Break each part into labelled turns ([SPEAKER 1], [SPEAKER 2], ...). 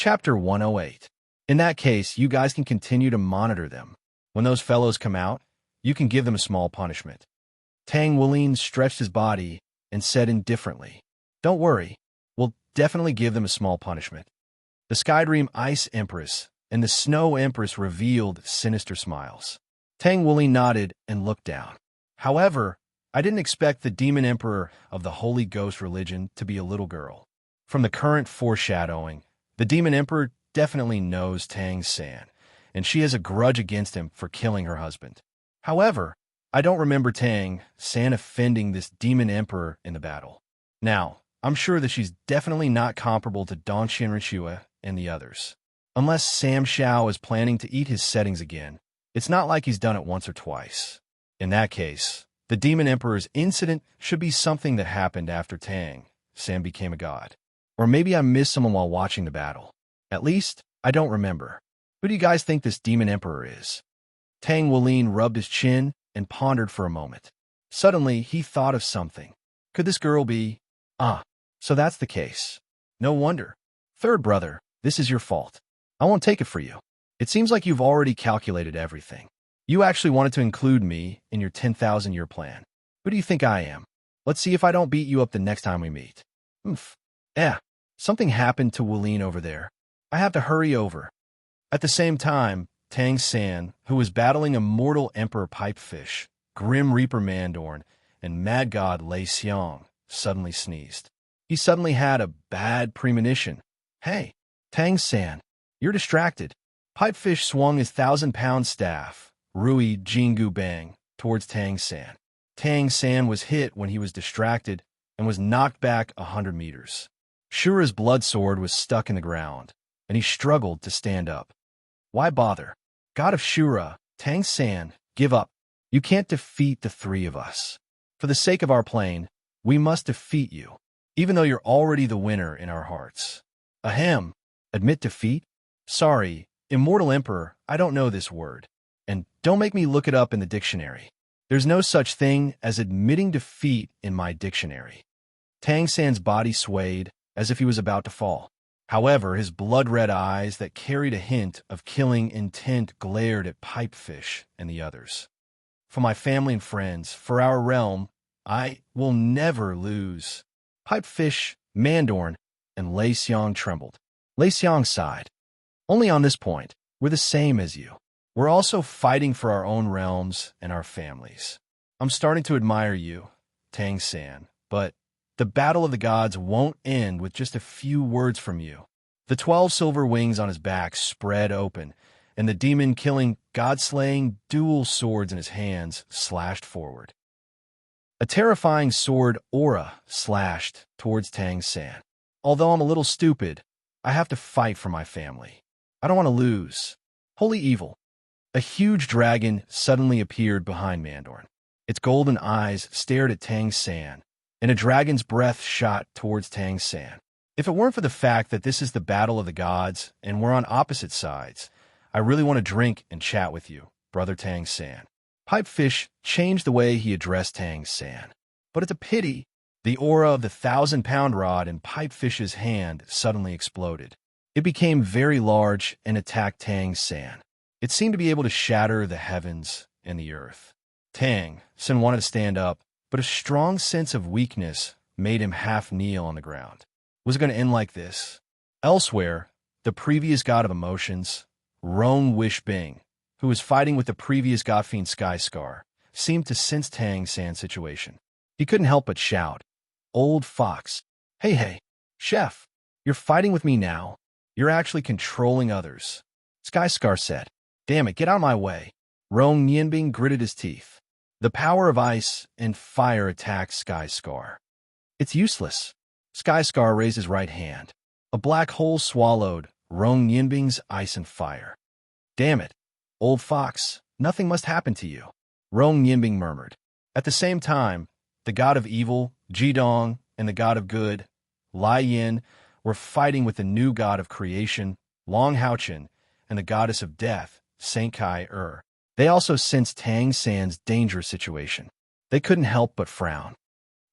[SPEAKER 1] Chapter 108. In that case, you guys can continue to monitor them. When those fellows come out, you can give them a small punishment. Tang Wulin stretched his body and said indifferently, "Don't worry, we'll definitely give them a small punishment." The Skydream Ice Empress and the Snow Empress revealed sinister smiles. Tang Wulin nodded and looked down. However, I didn't expect the Demon Emperor of the Holy Ghost religion to be a little girl. From the current foreshadowing, the Demon Emperor definitely knows Tang San, and she has a grudge against him for killing her husband. However, I don't remember Tang San offending this Demon Emperor in the battle. Now, I'm sure that she's definitely not comparable to Dong Shinrishua and the others. Unless Sam Xiao is planning to eat his settings again, it's not like he's done it once or twice. In that case, the Demon Emperor's incident should be something that happened after Tang San became a god. Or maybe I missed someone while watching the battle. At least, I don't remember. Who do you guys think this Demon Emperor is? Tang Wulin rubbed his chin and pondered for a moment. Suddenly, he thought of something. Could this girl be? So that's the case. No wonder. Third brother, this is your fault. I won't take it for you. It seems like you've already calculated everything. You actually wanted to include me in your 10,000-year plan. Who do you think I am? Let's see if I don't beat you up the next time we meet. Something happened to Wulin over there. I have to hurry over. At the same time, Tang San, who was battling Immortal Emperor Pipefish, Grim Reaper Mandorn, and Mad God Lei Xiong, suddenly sneezed. He suddenly had a bad premonition. Hey, Tang San, you're distracted. Pipefish swung his 1,000-pound staff, Rui Jingu Bang, towards Tang San. Tang San was hit when he was distracted and was knocked back 100 meters. Shura's blood sword was stuck in the ground, and he struggled to stand up. Why bother? God of Shura, Tang San, give up. You can't defeat the three of us. For the sake of our plane, we must defeat you, even though you're already the winner in our hearts. Ahem. Admit defeat? Sorry, Immortal Emperor, I don't know this word. And don't make me look it up in the dictionary. There's no such thing as admitting defeat in my dictionary. Tang San's body swayed as if he was about to fall. However, his blood-red eyes that carried a hint of killing intent glared at Pipefish and the others. For my family and friends, for our realm, I will never lose. Pipefish, Mandorn, and Lei Xiong trembled. Lei Xiong sighed. Only on this point, we're the same as you. We're also fighting for our own realms and our families. I'm starting to admire you, Tang San, but the battle of the gods won't end with just a few words from you. The 12 silver wings on his back spread open, and the demon-killing, god-slaying dual swords in his hands slashed forward. A terrifying sword aura slashed towards Tang San. Although I'm a little stupid, I have to fight for my family. I don't want to lose. Holy evil. A huge dragon suddenly appeared behind Mandorn. Its golden eyes stared at Tang San, and a dragon's breath shot towards Tang San. If it weren't for the fact that this is the battle of the gods and we're on opposite sides, I really want to drink and chat with you, brother Tang San. Pipefish changed the way he addressed Tang San. But it's a pity. The aura of the 1,000-pound rod in Pipefish's hand suddenly exploded. It became very large and attacked Tang San. It seemed to be able to shatter the heavens and the earth. Tang San wanted to stand up, but a strong sense of weakness made him half kneel on the ground. Was it going to end like this? Elsewhere, the previous god of emotions, Rong Wishbing, who was fighting with the previous god fiend Sky Scar, seemed to sense Tang San's situation. He couldn't help but shout, "Old fox. Hey, chef, you're fighting with me now. You're actually controlling others." Sky Scar said, "Damn it, get out of my way." Rong Nianbing gritted his teeth. The power of ice and fire attacked Sky Scar. It's useless. Sky Scar raised his right hand. A black hole swallowed Rong Nianbing's ice and fire. "Damn it, old fox, nothing must happen to you," Rong Nianbing murmured. At the same time, the god of evil, Jidong, and the god of good, Lai Yin, were fighting with the new god of creation, Long Haochen, and the goddess of death, Saint Kai Er. They also sensed Tang San's dangerous situation. They couldn't help but frown.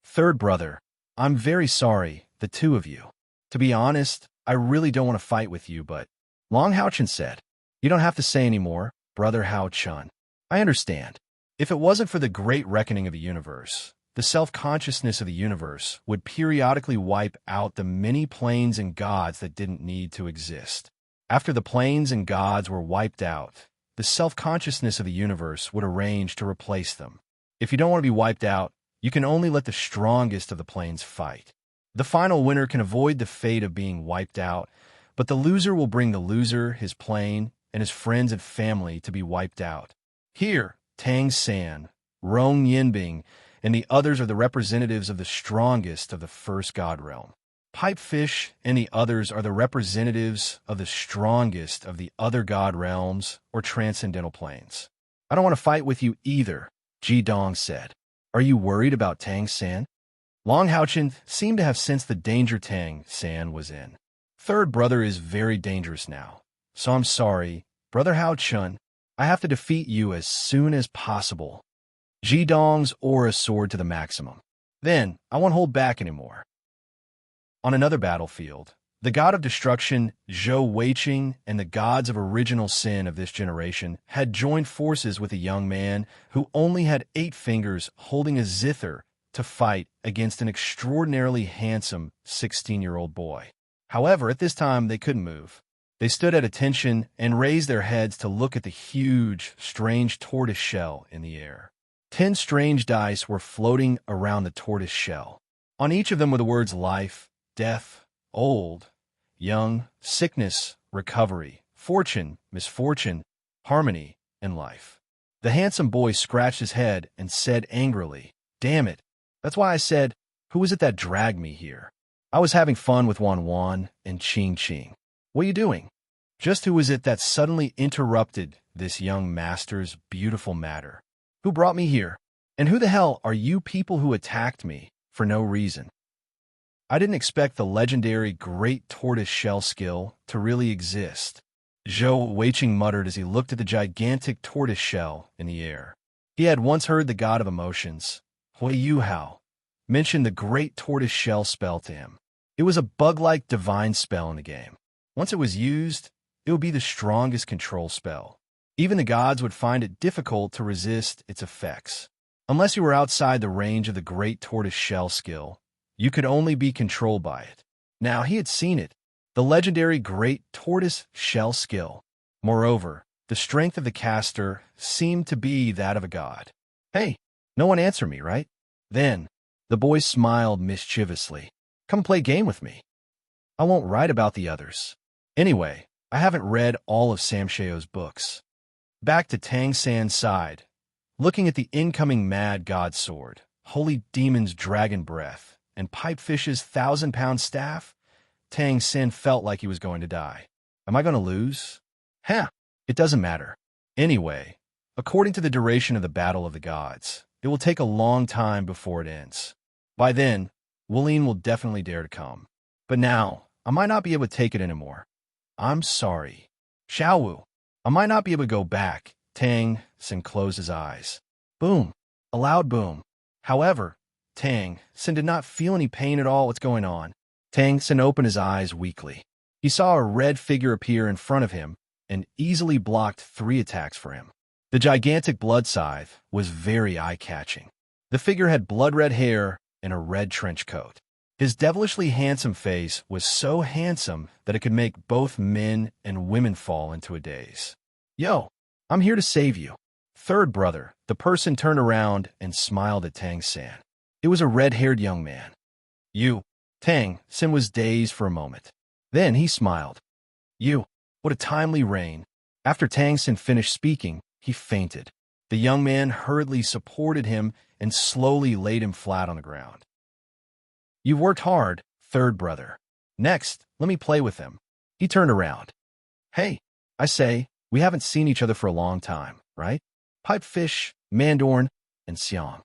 [SPEAKER 1] "Third brother, I'm very sorry, the two of you. To be honest, I really don't want to fight with you, but Long Hao-chun said, "You don't have to say any more, Brother Hao-chun. I understand. If it wasn't for the great reckoning of the universe, the self-consciousness of the universe would periodically wipe out the many planes and gods that didn't need to exist. After the planes and gods were wiped out, the self-consciousness of the universe would arrange to replace them. If you don't want to be wiped out, you can only let the strongest of the planes fight. The final winner can avoid the fate of being wiped out, but the loser will bring the loser, his plane, and his friends and family to be wiped out. Here, Tang San, Rong Yinbing, and the others are the representatives of the strongest of the first god realm. Pipefish and the others are the representatives of the strongest of the other god realms or transcendental planes. I don't want to fight with you either, Ji Dong said. Are you worried about Tang San? Long Hao-chun seemed to have sensed the danger Tang San was in. Third brother is very dangerous now, so I'm sorry, Brother Hao-chun. I have to defeat you as soon as possible. Ji Dong's aura soared to the maximum. Then, I won't hold back anymore. On another battlefield, the god of destruction, Zhou Weiqing, and the gods of original sin of this generation had joined forces with a young man who only had 8 fingers holding a zither to fight against an extraordinarily handsome 16-year-old boy. However, at this time, they couldn't move. They stood at attention and raised their heads to look at the huge, strange tortoise shell in the air. 10 strange dice were floating around the tortoise shell. On each of them were the words life, death, old, young, sickness, recovery, fortune, misfortune, harmony, and life. The handsome boy scratched his head and said angrily, "Damn it. That's why I said, who was it that dragged me here? I was having fun with Wan Wan and Ching Ching. What are you doing?" Just who was it that suddenly interrupted this young master's beautiful matter? Who brought me here? And who the hell are you people who attacked me for no reason? I didn't expect the legendary great tortoise shell skill to really exist, Zhou Weiqing muttered as he looked at the gigantic tortoise shell in the air. He had once heard the god of emotions, Yuhao, mention the great tortoise shell spell to him. It was a bug-like divine spell in the game. Once it was used, it would be the strongest control spell. Even the gods would find it difficult to resist its effects. Unless you were outside the range of the great tortoise shell skill, you could only be controlled by it. Now he had seen it, the legendary great tortoise shell skill. Moreover, the strength of the caster seemed to be that of a god. Hey, no one answered me, right? Then, the boy smiled mischievously. Come play a game with me. I won't write about the others. Anyway, I haven't read all of Samsheo's books. Back to Tang San's side, looking at the incoming mad god sword, holy demon's dragon breath, and Pipefish's 1,000-pound staff, Tang San felt like he was going to die. Am I going to lose? It doesn't matter. Anyway, according to the duration of the Battle of the Gods, it will take a long time before it ends. By then, Wulin will definitely dare to come. But now, I might not be able to take it anymore. I'm sorry. Xiaowu, I might not be able to go back. Tang San closed his eyes. Boom. A loud boom. However, Tang San did not feel any pain at all. What's going on? Tang San opened his eyes weakly. He saw a red figure appear in front of him and easily blocked 3 attacks for him. The gigantic blood scythe was very eye-catching. The figure had blood-red hair and a red trench coat. His devilishly handsome face was so handsome that it could make both men and women fall into a daze. Yo, I'm here to save you. Third brother, the person turned around and smiled at Tang San. It was a red-haired young man. You. Tang San was dazed for a moment. Then he smiled. You. What a timely reign. After Tang San finished speaking, he fainted. The young man hurriedly supported him and slowly laid him flat on the ground. You've worked hard, third brother. Next, let me play with him. He turned around. Hey, I say, we haven't seen each other for a long time, right? Pipefish, Mandorn, and Xiang.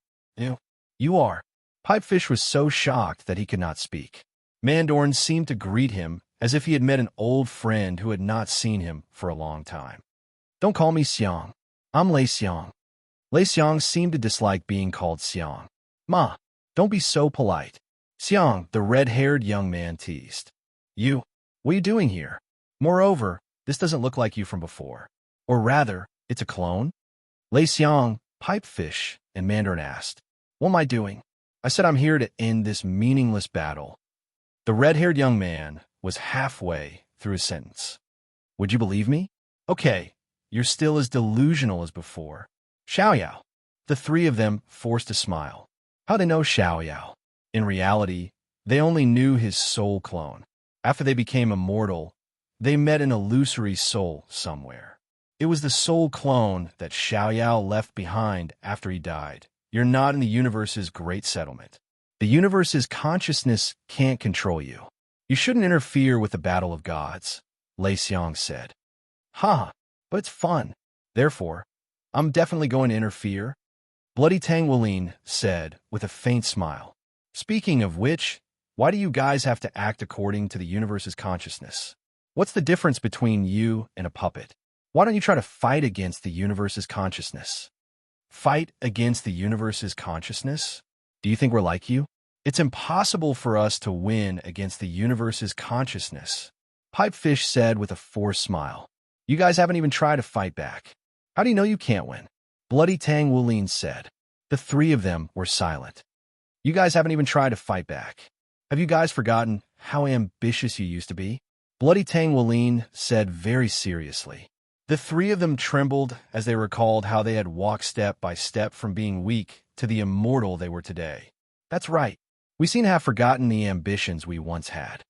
[SPEAKER 1] You are. Pipefish was so shocked that he could not speak. Mandorn seemed to greet him as if he had met an old friend who had not seen him for a long time. Don't call me Xiang. I'm Lei Xiang. Lei Xiang seemed to dislike being called Xiang. Ma, don't be so polite. Xiang, the red-haired young man teased. You. What are you doing here? Moreover, this doesn't look like you from before. Or rather, it's a clone? Lei Xiang, Pipefish, and Mandarin asked. What am I doing? I said I'm here to end this meaningless battle. The red-haired young man was halfway through his sentence. Would you believe me? Okay, you're still as delusional as before. Xiaoyao. The three of them forced a smile. How they know Xiaoyao? In reality, they only knew his soul clone. After they became immortal, they met an illusory soul somewhere. It was the soul clone that Xiaoyao left behind after he died. You're not in the universe's great settlement. The universe's consciousness can't control you. You shouldn't interfere with the battle of gods, Lei Xiang said. Ha, but it's fun. Therefore, I'm definitely going to interfere, Bloody Tang Wulin said with a faint smile. Speaking of which, why do you guys have to act according to the universe's consciousness? What's the difference between you and a puppet? Why don't you try to fight against the universe's consciousness? Fight against the universe's consciousness? Do you think we're like you? It's impossible for us to win against the universe's consciousness, Pipefish said with a forced smile. You guys haven't even tried to fight back. How do you know you can't win? Bloody Tang Wulin said. The three of them were silent. You guys haven't even tried to fight back. Have you guys forgotten how ambitious you used to be? Bloody Tang Wulin said very seriously. The three of them trembled as they recalled how they had walked step by step from being weak to the immortal they were today. That's right. We seem to have forgotten the ambitions we once had.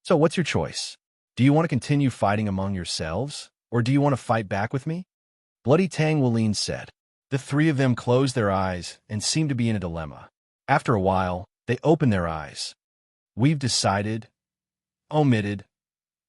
[SPEAKER 1] So what's your choice? Do you want to continue fighting among yourselves, or do you want to fight back with me? Bloody Tang Wulin said. The three of them closed their eyes and seemed to be in a dilemma. After a while, they opened their eyes. We've decided. Omitted.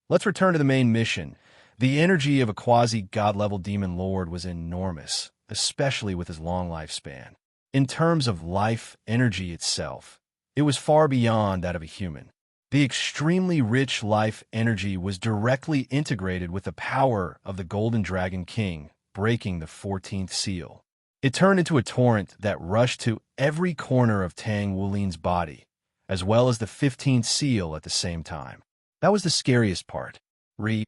[SPEAKER 1] Let's return to the main mission. The energy of a quasi-god-level demon lord was enormous, especially with his long lifespan. In terms of life energy itself, it was far beyond that of a human. The extremely rich life energy was directly integrated with the power of the Golden Dragon King, breaking the 14th seal. It turned into a torrent that rushed to every corner of Tang Wulin's body, as well as the 15th seal at the same time. That was the scariest part. The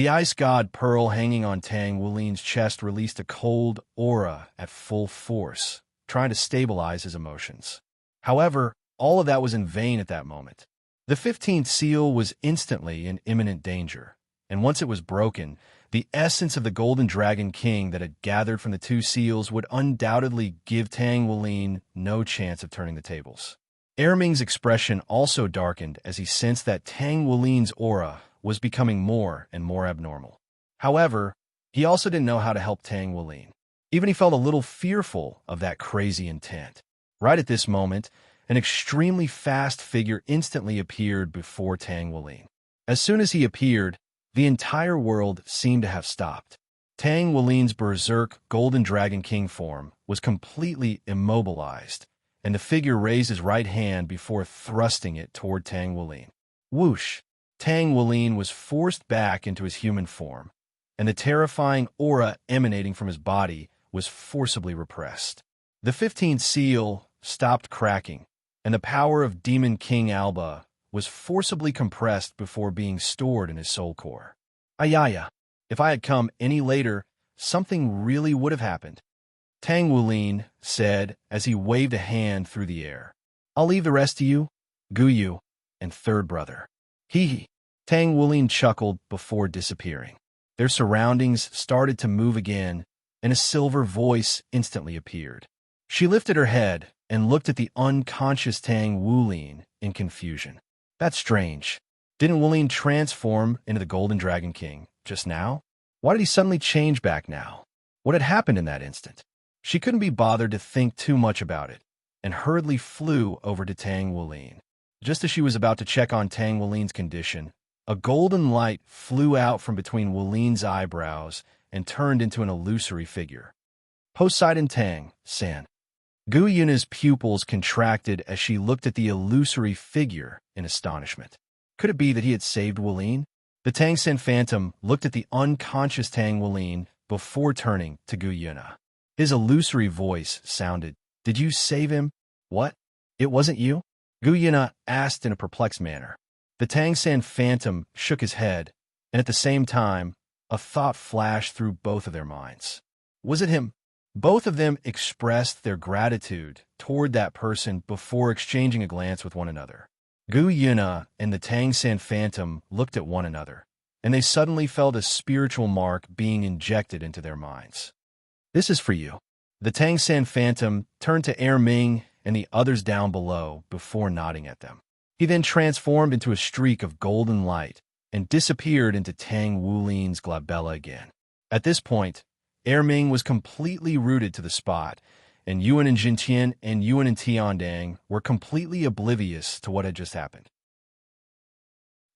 [SPEAKER 1] ice god Pearl hanging on Tang Wulin's chest released a cold aura at full force, trying to stabilize his emotions. However, all of that was in vain at that moment. The 15th seal was instantly in imminent danger, and once it was broken, the essence of the Golden Dragon King that had gathered from the two seals would undoubtedly give Tang Wulin no chance of turning the tables. Erming's expression also darkened as he sensed that Tang Wulin's aura was becoming more and more abnormal. However, he also didn't know how to help Tang Wulin. Even he felt a little fearful of that crazy intent. Right at this moment, an extremely fast figure instantly appeared before Tang Wulin. As soon as he appeared, the entire world seemed to have stopped. Tang Wulin's berserk Golden Dragon King form was completely immobilized, and the figure raised his right hand before thrusting it toward Tang Wulin. Whoosh! Tang Wulin was forced back into his human form, and the terrifying aura emanating from his body was forcibly repressed. The 15th seal stopped cracking, and the power of Demon King Alba was forcibly compressed before being stored in his soul core. Ayaya, if I had come any later, something really would have happened, Tang Wulin said as he waved a hand through the air. I'll leave the rest to you, Guyu, and third brother. Hee. Tang Wulin chuckled before disappearing. Their surroundings started to move again, and a silver voice instantly appeared. She lifted her head and looked at the unconscious Tang Wulin in confusion. That's strange. Didn't Wulin transform into the Golden Dragon King just now? Why did he suddenly change back now? What had happened in that instant? She couldn't be bothered to think too much about it, and hurriedly flew over to Tang Wulin. Just as she was about to check on Tang Wulin's condition, a golden light flew out from between Wulin's eyebrows and turned into an illusory figure. Poseidon Tang, San. Gu Yuna's pupils contracted as she looked at the illusory figure in astonishment. Could it be that he had saved Wulin? The Tang Sen phantom looked at the unconscious Tang Wulin before turning to Gu Yuna. His illusory voice sounded, Did you save him? What? It wasn't you? Gu Yuna asked in a perplexed manner. The Tangsan phantom shook his head, and at the same time, a thought flashed through both of their minds. Was it him? Both of them expressed their gratitude toward that person before exchanging a glance with one another. Gu Yuna and the Tangsan phantom looked at one another, and they suddenly felt a spiritual mark being injected into their minds. This is for you. The Tangsan phantom turned to Ming and the others down below before nodding at them. He then transformed into a streak of golden light and disappeared into Tang Wulin's glabella again. At this point, Ming was completely rooted to the spot, and Yuan and Jintian and Yuan and Tiandang were completely oblivious to what had just happened.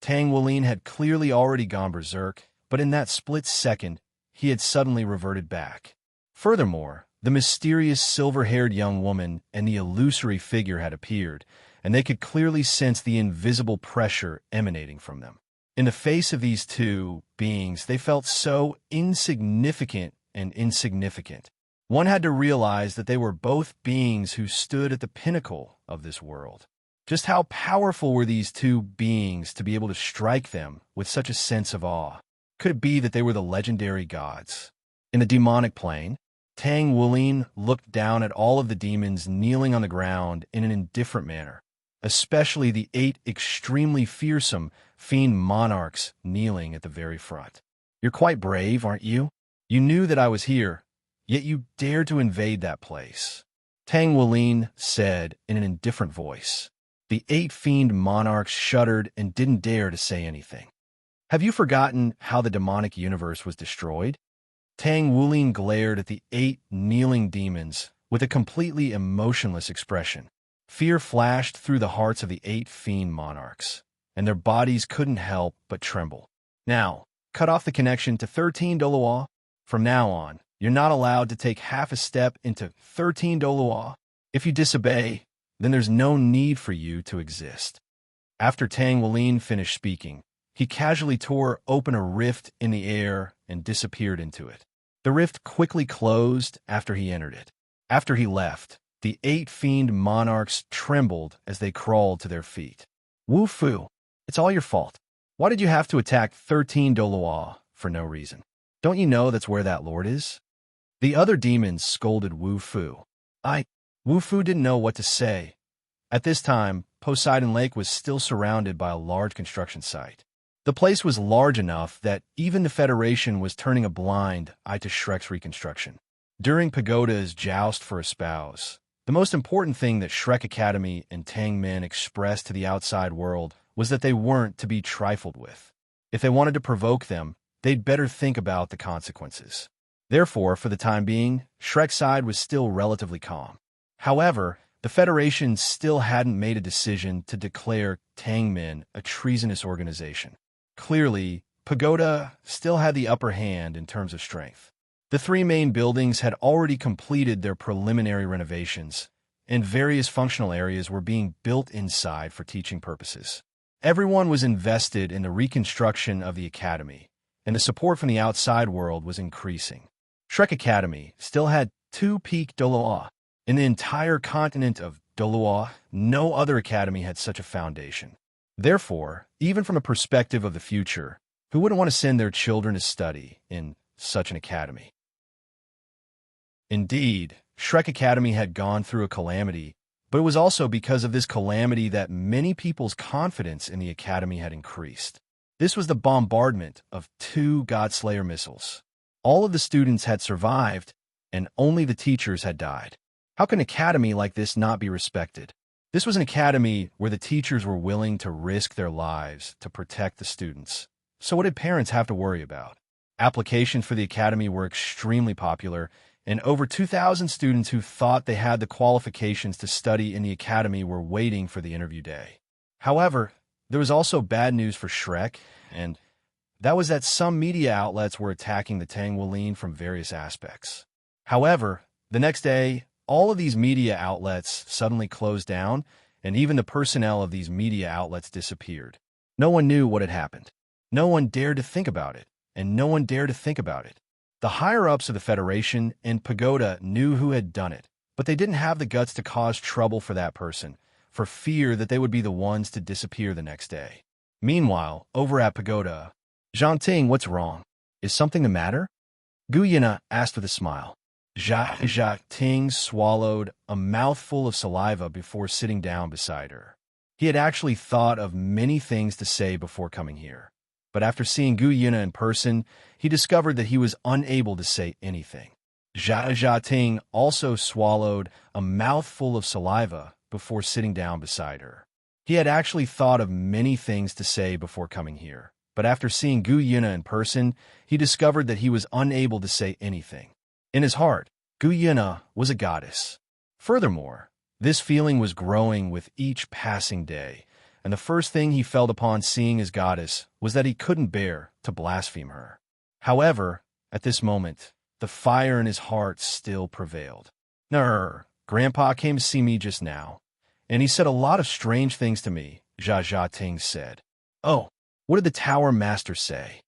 [SPEAKER 1] Tang Wulin had clearly already gone berserk, but in that split second, he had suddenly reverted back. Furthermore, the mysterious silver-haired young woman and the illusory figure had appeared, and they could clearly sense the invisible pressure emanating from them. In the face of these two beings, they felt so insignificant and insignificant. One had to realize that they were both beings who stood at the pinnacle of this world. Just how powerful were these two beings to be able to strike them with such a sense of awe? Could it be that they were the legendary gods? In the demonic plane, Tang Wulin looked down at all of the demons kneeling on the ground in an indifferent manner, especially the 8 extremely fearsome fiend monarchs kneeling at the very front. You're quite brave, aren't you? You knew that I was here, yet you dared to invade that place, Tang Wulin said in an indifferent voice. The 8 fiend monarchs shuddered and didn't dare to say anything. Have you forgotten how the demonic universe was destroyed? Tang Wulin glared at the 8 kneeling demons with a completely emotionless expression. Fear flashed through the hearts of the 8 fiend monarchs, and their bodies couldn't help but tremble. Now, cut off the connection to 13 Doloa. From now on, you're not allowed to take half a step into 13 Doloa. If you disobey, then there's no need for you to exist. After Tang Wulin finished speaking, he casually tore open a rift in the air and disappeared into it. The rift quickly closed after he entered it. After he left, the 8 fiend monarchs trembled as they crawled to their feet. Wu Fu, it's all your fault. Why did you have to attack 13 Doloa for no reason? Don't you know that's where that lord is? The other demons scolded Wu Fu. Wu Fu didn't know what to say. At this time, Poseidon Lake was still surrounded by a large construction site. The place was large enough that even the Federation was turning a blind eye to Shrek's reconstruction. During Pagoda's joust for a spouse, the most important thing that Shrek Academy and Tang Men expressed to the outside world was that they weren't to be trifled with. If they wanted to provoke them, they'd better think about the consequences. Therefore, for the time being, Shrek's side was still relatively calm. However, the Federation still hadn't made a decision to declare Tangmen a treasonous organization. Clearly, Pagoda still had the upper hand in terms of strength. The 3 main buildings had already completed their preliminary renovations, and various functional areas were being built inside for teaching purposes. Everyone was invested in the reconstruction of the academy, and the support from the outside world was increasing. Shrek Academy still had 2 peak Doloa. In the entire continent of Doloa, no other academy had such a foundation. Therefore, even from a perspective of the future, who wouldn't want to send their children to study in such an academy? Indeed, Shrek Academy had gone through a calamity, but it was also because of this calamity that many people's confidence in the academy had increased. This was the bombardment of 2 Godslayer missiles. All of the students had survived, and only the teachers had died. How can an academy like this not be respected? This was an academy where the teachers were willing to risk their lives to protect the students. So what did parents have to worry about? Applications for the academy were extremely popular, and over 2,000 students who thought they had the qualifications to study in the academy were waiting for the interview day. However, there was also bad news for Shrek, and that was that some media outlets were attacking the Tang Wulin from various aspects. However, the next day, all of these media outlets suddenly closed down, and even the personnel of these media outlets disappeared. No one knew what had happened. No one dared to think about it, and no one dared to think about it. The higher-ups of the Federation and Pagoda knew who had done it, but they didn't have the guts to cause trouble for that person, for fear that they would be the ones to disappear the next day. Meanwhile, over at Pagoda, Zhang, what's wrong? Is something the matter? Gu Yuna asked with a smile. Zhang Ting swallowed a mouthful of saliva before sitting down beside her. He had actually thought of many things to say before coming here, but after seeing Gu Yuna in person, he discovered that he was unable to say anything. Zhang Ting also swallowed a mouthful of saliva before sitting down beside her. He had actually thought of many things to say before coming here, but after seeing Gu Yuna in person, he discovered that he was unable to say anything. In his heart, Gu Yuna was a goddess. Furthermore, this feeling was growing with each passing day, and the first thing he felt upon seeing his goddess was that he couldn't bear to blaspheme her. However, at this moment, the fire in his heart still prevailed. Grandpa came to see me just now, and he said a lot of strange things to me, Jia Ting said. Oh, what did the Tower Master say?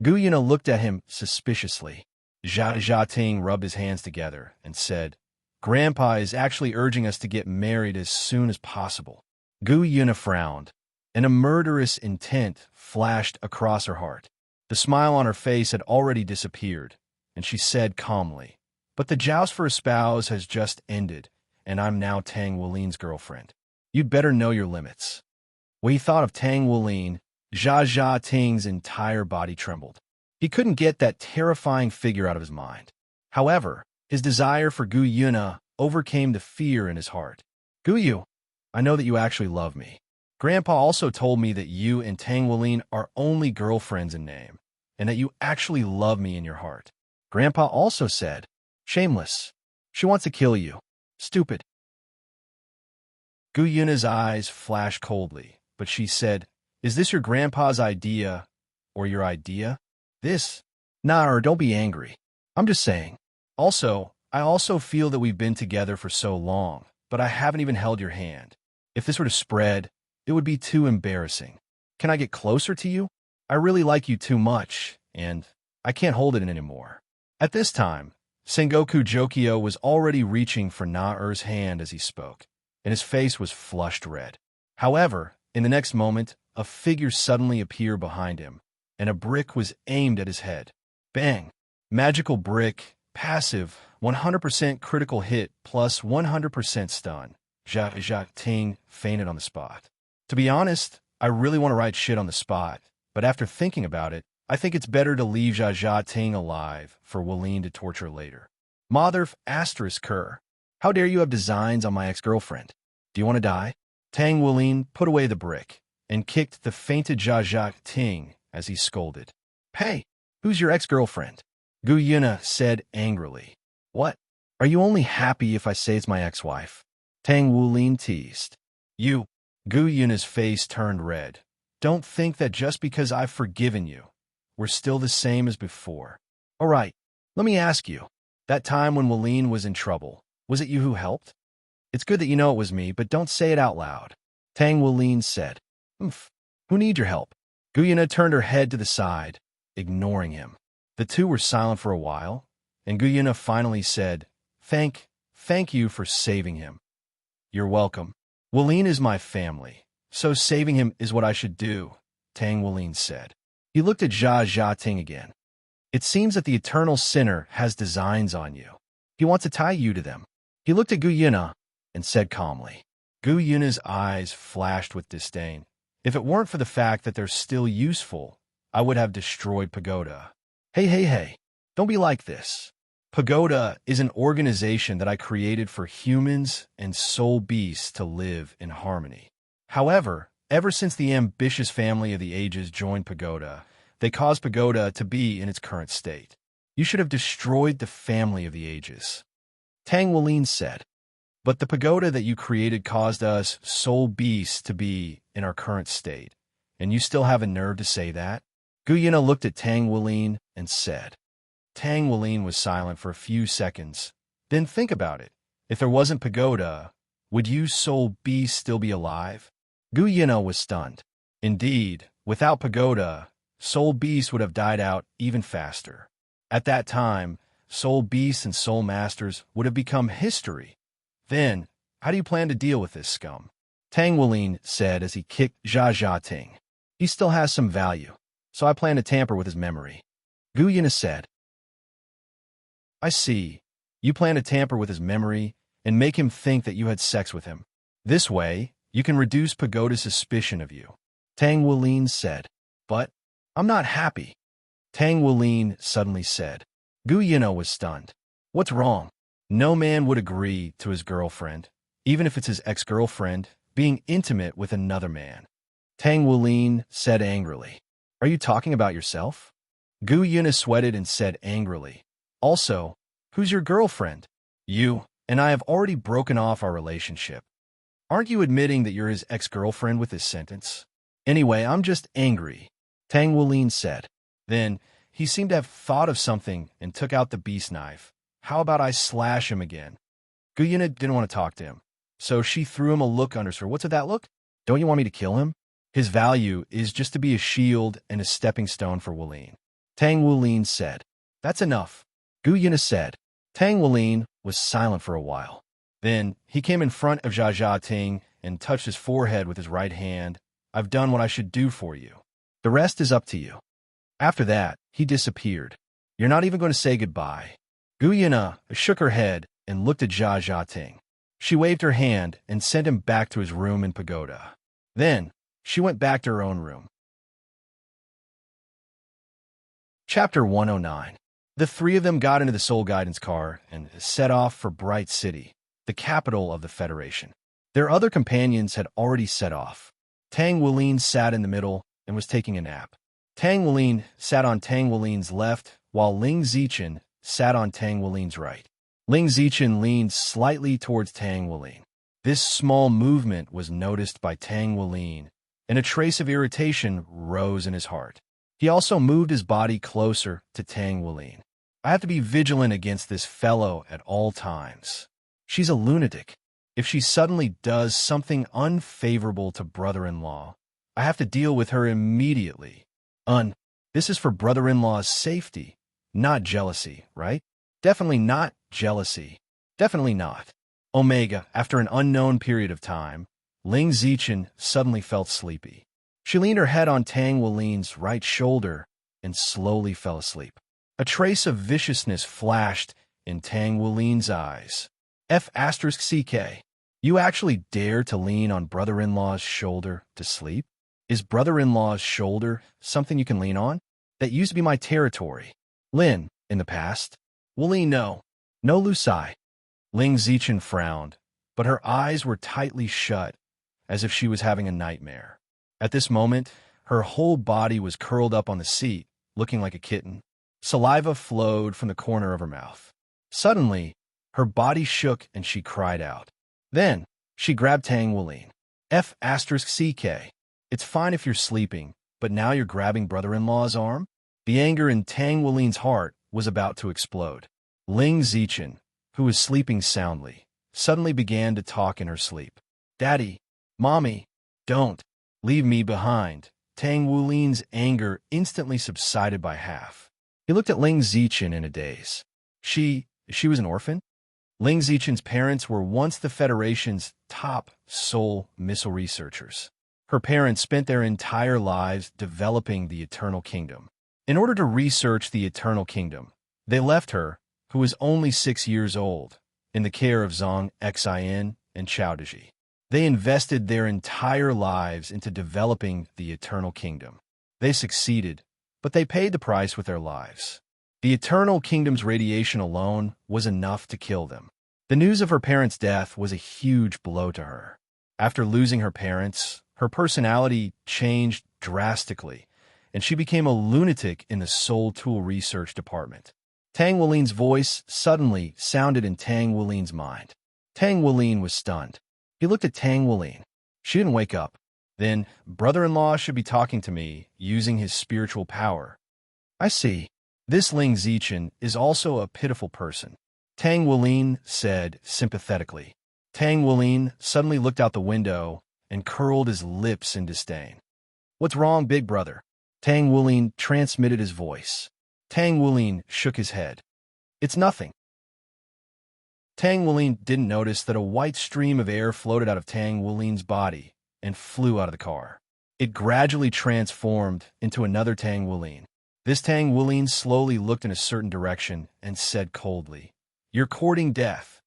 [SPEAKER 1] Gu Yuna looked at him suspiciously. Jia Ting rubbed his hands together and said, Grandpa is actually urging us to get married as soon as possible. Gu Yuna frowned, and a murderous intent flashed across her heart. The smile on her face had already disappeared, and she said calmly, But the joust for a spouse has just ended, and I'm now Tang Wulin's girlfriend. You'd better know your limits. When he thought of Tang Wulin, Jia Ting's entire body trembled. He couldn't get that terrifying figure out of his mind. However, his desire for Gu Yuna overcame the fear in his heart. Gu Yu, I know that you actually love me. Grandpa also told me that you and Tang Wulin are only girlfriends in name, and that you actually love me in your heart. Grandpa also said, Shameless. She wants to kill you. Stupid. Gu Yuna's eyes flashed coldly, but she said, Is this your grandpa's idea, or your idea? This? Nah, don't be angry. I'm just saying. Also, I also feel that we've been together for so long, but I haven't even held your hand. If this were to spread, it would be too embarrassing. Can I get closer to you? I really like you too much, and I can't hold it in anymore. At this time, Sengoku Jokio was already reaching for Na-er's hand as he spoke, and his face was flushed red. However, in the next moment, a figure suddenly appeared behind him, and a brick was aimed at his head. Bang! Magical brick, passive, 100% critical hit plus 100% stun. Jia Ting fainted on the spot. To be honest, I really want to write shit on the spot, but after thinking about it, I think it's better to leave Jia Ting alive for Wulin to torture later. Mother asterisk Kerr. How dare you have designs on my ex-girlfriend? Do you want to die? Tang Wulin put away the brick and kicked the fainted Jia Ting as he scolded. Hey, who's your ex-girlfriend? Gu Yuna said angrily. What? Are you only happy if I say it's my ex-wife? Tang Wulin teased. You. Gu Yuna's face turned red. Don't think that just because I've forgiven you, we're still the same as before. All right, let me ask you. That time when Wulin was in trouble, was it you who helped? It's good that you know it was me, but don't say it out loud. Tang Wulin said. Who needs your help? Gu Yuna turned her head to the side, ignoring him. The two were silent for a while, and Gu Yuna finally said, Thank you for saving him. You're welcome. Wulin is my family, so saving him is what I should do, Tang Wulin said. He looked at Jia Ting again. It seems that the eternal sinner has designs on you. He wants to tie you to them. He looked at Gu Yuna and said calmly. Gu Yuna's eyes flashed with disdain. If it weren't for the fact that they're still useful, I would have destroyed Pagoda. Hey, don't be like this. Pagoda is an organization that I created for humans and soul beasts to live in harmony. However, ever since the ambitious family of the ages joined Pagoda, they caused Pagoda to be in its current state. You should have destroyed the family of the ages. Tang Wulin said. But the pagoda that you created caused us soul beasts to be in our current state, and you still have a nerve to say that? Gu Yuna looked at Tang Wulin and said. Tang Wulin was silent for a few seconds. Then think about it. If there wasn't pagoda, would you soul beasts still be alive? Gu Yuna was stunned. Indeed, without pagoda, soul beasts would have died out even faster. At that time, soul beasts and soul masters would have become history. Then, how do you plan to deal with this scum? Tang Wulin said as he kicked Jia Ting. He still has some value, so I plan to tamper with his memory. Gu Yina said. I see. You plan to tamper with his memory and make him think that you had sex with him. This way, you can reduce Pagoda's suspicion of you. Tang Wulin said. But I'm not happy. Tang Wulin suddenly said. Gu Yina was stunned. What's wrong? No man would agree to his girlfriend, even if it's his ex-girlfriend, being intimate with another man. Tang Wulin said angrily. Are you talking about yourself? Gu Yina sweated and said angrily. Also, who's your girlfriend? You and I have already broken off our relationship. Aren't you admitting that you're his ex-girlfriend with this sentence? Anyway, I'm just angry, Tang Wulin said. Then, he seemed to have thought of something and took out the beast knife. How about I slash him again? Gu Yina didn't want to talk to him, so she threw him a look under her. What's with that look? Don't you want me to kill him? His value is just to be a shield and a stepping stone for Wulin. Tang Wulin said. That's enough, Gu Yina said. Tang Wulin was silent for a while. Then he came in front of Jia Ting and touched his forehead with his right hand. I've done what I should do for you. The rest is up to you. After that, he disappeared. You're not even going to say goodbye. Gu Yina shook her head and looked at Jia Ting. She waved her hand and sent him back to his room in Pagoda. Then, she went back to her own room. Chapter 109. The three of them got into the Soul Guidance car and set off for Bright City, the capital of the Federation. Their other companions had already set off. Tang Wulin sat in the middle and was taking a nap. Tang Wulin sat on Tang Wulin's left, while Ling Zichen sat on Tang Wulin's right. Ling Zichen leaned slightly towards Tang Wulin. This small movement was noticed by Tang Wulin, and a trace of irritation rose in his heart. He also moved his body closer to Tang Wulin. I have to be vigilant against this fellow at all times. She's a lunatic. If she suddenly does something unfavorable to brother-in-law, I have to deal with her immediately. This is for brother-in-law's safety, not jealousy, right? Definitely not jealousy. Definitely not. Omega, after an unknown period of time, Ling Zichen suddenly felt sleepy. She leaned her head on Tang Wulin's right shoulder and slowly fell asleep. A trace of viciousness flashed in Tang Wulin's eyes. F***CK. You actually dare to lean on brother-in-law's shoulder to sleep? Is brother-in-law's shoulder something you can lean on? That used to be my territory. Lin, in the past. Wulin, no. No Lusai. Ling Zichen frowned, but her eyes were tightly shut, as if she was having a nightmare. At this moment, her whole body was curled up on the seat, looking like a kitten. Saliva flowed from the corner of her mouth. Suddenly, her body shook and she cried out. Then, she grabbed Tang Wulin. F***CK. It's fine if you're sleeping, but now you're grabbing brother-in-law's arm? The anger in Tang Wulin's heart was about to explode. Ling Zichen, who was sleeping soundly, suddenly began to talk in her sleep. Daddy, Mommy, don't leave me behind. Tang Wulin's anger instantly subsided by half. He looked at Ling Zichen in a daze. She was an orphan? Ling Zichen's parents were once the Federation's top soul missile researchers. Her parents spent their entire lives developing the Eternal Kingdom. In order to research the Eternal Kingdom, they left her, who was only 6 years old, in the care of Zhang Xin and Chao Deji. They invested their entire lives into developing the Eternal Kingdom. They succeeded, but they paid the price with their lives. The Eternal Kingdom's radiation alone was enough to kill them. The news of her parents' death was a huge blow to her. After losing her parents, her personality changed drastically, and she became a lunatic in the Soul Tool Research Department. Tang Wulin's voice suddenly sounded in Tang Wulin's mind. Tang Wulin was stunned. He looked at Tang Wulin. She didn't wake up. Then, brother-in-law should be talking to me using his spiritual power. I see. This Ling Zichen is also a pitiful person, Tang Wulin said sympathetically. Tang Wulin suddenly looked out the window and curled his lips in disdain. What's wrong, big brother? Tang Wulin transmitted his voice. Tang Wulin shook his head. It's nothing. Tang Wulin didn't notice that a white stream of air floated out of Tang Wulin's body and flew out of the car. It gradually transformed into another Tang Wuling. This Tang Wuling slowly looked in a certain direction and said coldly, "You're courting death."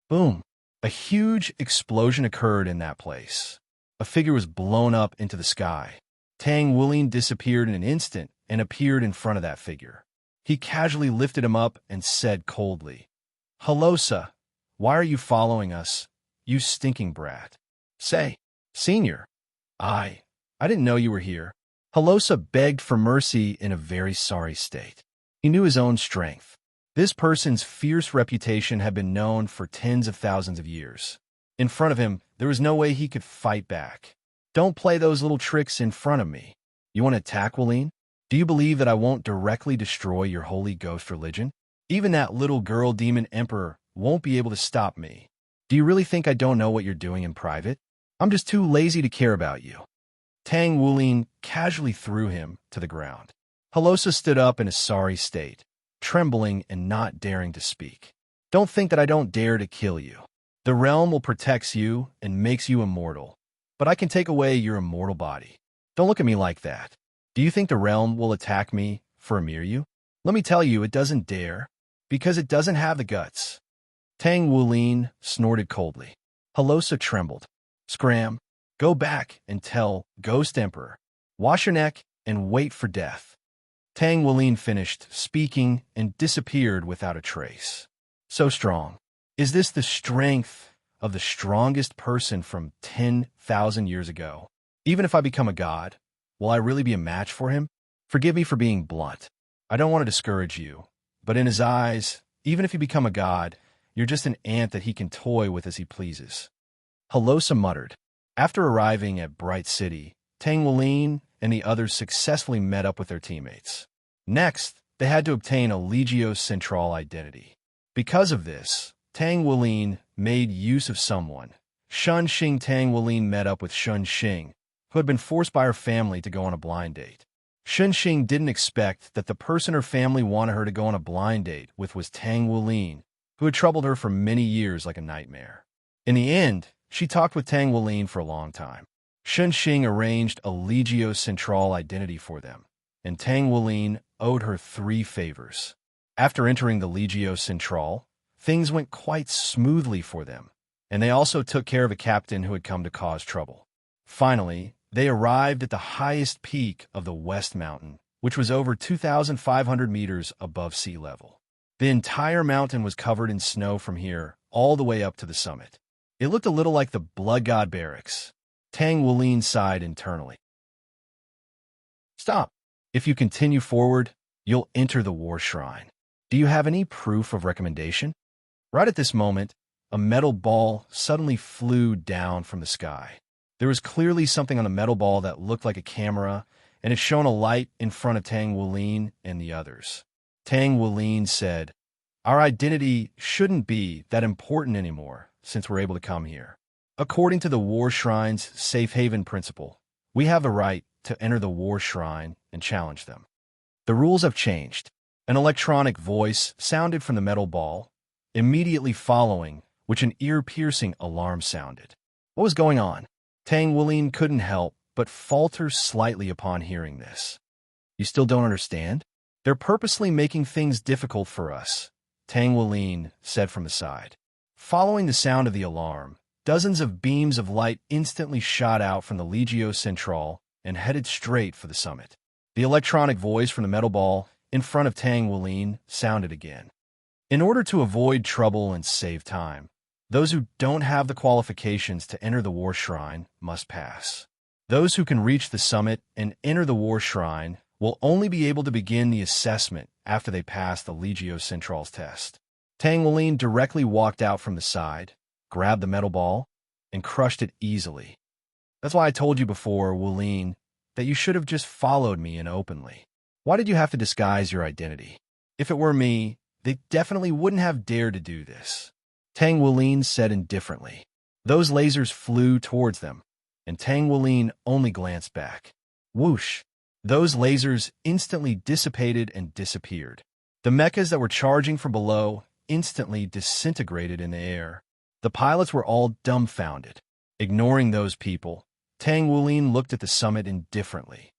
[SPEAKER 1] Boom! A huge explosion occurred in that place. A figure was blown up into the sky. Tang Wuling disappeared in an instant and appeared in front of that figure. He casually lifted him up and said coldly, "Halosa, why are you following us, you stinking brat?" "Say, Senior, I didn't know you were here." Halosa begged for mercy in a very sorry state. He knew his own strength. This person's fierce reputation had been known for tens of thousands of years. In front of him, there was no way he could fight back. "Don't play those little tricks in front of me. You want to attack, Wuling? Do you believe that I won't directly destroy your holy ghost religion? Even that little girl demon emperor won't be able to stop me. Do you really think I don't know what you're doing in private? I'm just too lazy to care about you." Tang Wuling casually threw him to the ground. Halosa stood up in a sorry state, trembling and not daring to speak. "Don't think that I don't dare to kill you. The realm will protect you and makes you immortal, but I can take away your immortal body. Don't look at me like that. Do you think the realm will attack me for Amiryu? Let me tell you, it doesn't dare, because it doesn't have the guts." Tang Wuling snorted coldly. Halosa trembled. "Scram, go back and tell Ghost Emperor. Wash your neck and wait for death." Tang Wuling finished speaking and disappeared without a trace. So strong. Is this the strength of the strongest person from 10,000 years ago? Even if I become a god, will I really be a match for him? Forgive me for being blunt. I don't want to discourage you, but in his eyes, even if you become a god, you're just an ant that he can toy with as he pleases. Halosa muttered. After arriving at Bright City, Tang Wuling and the others successfully met up with their teammates. Next, they had to obtain a Legio Central identity. Because of this, Tang Wuling made use of someone. Shun Xing. Tang Wuling met up with Shun Xing, who had been forced by her family to go on a blind date. Shun Xing didn't expect that the person her family wanted her to go on a blind date with was Tang Wuling, who had troubled her for many years like a nightmare. In the end, she talked with Tang Wuling for a long time. Shun Xing arranged a Legio Central identity for them, and Tang Wuling owed her 3 favors. After entering the Legio Central, things went quite smoothly for them, and they also took care of a captain who had come to cause trouble. Finally, they arrived at the highest peak of the West Mountain, which was over 2,500 meters above sea level. The entire mountain was covered in snow from here all the way up to the summit. It looked a little like the Blood God Barracks. Tang Wuling sighed internally. "Stop. If you continue forward, you'll enter the War Shrine. Do you have any proof of recommendation?" Right at this moment, a metal ball suddenly flew down from the sky. There was clearly something on the metal ball that looked like a camera, and it shone a light in front of Tang Wuling and the others. Tang Wuling said, "Our identity shouldn't be that important anymore since we're able to come here. According to the War Shrine's safe haven principle, we have the right to enter the War Shrine and challenge them. The rules have changed." An electronic voice sounded from the metal ball, immediately following which an ear-piercing alarm sounded. What was going on? Tang Wuling couldn't help but falter slightly upon hearing this. "You still don't understand? They're purposely making things difficult for us," Tang Wuling said from the side. Following the sound of the alarm, dozens of beams of light instantly shot out from the Legio Central and headed straight for the summit. The electronic voice from the metal ball in front of Tang Wuling sounded again. "In order to avoid trouble and save time, those who don't have the qualifications to enter the War Shrine must pass. Those who can reach the summit and enter the War Shrine will only be able to begin the assessment after they pass the Legio Central's test." Tang Wuling directly walked out from the side, grabbed the metal ball, and crushed it easily. "That's why I told you before, Wuling, that you should have just followed me in openly. Why did you have to disguise your identity? If it were me, they definitely wouldn't have dared to do this," Tang Wuling said indifferently. Those lasers flew towards them, and Tang Wuling only glanced back. Whoosh! Those lasers instantly dissipated and disappeared. The mechas that were charging from below instantly disintegrated in the air. The pilots were all dumbfounded. Ignoring those people, Tang Wulin looked at the summit indifferently.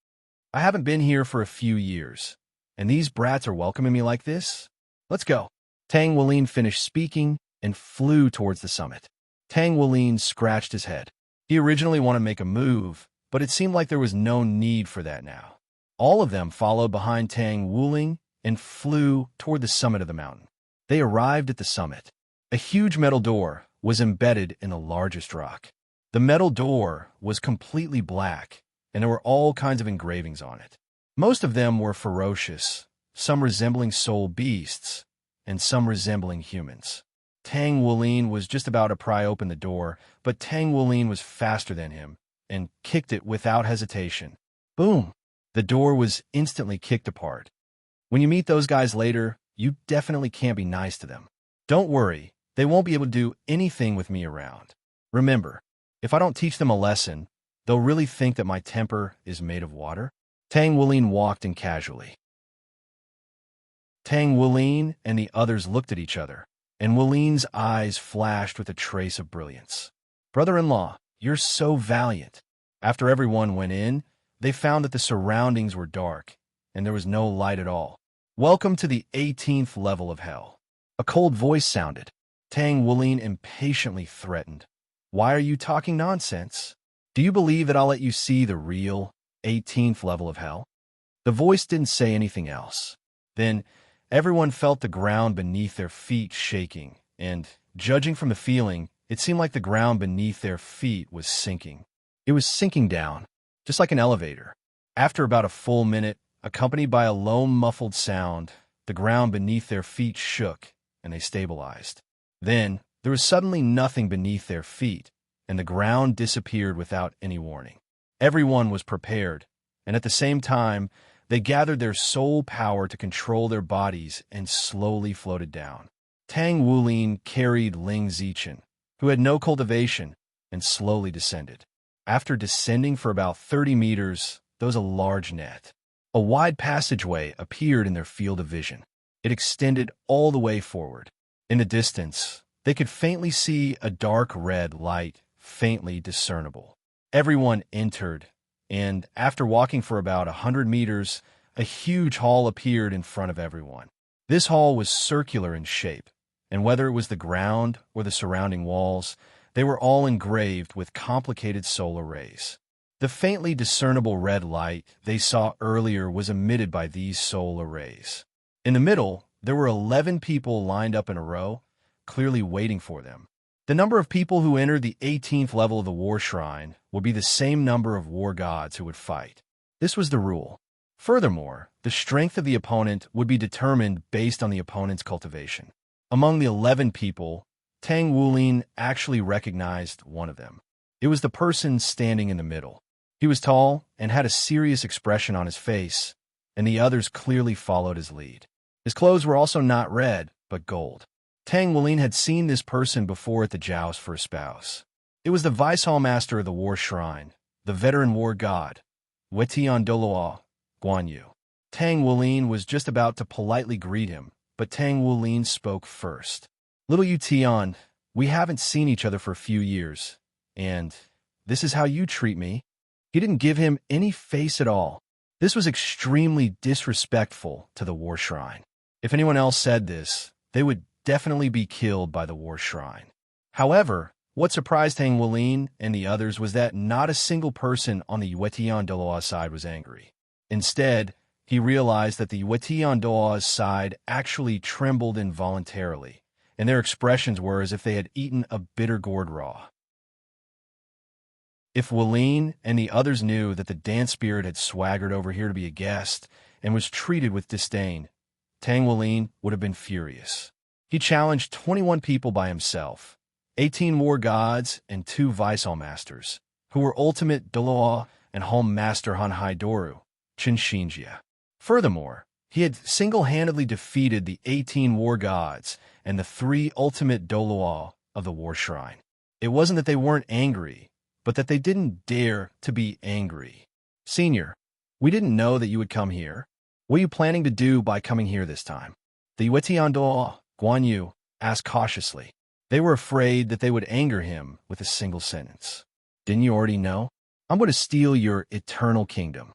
[SPEAKER 1] I haven't been here for a few years, and these brats are welcoming me like this? Let's go. Tang Wulin finished speaking and flew towards the summit. Tang Wulin scratched his head. He originally wanted to make a move, but it seemed like there was no need for that now. All of them followed behind Tang Wulin and flew toward the summit of the mountain. They arrived at the summit. A huge metal door was embedded in the largest rock. The metal door was completely black, and there were all kinds of engravings on it. Most of them were ferocious, some resembling soul beasts, and some resembling humans. Tang Wulin was just about to pry open the door, but Tang Wulin was faster than him and kicked it without hesitation. Boom! The door was instantly kicked apart. When you meet those guys later, you definitely can't be nice to them. Don't worry, they won't be able to do anything with me around. Remember, if I don't teach them a lesson, they'll really think that my temper is made of water. Tang Wulin walked in casually. Tang Wulin and the others looked at each other, and Wulin's eyes flashed with a trace of brilliance. Brother-in-law, you're so valiant. After everyone went in, they found that the surroundings were dark, and there was no light at all. Welcome to the 18th level of hell. A cold voice sounded. Tang Wulin impatiently threatened. Why are you talking nonsense? Do you believe that I'll let you see the real 18th level of hell? The voice didn't say anything else. Then everyone felt the ground beneath their feet shaking, and, judging from the feeling, it seemed like the ground beneath their feet was sinking. It was sinking down, just like an elevator. After about a full minute, accompanied by a low muffled sound, the ground beneath their feet shook, and they stabilized. Then, there was suddenly nothing beneath their feet, and the ground disappeared without any warning. Everyone was prepared, and at the same time, they gathered their soul power to control their bodies and slowly floated down. Tang Wulin carried Ling Zichen, who had no cultivation, and slowly descended. After descending for about 30 meters, there was a large net. A wide passageway appeared in their field of vision. It extended all the way forward. In the distance, they could faintly see a dark red light, faintly discernible. Everyone entered, and after walking for about 100 meters, a huge hall appeared in front of everyone. This hall was circular in shape, and whether it was the ground or the surrounding walls, they were all engraved with complicated solar rays. The faintly discernible red light they saw earlier was emitted by these solar rays. In the middle, there were 11 people lined up in a row, clearly waiting for them. The number of people who entered the 18th level of the war shrine would be the same number of war gods who would fight. This was the rule. Furthermore, the strength of the opponent would be determined based on the opponent's cultivation. Among the 11 people, Tang Wulin actually recognized one of them. It was the person standing in the middle. He was tall and had a serious expression on his face, and the others clearly followed his lead. His clothes were also not red, but gold. Tang Wulin had seen this person before at the joust for a spouse. It was the Vice Hall Master of the War Shrine, the veteran war god, Wetian Doloa, Guan Yu. Tang Wulin was just about to politely greet him, but Tang Wulin spoke first. Little Yu Tian, we haven't seen each other for a few years, and this is how you treat me. He didn't give him any face at all. This was extremely disrespectful to the War Shrine. If anyone else said this, they would definitely be killed by the War Shrine. However, what surprised Tang Wulin and the others was that not a single person on the Wetian Doloa side was angry. Instead, he realized that the Wetian Doloa's side actually trembled involuntarily, and their expressions were as if they had eaten a bitter gourd raw. If Wulin and the others knew that the dance spirit had swaggered over here to be a guest and was treated with disdain, Tang Wulin would have been furious. He challenged 21 people by himself, 18 war gods and 2 Vice Hall Masters, who were Ultimate Doloa and Home Master Hanhai Doru, Qin Xinjia. Furthermore, he had single-handedly defeated the 18 war gods and the 3 Ultimate Doloa of the War Shrine. It wasn't that they weren't angry, but that they didn't dare to be angry. Senior, we didn't know that you would come here. What are you planning to do by coming here this time? The Wetian Doloa, Guan Yu, asked cautiously. They were afraid that they would anger him with a single sentence. Didn't you already know? I'm going to steal your eternal kingdom.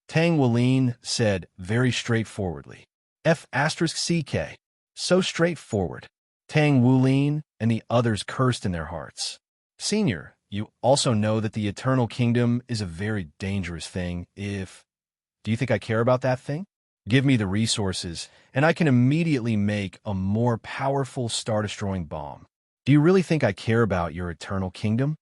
[SPEAKER 1] Tang Wulin said very straightforwardly. F***CK. So straightforward. Tang Wulin and the others cursed in their hearts. Senior, you also know that the eternal kingdom is a very dangerous thing if... Do you think I care about that thing? Give me the resources, and I can immediately make a more powerful star-destroying bomb. Do you really think I care about your eternal kingdom?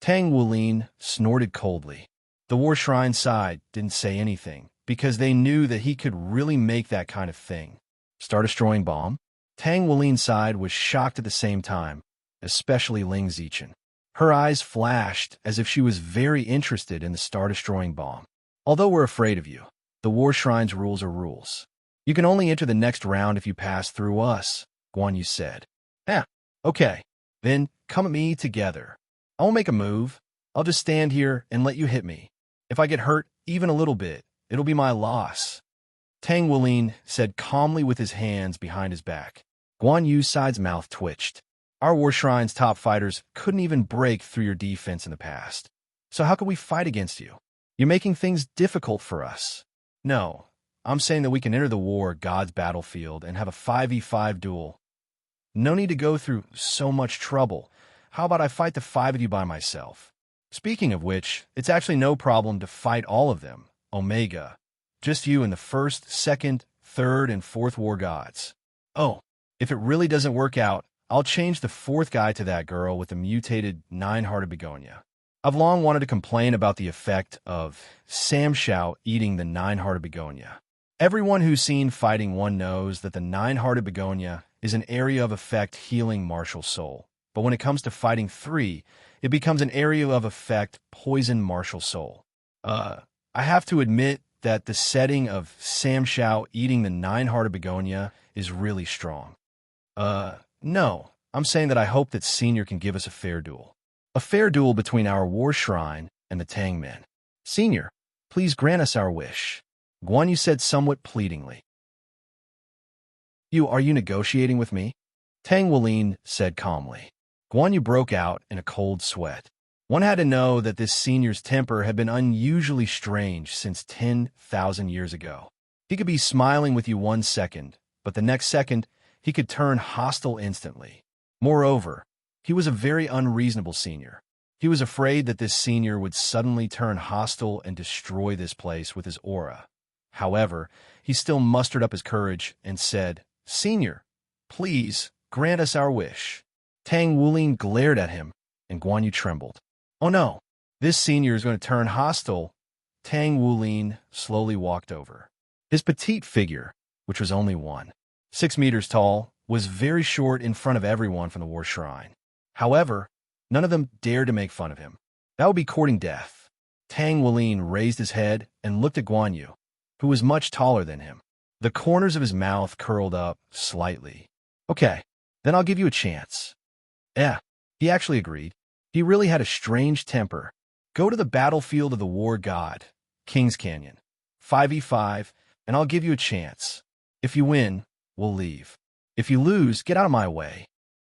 [SPEAKER 1] Tang Wulin snorted coldly. The War Shrine side didn't say anything, because they knew that he could really make that kind of thing. Star-destroying bomb? Tang Wulin's side was shocked at the same time, especially Ling Zichen. Her eyes flashed as if she was very interested in the star-destroying bomb. Although we're afraid of you, the War Shrine's rules are rules. You can only enter the next round if you pass through us, Guan Yu said. Okay. Then come at me together. I won't make a move. I'll just stand here and let you hit me. If I get hurt even a little bit, it'll be my loss. Tang Wulin said calmly with his hands behind his back. Guan Yu's side's mouth twitched. Our War Shrine's top fighters couldn't even break through your defense in the past. So how could we fight against you? You're making things difficult for us. No, I'm saying that we can enter the war God's battlefield and have a 5v5 duel. No need to go through so much trouble. How about I fight the 5 of you by myself? Speaking of which, it's actually no problem to fight all of them, Omega. Just you and the 1st, 2nd, 3rd, and 4th war gods. Oh, if it really doesn't work out, I'll change the 4th guy to that girl with the mutated 9-hearted begonia. I've long wanted to complain about the effect of Samshao eating the 9-hearted begonia. Everyone who's seen Fighting 1 knows that the 9-hearted begonia is an area of effect healing martial soul. But when it comes to Fighting 3, it becomes an area of effect poison martial soul. I have to admit that the setting of Samshao eating the 9-hearted begonia is really strong. No, I'm saying that I hope that Senior can give us a fair duel. A fair duel between our War Shrine and the Tang men. Senior, please grant us our wish. Guan Yu said somewhat pleadingly. Are you negotiating with me? Tang Wulin said calmly. Guan Yu broke out in a cold sweat. One had to know that this senior's temper had been unusually strange since 10,000 years ago. He could be smiling with you 1 second, but the next second, he could turn hostile instantly. Moreover, he was a very unreasonable senior. He was afraid that this senior would suddenly turn hostile and destroy this place with his aura. However, he still mustered up his courage and said, Senior, please grant us our wish. Tang Wulin glared at him, and Guan Yu trembled. Oh no, this senior is going to turn hostile. Tang Wulin slowly walked over. His petite figure, which was only 6 meters tall, was very short in front of everyone from the War Shrine. However, none of them dared to make fun of him. That would be courting death. Tang Wulin raised his head and looked at Guan Yu, who was much taller than him. The corners of his mouth curled up slightly. Okay, then I'll give you a chance. He actually agreed. He really had a strange temper. Go to the battlefield of the war god, King's Canyon. 5v5, and I'll give you a chance. If you win, we'll leave. If you lose, get out of my way.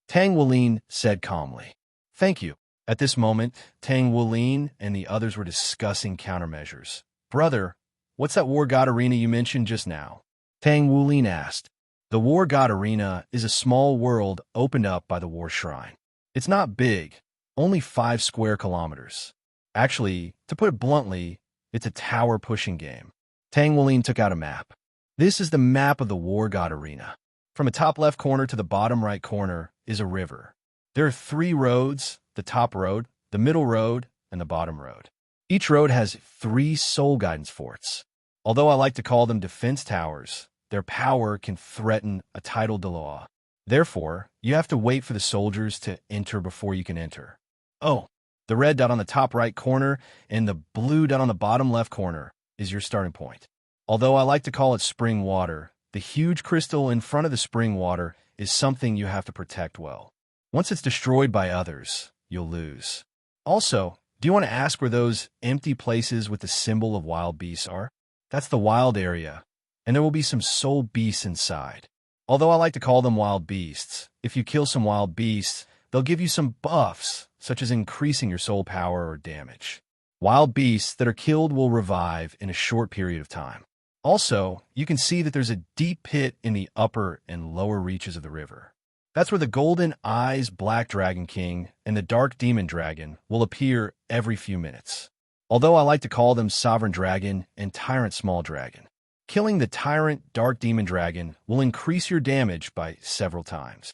[SPEAKER 1] Tang Wulin said calmly. Thank you. At this moment, Tang Wulin and the others were discussing countermeasures. Brother, what's that war god arena you mentioned just now? Tang Wulin asked. The war god arena is a small world opened up by the War Shrine. It's not big, only 5 square kilometers. Actually, to put it bluntly, it's a tower-pushing game. Tang Wulin took out a map. This is the map of the war god arena. From the top left corner to the bottom right corner is a river. There are 3 roads, the top road, the middle road, and the bottom road. Each road has 3 soul guidance forts. Although I like to call them defense towers, their power can threaten a title de law. Therefore, you have to wait for the soldiers to enter before you can enter. Oh, the red dot on the top right corner and the blue dot on the bottom left corner is your starting point. Although I like to call it spring water, the huge crystal in front of the spring water is something you have to protect well. Once it's destroyed by others, you'll lose. Also, do you want to ask where those empty places with the symbol of wild beasts are? That's the wild area, and there will be some soul beasts inside. Although I like to call them wild beasts, if you kill some wild beasts, they'll give you some buffs, such as increasing your soul power or damage. Wild beasts that are killed will revive in a short period of time. Also, you can see that there's a deep pit in the upper and lower reaches of the river. That's where the golden eyes black dragon king and the dark demon dragon will appear every few minutes. Although I like to call them sovereign dragon and tyrant small dragon. Killing the tyrant dark demon dragon will increase your damage by several times.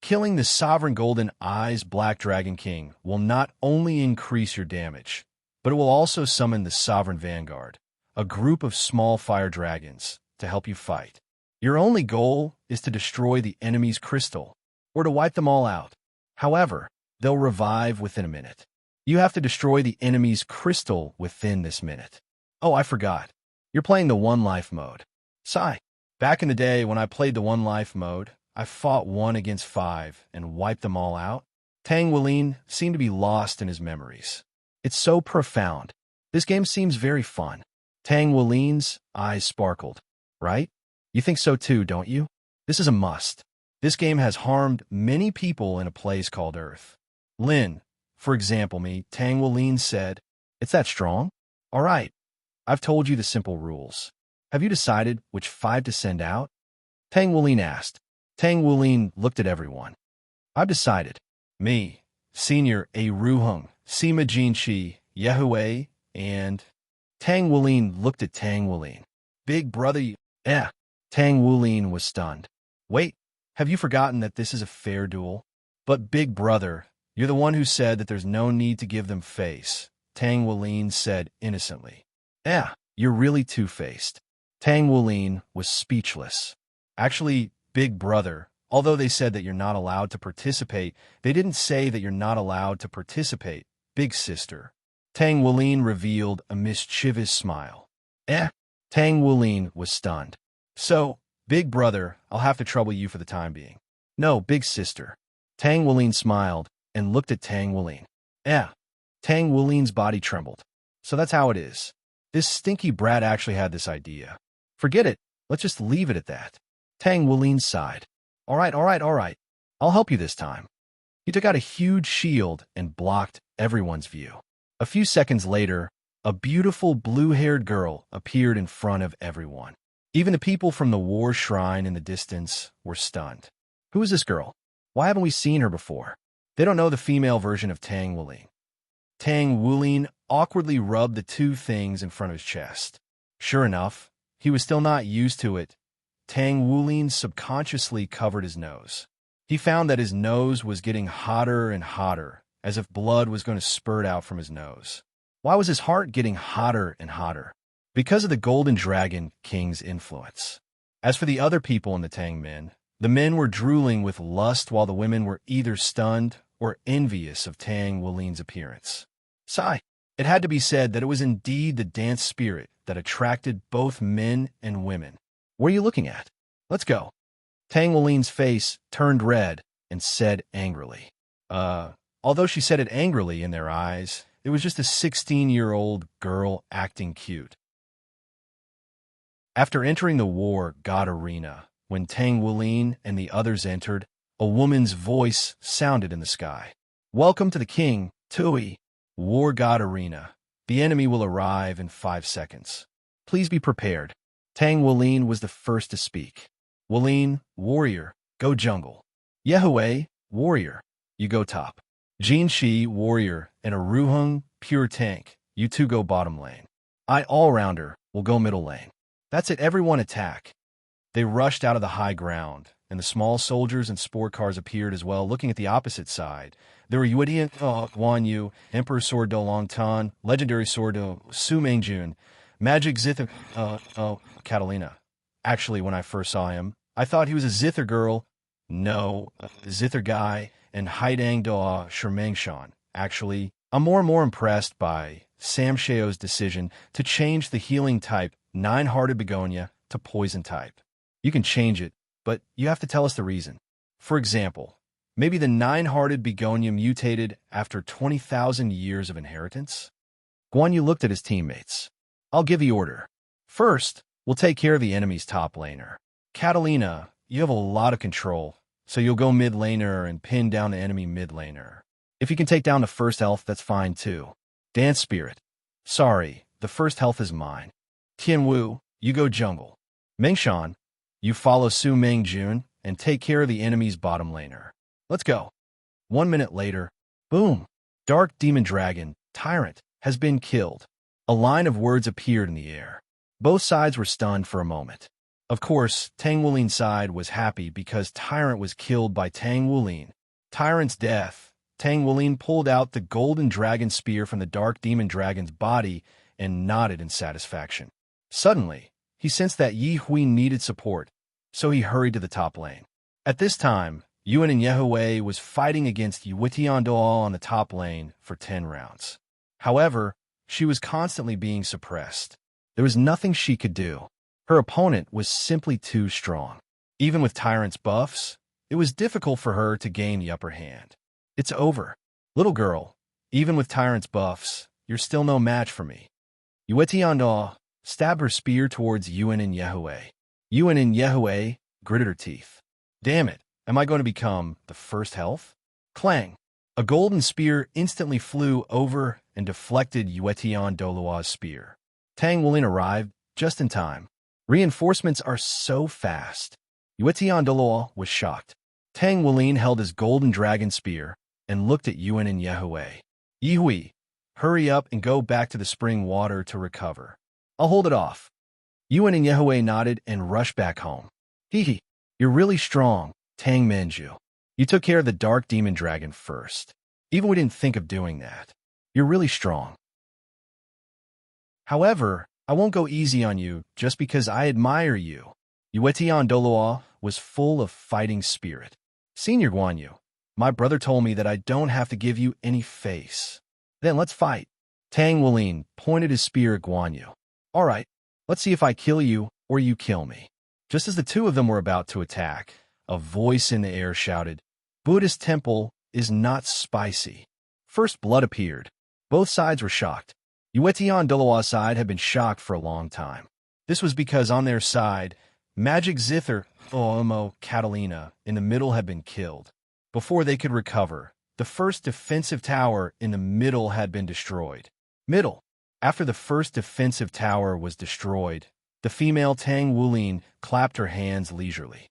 [SPEAKER 1] Killing the sovereign golden eyes black dragon king will not only increase your damage, but it will also summon the sovereign vanguard, a group of small fire dragons, to help you fight. Your only goal is to destroy the enemy's crystal, or to wipe them all out. However, they'll revive within a minute. You have to destroy the enemy's crystal within this minute. Oh, I forgot. You're playing the one life mode. Sigh. Back in the day when I played the one life mode, I fought 1 against 5 and wiped them all out. Tang Wulin seemed to be lost in his memories. It's so profound. This game seems very fun. Tang Wulin's eyes sparkled. Right? You think so too, don't you? This is a must. This game has harmed many people in a place called Earth. Lin, for example, Tang Wulin said, "It's that strong? All right. I've told you the simple rules. Have you decided which 5 to send out?" Tang Wulin asked. Tang Wulin looked at everyone. "I've decided. Me, Senior A. Ruhung, Sima Jinchi, Yuhao, and..." Tang Wulin looked at Tang Wulin. "Big brother, Tang Wulin was stunned. "Wait, have you forgotten that this is a fair duel?" "But big brother, you're the one who said that there's no need to give them face," Tang Wulin said innocently. You're really two-faced." Tang Wulin was speechless. Actually, big brother, although they said that you're not allowed to participate, they didn't say that you're not allowed to participate. Big sister. Tang Wulin revealed a mischievous smile. Tang Wulin was stunned. "So, big brother, I'll have to trouble you for the time being." "No, big sister." Tang Wulin smiled and looked at Tang Wulin. Tang Wulin's body trembled. "So that's how it is. This stinky brat actually had this idea. Forget it. Let's just leave it at that." Tang Wulin sighed. All right. I'll help you this time." He took out a huge shield and blocked everyone's view. A few seconds later, a beautiful blue-haired girl appeared in front of everyone. Even the people from the war shrine in the distance were stunned. Who is this girl? Why haven't we seen her before? They don't know the female version of Tang Wulin. Tang Wulin awkwardly rubbed the 2 things in front of his chest. Sure enough, he was still not used to it. Tang Wulin subconsciously covered his nose. He found that his nose was getting hotter and hotter, as if blood was going to spurt out from his nose. Why was his heart getting hotter and hotter? Because of the Golden Dragon King's influence. As for the other people in the Tang men, the men were drooling with lust while the women were either stunned or envious of Tang Wulin's appearance. Sigh. It had to be said that it was indeed the dance spirit that attracted both men and women. What are you looking at? Let's go. Tang Wulin's face turned red and said angrily. Although she said it angrily in their eyes, it was just a 16-year-old girl acting cute. After entering the war god arena, when Tang Wulin and the others entered, a woman's voice sounded in the sky. "Welcome to the king, Tui. War god arena. The enemy will arrive in 5 seconds. Please be prepared." Tang Wulin was the first to speak. "Wulin, warrior, go jungle. Yuhao, warrior, you go top. Jinshi, warrior, and a Ruhung, pure tank, you 2 go bottom lane. I, all-rounder, will go middle lane. That's it, everyone attack." They rushed out of the high ground, and the small soldiers and sport cars appeared as well, looking at the opposite side. There were Yuedian Guan Yu, Emperor Sword Do Long Tan, Legendary Sword Do Su Mengjun, Magic Zither Catalina. Actually, when I first saw him, I thought he was a Zither girl. No, Zither guy, and Haidang Do Shermengshan. Actually, I'm more and more impressed by Sam Sheo's decision to change the healing type 9-hearted begonia to poison type. You can change it, but you have to tell us the reason. For example, maybe the 9-hearted begonia mutated after 20,000 years of inheritance? Guan Yu looked at his teammates. "I'll give the order. First, we'll take care of the enemy's top laner. Catalina, you have a lot of control, so you'll go mid laner and pin down the enemy mid laner. If you can take down the first elf, that's fine too. Dance spirit. Sorry, the first health is mine. Tianwu, you go jungle. Mengshan, you follow Su Mengjun and take care of the enemy's bottom laner. Let's go. 1 minute later, boom! Dark Demon Dragon, Tyrant, has been killed. A line of words appeared in the air. Both sides were stunned for a moment. Of course, Tang Wulin's side was happy because Tyrant was killed by Tang Wulin. Tyrant's death. Tang Wulin pulled out the golden dragon spear from the Dark Demon Dragon's body and nodded in satisfaction. Suddenly, he sensed that Yi Hui needed support, so he hurried to the top lane. At this time, Yuan and Yehui was fighting against Yuetiandoa on the top lane for 10 rounds. However, she was constantly being suppressed. There was nothing she could do. Her opponent was simply too strong. Even with Tyrant's buffs, it was difficult for her to gain the upper hand. It's over. Little girl, even with Tyrant's buffs, you're still no match for me. Yuetiandoa stabbed her spear towards Yuan and Yehui. Yuan and Yehui gritted her teeth. Damn it, am I going to become the first health? Clang! A golden spear instantly flew over and deflected Yuetiandoa's spear. Tang Wulin arrived just in time. Reinforcements are so fast. Yuetiandoa was shocked. Tang Wulin held his golden dragon spear and looked at Yuan and Yehui. Yehui, hurry up and go back to the spring water to recover. I'll hold it off. Yuan and Yehui nodded and rushed back home. Hee, you're really strong, Tang Menju. You took care of the Dark Demon Dragon first. Even we didn't think of doing that. You're really strong. However, I won't go easy on you just because I admire you. Yuetiandoa was full of fighting spirit. Senior Guan Yu, my brother told me that I don't have to give you any face. Then let's fight. Tang Wulin pointed his spear at Guan Yu. All right, let's see if I kill you or you kill me. Just as the two of them were about to attack, a voice in the air shouted, Buddhist temple is not spicy. First blood appeared. Both sides were shocked. Yuetiandoa's side had been shocked for a long time. This was because on their side, Magic Zither, Omo Catalina, in the middle had been killed. Before they could recover, the first defensive tower in the middle had been destroyed. Middle. After the first defensive tower was destroyed, the female Tang Wulin clapped her hands leisurely.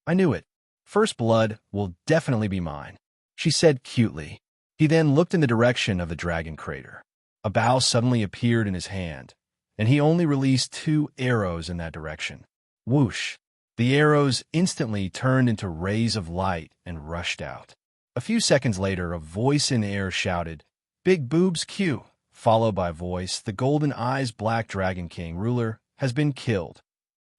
[SPEAKER 1] I knew it. First blood will definitely be mine, she said cutely. He then looked in the direction of the dragon crater. A bow suddenly appeared in his hand, and he only released 2 arrows in that direction. Whoosh! The arrows instantly turned into rays of light and rushed out. A few seconds later, a voice in the air shouted, Big Boobs Q, followed by voice, the Golden Eyes Black Dragon King ruler has been killed.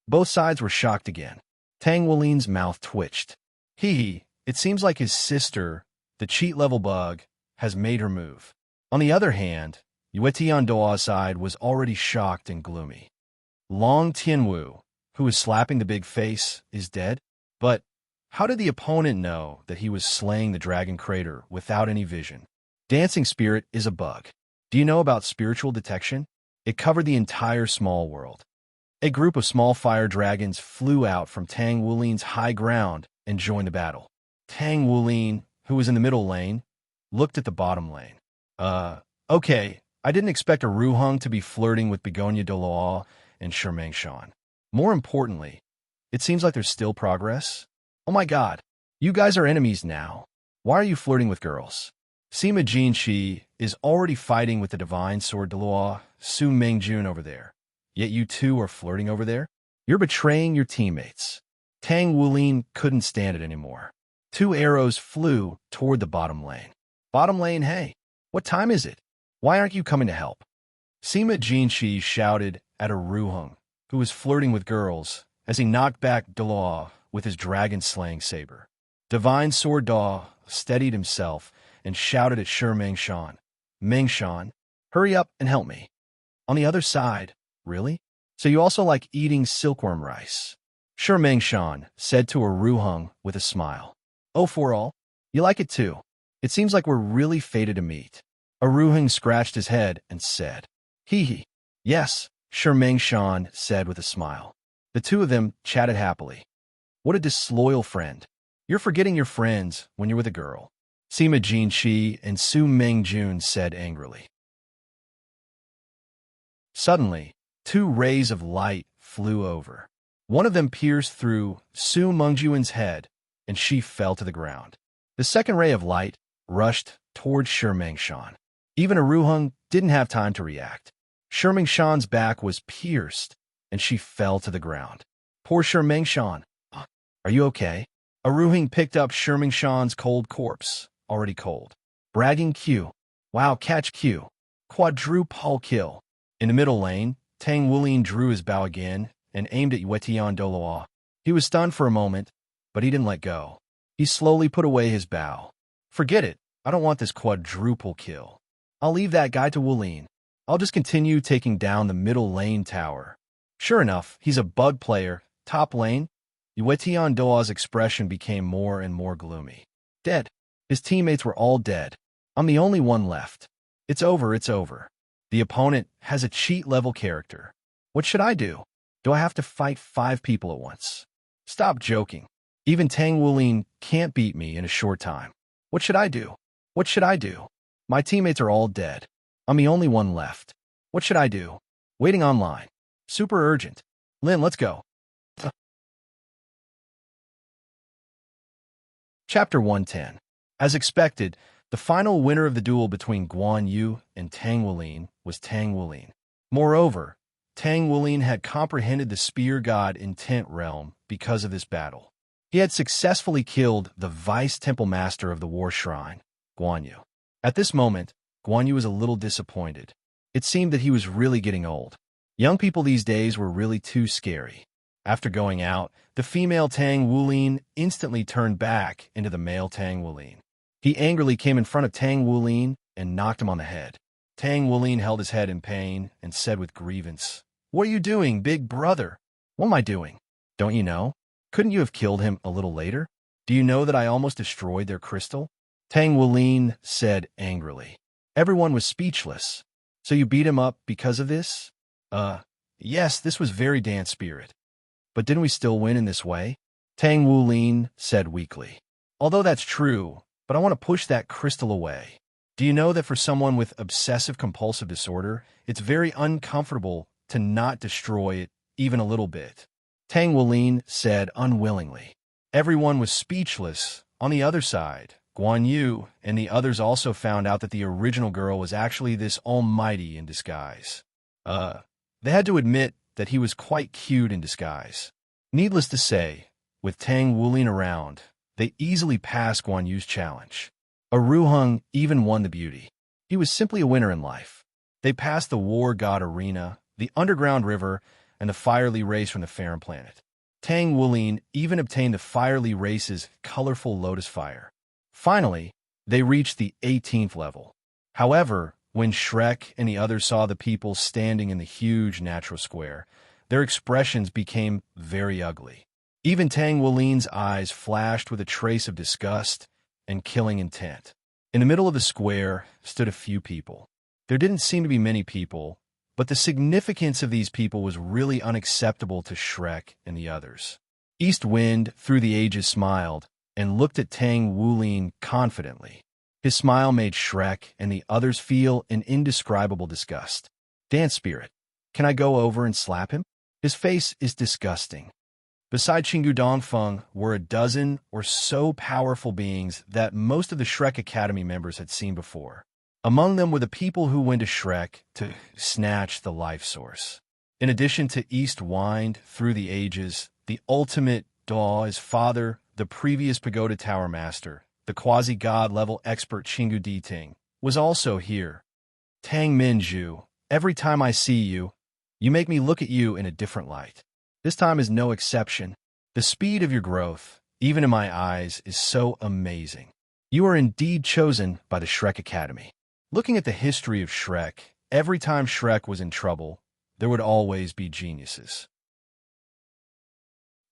[SPEAKER 1] Both sides were shocked again. Tang Wulin's mouth twitched. Hee, it seems like his sister, the cheat-level bug, has made her move. On the other hand, Yuetiandoa's side was already shocked and gloomy. Long Tianwu, who was slapping the big face, is dead? But how did the opponent know that he was slaying the dragon crater without any vision? Dancing spirit is a bug. Do you know about spiritual detection? It covered the entire small world. A group of small fire dragons flew out from Tang Wulin's high ground and joined the battle. Tang Wulin, who was in the middle lane, looked at the bottom lane. Okay, I didn't expect a Ruhung to be flirting with Begonia Doloa and Shermangshan. More importantly, it seems like there's still progress. Oh my god, you guys are enemies now. Why are you flirting with girls? Sima Jinshi is already fighting with the Divine Sword Doloa, Su Mengjun over there. Yet you two are flirting over there? You're betraying your teammates. Tang Wulin couldn't stand it anymore. 2 arrows flew toward the bottom lane. Bottom lane, hey, what time is it? Why aren't you coming to help? Sima Jinshi shouted at a Ruhung, who was flirting with girls, as he knocked back Doloa with his dragon-slaying saber. Divine Sword Da steadied himself and shouted at Shermangshan, Mengshan, hurry up and help me. On the other side, really? So you also like eating silkworm rice? Shermangshan said to a Ruhung with a smile. Oh, for all? You like it too? It seems like we're really fated to meet. A Ruhung scratched his head and said, Hee. Yes, Shermangshan said with a smile. The two of them chatted happily. What a disloyal friend. You're forgetting your friends when you're with a girl. Sima Jinqi and Su Mengjun said angrily. Suddenly, two rays of light flew over. One of them pierced through Su Mengjun's head, and she fell to the ground. The second ray of light rushed towards Shirmengshan. Even Aruhung didn't have time to react. Shirmengshan's back was pierced, and she fell to the ground. Poor Shirmengshan. Are you okay? Aruhung picked up Shirmengshan's cold corpse, already cold. Bragging Q. Wow, catch Q. Quadruple kill. In the middle lane, Tang Wulin drew his bow again and aimed at Yuetian Doloa. He was stunned for a moment, but he didn't let go. He slowly put away his bow. Forget it. I don't want this quadruple kill. I'll leave that guy to Wulin. I'll just continue taking down the middle lane tower. Sure enough, he's a bug player. Top lane, Yuetian Doloa's expression became more and more gloomy. Dead. His teammates were all dead. I'm the only one left. It's over, it's over. The opponent has a cheat-level character. What should I do? Do I have to fight 5 people at once? Stop joking. Even Tang Wulin can't beat me in a short time. What should I do? What should I do? My teammates are all dead. I'm the only one left. What should I do? Waiting online. Super urgent. Lin, let's go. Chapter 110. As expected, the final winner of the duel between Guan Yu and Tang Wulin was Tang Wulin. Moreover, Tang Wulin had comprehended the spear god intent realm because of this battle. He had successfully killed the vice temple master of the war shrine, Guan Yu. At this moment, Guan Yu was a little disappointed. It seemed that he was really getting old. Young people these days were really too scary. After going out, the female Tang Wulin instantly turned back into the male Tang Wulin. He angrily came in front of Tang Wulin and knocked him on the head. Tang Wulin held his head in pain and said with grievance, "What are you doing, big brother?" "What am I doing? Don't you know? Couldn't you have killed him a little later? Do you know that I almost destroyed their crystal?" Tang Wulin said angrily. Everyone was speechless. "So you beat him up because of this?" Yes, this was very dance spirit. But didn't we still win in this way?" Tang Wulin said weakly. "Although that's true, but I want to push that crystal away. Do you know that for someone with obsessive-compulsive disorder, it's very uncomfortable to not destroy it even a little bit?" Tang Wulin said unwillingly. Everyone was speechless. On the other side, Guan Yu and the others also found out that the original girl was actually this almighty in disguise. They had to admit that he was quite cute in disguise. Needless to say, with Tang Wulin around, they easily passed Guan Yu's challenge. Aruhung even won the beauty. He was simply a winner in life. They passed the war god arena, the underground river, and the firely race from the Farron planet. Tang Wulin even obtained the firely race's colorful lotus fire. Finally, they reached the 18th level. However, when Shrek and the others saw the people standing in the huge natural square, their expressions became very ugly. Even Tang Wulin's eyes flashed with a trace of disgust and killing intent. In the middle of the square stood a few people. There didn't seem to be many people, but the significance of these people was really unacceptable to Shrek and the others. East Wind, through the ages, smiled and looked at Tang Wulin confidently. His smile made Shrek and the others feel an indescribable disgust. "Dance spirit, can I go over and slap him? His face is disgusting." Beside Chingu Dongfeng were a dozen or so powerful beings that most of the Shrek Academy members had seen before. Among them were the people who went to Shrek to snatch the life source. In addition to East Wind, through the ages, the ultimate Daw, his father, the previous Pagoda Tower Master, the quasi-god level expert Chingu Diting, was also here. "Tang Minju, every time I see you, you make me look at you in a different light. This time is no exception. The speed of your growth, even in my eyes, is so amazing. You are indeed chosen by the Shrek Academy." Looking at the history of Shrek, every time Shrek was in trouble, there would always be geniuses.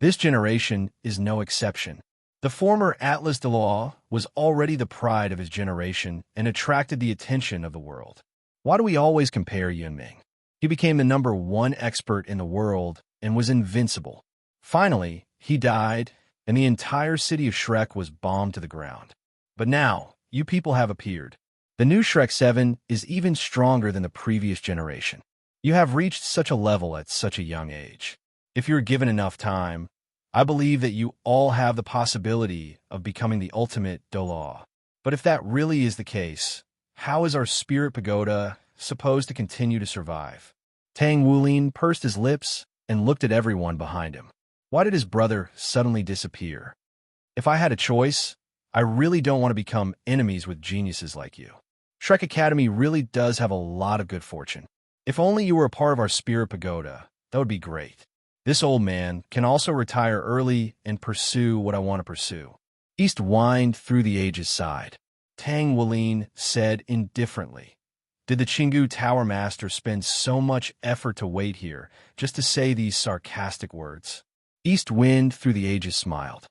[SPEAKER 1] This generation is no exception. The former Atlas de Law was already the pride of his generation and attracted the attention of the world. Why do we always compare Yunming? He became the #1 expert in the world and was invincible. Finally, he died, and the entire city of Shrek was bombed to the ground. But now, you people have appeared. The new Shrek 7 is even stronger than the previous generation. You have reached such a level at such a young age. If you're given enough time, I believe that you all have the possibility of becoming the ultimate Dolaw. But if that really is the case, how is our spirit pagoda supposed to continue to survive? Tang Wulin pursed his lips and looked at everyone behind him. Why did his brother suddenly disappear? If I had a choice, I really don't want to become enemies with geniuses like you. Shrek Academy really does have a lot of good fortune. If only you were a part of our spirit pagoda, that would be great. This old man can also retire early and pursue what I want to pursue. East whined through the ages sighed. Tang Wulin said indifferently, did the Chingu Tower Master spend so much effort to wait here just to say these sarcastic words? East Wind through the ages smiled.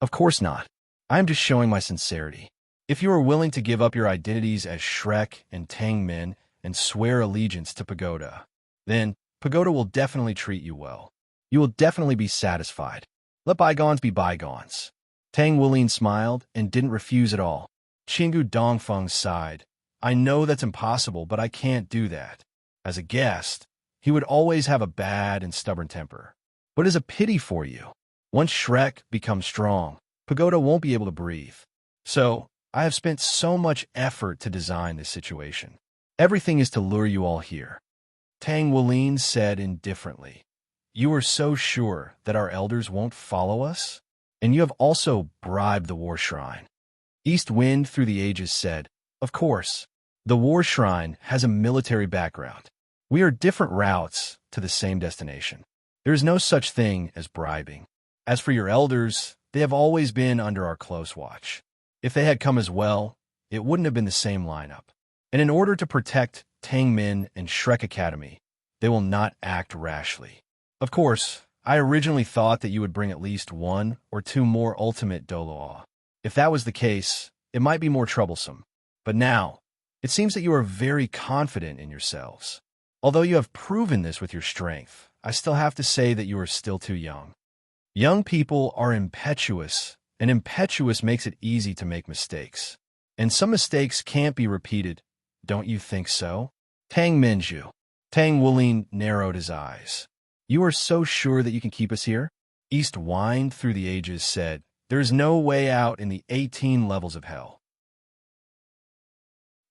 [SPEAKER 1] Of course not. I am just showing my sincerity. If you are willing to give up your identities as Shrek and Tang Min and swear allegiance to Pagoda, then Pagoda will definitely treat you well. You will definitely be satisfied. Let bygones be bygones. Tang Wulin smiled and didn't refuse at all. Chingu Dongfeng sighed. I know that's impossible, but I can't do that. As a guest, he would always have a bad and stubborn temper. But it is a pity for you. Once Shrek becomes strong, Pagoda won't be able to breathe. So, I have spent so much effort to design this situation. Everything is to lure you all here. Tang Wulin said indifferently. You are so sure that our elders won't follow us? And you have also bribed the War Shrine. East Wind through the ages said, of course. The War Shrine has a military background. We are different routes to the same destination. There is no such thing as bribing. As for your elders, they have always been under our close watch. If they had come as well, it wouldn't have been the same lineup. And in order to protect Tang Min and Shrek Academy, they will not act rashly. Of course, I originally thought that you would bring at least one or two more ultimate Doloa. If that was the case, it might be more troublesome. But now, it seems that you are very confident in yourselves. Although you have proven this with your strength, I still have to say that you are still too young. Young people are impetuous, and impetuous makes it easy to make mistakes. And some mistakes can't be repeated. Don't you think so? Tang Minju. Tang Wulin narrowed his eyes. You are so sure that you can keep us here? East whined through the ages said, there is no way out in the 18 levels of hell.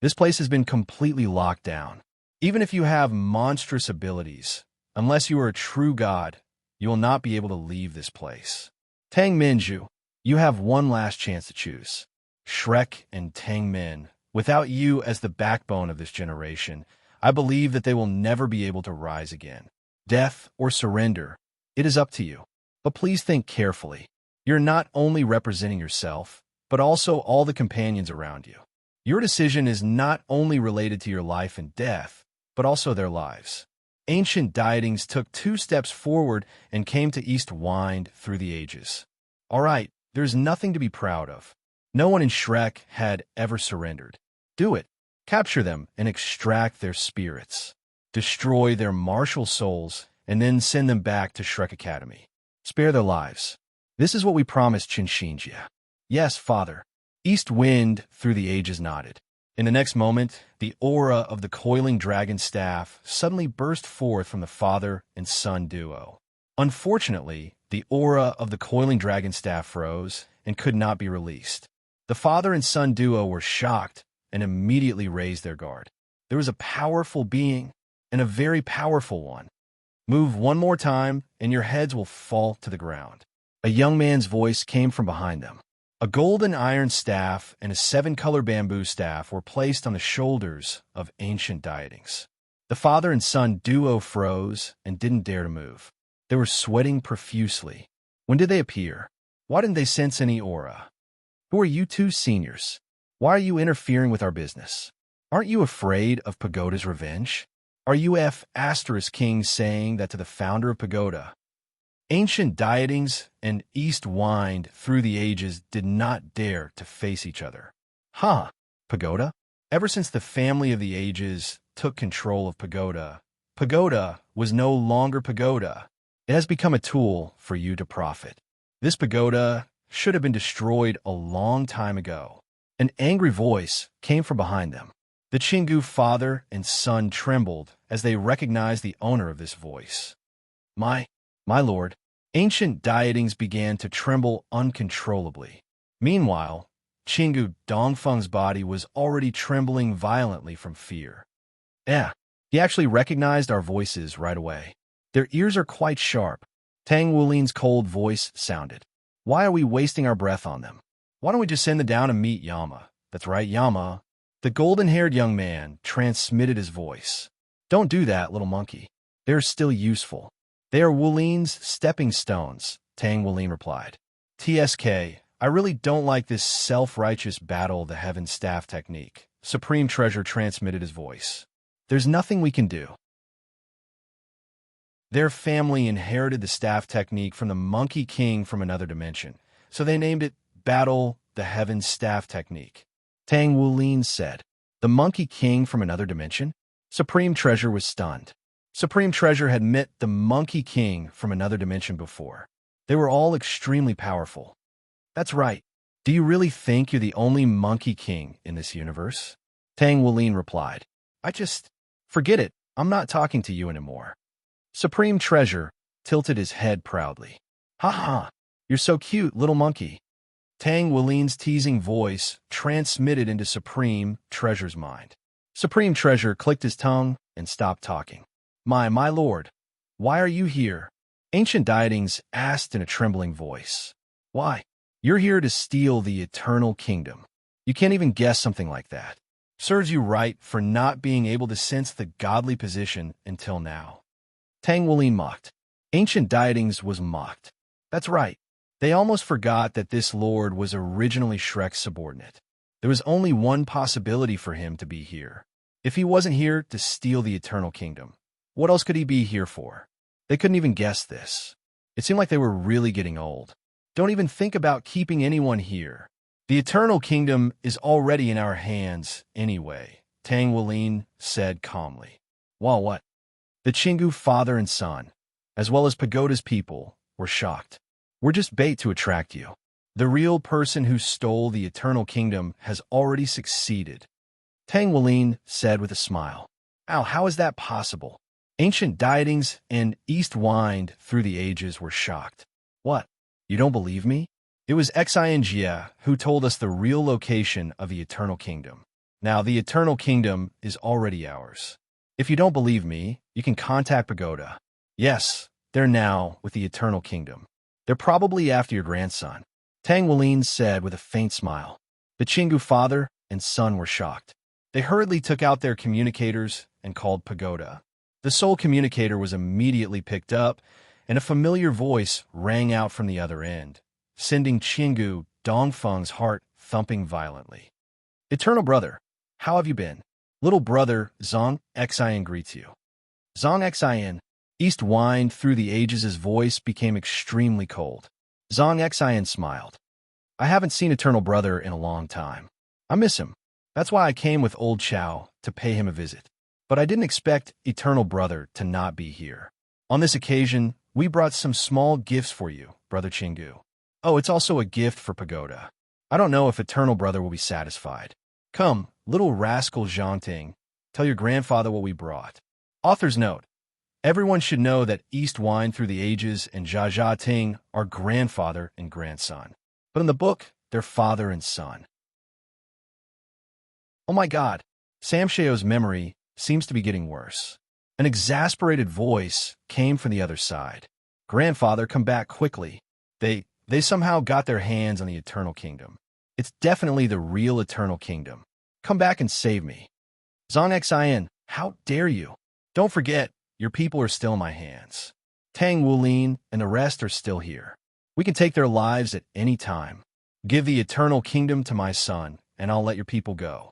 [SPEAKER 1] This place has been completely locked down. Even if you have monstrous abilities, unless you are a true god, you will not be able to leave this place. Tang Minju, you have one last chance to choose. Shrek and Tang Min, without you as the backbone of this generation, I believe that they will never be able to rise again. Death or surrender, it is up to you. But please think carefully. You're not only representing yourself, but also all the companions around you. Your decision is not only related to your life and death, but also their lives. Ancient dietings took 2 steps forward and came to East Wind through the ages. All right, there's nothing to be proud of. No one in Shrek had ever surrendered. Do it. Capture them and extract their spirits. Destroy their martial souls and then send them back to Shrek Academy. Spare their lives. This is what we promised Chinshinjia. Yes, father. East Wind through the ages nodded. In the next moment, the aura of the coiling dragon staff suddenly burst forth from the father and son duo. Unfortunately, the aura of the coiling dragon staff froze and could not be released. The father and son duo were shocked and immediately raised their guard. There was a powerful being, and a very powerful one. Move one more time, and your heads will fall to the ground. A young man's voice came from behind them. A golden iron staff and a 7-color bamboo staff were placed on the shoulders of ancient dietings. The father and son duo froze and didn't dare to move. They were sweating profusely. When did they appear? Why didn't they sense any aura? Who are you two seniors? Why are you interfering with our business? Aren't you afraid of Pagoda's revenge? Are you King saying that to the founder of Pagoda? Ancient dietings and East Wind through the ages did not dare to face each other. Huh, Pagoda? Ever since the family of the ages took control of Pagoda, Pagoda was no longer Pagoda. It has become a tool for you to profit. This Pagoda should have been destroyed a long time ago. An angry voice came from behind them. The Chingu father and son trembled as they recognized the owner of this voice. My lord. Ancient dietings began to tremble uncontrollably. Meanwhile, Chingu Dongfeng's body was already trembling violently from fear. Yeah, he actually recognized our voices right away. Their ears are quite sharp. Tang Wulin's cold voice sounded. Why are we wasting our breath on them? Why don't we just send them down and meet Yama? That's right, Yama. The golden-haired young man transmitted his voice. Don't do that, little monkey. They're still useful. They are Wulin's stepping stones, Tang Wulin replied. TSK, I really don't like this self-righteous battle of the heaven staff technique. Supreme Treasure transmitted his voice. There's nothing we can do. Their family inherited the staff technique from the Monkey King from another dimension, so they named it Battle the Heaven Staff Technique. Tang Wulin said. The Monkey King from another dimension? Supreme Treasure was stunned. Supreme Treasure had met the Monkey King from another dimension before. They were all extremely powerful. That's right. Do you really think you're the only Monkey King in this universe? Tang Wulin replied. Forget it. I'm not talking to you anymore. Supreme Treasure tilted his head proudly. Ha ha, you're so cute, little monkey. Tang Wulin's teasing voice transmitted into Supreme Treasure's mind. Supreme Treasure clicked his tongue and stopped talking. My lord, why are you here? Ancient Dietings asked in a trembling voice. Why? You're here to steal the eternal kingdom. You can't even guess something like that. Serves you right for not being able to sense the godly position until now. Tang Wulin mocked. Ancient Dietings was mocked. That's right. They almost forgot that this lord was originally Shrek's subordinate. There was only one possibility for him to be here. If he wasn't here to steal the eternal kingdom, what else could he be here for? They couldn't even guess this. It seemed like they were really getting old. Don't even think about keeping anyone here. The eternal kingdom is already in our hands anyway, Tang Wulin said calmly. Well, what? The Chingu father and son, as well as Pagoda's people, were shocked. We're just bait to attract you. The real person who stole the eternal kingdom has already succeeded. Tang Wulin said with a smile. Ow, how is that possible? Ancient Dietings and East Wind through the ages were shocked. What? You don't believe me? It was Xinjia who told us the real location of the eternal kingdom. Now, the eternal kingdom is already ours. If you don't believe me, you can contact Pagoda. Yes, they're now with the eternal kingdom. They're probably after your grandson, Tang Wulin said with a faint smile. The Chingu father and son were shocked. They hurriedly took out their communicators and called Pagoda. The soul communicator was immediately picked up, and a familiar voice rang out from the other end, sending Chingu Dongfeng's heart thumping violently. Eternal brother, how have you been? Little brother Zong Xian greets you. Zong Xian, East Wind through the ages' voice became extremely cold. Zong Xian smiled. I haven't seen Eternal Brother in a long time. I miss him. That's why I came with Old Chow to pay him a visit. But I didn't expect Eternal Brother to not be here. On this occasion, we brought some small gifts for you, Brother Chingu. Oh, it's also a gift for Pagoda. I don't know if Eternal Brother will be satisfied. Come, little rascal Zhangting, tell your grandfather what we brought. Author's note. Everyone should know that East Wind through the ages and Jia Jia Ting are grandfather and grandson. But in the book, they're father and son. Oh my God, Sam Sheo's memory seems to be getting worse. An exasperated voice came from the other side. Grandfather, come back quickly. They somehow got their hands on the Eternal Kingdom. It's definitely the real Eternal Kingdom. Come back and save me. Zong Xian, how dare you? Don't forget, your people are still in my hands. Tang Wulin and the rest are still here. We can take their lives at any time. Give the Eternal Kingdom to my son, and I'll let your people go.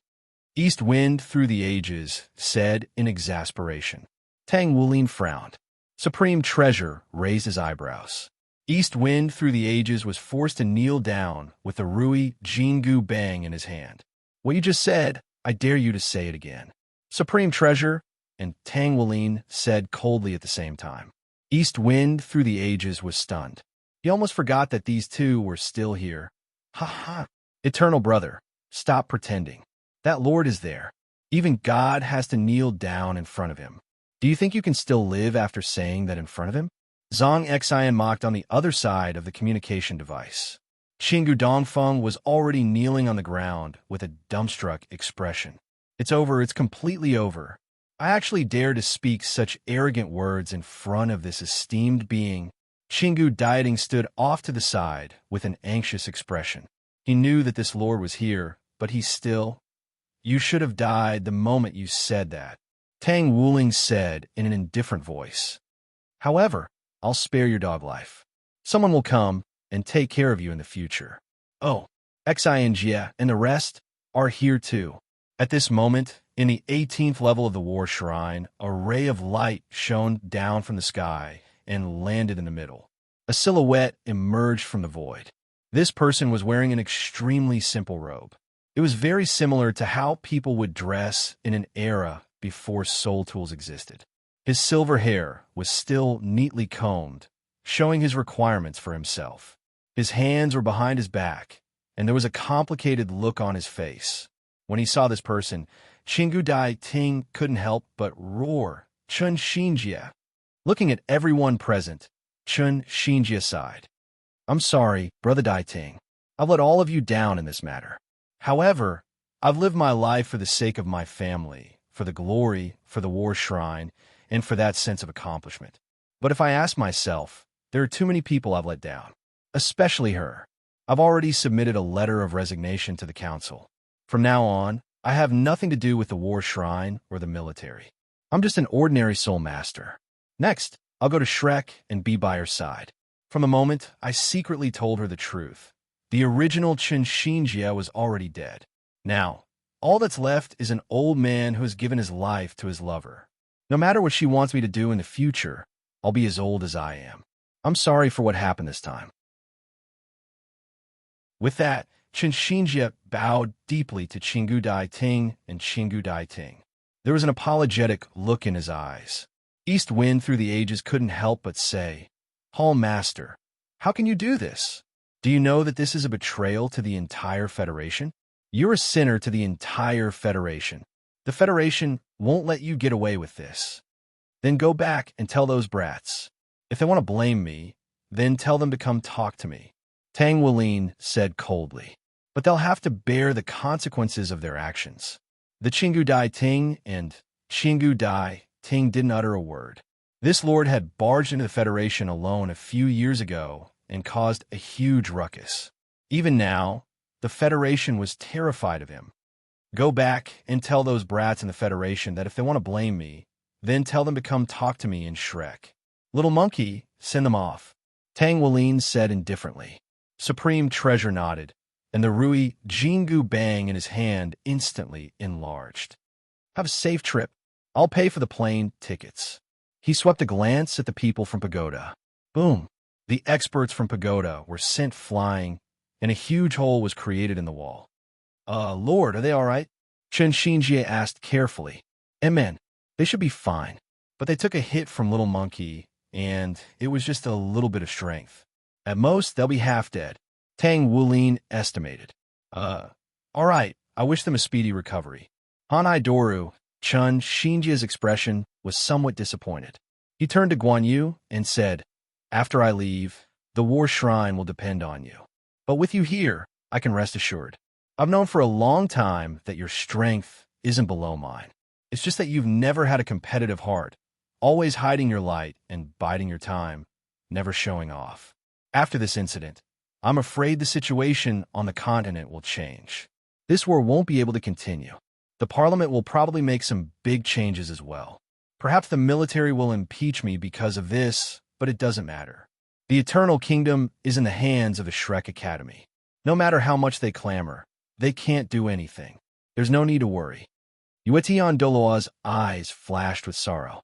[SPEAKER 1] East Wind through the ages said in exasperation. Tang Wulin frowned. Supreme Treasure raised his eyebrows. East Wind through the ages was forced to kneel down with the Rui Jingu Bang in his hand. What you just said, I dare you to say it again. Supreme Treasure and Tang Wulin said coldly at the same time. East Wind through the ages was stunned. He almost forgot that these two were still here. Ha ha! Eternal Brother, stop pretending. That lord is there. Even God has to kneel down in front of him. Do you think you can still live after saying that in front of him? Zhang Xian mocked on the other side of the communication device. Xingu Dongfeng was already kneeling on the ground with a dumbstruck expression. It's over, it's completely over. I actually dare to speak such arrogant words in front of this esteemed being. Xingu Dieting stood off to the side with an anxious expression. He knew that this lord was here, but he still... You should have died the moment you said that, Tang Wuling said in an indifferent voice. However, I'll spare your dog life. Someone will come and take care of you in the future. Oh, Xinjie and the rest are here too. At this moment, in the 18th level of the War Shrine, a ray of light shone down from the sky and landed in the middle. A silhouette emerged from the void. This person was wearing an extremely simple robe. It was very similar to how people would dress in an era before soul tools existed. His silver hair was still neatly combed, showing his requirements for himself. His hands were behind his back, and there was a complicated look on his face. When he saw this person, Xingu Dai Ting couldn't help but roar, Chun Xinjie. Looking at everyone present, Chun Xinjie sighed. I'm sorry, Brother Dai Ting. I've let all of you down in this matter. However, I've lived my life for the sake of my family, for the glory, for the War Shrine, and for that sense of accomplishment. But if I ask myself, there are too many people I've let down, especially her. I've already submitted a letter of resignation to the council. From now on, I have nothing to do with the War Shrine or the military. I'm just an ordinary soul master. Next, I'll go to Shrek and be by her side. From the moment, I secretly told her the truth. The original Chun Xinjie was already dead. Now, all that's left is an old man who has given his life to his lover. No matter what she wants me to do in the future, I'll be as old as I am. I'm sorry for what happened this time. With that, Chun Xinjie bowed deeply to Xingu Dai Ting and Xingu Dai Ting. There was an apologetic look in his eyes. East Wind through the ages couldn't help but say, Hall Master, how can you do this? Do you know that this is a betrayal to the entire Federation? You're a sinner to the entire Federation. The Federation won't let you get away with this. Then go back and tell those brats. If they want to blame me, then tell them to come talk to me, Tang Wuling said coldly. But they'll have to bear the consequences of their actions. The Xingu Dai Ting and Xingu Dai Ting didn't utter a word. This lord had barged into the Federation alone a few years ago and caused a huge ruckus. Even now, the Federation was terrified of him. Go back and tell those brats in the Federation that if they want to blame me, then tell them to come talk to me in Shrek. Little monkey, send them off, Tang Wuling said indifferently. Supreme Treasure nodded, and the Rui Jingu bang in his hand instantly enlarged. Have a safe trip. I'll pay for the plane tickets. He swept a glance at the people from Pagoda. Boom. The experts from Pagoda were sent flying, and a huge hole was created in the wall. Lord, are they all right? Chun Xinjie asked carefully. Amen. They should be fine. But they took a hit from Little Monkey, and it was just a little bit of strength. At most, they'll be half dead, Tang Wuling estimated. All right. I wish them a speedy recovery. Hanai Doru, Chun Xinjie's expression was somewhat disappointed. He turned to Guan Yu and said, After I leave, the War Shrine will depend on you. But with you here, I can rest assured. I've known for a long time that your strength isn't below mine. It's just that you've never had a competitive heart, always hiding your light and biding your time, never showing off. After this incident, I'm afraid the situation on the continent will change. This war won't be able to continue. The Parliament will probably make some big changes as well. Perhaps the military will impeach me because of this, but it doesn't matter. The Eternal Kingdom is in the hands of the Shrek Academy. No matter how much they clamor, they can't do anything. There's no need to worry. Yuetian Doloa's eyes flashed with sorrow.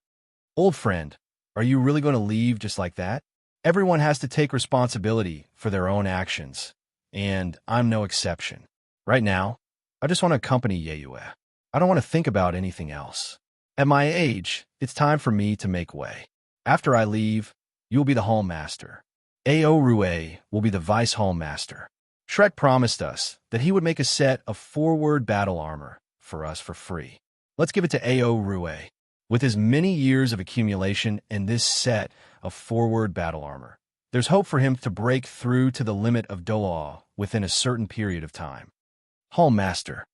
[SPEAKER 1] Old friend, are you really going to leave just like that? Everyone has to take responsibility for their own actions, and I'm no exception. Right now, I just want to accompany Yeyue. I don't want to think about anything else. At my age, it's time for me to make way. After I leave, you'll be the Hall Master. Ao Rue will be the Vice Hall Master. Shrek promised us that he would make a set of forward battle armor for us for free. Let's give it to A.O. Rue. With his many years of accumulation and this set of forward battle armor, there's hope for him to break through to the limit of Doloa within a certain period of time. Hall Master.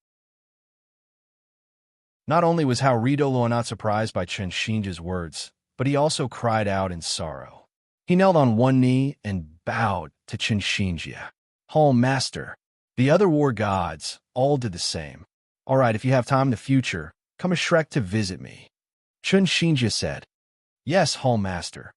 [SPEAKER 1] Not only was Hao Ridolo not surprised by Chen Xinjia's words, but he also cried out in sorrow. He knelt on one knee and bowed to Chen Xinjia. Hall Master. The other war gods all did the same. All right, if you have time in the future, come a Shrek to visit me. Chen Xinjia said. Yes, Hall Master.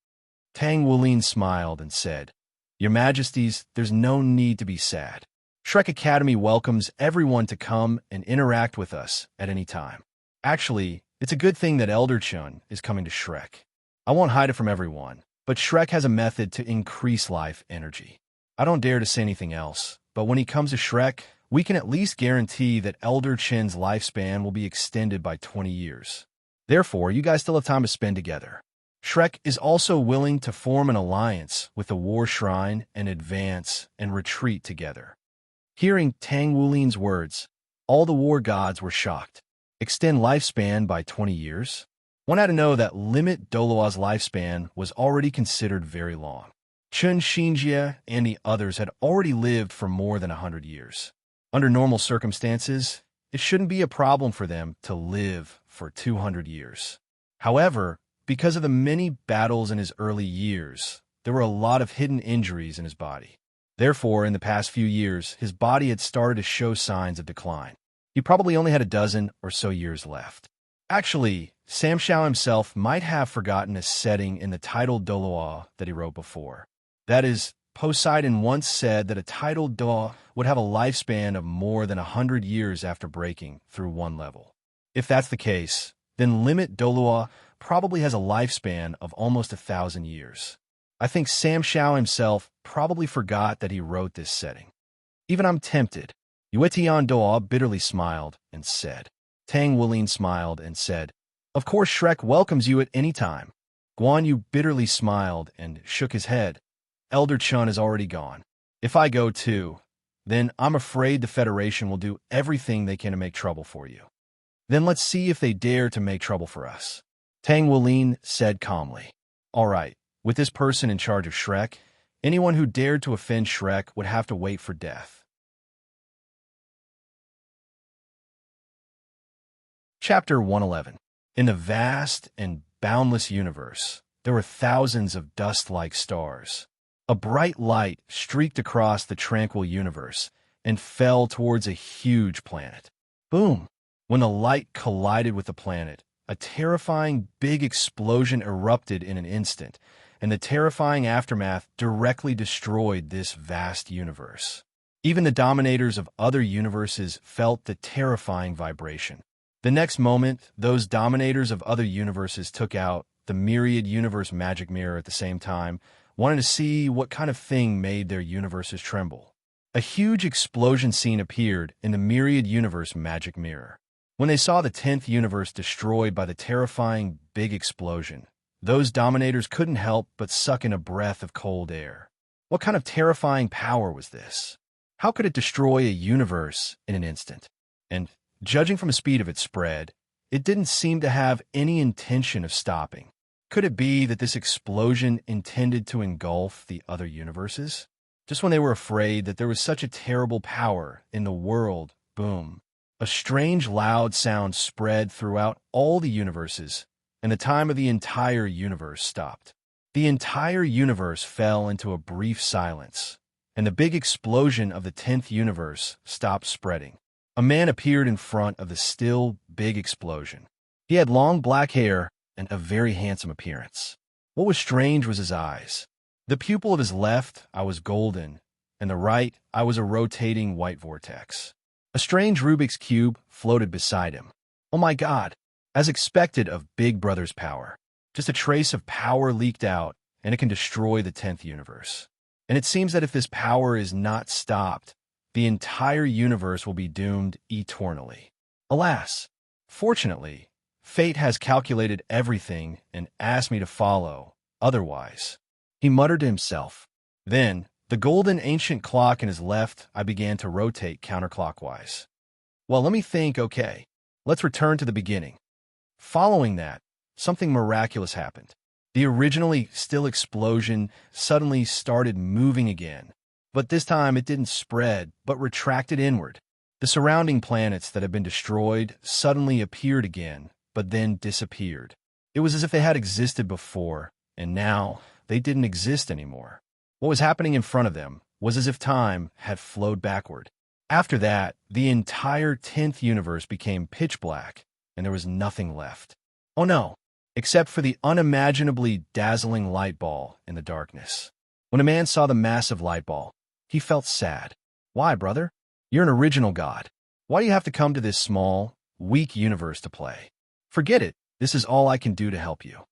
[SPEAKER 1] Tang Wulin smiled and said, Your Majesties, there's no need to be sad. Shrek Academy welcomes everyone to come and interact with us at any time. Actually, it's a good thing that Elder Chun is coming to Shrek. I won't hide it from everyone, but Shrek has a method to increase life energy. I don't dare to say anything else, but when he comes to Shrek, we can at least guarantee that Elder Chin's lifespan will be extended by 20 years. Therefore, you guys still have time to spend together. Shrek is also willing to form an alliance with the War Shrine and advance and retreat together. Hearing Tang Wulin's words, all the war gods were shocked. Extend lifespan by 20 years? One had to know that limit Doloa's lifespan was already considered very long. Chen Xinjia and the others had already lived for more than 100 years. Under normal circumstances, it shouldn't be a problem for them to live for 200 years. However, because of the many battles in his early years, there were a lot of hidden injuries in his body. Therefore, in the past few years, his body had started to show signs of decline. He probably only had a dozen or so years left. Actually, Sam Shao himself might have forgotten a setting in the titled Doloa that he wrote before. That is, Poseidon once said that a titled Doloa would have a lifespan of more than 100 years after breaking through one level. If that's the case, then Limit Doloa probably has a lifespan of almost 1,000 years. I think Sam Shao himself probably forgot that he wrote this setting. Even I'm tempted. Yuetian Doa bitterly smiled and said. Tang Wulin smiled and said, Of course Shrek welcomes you at any time. Guan Yu bitterly smiled and shook his head. Elder Chun is already gone. If I go too, then I'm afraid the Federation will do everything they can to make trouble for you. Then let's see if they dare to make trouble for us. Tang Wulin said calmly. All right, with this person in charge of Shrek, anyone who dared to offend Shrek would have to wait for death. Chapter 111. In the vast and boundless universe, there were thousands of dust-like stars. A bright light streaked across the tranquil universe and fell towards a huge planet. Boom! When the light collided with the planet, a terrifying big explosion erupted in an instant, and the terrifying aftermath directly destroyed this vast universe. Even the dominators of other universes felt the terrifying vibration. The next moment, those dominators of other universes took out the myriad universe magic mirror at the same time, wanting to see what kind of thing made their universes tremble. A huge explosion scene appeared in the myriad universe magic mirror. When they saw the 10th universe destroyed by the terrifying big explosion, those dominators couldn't help but suck in a breath of cold air. What kind of terrifying power was this? How could it destroy a universe in an instant? And judging from the speed of its spread, it didn't seem to have any intention of stopping. Could it be that this explosion intended to engulf the other universes? Just when they were afraid that there was such a terrible power in the world, boom. A strange loud sound spread throughout all the universes, and the time of the entire universe stopped. The entire universe fell into a brief silence, and the big explosion of the 10th universe stopped spreading. A man appeared in front of the still big explosion. He had long black hair and a very handsome appearance. What was strange was his eyes. The pupil of his left eye was golden, and the right eye was a rotating white vortex. A strange Rubik's Cube floated beside him. Oh my God! As expected of Big Brother's power, just a trace of power leaked out, and it can destroy the 10th universe. And it seems that if this power is not stopped, the entire universe will be doomed eternally. Alas! Fortunately, fate has calculated everything and asked me to follow, otherwise. He muttered to himself. Then, The golden ancient clock in his left eye began to rotate counterclockwise. Well, let me think, okay. Let's return to the beginning. Following that, something miraculous happened. The originally still explosion suddenly started moving again, but this time it didn't spread, but retracted inward. The surrounding planets that had been destroyed suddenly appeared again, but then disappeared. It was as if they had existed before, and now they didn't exist anymore. What was happening in front of them was as if time had flowed backward. After that, the entire 10th universe became pitch black, and there was nothing left. Oh no, except for the unimaginably dazzling light ball in the darkness. When a man saw the massive light ball, he felt sad. Why, brother? You're an original god. Why do you have to come to this small, weak universe to play? Forget it. This is all I can do to help you.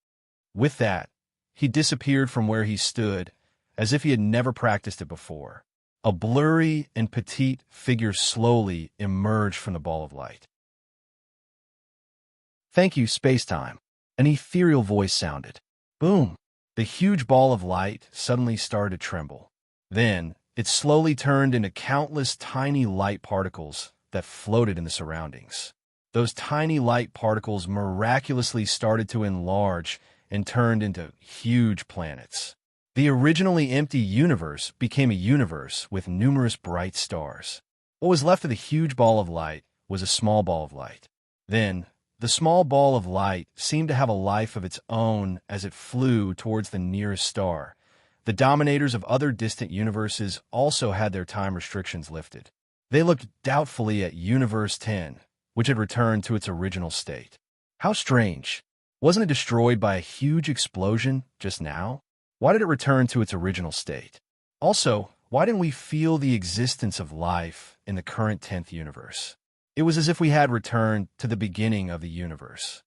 [SPEAKER 1] With that, he disappeared from where he stood, as if he had never practiced it before. A blurry and petite figure slowly emerged from the ball of light. Thank you, space-time. An ethereal voice sounded. Boom! The huge ball of light suddenly started to tremble. Then, it slowly turned into countless tiny light particles that floated in the surroundings. Those tiny light particles miraculously started to enlarge and turned into huge planets. The originally empty universe became a universe with numerous bright stars. What was left of the huge ball of light was a small ball of light. Then, the small ball of light seemed to have a life of its own as it flew towards the nearest star. The dominators of other distant universes also had their time restrictions lifted. They looked doubtfully at Universe 10, which had returned to its original state. How strange. Wasn't it destroyed by a huge explosion just now? Why did it return to its original state? Also, why didn't we feel the existence of life in the current 10th universe? It was as if we had returned to the beginning of the universe.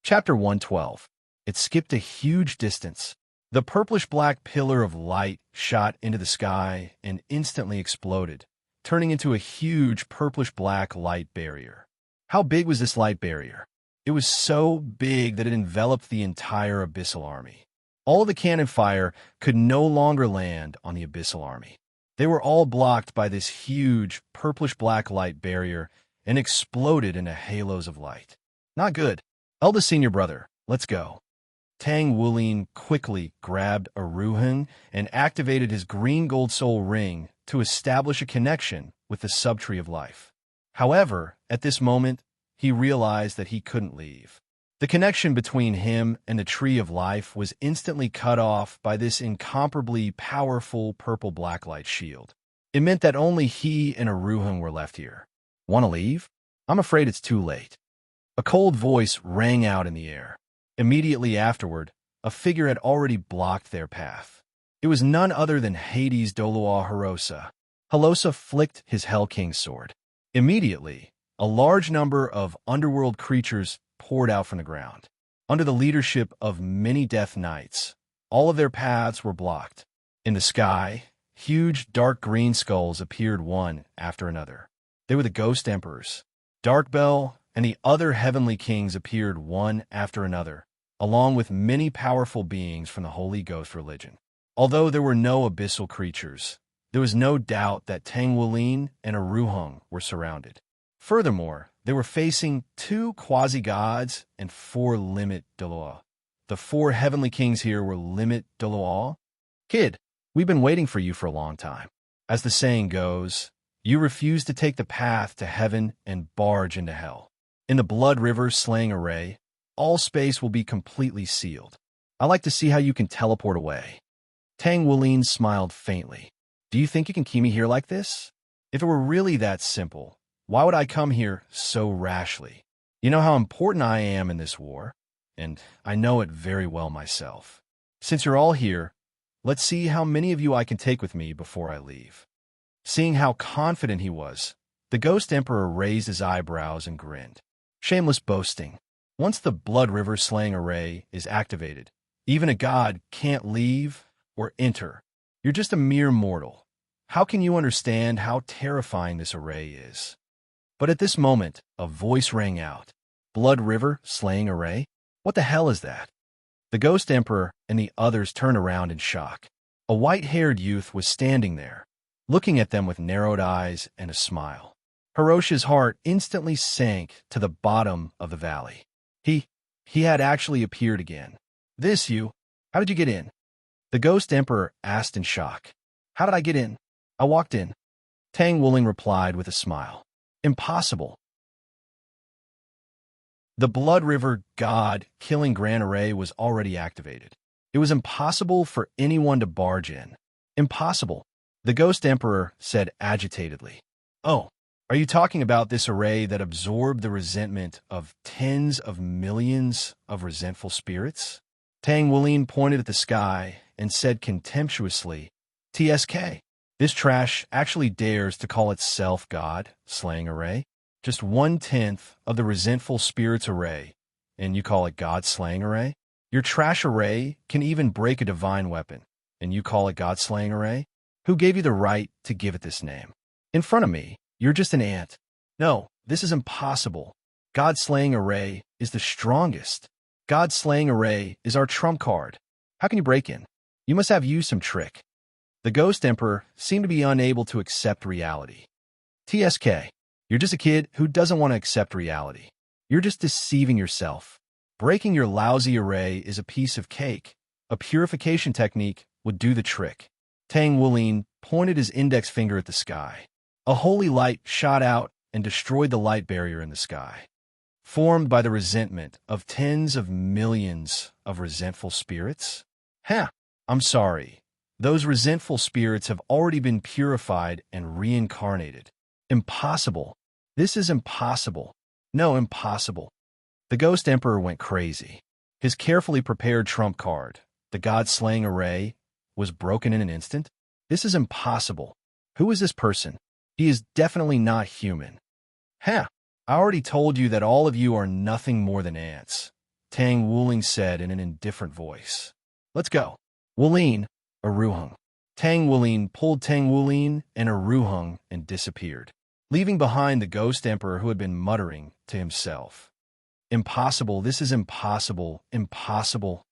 [SPEAKER 1] Chapter 112. It skipped a huge distance. The purplish-black pillar of light shot into the sky and instantly exploded, turning into a huge purplish-black light barrier. How big was this light barrier? It was so big that it enveloped the entire Abyssal Army. All of the cannon fire could no longer land on the Abyssal Army. They were all blocked by this huge purplish-black light barrier and exploded into halos of light. Not good. Eldest senior brother, let's go. Tang Wulin quickly grabbed a Ruhun and activated his green gold soul ring to establish a connection with the subtree of life. However, at this moment, he realized that he couldn't leave. The connection between him and the tree of life was instantly cut off by this incomparably powerful purple blacklight shield. It meant that only he and Aruhun were left here. Want to leave? I'm afraid it's too late. A cold voice rang out in the air. Immediately afterward, a figure had already blocked their path. It was none other than Hades' Doloa Harosa. Halosa flicked his Hell King's sword. Immediately, a large number of underworld creatures poured out from the ground. Under the leadership of many Death Knights, all of their paths were blocked. In the sky, huge dark green skulls appeared one after another. They were the Ghost Emperors. Darkbell and the other heavenly kings appeared one after another, along with many powerful beings from the Holy Ghost religion. Although there were no abyssal creatures, there was no doubt that Tang Wulin and Aruhung were surrounded. Furthermore, they were facing 2 quasi-gods and 4 limit Doloa. The 4 heavenly kings here were limit Doloa. Kid, we've been waiting for you for a long time. As the saying goes, you refuse to take the path to heaven and barge into hell. In the Blood River slaying array, all space will be completely sealed. I like to see how you can teleport away. Tang Wulin smiled faintly. Do you think you can keep me here like this? If it were really that simple, why would I come here so rashly? You know how important I am in this war, and I know it very well myself. Since you're all here, let's see how many of you I can take with me before I leave. Seeing how confident he was, the Ghost Emperor raised his eyebrows and grinned. Shameless boasting. Once the Blood River slaying array is activated, even a god can't leave or enter. You're just a mere mortal. How can you understand how terrifying this array is? But at this moment, a voice rang out. Blood River slaying array? What the hell is that? The Ghost Emperor and the others turned around in shock. A white-haired youth was standing there, looking at them with narrowed eyes and a smile. Hiroshi's heart instantly sank to the bottom of the valley. He had actually appeared again. This you? How did you get in? The Ghost Emperor asked in shock. How did I get in? I walked in. Tang Wuling replied with a smile. Impossible. The Blood River God-killing Grand Array was already activated. It was impossible for anyone to barge in. Impossible, the Ghost Emperor said agitatedly. Oh, are you talking about this array that absorbed the resentment of tens of millions of resentful spirits? Tang Wuling pointed at the sky and said contemptuously, TSK, this trash actually dares to call itself God-slaying array? Just 1/10 of the resentful spirits array, and you call it God-slaying array? Your trash array can even break a divine weapon, and you call it God-slaying array? Who gave you the right to give it this name? In front of me, you're just an ant. No, this is impossible. God-slaying array is the strongest. God-slaying array is our trump card. How can you break in? You must have used some trick. The Ghost Emperor seemed to be unable to accept reality. TSK, you're just a kid who doesn't want to accept reality. You're just deceiving yourself. Breaking your lousy array is a piece of cake. A purification technique would do the trick. Tang Wuling pointed his index finger at the sky. A holy light shot out and destroyed the light barrier in the sky, formed by the resentment of tens of millions of resentful spirits. I'm sorry. Those resentful spirits have already been purified and reincarnated. Impossible. This is impossible. No, impossible. The Ghost Emperor went crazy. His carefully prepared trump card, the God-slaying array, was broken in an instant. This is impossible. Who is this person? He is definitely not human. I already told you that all of you are nothing more than ants, Tang Wuling said in an indifferent voice. Let's go. Wuling, Aruhung. Tang Wuling pulled Tang Wuling and Aruhung and disappeared, leaving behind the Ghost Emperor who had been muttering to himself. Impossible, this is impossible, impossible.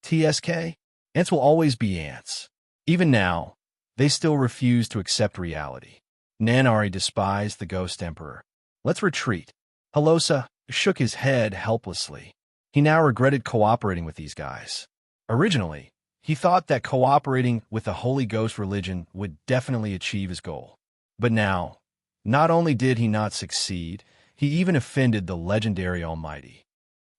[SPEAKER 1] TSK, ants will always be ants. Even now, they still refuse to accept reality. Nanari despised the Ghost Emperor. Let's retreat. Halosa shook his head helplessly. He now regretted cooperating with these guys. Originally, he thought that cooperating with the Holy Ghost religion would definitely achieve his goal. But now, not only did he not succeed, he even offended the legendary Almighty.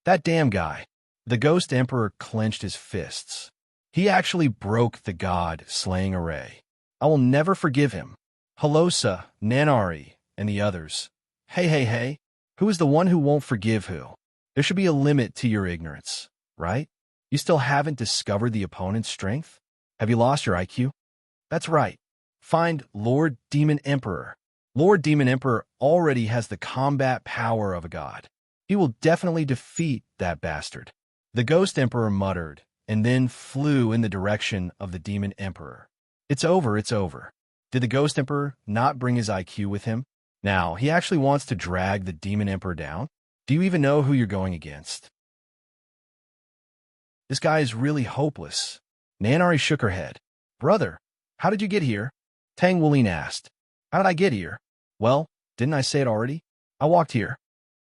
[SPEAKER 1] That damn guy. The Ghost Emperor clenched his fists. He actually broke the God-slaying array. I will never forgive him. Halosa, Nanari, and the others. Hey, who is the one who won't forgive who? There should be a limit to your ignorance, right? You still haven't discovered the opponent's strength? Have you lost your IQ? That's right. Find Lord Demon Emperor. Lord Demon Emperor already has the combat power of a god. He will definitely defeat that bastard. The Ghost Emperor muttered, and then flew in the direction of the Demon Emperor. It's over, it's over. Did the Ghost Emperor not bring his IQ with him? Now, he actually wants to drag the Demon Emperor down? Do you even know who you're going against? This guy is really hopeless. Nanari shook her head. Brother, how did you get here? Tang Wuling asked. How did I get here? Well, didn't I say it already? I walked here.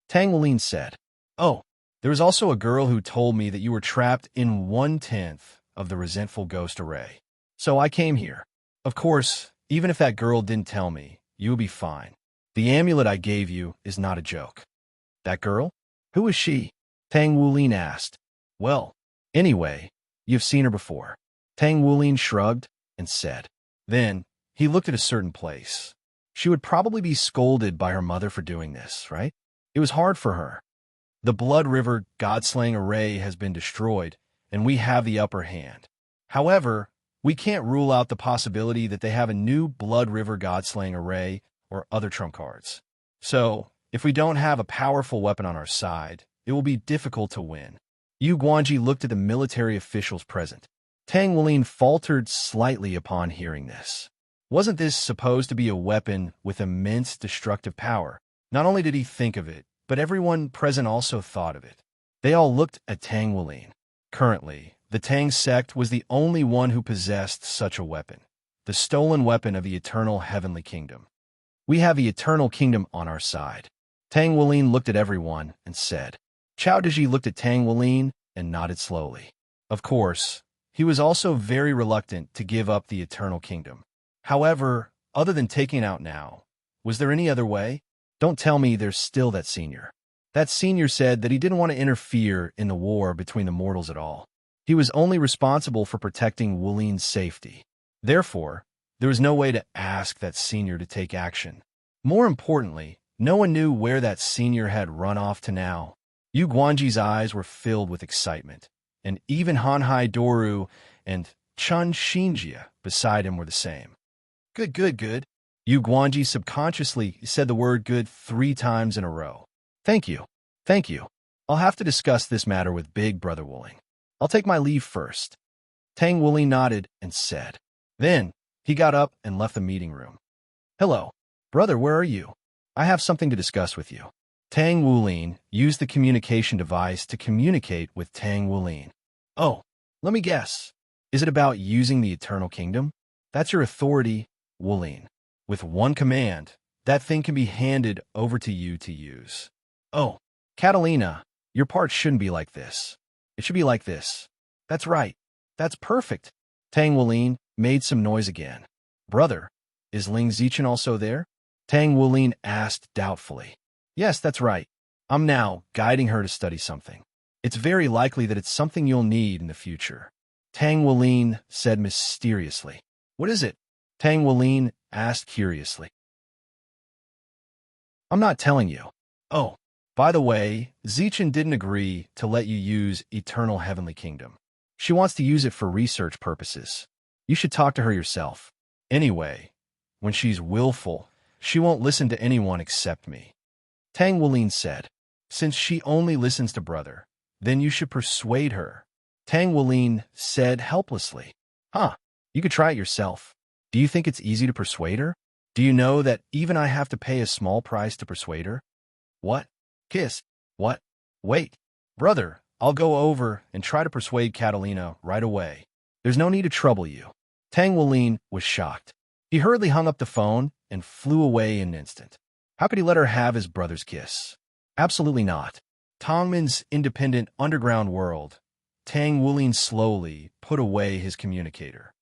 [SPEAKER 1] Tang Wuling said. Oh, there was also a girl who told me that you were trapped in 1/10 of the resentful ghost array. So I came here. Of course, even if that girl didn't tell me, you would be fine. The amulet I gave you is not a joke. That girl? Who is she? Tang Wuling asked. Well, anyway, you've seen her before. Tang Wuling shrugged and said. Then, he looked at a certain place. She would probably be scolded by her mother for doing this, right? It was hard for her. The Blood River God-slaying array has been destroyed, and we have the upper hand. However, we can't rule out the possibility that they have a new Blood River God-slaying array or other trump cards. So, if we don't have a powerful weapon on our side, it will be difficult to win. Yu Guanji looked at the military officials present. Tang Wuling faltered slightly upon hearing this. Wasn't this supposed to be a weapon with immense destructive power? Not only did he think of it, but everyone present also thought of it. They all looked at Tang Wuling. Currently, the Tang sect was the only one who possessed such a weapon, the stolen weapon of the eternal heavenly kingdom. We have the eternal kingdom on our side. Tang Wulin looked at everyone and said. Chao Deji looked at Tang Wulin and nodded slowly. Of course, he was also very reluctant to give up the eternal kingdom. However, other than taking it out now, was there any other way? Don't tell me there's still that senior. That senior said that he didn't want to interfere in the war between the mortals at all. He was only responsible for protecting Wulin's safety. Therefore, there was no way to ask that senior to take action. More importantly, no one knew where that senior had run off to now. Yu Guanji's eyes were filled with excitement, and even Hanhai Doru and Chun Shinjia beside him were the same. Good, good, good. Yu Guanji subconsciously said the word good 3 times in a row. Thank you. Thank you. I'll have to discuss this matter with Big Brother Wuling. I'll take my leave first. Tang Wuling nodded and said. Then, he got up and left the meeting room. Hello. Brother, where are you? I have something to discuss with you. Tang Wuling used the communication device to communicate with Tang Wuling. Oh, let me guess. Is it about using the Eternal Kingdom? That's your authority, Wuling. With one command, that thing can be handed over to you to use. Oh, Catalina, your part shouldn't be like this. It should be like this. That's right. That's perfect. Tang Wuling made some noise again. Brother, is Ling Zichen also there? Tang Wuling asked doubtfully. Yes, that's right. I'm now guiding her to study something. It's very likely that it's something you'll need in the future. Tang Wuling said mysteriously. What is it? Tang Wuling asked curiously. I'm not telling you. Oh, by the way, Zichen didn't agree to let you use Eternal Heavenly Kingdom. She wants to use it for research purposes. You should talk to her yourself. Anyway, when she's willful, she won't listen to anyone except me. Tang Wuling said, since she only listens to brother, then you should persuade her. Tang Wuling said helplessly. Huh, you could try it yourself. Do you think it's easy to persuade her? Do you know that even I have to pay a small price to persuade her? What? Kiss? What? Wait. Brother, I'll go over and try to persuade Catalina right away. There's no need to trouble you. Tang Wuling was shocked. He hurriedly hung up the phone and flew away in an instant. How could he let her have his brother's kiss? Absolutely not. Tongmin's independent underground world. Tang Wuling slowly put away his communicator.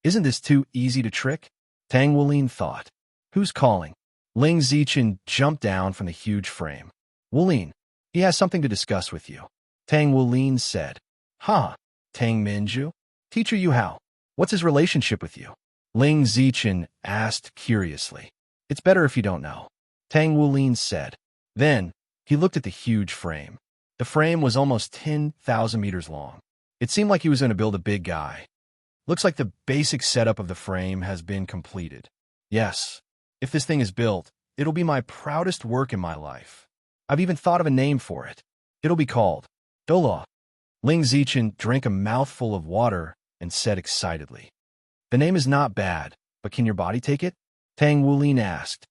[SPEAKER 1] Isn't this too easy to trick? Tang Wuling thought. Who's calling? Ling Zichen jumped down from the huge frame. Wuling, he has something to discuss with you. Tang Wuling said. Huh? Tang Minju? Teacher Yuhao, what's his relationship with you? Ling Zichen asked curiously. It's better if you don't know. Tang Wuling said. Then, he looked at the huge frame. The frame was almost 10,000 meters long. It seemed like he was going to build a big guy. Looks like the basic setup of the frame has been completed. Yes, if this thing is built, it'll be my proudest work in my life. I've even thought of a name for it. It'll be called Dolo. Ling Zichen drank a mouthful of water and said excitedly. The name is not bad, but can your body take it? Tang Wuling asked.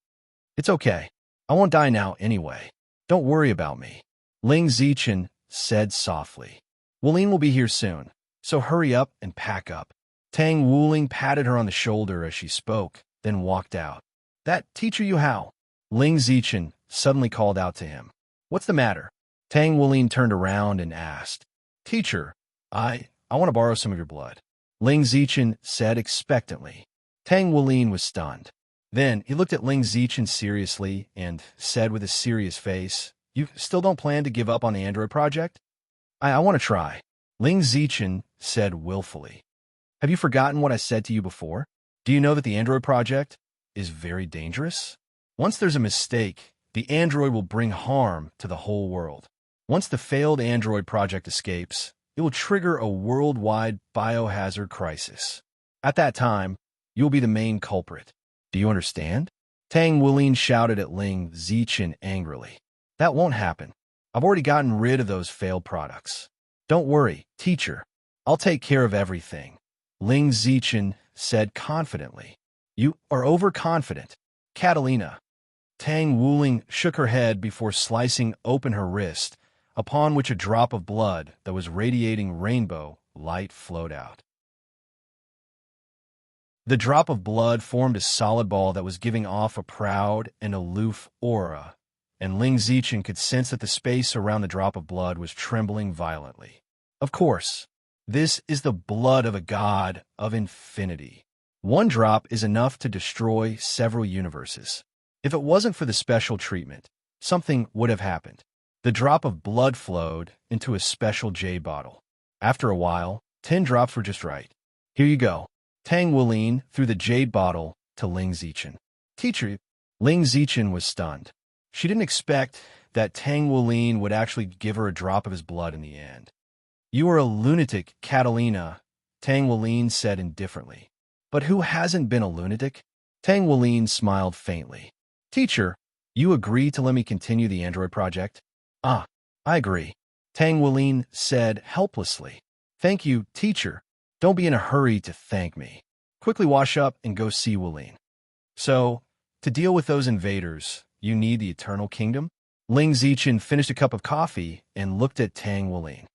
[SPEAKER 1] It's okay. I won't die now anyway. Don't worry about me. Ling Zichen said softly. Wuling will be here soon, so hurry up and pack up. Tang Wuling patted her on the shoulder as she spoke, then walked out. That teacher Yuhao. Ling Zichen suddenly called out to him. What's the matter? Tang Wuling turned around and asked. Teacher, I want to borrow some of your blood. Ling Zichen said expectantly. Tang Wuling was stunned. Then he looked at Ling Zichen seriously and said with a serious face, You still don't plan to give up on the android project? I want to try. Ling Zichen said willfully. Have you forgotten what I said to you before? Do you know that the android project is very dangerous? Once there's a mistake, the android will bring harm to the whole world. Once the failed android project escapes, it will trigger a worldwide biohazard crisis. At that time, you'll be the main culprit. Do you understand? Tang Wuling shouted at Ling Zichen angrily. That won't happen. I've already gotten rid of those failed products. Don't worry, teacher. I'll take care of everything. Ling Zichen said confidently. You are overconfident. Catalina. Tang Wuling shook her head before slicing open her wrist, upon which a drop of blood that was radiating rainbow light flowed out. The drop of blood formed a solid ball that was giving off a proud and aloof aura, and Ling Zichen could sense that the space around the drop of blood was trembling violently. Of course, this is the blood of a god of infinity. One drop is enough to destroy several universes. If it wasn't for the special treatment, something would have happened. The drop of blood flowed into a special jade bottle. After a while, 10 drops were just right. Here you go. Tang Wulin threw the jade bottle to Ling Zichen. Teacher, Ling Zichen was stunned. She didn't expect that Tang Wulin would actually give her a drop of his blood in the end. You are a lunatic, Catalina, Tang Wulin said indifferently. But who hasn't been a lunatic? Tang Wulin smiled faintly. Teacher, you agree to let me continue the android project? Ah, I agree, Tang Wulin said helplessly. Thank you, teacher. Don't be in a hurry to thank me. Quickly wash up and go see Wulin. So, to deal with those invaders, you need the Eternal Kingdom? Ling Zichen finished a cup of coffee and looked at Tang Wulin.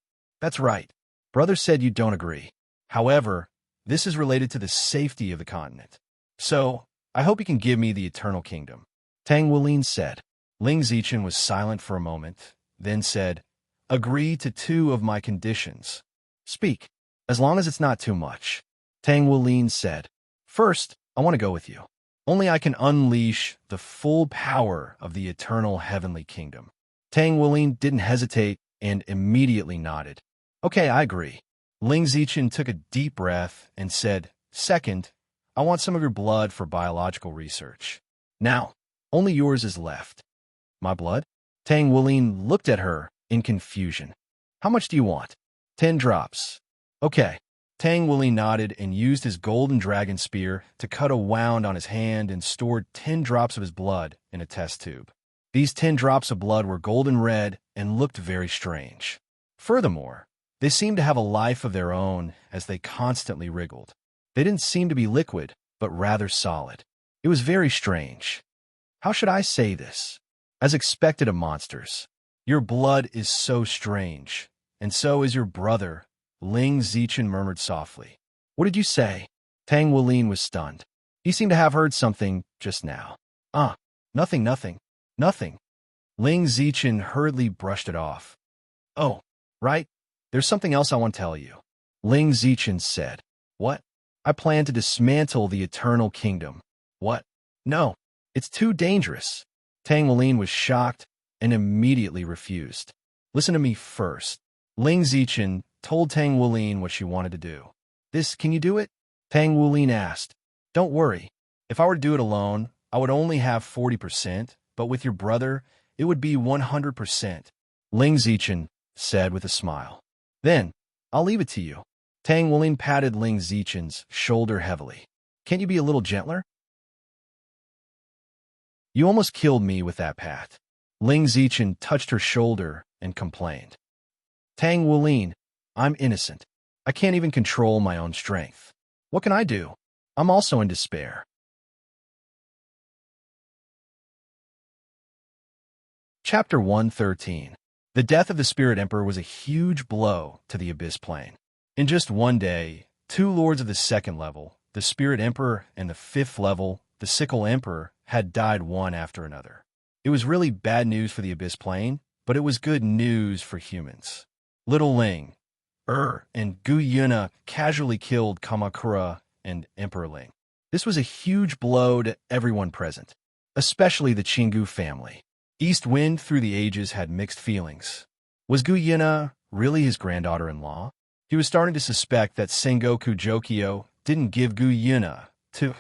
[SPEAKER 1] That's right. Brother said you don't agree. However, this is related to the safety of the continent. So, I hope you can give me the Eternal Kingdom. Tang Wulin said. Ling Zichen was silent for a moment, then said, Agree to 2 of my conditions. Speak, as long as it's not too much. Tang Wulin said, First, I want to go with you. Only I can unleash the full power of the eternal heavenly kingdom. Tang Wulin didn't hesitate and immediately nodded. Okay, I agree. Ling Zichen took a deep breath and said, Second, I want some of your blood for biological research. Now, only yours is left. My blood? Tang Wulin looked at her in confusion. How much do you want? 10 drops. Okay. Tang Wulin nodded and used his golden dragon spear to cut a wound on his hand and stored 10 drops of his blood in a test tube. These 10 drops of blood were golden red and looked very strange. Furthermore, they seemed to have a life of their own as they constantly wriggled. They didn't seem to be liquid, but rather solid. It was very strange. How should I say this? As expected of monsters, your blood is so strange, and so is your brother, Ling Zichen murmured softly. What did you say? Tang Wulin was stunned. He seemed to have heard something just now. Nothing. Ling Zichen hurriedly brushed it off. Oh, right. There's something else I want to tell you. Ling Zichen said. What? I plan to dismantle the Eternal Kingdom. What? No, it's too dangerous. Tang Wulin was shocked and immediately refused. Listen to me first. Ling Zichen told Tang Wulin what she wanted to do. Can you do it? Tang Wulin asked. Don't worry. If I were to do it alone, I would only have 40%, but with your brother, it would be 100%. Ling Zichen said with a smile. Then, I'll leave it to you. Tang Wulin patted Ling Zichen's shoulder heavily. Can't you be a little gentler? You almost killed me with that pat. Ling Zichen touched her shoulder and complained. Tang Wulin, I'm innocent. I can't even control my own strength. What can I do? I'm also in despair. Chapter 113. The death of the Spirit Emperor was a huge blow to the Abyss Plane. In just one day, 2 lords of the 2nd level, the Spirit Emperor, and the 5th level, the Sickle Emperor, had died one after another. It was really bad news for the Abyss Plane, but it was good news for humans. Little Ling, and Gu Yuna casually killed Kamakura and Emperor Ling. This was a huge blow to everyone present, especially the Chingu family. East Wind through the ages had mixed feelings. Was Gu Yuna really his granddaughter-in-law? He was starting to suspect that Sengoku Jokio didn't give Gu Yuna to...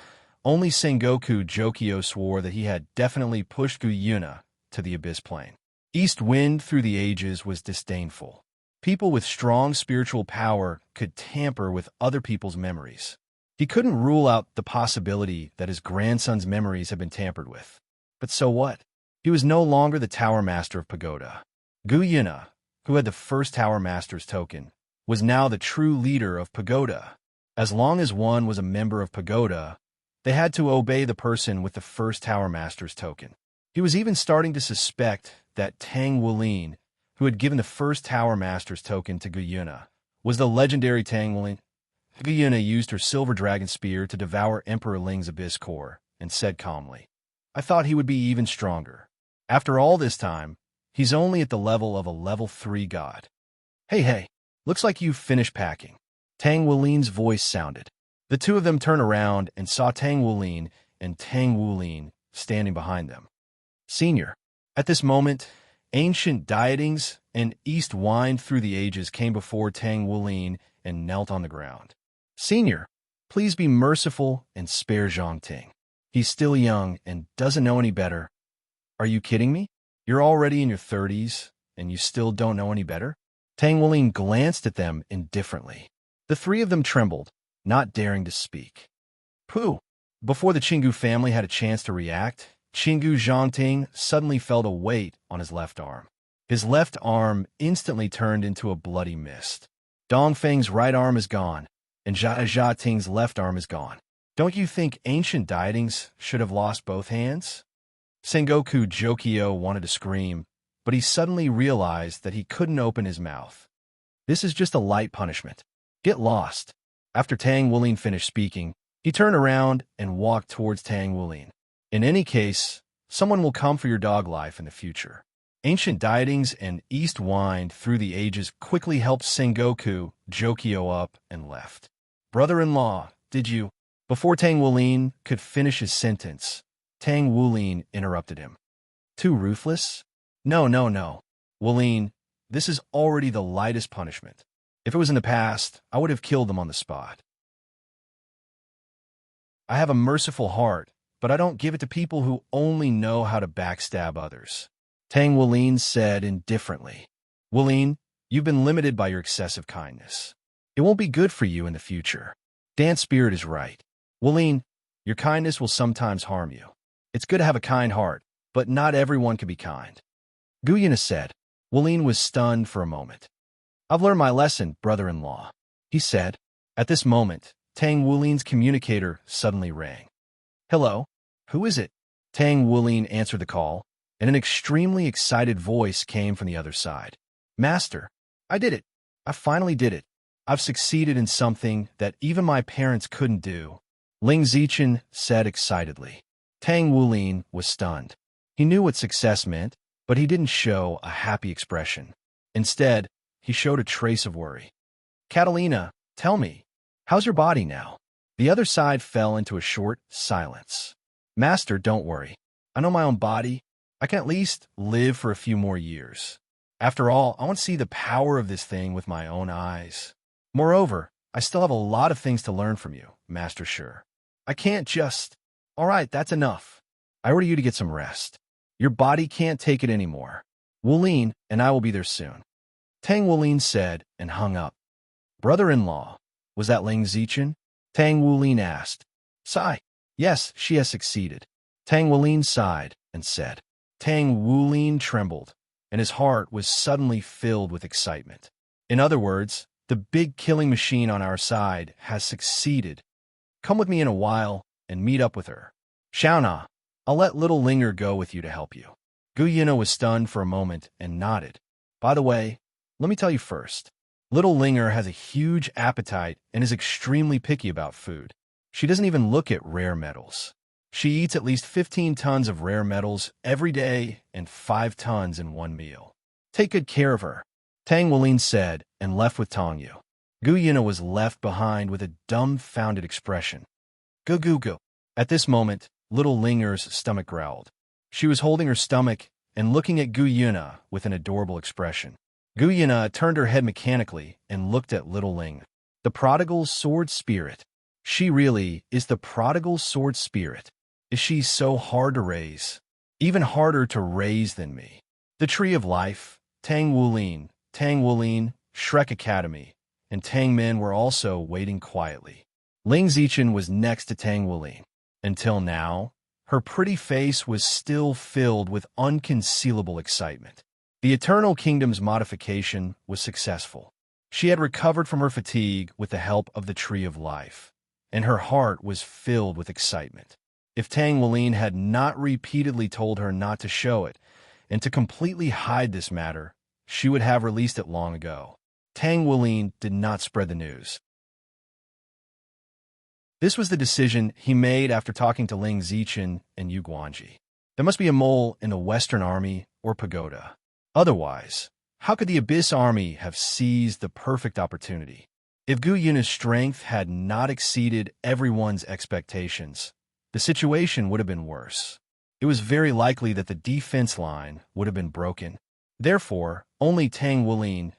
[SPEAKER 1] Only Sengoku Jokio swore that he had definitely pushed Gu Yuna to the Abyss Plane. East Wind through the ages was disdainful. People with strong spiritual power could tamper with other people's memories. He couldn't rule out the possibility that his grandson's memories had been tampered with. But so what? He was no longer the Tower Master of Pagoda. Gu Yuna, who had the first Tower Master's token, was now the true leader of Pagoda. As long as one was a member of Pagoda, they had to obey the person with the first Tower Master's token. He was even starting to suspect that Tang Wulin, who had given the first Tower Master's token to Guyuna, was the legendary Tang Wulin. Guyuna used her silver dragon spear to devour Emperor Ling's abyss core and said calmly, "I thought he would be even stronger. After all this time, he's only at the level of a level 3 god." Hey, looks like you've finished packing." Tang Wulin's voice sounded. The two of them turned around and saw Tang Wulin and Tang Wulin standing behind them. "Senior." At this moment, ancient dietings and east wine through the ages came before Tang Wulin and knelt on the ground. "Senior, please be merciful and spare Zhongting. He's still young and doesn't know any better." "Are you kidding me? You're already in your 30s, and you still don't know any better?" Tang Wulin glanced at them indifferently. The three of them trembled, not daring to speak. "Pooh!" Before the Qinggu family had a chance to react, Qinggu Zhongting suddenly felt a weight on his left arm. His left arm instantly turned into a bloody mist. Dongfeng's right arm is gone, and Jia Ting's left arm is gone. "Don't you think ancient dietings should have lost both hands?" Sengoku Jokio wanted to scream, but he suddenly realized that he couldn't open his mouth. "This is just a light punishment. Get lost." After Tang Wulin finished speaking, he turned around and walked towards Tang Wulin. "In any case, someone will come for your dog life in the future." Ancient dietings and east wine through the ages quickly helped Sengoku Jokio up and left. "Brother-in-law, did you—" Before Tang Wulin could finish his sentence, Tang Wulin interrupted him. "Too ruthless? No. Wulin, this is already the lightest punishment. If it was in the past, I would have killed them on the spot. I have a merciful heart, but I don't give it to people who only know how to backstab others," Tang Wulin said indifferently. "Wulin, you've been limited by your excessive kindness. It won't be good for you in the future. Dance Spirit is right. Wulin, your kindness will sometimes harm you. It's good to have a kind heart, but not everyone can be kind." Guyuna said. Wulin was stunned for a moment. "I've learned my lesson, brother-in-law," he said. At this moment, Tang Wulin's communicator suddenly rang. "Hello? Who is it?" Tang Wulin answered the call, and an extremely excited voice came from the other side. "Master, I did it. I finally did it. I've succeeded in something that even my parents couldn't do," Ling Zichen said excitedly. Tang Wulin was stunned. He knew what success meant, but he didn't show a happy expression. Instead, he showed a trace of worry. "Catalina, tell me, how's your body now?" The other side fell into a short silence. "Master, don't worry. I know my own body. I can at least live for a few more years. After all, I want to see the power of this thing with my own eyes. Moreover, I still have a lot of things to learn from you, Master Sure. I can't just—" "All right, that's enough. I order you to get some rest. Your body can't take it anymore. Wulin and I will be there soon," Tang Wulin said and hung up. "Brother-in-law, was that Ling Zichen?" Tang Wulin asked. "Sigh. Yes, she has succeeded." Tang Wulin sighed and said. Tang Wulin trembled, and his heart was suddenly filled with excitement. "In other words, the big killing machine on our side has succeeded. Come with me in a while and meet up with her. Xiaona, I'll let little Linger go with you to help you." Guyuna was stunned for a moment and nodded. "By the way, let me tell you first. Little Linger has a huge appetite and is extremely picky about food. She doesn't even look at rare metals. She eats at least 15 tons of rare metals every day and 5 tons in one meal. Take good care of her," Tang Wulin said and left with Tongyu. Guyuna was left behind with a dumbfounded expression. Go. At this moment, little Linger's stomach growled. She was holding her stomach and looking at Guyuna with an adorable expression. Guyuna turned her head mechanically and looked at little Ling. The prodigal sword spirit. She really is the prodigal sword spirit. Is she so hard to raise? Even harder to raise than me. The Tree of Life, Tang Wulin, Shrek Academy, and Tang Min were also waiting quietly. Ling Zichen was next to Tang Wulin. Until now, her pretty face was still filled with unconcealable excitement. The Eternal Kingdom's modification was successful. She had recovered from her fatigue with the help of the Tree of Life, and her heart was filled with excitement. If Tang Wulin had not repeatedly told her not to show it and to completely hide this matter, she would have released it long ago. Tang Wulin did not spread the news. This was the decision he made after talking to Ling Zichen and Yu Guanji. There must be a mole in the Western Army or pagoda. Otherwise, how could the Abyss Army have seized the perfect opportunity? If Gu Yun's strength had not exceeded everyone's expectations, the situation would have been worse. It was very likely that the defense line would have been broken. Therefore, only Tang Wulin,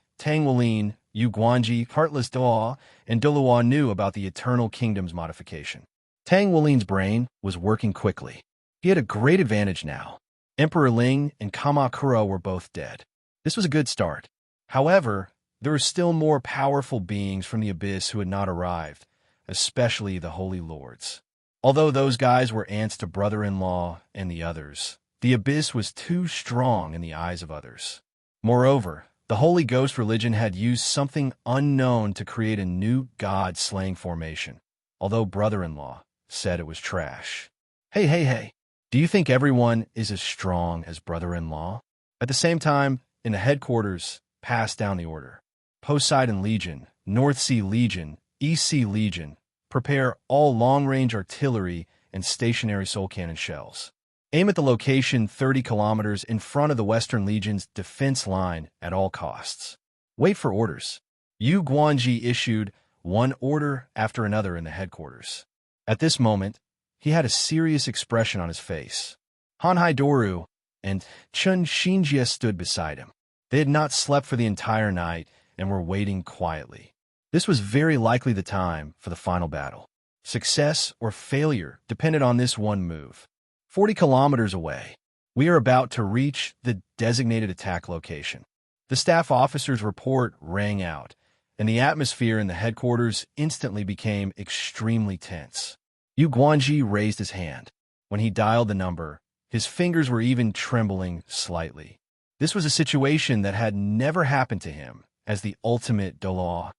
[SPEAKER 1] Yu Guanji, Heartless Daw, and Doluo knew about the Eternal Kingdom's modification. Tang Wulin's brain was working quickly. He had a great advantage now. Emperor Ling and Kamakura were both dead. This was a good start. However, there were still more powerful beings from the Abyss who had not arrived, especially the Holy Lords. Although those guys were aunts to brother-in-law and the others, the Abyss was too strong in the eyes of others. Moreover, the Holy Ghost religion had used something unknown to create a new god-slaying formation, although brother-in-law said it was trash. Hey, do you think everyone is as strong as brother-in-law? At the same time, in the headquarters, passed down the order. Poseidon Legion, North Sea Legion, East Sea Legion, prepare all long-range artillery and stationary soul cannon shells. Aim at the location 30 kilometers in front of the Western Legion's defense line at all costs. Wait for orders. Yu Guanji issued one order after another in the headquarters. At this moment, he had a serious expression on his face. Han Haidoru and Chun Xinjie stood beside him. They had not slept for the entire night and were waiting quietly. This was very likely the time for the final battle. Success or failure depended on this one move. 40 kilometers away, we are about to reach the designated attack location. The staff officer's report rang out, and the atmosphere in the headquarters instantly became extremely tense. Yu Guanji raised his hand. When he dialed the number, his fingers were even trembling slightly. This was a situation that had never happened to him as the ultimate Dolaw.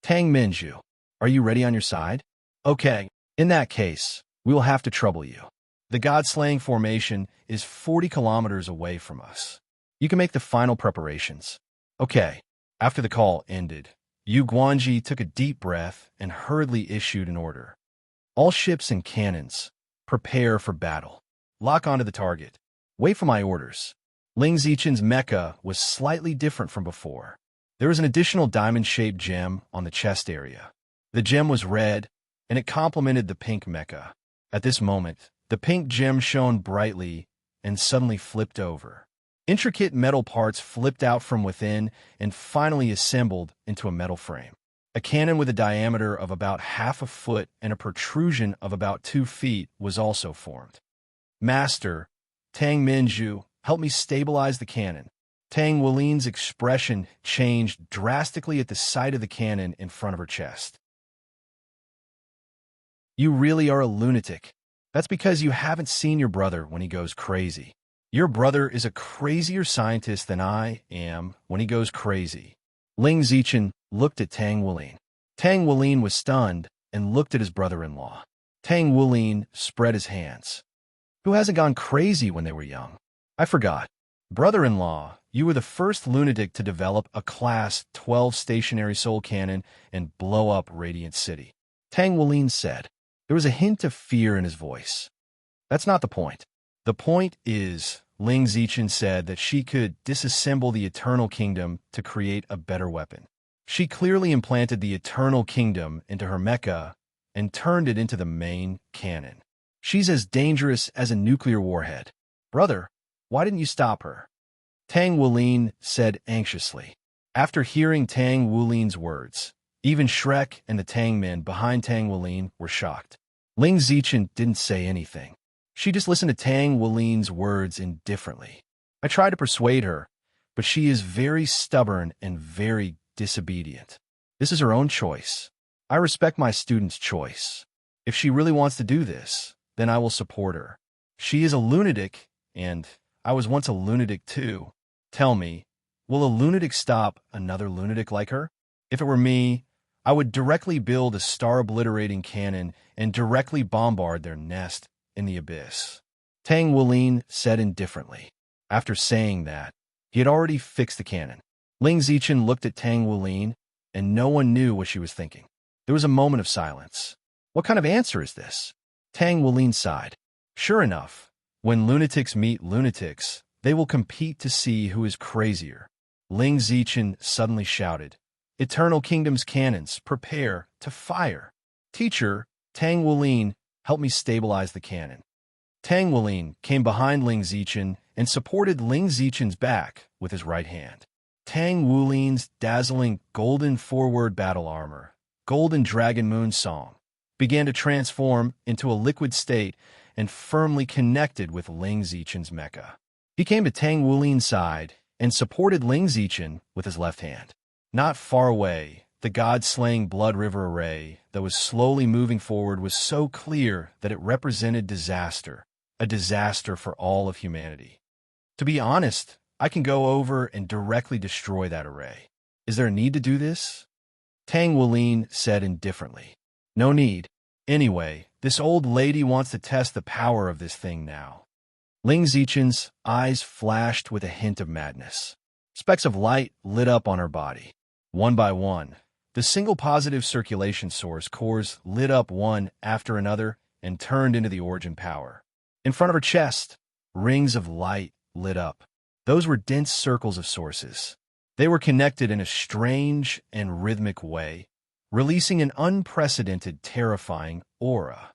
[SPEAKER 1] Tang Minju, are you ready on your side? Okay, in that case, we will have to trouble you. The god-slaying formation is 40 kilometers away from us. You can make the final preparations. Okay. After the call ended, Yu Guanji took a deep breath and hurriedly issued an order. All ships and cannons, prepare for battle. Lock onto the target. Wait for my orders. Ling Zichen's mecha was slightly different from before. There was an additional diamond-shaped gem on the chest area. The gem was red, and it complemented the pink mecha. At this moment, the pink gem shone brightly and suddenly flipped over. Intricate metal parts flipped out from within and finally assembled into a metal frame. A cannon with a diameter of about half a foot and a protrusion of about 2 feet was also formed. Master, Tang Minju, help me stabilize the cannon. Tang Wulin's expression changed drastically at the sight of the cannon in front of her chest. You really are a lunatic. That's because you haven't seen your brother when he goes crazy. Your brother is a crazier scientist than I am when he goes crazy. Ling Zichen looked at Tang Wulin. Tang Wulin was stunned and looked at his brother-in-law. Tang Wulin spread his hands. Who hasn't gone crazy when they were young? I forgot. Brother-in-law, you were the first lunatic to develop a Class 12 stationary soul cannon and blow up Radiant City. Tang Wulin said. There was a hint of fear in his voice. That's not the point. The point is, Ling Zichen said that she could disassemble the Eternal Kingdom to create a better weapon. She clearly implanted the Eternal Kingdom into her mecha and turned it into the main cannon. She's as dangerous as a nuclear warhead. Brother, why didn't you stop her? Tang Wulin said anxiously. After hearing Tang Wulin's words, even Shrek and the Tang men behind Tang Wulin were shocked. Ling Zichen didn't say anything. She just listened to Tang Wulin's words indifferently. I tried to persuade her, but she is very stubborn and very disobedient. This is her own choice. I respect my student's choice. If she really wants to do this, then I will support her. She is a lunatic, and I was once a lunatic too. Tell me, will a lunatic stop another lunatic like her? If it were me, I would directly build a star-obliterating cannon and directly bombard their nest in the abyss. Tang Wulin said indifferently. After saying that, he had already fixed the cannon. Ling Zichen looked at Tang Wulin, and no one knew what she was thinking. There was a moment of silence. What kind of answer is this? Tang Wulin sighed. Sure enough, when lunatics meet lunatics, they will compete to see who is crazier. Ling Zichen suddenly shouted, Eternal Kingdom's cannons, prepare to fire. Teacher, Tang Wulin, help me stabilize the cannon. Tang Wulin came behind Ling Zichen and supported Ling Zichen's back with his right hand. Tang Wulin's dazzling golden forward battle armor, Golden Dragon Moon Song, began to transform into a liquid state and firmly connected with Ling Zichen's mecha. He came to Tang Wulin's side and supported Ling Zichen with his left hand. Not far away, the god-slaying Blood River array that was slowly moving forward was so clear that it represented disaster, a disaster for all of humanity. To be honest, I can go over and directly destroy that array. Is there a need to do this? Tang Wulin said indifferently. No need. Anyway, this old lady wants to test the power of this thing now. Ling Zichen's eyes flashed with a hint of madness. Specks of light lit up on her body. One by one, the single positive circulation source cores lit up one after another and turned into the origin power. In front of her chest, rings of light lit up. Those were dense circles of sources. They were connected in a strange and rhythmic way, releasing an unprecedented, terrifying aura.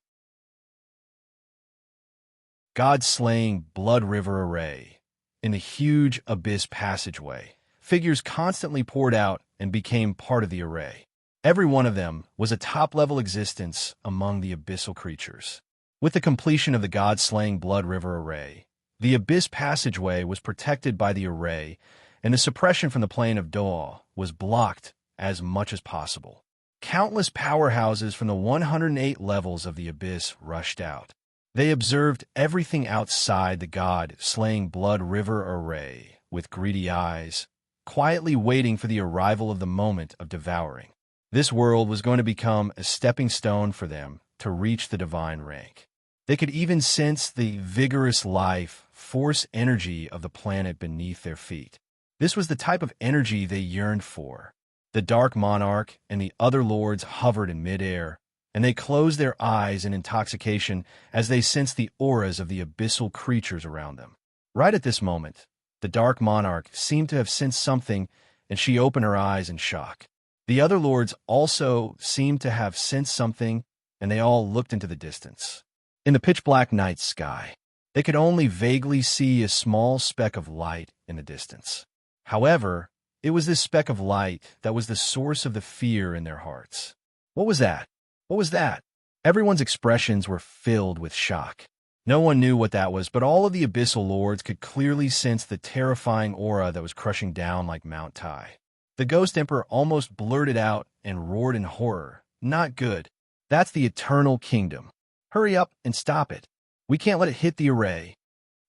[SPEAKER 1] God-slaying Blood River array. In the huge abyss passageway, figures constantly poured out and became part of the array. Every one of them was a top-level existence among the abyssal creatures. With the completion of the God-slaying Blood River array, the abyss passageway was protected by the array, and the suppression from the plane of Doa was blocked as much as possible. Countless powerhouses from the 108 levels of the abyss rushed out. They observed everything outside the god-slaying Blood River array with greedy eyes, quietly waiting for the arrival of the moment of devouring. This world was going to become a stepping stone for them to reach the divine rank. They could even sense the vigorous life, force energy of the planet beneath their feet. This was the type of energy they yearned for. The Dark Monarch and the other lords hovered in midair, and they closed their eyes in intoxication as they sensed the auras of the abyssal creatures around them. Right at this moment, the Dark Monarch seemed to have sensed something, and she opened her eyes in shock. The other lords also seemed to have sensed something, and they all looked into the distance. In the pitch-black night sky, they could only vaguely see a small speck of light in the distance. However, it was this speck of light that was the source of the fear in their hearts. What was that? What was that? Everyone's expressions were filled with shock. No one knew what that was, but all of the abyssal lords could clearly sense the terrifying aura that was crushing down like Mount Tai. The Ghost Emperor almost blurted out and roared in horror. Not good. That's the Eternal Kingdom. Hurry up and stop it. We can't let it hit the array.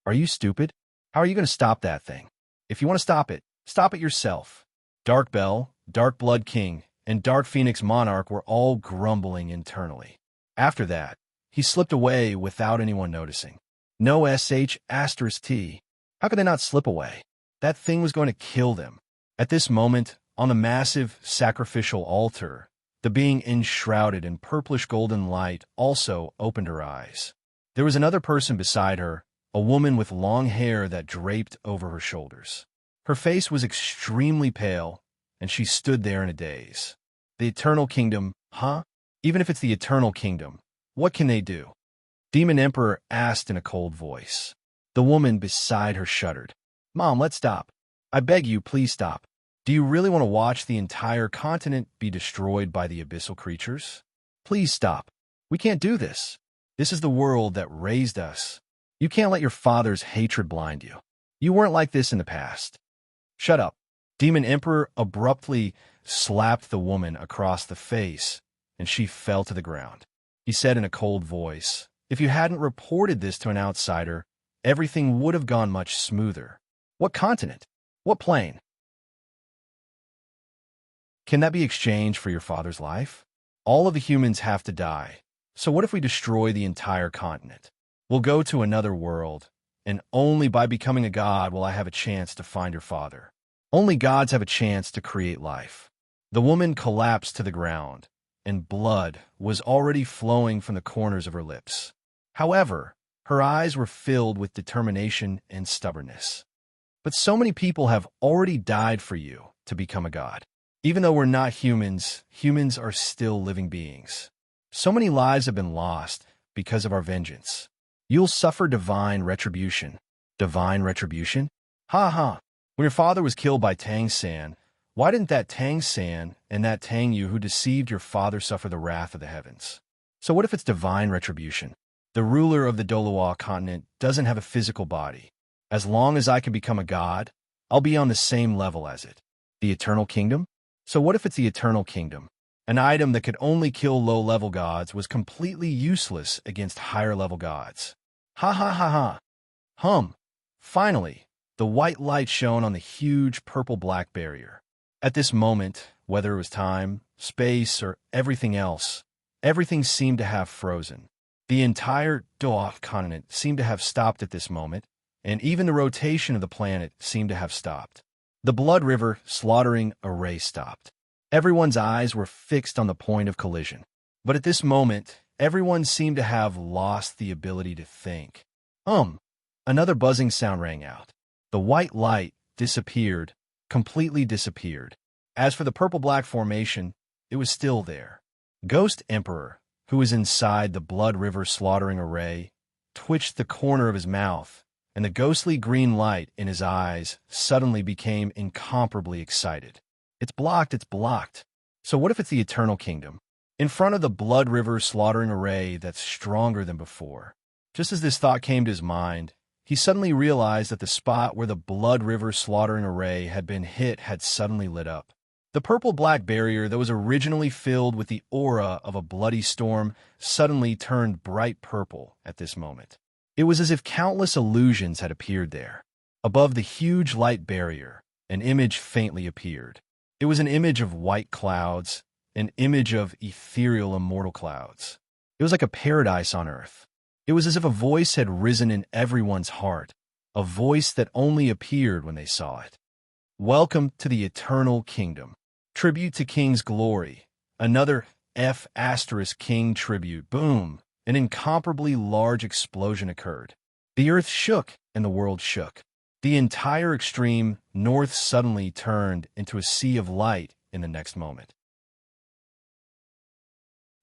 [SPEAKER 1] Are you stupid? How are you going to stop that thing? If you want to stop it yourself. Dark Bell, Dark Blood King, and Dark Phoenix Monarch were all grumbling internally. After that, he slipped away without anyone noticing. No sh*t. How could they not slip away? That thing was going to kill them. At this moment, on the massive sacrificial altar, the being enshrouded in purplish golden light also opened her eyes. There was another person beside her, a woman with long hair that draped over her shoulders. Her face was extremely pale, and she stood there in a daze. The Eternal Kingdom, huh? Even if it's the Eternal Kingdom, what can they do? Demon Emperor asked in a cold voice. The woman beside her shuddered. Mom, let's stop. I beg you, please stop. Do you really want to watch the entire continent be destroyed by the abyssal creatures? Please stop. We can't do this. This is the world that raised us. You can't let your father's hatred blind you. You weren't like this in the past. Shut up. Demon Emperor abruptly slapped the woman across the face, and she fell to the ground. He said in a cold voice, if you hadn't reported this to an outsider, everything would have gone much smoother. What continent? What plane? Can that be exchanged for your father's life? All of the humans have to die. So what if we destroy the entire continent? We'll go to another world, and only by becoming a god will I have a chance to find your father. Only gods have a chance to create life. The woman collapsed to the ground, and blood was already flowing from the corners of her lips. However, her eyes were filled with determination and stubbornness. But so many people have already died for you to become a god. Even though we're not humans, humans are still living beings. So many lives have been lost because of our vengeance. You'll suffer divine retribution. Divine retribution? Ha ha. When your father was killed by Tang San, why didn't that Tang San and that Tang Yu who deceived your father suffer the wrath of the heavens? So what if it's divine retribution? The ruler of the Dolua continent doesn't have a physical body. As long as I can become a god, I'll be on the same level as it. The eternal kingdom? So what if it's the eternal kingdom? An item that could only kill low-level gods was completely useless against higher-level gods. Ha ha ha ha. Finally, the white light shone on the huge purple-black barrier. At this moment, whether it was time, space, or everything else, everything seemed to have frozen. The entire Dolua continent seemed to have stopped at this moment, and even the rotation of the planet seemed to have stopped. The Blood River slaughtering array stopped. Everyone's eyes were fixed on the point of collision. But at this moment, everyone seemed to have lost the ability to think. Another buzzing sound rang out. The white light disappeared, completely disappeared. As for the purple-black formation, it was still there. Ghost Emperor, who was inside the Blood River slaughtering array, twitched the corner of his mouth, and the ghostly green light in his eyes suddenly became incomparably excited. It's blocked, it's blocked. So what if it's the eternal kingdom? In front of the Blood River slaughtering array that's stronger than before. Just as this thought came to his mind, he suddenly realized that the spot where the Blood River slaughtering array had been hit had suddenly lit up. The purple-black barrier that was originally filled with the aura of a bloody storm suddenly turned bright purple at this moment. It was as if countless illusions had appeared there. Above the huge light barrier, an image faintly appeared. It was an image of white clouds, an image of ethereal immortal clouds. It was like a paradise on earth. It was as if a voice had risen in everyone's heart, a voice that only appeared when they saw it. Welcome to the eternal kingdom. Tribute to King's glory. Another King tribute. Boom! An incomparably large explosion occurred. The earth shook and the world shook. The entire extreme north suddenly turned into a sea of light in the next moment.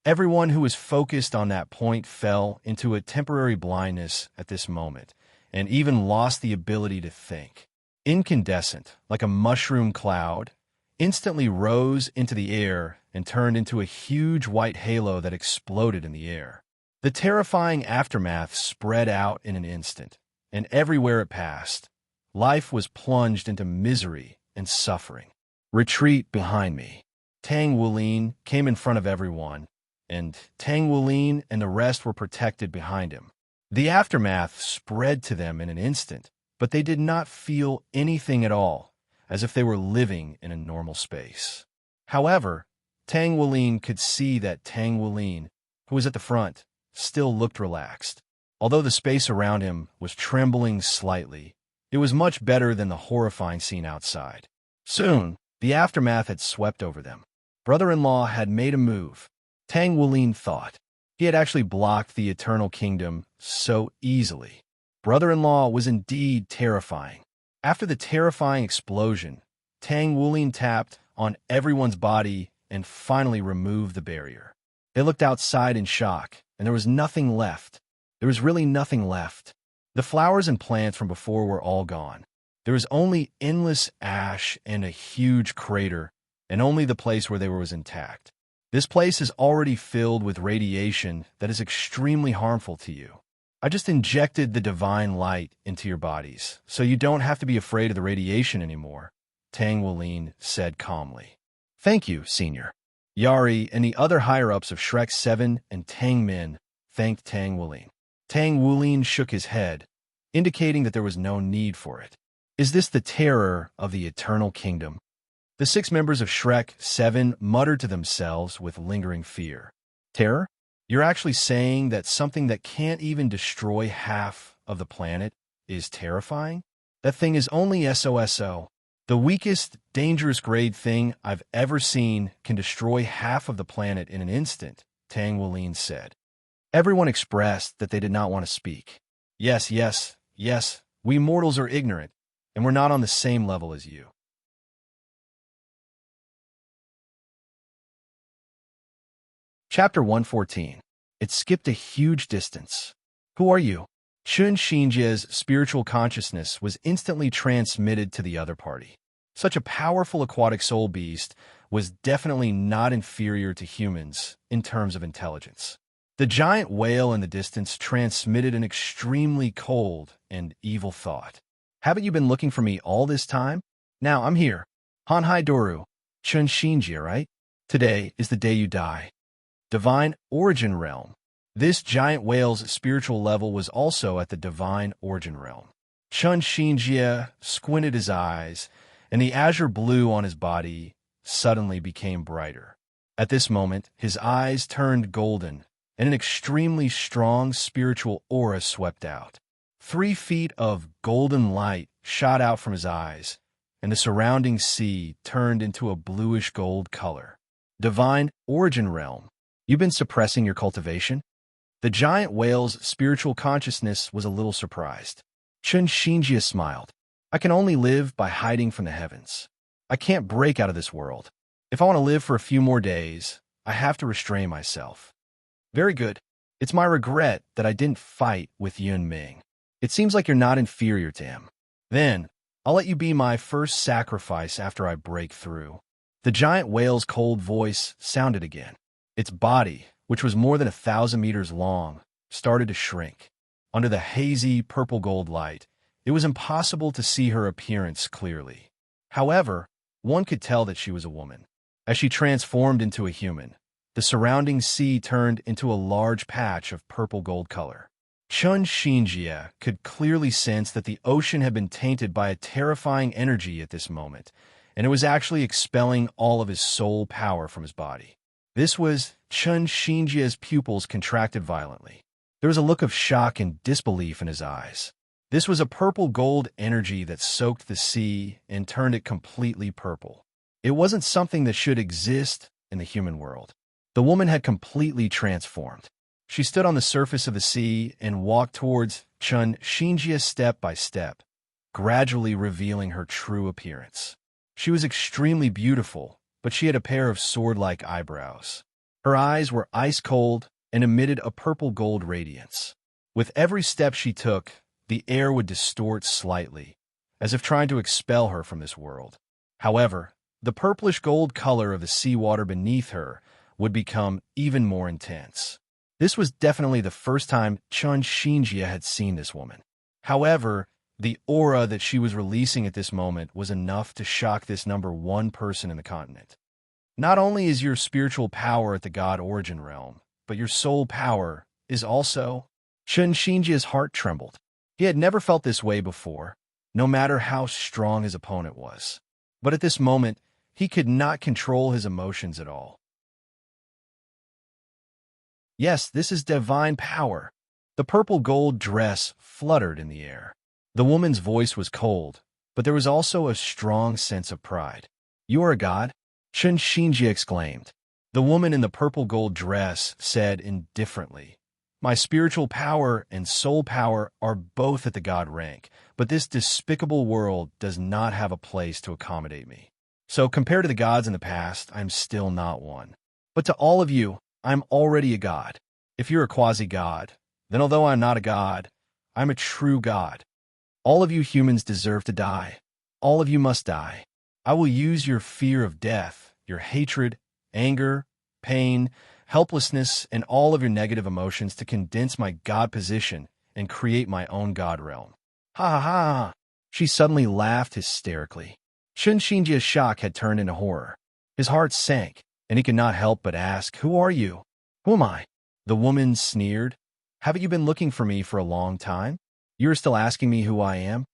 [SPEAKER 1] Everyone who was focused on that point fell into a temporary blindness at this moment, and even lost the ability to think. Incandescent, like a mushroom cloud, instantly rose into the air and turned into a huge white halo that exploded in the air. The terrifying aftermath spread out in an instant, and everywhere it passed, life was plunged into misery and suffering. Retreat behind me. Tang Wulin came in front of everyone, and Tang Wulin and the rest were protected behind him. The aftermath spread to them in an instant, but they did not feel anything at all, as if they were living in a normal space. However, Tang Wulin could see that Tang Wulin, who was at the front, still looked relaxed. Although the space around him was trembling slightly, it was much better than the horrifying scene outside. Soon, the aftermath had swept over them. Brother-in-law had made a move. Tang Wulin thought. He had actually blocked the eternal kingdom so easily. Brother-in-law was indeed terrifying. After the terrifying explosion, Tang Wulin tapped on everyone's body and finally removed the barrier. They looked outside in shock, and there was nothing left. There was really nothing left. The flowers and plants from before were all gone. There was only endless ash and a huge crater, and only the place where they were was intact. This place is already filled with radiation that is extremely harmful to you. I just injected the divine light into your bodies, so you don't have to be afraid of the radiation anymore, Tang Wulin said calmly. Thank you, Senior. Yari and the other higher-ups of Shrek 7 and Tang Min thanked Tang Wulin. Tang Wulin shook his head, indicating that there was no need for it. Is this the terror of the eternal kingdom? The 6 members of Shrek 7 muttered to themselves with lingering fear. Terror? You're actually saying that something that can't even destroy half of the planet is terrifying? That thing is only SOSO. The weakest, dangerous grade thing I've ever seen can destroy half of the planet in an instant, Tang Wulin said. Everyone expressed that they did not want to speak. Yes, yes, yes, we mortals are ignorant, and we're not on the same level as you. Chapter 114. It skipped a huge distance. Who are you? Chun Xinjie's spiritual consciousness was instantly transmitted to the other party. Such a powerful aquatic soul beast was definitely not inferior to humans in terms of intelligence. The giant whale in the distance transmitted an extremely cold and evil thought. Haven't you been looking for me all this time? Now I'm here. Hanhai Doru, Chun Xinjie, right? Today is the day you die. Divine Origin Realm. This giant whale's spiritual level was also at the Divine Origin Realm. Chun Xinjie squinted his eyes, and the azure blue on his body suddenly became brighter. At this moment, his eyes turned golden, and an extremely strong spiritual aura swept out. 3 feet of golden light shot out from his eyes, and the surrounding sea turned into a bluish gold color. Divine Origin Realm. You've been suppressing your cultivation? The giant whale's spiritual consciousness was a little surprised. Chun Xinjie smiled. I can only live by hiding from the heavens. I can't break out of this world. If I want to live for a few more days, I have to restrain myself. Very good. It's my regret that I didn't fight with Yun Ming. It seems like you're not inferior to him. Then, I'll let you be my first sacrifice after I break through. The giant whale's cold voice sounded again. Its body, which was more than 1,000 meters long, started to shrink. Under the hazy purple-gold light, it was impossible to see her appearance clearly. However, one could tell that she was a woman. As she transformed into a human, the surrounding sea turned into a large patch of purple-gold color. Chun Xinjie could clearly sense that the ocean had been tainted by a terrifying energy at this moment, and it was actually expelling all of his soul power from his body. This was Chun Xinjie's pupils contracted violently. There was a look of shock and disbelief in his eyes. This was a purple-gold energy that soaked the sea and turned it completely purple. It wasn't something that should exist in the human world. The woman had completely transformed. She stood on the surface of the sea and walked towards Chun Xinjie step by step, gradually revealing her true appearance. She was extremely beautiful, but she had a pair of sword-like eyebrows. Her eyes were ice-cold and emitted a purple-gold radiance. With every step she took, the air would distort slightly, as if trying to expel her from this world. However, the purplish-gold color of the seawater beneath her would become even more intense. This was definitely the first time Chun Xinjie had seen this woman. However, the aura that she was releasing at this moment was enough to shock this number 1 person in the continent. Not only is your spiritual power at the God Origin Realm, but your soul power is also... Chun Xinjie's heart trembled. He had never felt this way before, no matter how strong his opponent was. But at this moment, he could not control his emotions at all. Yes, this is divine power. The purple-gold dress fluttered in the air. The woman's voice was cold, but there was also a strong sense of pride. You are a god? Chun Xinjie exclaimed. The woman in the purple-gold dress said indifferently, My spiritual power and soul power are both at the god rank, but this despicable world does not have a place to accommodate me. So compared to the gods in the past, I'm still not one. But to all of you, I'm already a god. If you're a quasi-god, then although I'm not a god, I'm a true god. All of you humans deserve to die. All of you must die. I will use your fear of death, your hatred, anger, pain, helplessness, and all of your negative emotions to condense my god position and create my own god realm. Ha ha ha! She suddenly laughed hysterically. Chun Xinjie's shock had turned into horror. His heart sank, and he could not help but ask, Who are you? Who am I? The woman sneered. Haven't you been looking for me for a long time? You are still asking me who I am?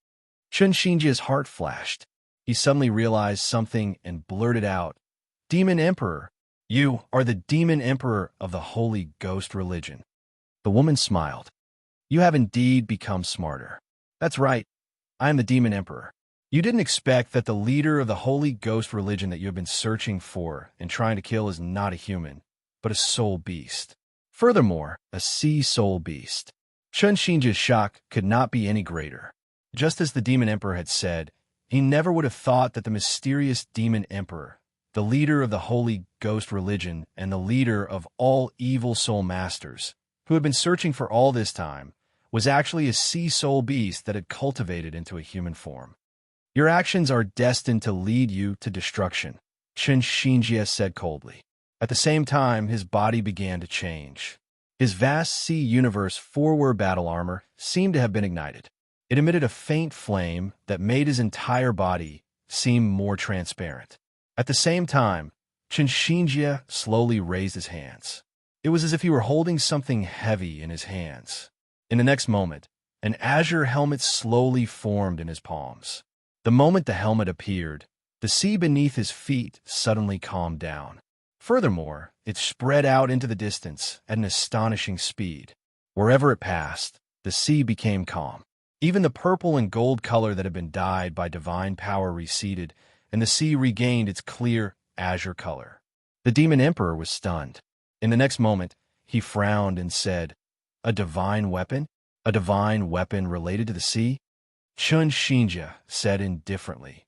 [SPEAKER 1] Chun Xinjie's heart flashed. He suddenly realized something and blurted out, Demon Emperor, you are the Demon Emperor of the Holy Ghost religion. The woman smiled. You have indeed become smarter. That's right, I am the Demon Emperor. You didn't expect that the leader of the holy ghost religion that you have been searching for and trying to kill is not a human, but a soul beast. Furthermore, a sea soul beast. Chen Xinjia's shock could not be any greater. Just as the demon emperor had said, he never would have thought that the mysterious demon emperor, the leader of the holy ghost religion and the leader of all evil soul masters, who had been searching for all this time, was actually a sea soul beast that had cultivated into a human form. Your actions are destined to lead you to destruction, Chen Xinjia said coldly. At the same time, his body began to change. His vast sea universe forward battle armor seemed to have been ignited. It emitted a faint flame that made his entire body seem more transparent. At the same time, Chen Xinjia slowly raised his hands. It was as if he were holding something heavy in his hands. In the next moment, an azure helmet slowly formed in his palms. The moment the helmet appeared, the sea beneath his feet suddenly calmed down. Furthermore, it spread out into the distance at an astonishing speed. Wherever it passed, the sea became calm. Even the purple and gold color that had been dyed by divine power receded, and the sea regained its clear azure color. The demon emperor was stunned. In the next moment, he frowned and said, "A divine weapon? A divine weapon related to the sea?" Chen Xinjia said indifferently,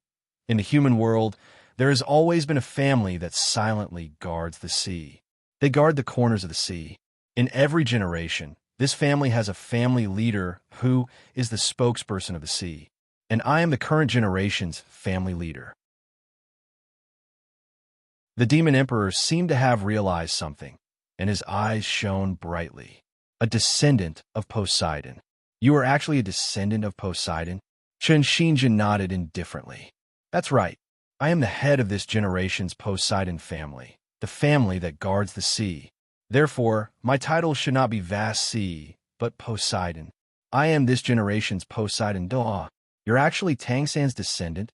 [SPEAKER 1] "In the human world, there has always been a family that silently guards the sea. They guard the corners of the sea. In every generation, this family has a family leader who is the spokesperson of the sea, and I am the current generation's family leader." The demon emperor seemed to have realized something, and his eyes shone brightly. "A descendant of Poseidon. You are actually a descendant of Poseidon?" Chen Xinjia nodded indifferently. "That's right. I am the head of this generation's Poseidon family, the family that guards the sea. Therefore, my title should not be Vast Sea, but Poseidon. I am this generation's Poseidon. Duh. You're actually Tang San's descendant?"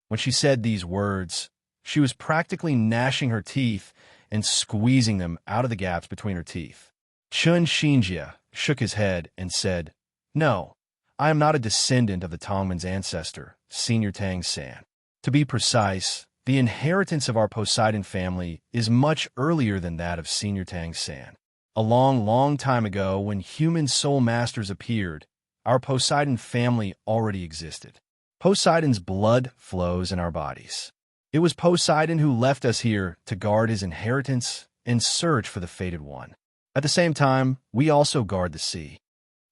[SPEAKER 1] When she said these words, she was practically gnashing her teeth and squeezing them out of the gaps between her teeth. Chen Xinjia shook his head and said, "No, I am not a descendant of the Tongman's ancestor, Senior Tang San. To be precise, the inheritance of our Poseidon family is much earlier than that of Senior Tang San. A long, long time ago, when human soul masters appeared, our Poseidon family already existed. Poseidon's blood flows in our bodies. It was Poseidon who left us here to guard his inheritance and search for the fated one. At the same time, we also guard the sea.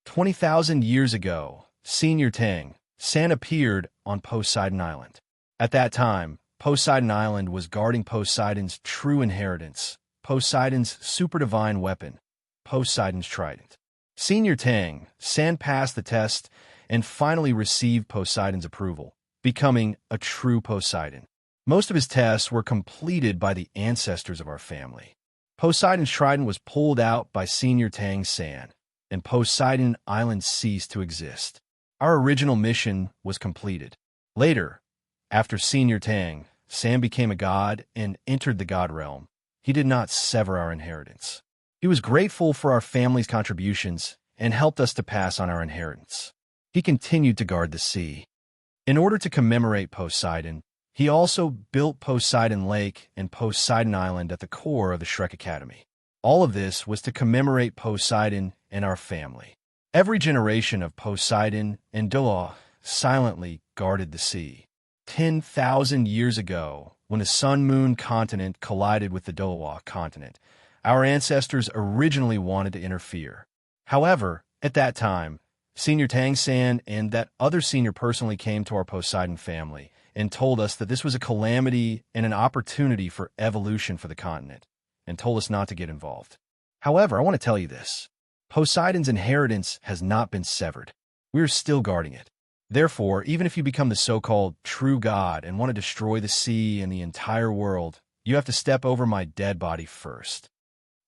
[SPEAKER 1] 20,000 years ago, Senior Tang San appeared on Poseidon Island. At that time, Poseidon Island was guarding Poseidon's true inheritance, Poseidon's super divine weapon, Poseidon's trident. Senior Tang San passed the test and finally received Poseidon's approval, becoming a true Poseidon. Most of his tests were completed by the ancestors of our family. Poseidon's trident was pulled out by Senior Tang San, and Poseidon Island ceased to exist. Our original mission was completed. Later, after Senior Tang San became a god and entered the god realm, he did not sever our inheritance. He was grateful for our family's contributions and helped us to pass on our inheritance. He continued to guard the sea. In order to commemorate Poseidon, he also built Poseidon Lake and Poseidon Island at the core of the Shrek Academy. All of this was to commemorate Poseidon and our family. Every generation of Poseidon and Doa silently guarded the sea. 10,000 years ago, when the Sun-Moon continent collided with the Doa continent, our ancestors originally wanted to interfere. However, at that time, Senior Tang San and that other senior personally came to our Poseidon family and told us that this was a calamity and an opportunity for evolution for the continent, and told us not to get involved. However, I want to tell you this. Poseidon's inheritance has not been severed. We are still guarding it. Therefore, even if you become the so-called true god and want to destroy the sea and the entire world, you have to step over my dead body first.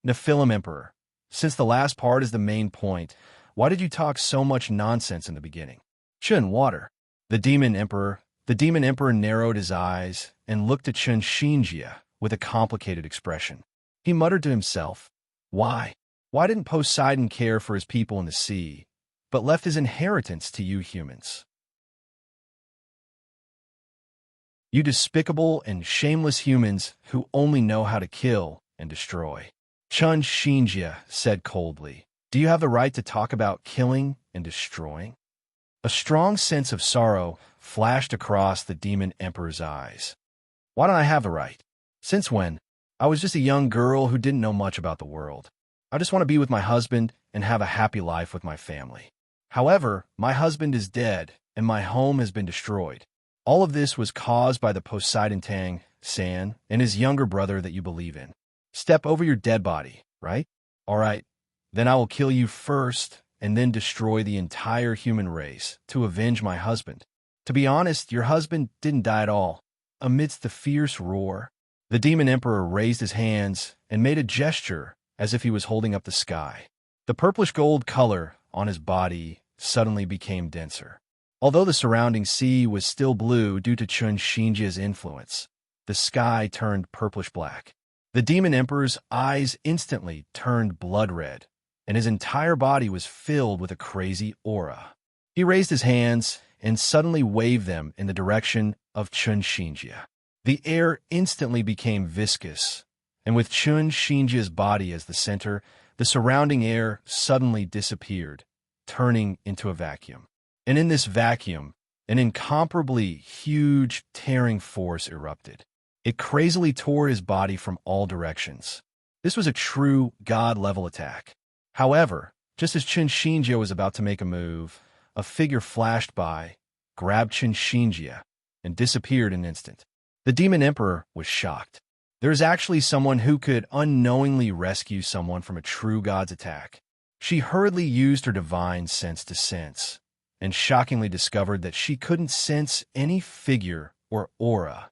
[SPEAKER 1] Nephilim Emperor, since the last part is the main point, why did you talk so much nonsense in the beginning? Chen Water. The demon emperor narrowed his eyes and looked at Chen Xinjia with a complicated expression. He muttered to himself, "Why? Why didn't Poseidon care for his people in the sea, but left his inheritance to you humans?" You despicable and shameless humans who only know how to kill and destroy. Chun Shinjia said coldly, "Do you have the right to talk about killing and destroying?" A strong sense of sorrow flashed across the demon emperor's eyes. "Why don't I have the right? Since when? I was just a young girl who didn't know much about the world. I just want to be with my husband and have a happy life with my family. However, my husband is dead and my home has been destroyed. All of this was caused by the Poseidon Tang, San, and his younger brother that you believe in. Step over your dead body, right? All right, then I will kill you first and then destroy the entire human race to avenge my husband. To be honest, your husband didn't die at all." Amidst the fierce roar, the demon emperor raised his hands and made a gesture as if he was holding up the sky. The purplish gold color on his body suddenly became denser. Although the surrounding sea was still blue due to Chun Shinjia's influence, the sky turned purplish black. The demon emperor's eyes instantly turned blood red, and his entire body was filled with a crazy aura. He raised his hands and suddenly waved them in the direction of Chun Shinjia. The air instantly became viscous, and with Chun Shinjia's body as the center, the surrounding air suddenly disappeared, turning into a vacuum. And in this vacuum, an incomparably huge, tearing force erupted. It crazily tore his body from all directions. This was a true god-level attack. However, just as Chun Shinjia was about to make a move, a figure flashed by, grabbed Chun Shinjia, and disappeared in an instant. The demon emperor was shocked. There is actually someone who could unknowingly rescue someone from a true god's attack. She hurriedly used her divine sense to sense, and shockingly discovered that she couldn't sense any figure or aura.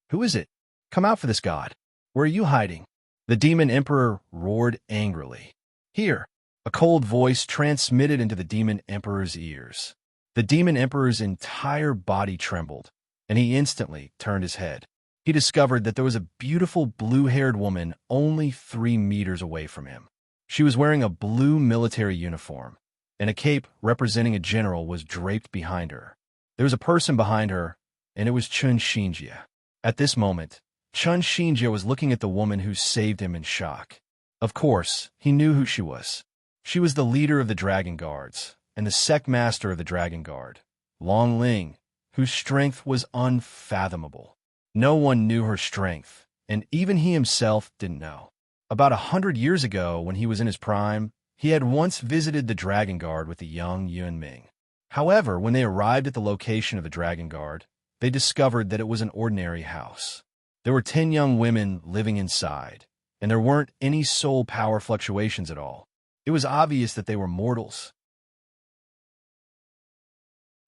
[SPEAKER 1] "Who is it? Come out for this god. Where are you hiding?" The demon emperor roared angrily. "Here!" A cold voice transmitted into the demon emperor's ears. The demon emperor's entire body trembled, and he instantly turned his head. He discovered that there was a beautiful blue-haired woman only 3 meters away from him. She was wearing a blue military uniform, and a cape representing a general was draped behind her. There was a person behind her, and it was Chun Shinjia. At this moment, Chun Shinjia was looking at the woman who saved him in shock. Of course, he knew who she was. She was the leader of the Dragon Guards, and the sect master of the Dragon Guard, Long Ling, whose strength was unfathomable. No one knew her strength, and even he himself didn't know. About 100 years ago, when he was in his prime, he had once visited the Dragon Guard with the young Yuan Ming. However, when they arrived at the location of the Dragon Guard, they discovered that it was an ordinary house. There were 10 young women living inside, and there weren't any soul power fluctuations at all. It was obvious that they were mortals.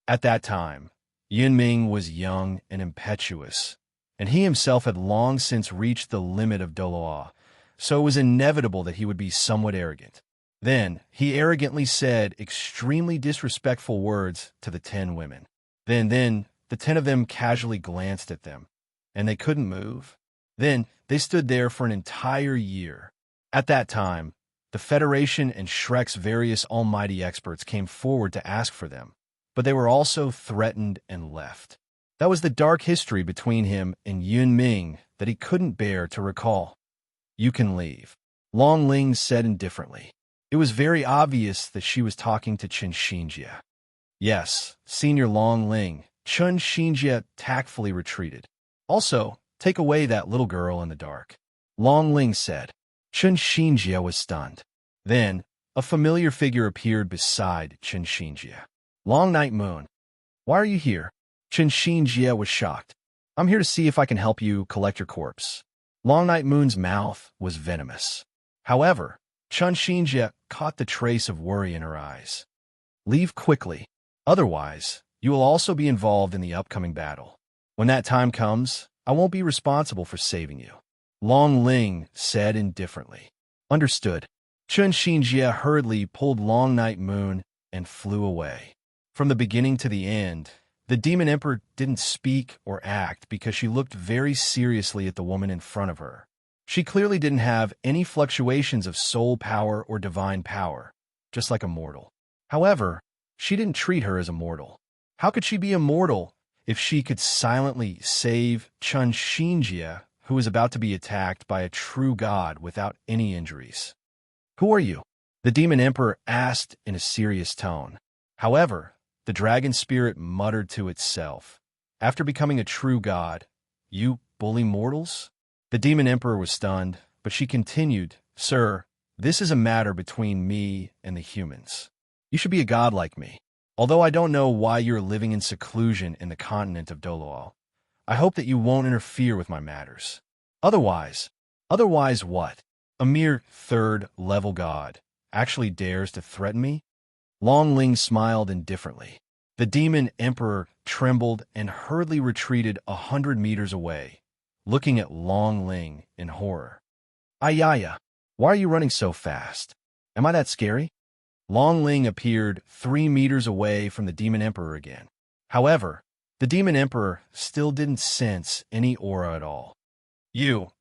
[SPEAKER 1] At that time, Yuan Ming was young and impetuous, and he himself had long since reached the limit of Doloa, so it was inevitable that he would be somewhat arrogant. Then, he arrogantly said extremely disrespectful words to the 10 women. Then, the 10 of them casually glanced at them, and they couldn't move. Then, they stood there for an entire year. At that time, the Federation and Shrek's various almighty experts came forward to ask for them, but they were also threatened and left. That was the dark history between him and Yuan Ming that he couldn't bear to recall. "You can leave," Long Ling said indifferently. It was very obvious that she was talking to Chun Shinjia. "Yes, Senior Long Ling," Chun Shinjia tactfully retreated. "Also, take away that little girl in the dark," Long Ling said. Chun Shinjia was stunned. Then, a familiar figure appeared beside Chun Shinjia. "Long Night Moon, why are you here?" Chun Shinjia was shocked. "I'm here to see if I can help you collect your corpse." Long Night Moon's mouth was venomous. However, Chun Shinjia caught the trace of worry in her eyes. "Leave quickly. Otherwise, you will also be involved in the upcoming battle. When that time comes, I won't be responsible for saving you," Long Ling said indifferently. "Understood." Chun Shinjia hurriedly pulled Long Night Moon and flew away. From the beginning to the end, the Demon Emperor didn't speak or act because she looked very seriously at the woman in front of her. She clearly didn't have any fluctuations of soul power or divine power, just like a mortal. However, she didn't treat her as a mortal. How could she be immortal if she could silently save Chun Xinjia, who was about to be attacked by a true god without any injuries. "Who are you?" the demon emperor asked in a serious tone. However, the dragon spirit muttered to itself, "After becoming a true god, you bully mortals?" The demon emperor was stunned, but she continued, "Sir, this is a matter between me and the humans. You should be a god like me. Although I don't know why you're living in seclusion in the continent of Doloal, I hope that you won't interfere with my matters. Otherwise what? A mere third-level god actually dares to threaten me?" Long Ling smiled indifferently. The demon emperor trembled and hurriedly retreated 100 meters away, looking at Long Ling in horror. "Ayaya, why are you running so fast? Am I that scary?" Long Ling appeared 3 meters away from the demon emperor again. However, the demon emperor still didn't sense any aura at all. You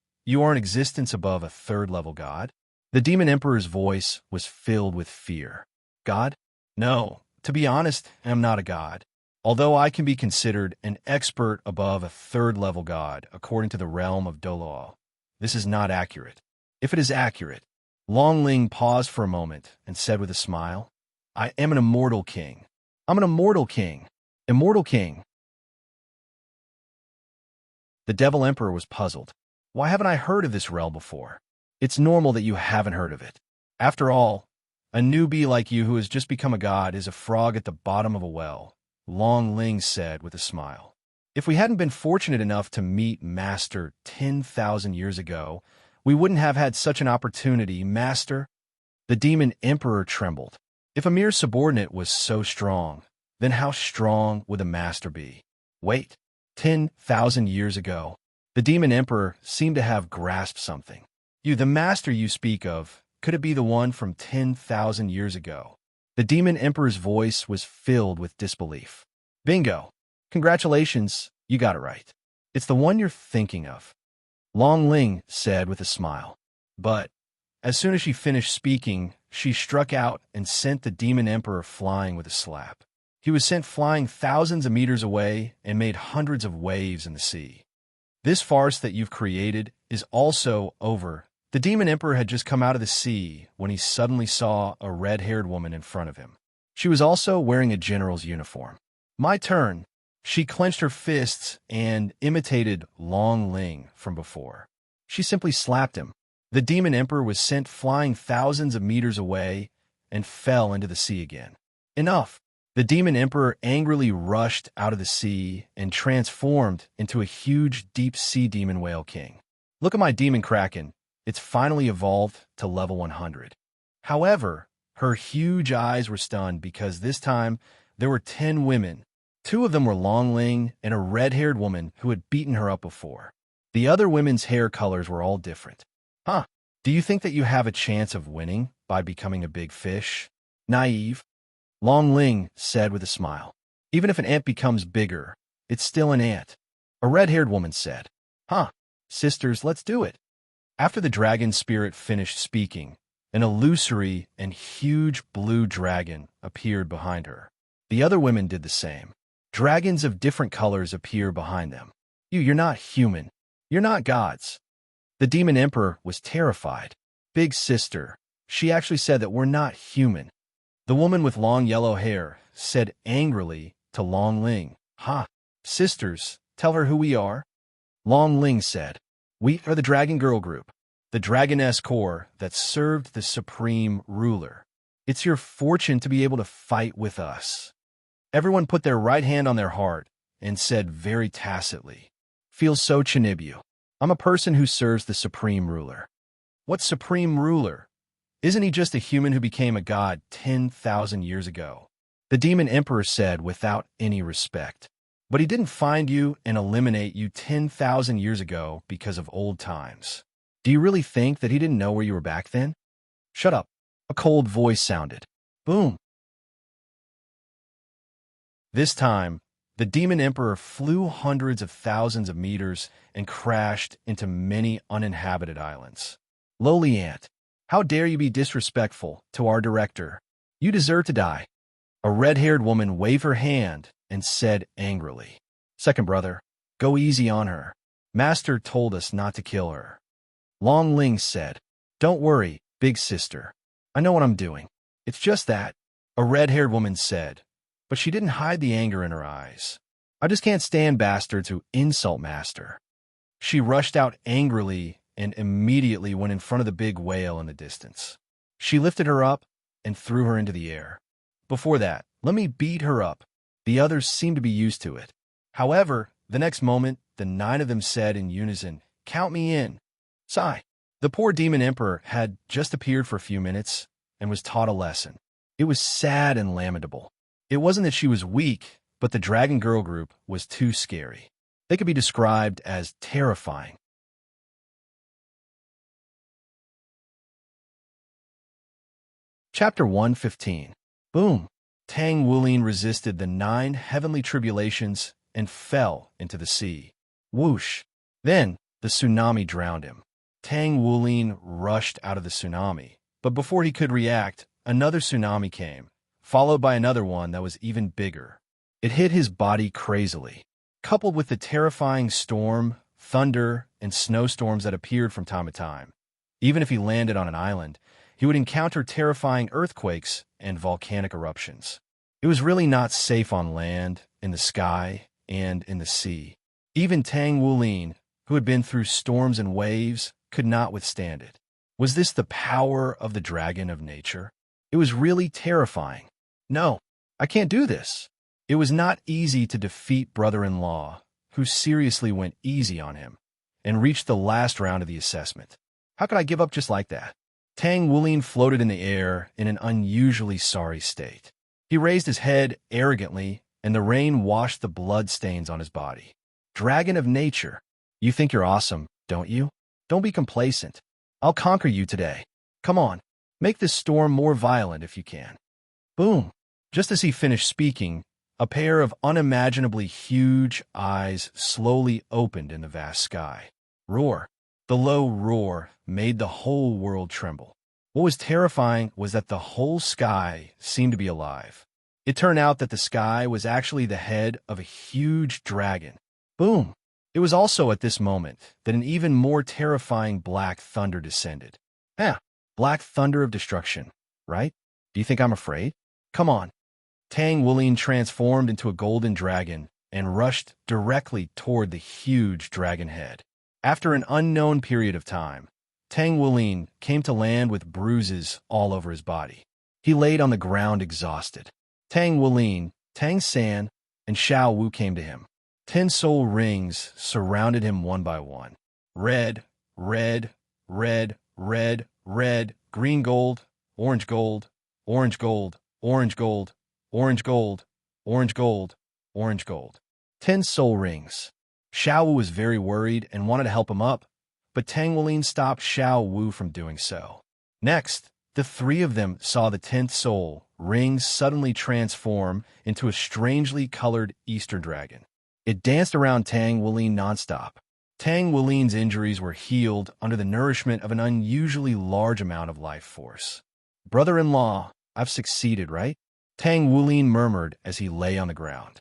[SPEAKER 1] are an existence above a third-level god?" The demon emperor's voice was filled with fear. "God? No, to be honest, I am not a god. Although I can be considered an expert above a third-level god according to the realm of Doloal, this is not accurate. If it is accurate," Long Ling paused for a moment and said with a smile, "I am an immortal king. I'm an immortal king. Immortal king." The devil emperor was puzzled. "Why haven't I heard of this realm before? It's normal that you haven't heard of it. After all, a newbie like you who has just become a god is a frog at the bottom of a well," Long Ling said with a smile. "If we hadn't been fortunate enough to meet Master 10,000 years ago, we wouldn't have had such an opportunity, Master." The demon emperor trembled. If a mere subordinate was so strong, then how strong would the master be? Wait, 10,000 years ago? The demon emperor seemed to have grasped something. The master you speak of, could it be the one from 10,000 years ago?" The demon emperor's voice was filled with disbelief. "Bingo! Congratulations, you got it right. It's the one you're thinking of," Long Ling said with a smile. But as soon as she finished speaking, she struck out and sent the demon emperor flying with a slap. He was sent flying thousands of meters away and made hundreds of waves in the sea. "This farce that you've created is also over." The demon emperor had just come out of the sea when he suddenly saw a red-haired woman in front of him. She was also wearing a general's uniform. "My turn." She clenched her fists and imitated Long Ling from before. She simply slapped him. The demon emperor was sent flying thousands of meters away and fell into the sea again. "Enough!" The demon emperor angrily rushed out of the sea and transformed into a huge deep-sea demon whale king. "Look at my demon kraken. It's finally evolved to level 100. However, her huge eyes were stunned because this time there were 10 women. 2 of them were Long Ling and a red-haired woman who had beaten her up before. The other women's hair colors were all different. "Huh, do you think that you have a chance of winning by becoming a big fish? Naive," Long Ling said with a smile. "Even if an ant becomes bigger, it's still an ant." A red-haired woman said, "Huh, sisters, let's do it." After the dragon spirit finished speaking, an illusory and huge blue dragon appeared behind her. The other women did the same. Dragons of different colors appear behind them. You're not human. You're not gods." The demon emperor was terrified. "Big sister," she actually said that we're not human. The woman with long yellow hair said angrily to Long Ling, "Ha, sisters, tell her who we are." Long Ling said, "We are the Dragon Girl Group, the Dragoness Corps that served the Supreme Ruler. It's your fortune to be able to fight with us." Everyone put their right hand on their heart and said very tacitly, "Feels so Chinibu. I'm a person who serves the Supreme Ruler." "What Supreme Ruler? Isn't he just a human who became a god 10,000 years ago?" The demon emperor said without any respect. "But he didn't find you and eliminate you 10,000 years ago because of old times. Do you really think that he didn't know where you were back then?" "Shut up," a cold voice sounded. Boom. This time, the demon emperor flew hundreds of thousands of meters and crashed into many uninhabited islands. "Lowly ant, how dare you be disrespectful to our director? You deserve to die." A red-haired woman waved her hand and said angrily. Second brother, go easy on her. Master told us not to kill her. Long Ling said, don't worry, big sister. I know what I'm doing. It's just that, a red-haired woman said, but she didn't hide the anger in her eyes. I just can't stand bastards who insult master. She rushed out angrily and immediately went in front of the big whale in the distance. She lifted her up and threw her into the air. Before that, let me beat her up. The others seemed to be used to it. However, the next moment, the 9 of them said in unison, count me in. Sigh. The poor demon emperor had just appeared for a few minutes and was taught a lesson. It was sad and lamentable. It wasn't that she was weak, but the dragon girl group was too scary. They could be described as terrifying. Chapter 115. Boom. Tang Wulin resisted the 9 heavenly tribulations and fell into the sea. Whoosh. Then the tsunami drowned him. Tang Wulin rushed out of the tsunami, but before he could react, another tsunami came, followed by another one that was even bigger. It hit his body crazily. Coupled with the terrifying storm, thunder, and snowstorms that appeared from time to time. Even if he landed on an island, he would encounter terrifying earthquakes and volcanic eruptions. It was really not safe on land, in the sky, and in the sea. Even Tang Wulin, who had been through storms and waves, could not withstand it. Was this the power of the dragon of nature? It was really terrifying. No, I can't do this. It was not easy to defeat brother-in-law, who seriously went easy on him, and reached the last round of the assessment. How could I give up just like that? Tang Wulin floated in the air in an unusually sorry state. He raised his head arrogantly, and the rain washed the blood stains on his body. Dragon of nature, you think you're awesome, don't you? Don't be complacent. I'll conquer you today. Come on, make this storm more violent if you can. Boom. Just as he finished speaking, a pair of unimaginably huge eyes slowly opened in the vast sky. Roar. The low roar made the whole world tremble. What was terrifying was that the whole sky seemed to be alive. It turned out that the sky was actually the head of a huge dragon. Boom. It was also at this moment that an even more terrifying black thunder descended. Black thunder of destruction, right? Do you think I'm afraid? Come on. Tang Wulin transformed into a golden dragon and rushed directly toward the huge dragon head. After an unknown period of time, Tang Wulin came to land with bruises all over his body. He laid on the ground exhausted. Tang Wulin, Tang San, and Xiao Wu came to him. 10 soul rings surrounded him one by one. Red, red, red, red, red, green gold, orange gold, orange gold, orange gold, orange gold, orange gold, orange gold. 10 soul rings. Xiao Wu was very worried and wanted to help him up, but Tang Wulin stopped Xiao Wu from doing so. Next, the 3 of them saw the 10th soul ring suddenly transform into a strangely colored Easter dragon. It danced around Tang Wulin nonstop. Tang Wulin's injuries were healed under the nourishment of an unusually large amount of life force. Brother-in-law, I've succeeded, right? Tang Wulin murmured as he lay on the ground.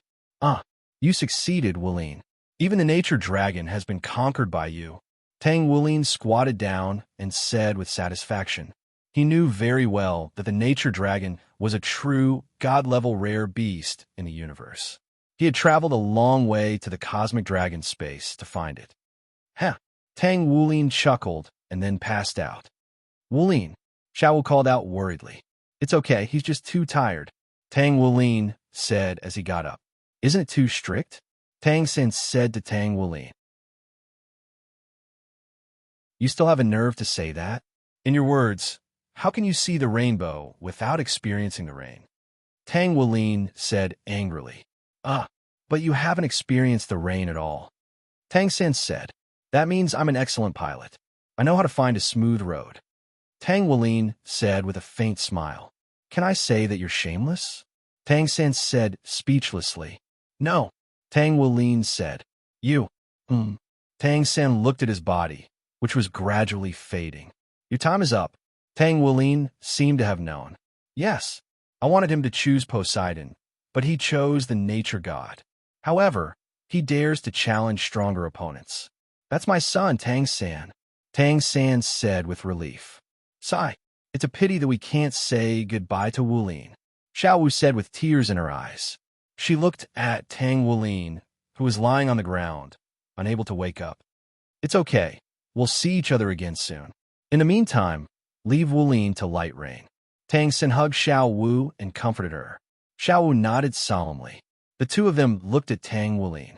[SPEAKER 1] You succeeded, Wulin. Even the nature dragon has been conquered by you. Tang Wulin squatted down and said with satisfaction. He knew very well that the nature dragon was a true, god-level rare beast in the universe. He had traveled a long way to the cosmic dragon space to find it. Tang Wulin chuckled and then passed out. Wulin, Xiao Wu called out worriedly. It's okay, he's just too tired. Tang Wulin said as he got up. Isn't it too strict? Tang San said to Tang Wulin. You still have a nerve to say that? In your words, how can you see the rainbow without experiencing the rain? Tang Wulin said angrily. But you haven't experienced the rain at all. Tang San said, that means I'm an excellent pilot. I know how to find a smooth road. Tang Wulin said with a faint smile. Can I say that you're shameless? Tang San said speechlessly. No. Tang Wulin said, You. Tang San looked at his body, which was gradually fading. Your time is up. Tang Wulin seemed to have known. Yes, I wanted him to choose Poseidon, but he chose the nature god. However, He dares to challenge stronger opponents. That's my son, Tang San. Tang San said with relief. Sigh. It's a pity that we can't say goodbye to Wulin, Xiao Wu said with tears in her eyes. She looked at Tang Wulin, who was lying on the ground, unable to wake up. It's okay. We'll see each other again soon. In the meantime, leave Wulin to Light Rain. Tang San hugged Xiao Wu and comforted her. Xiao Wu nodded solemnly. The two of them looked at Tang Wulin.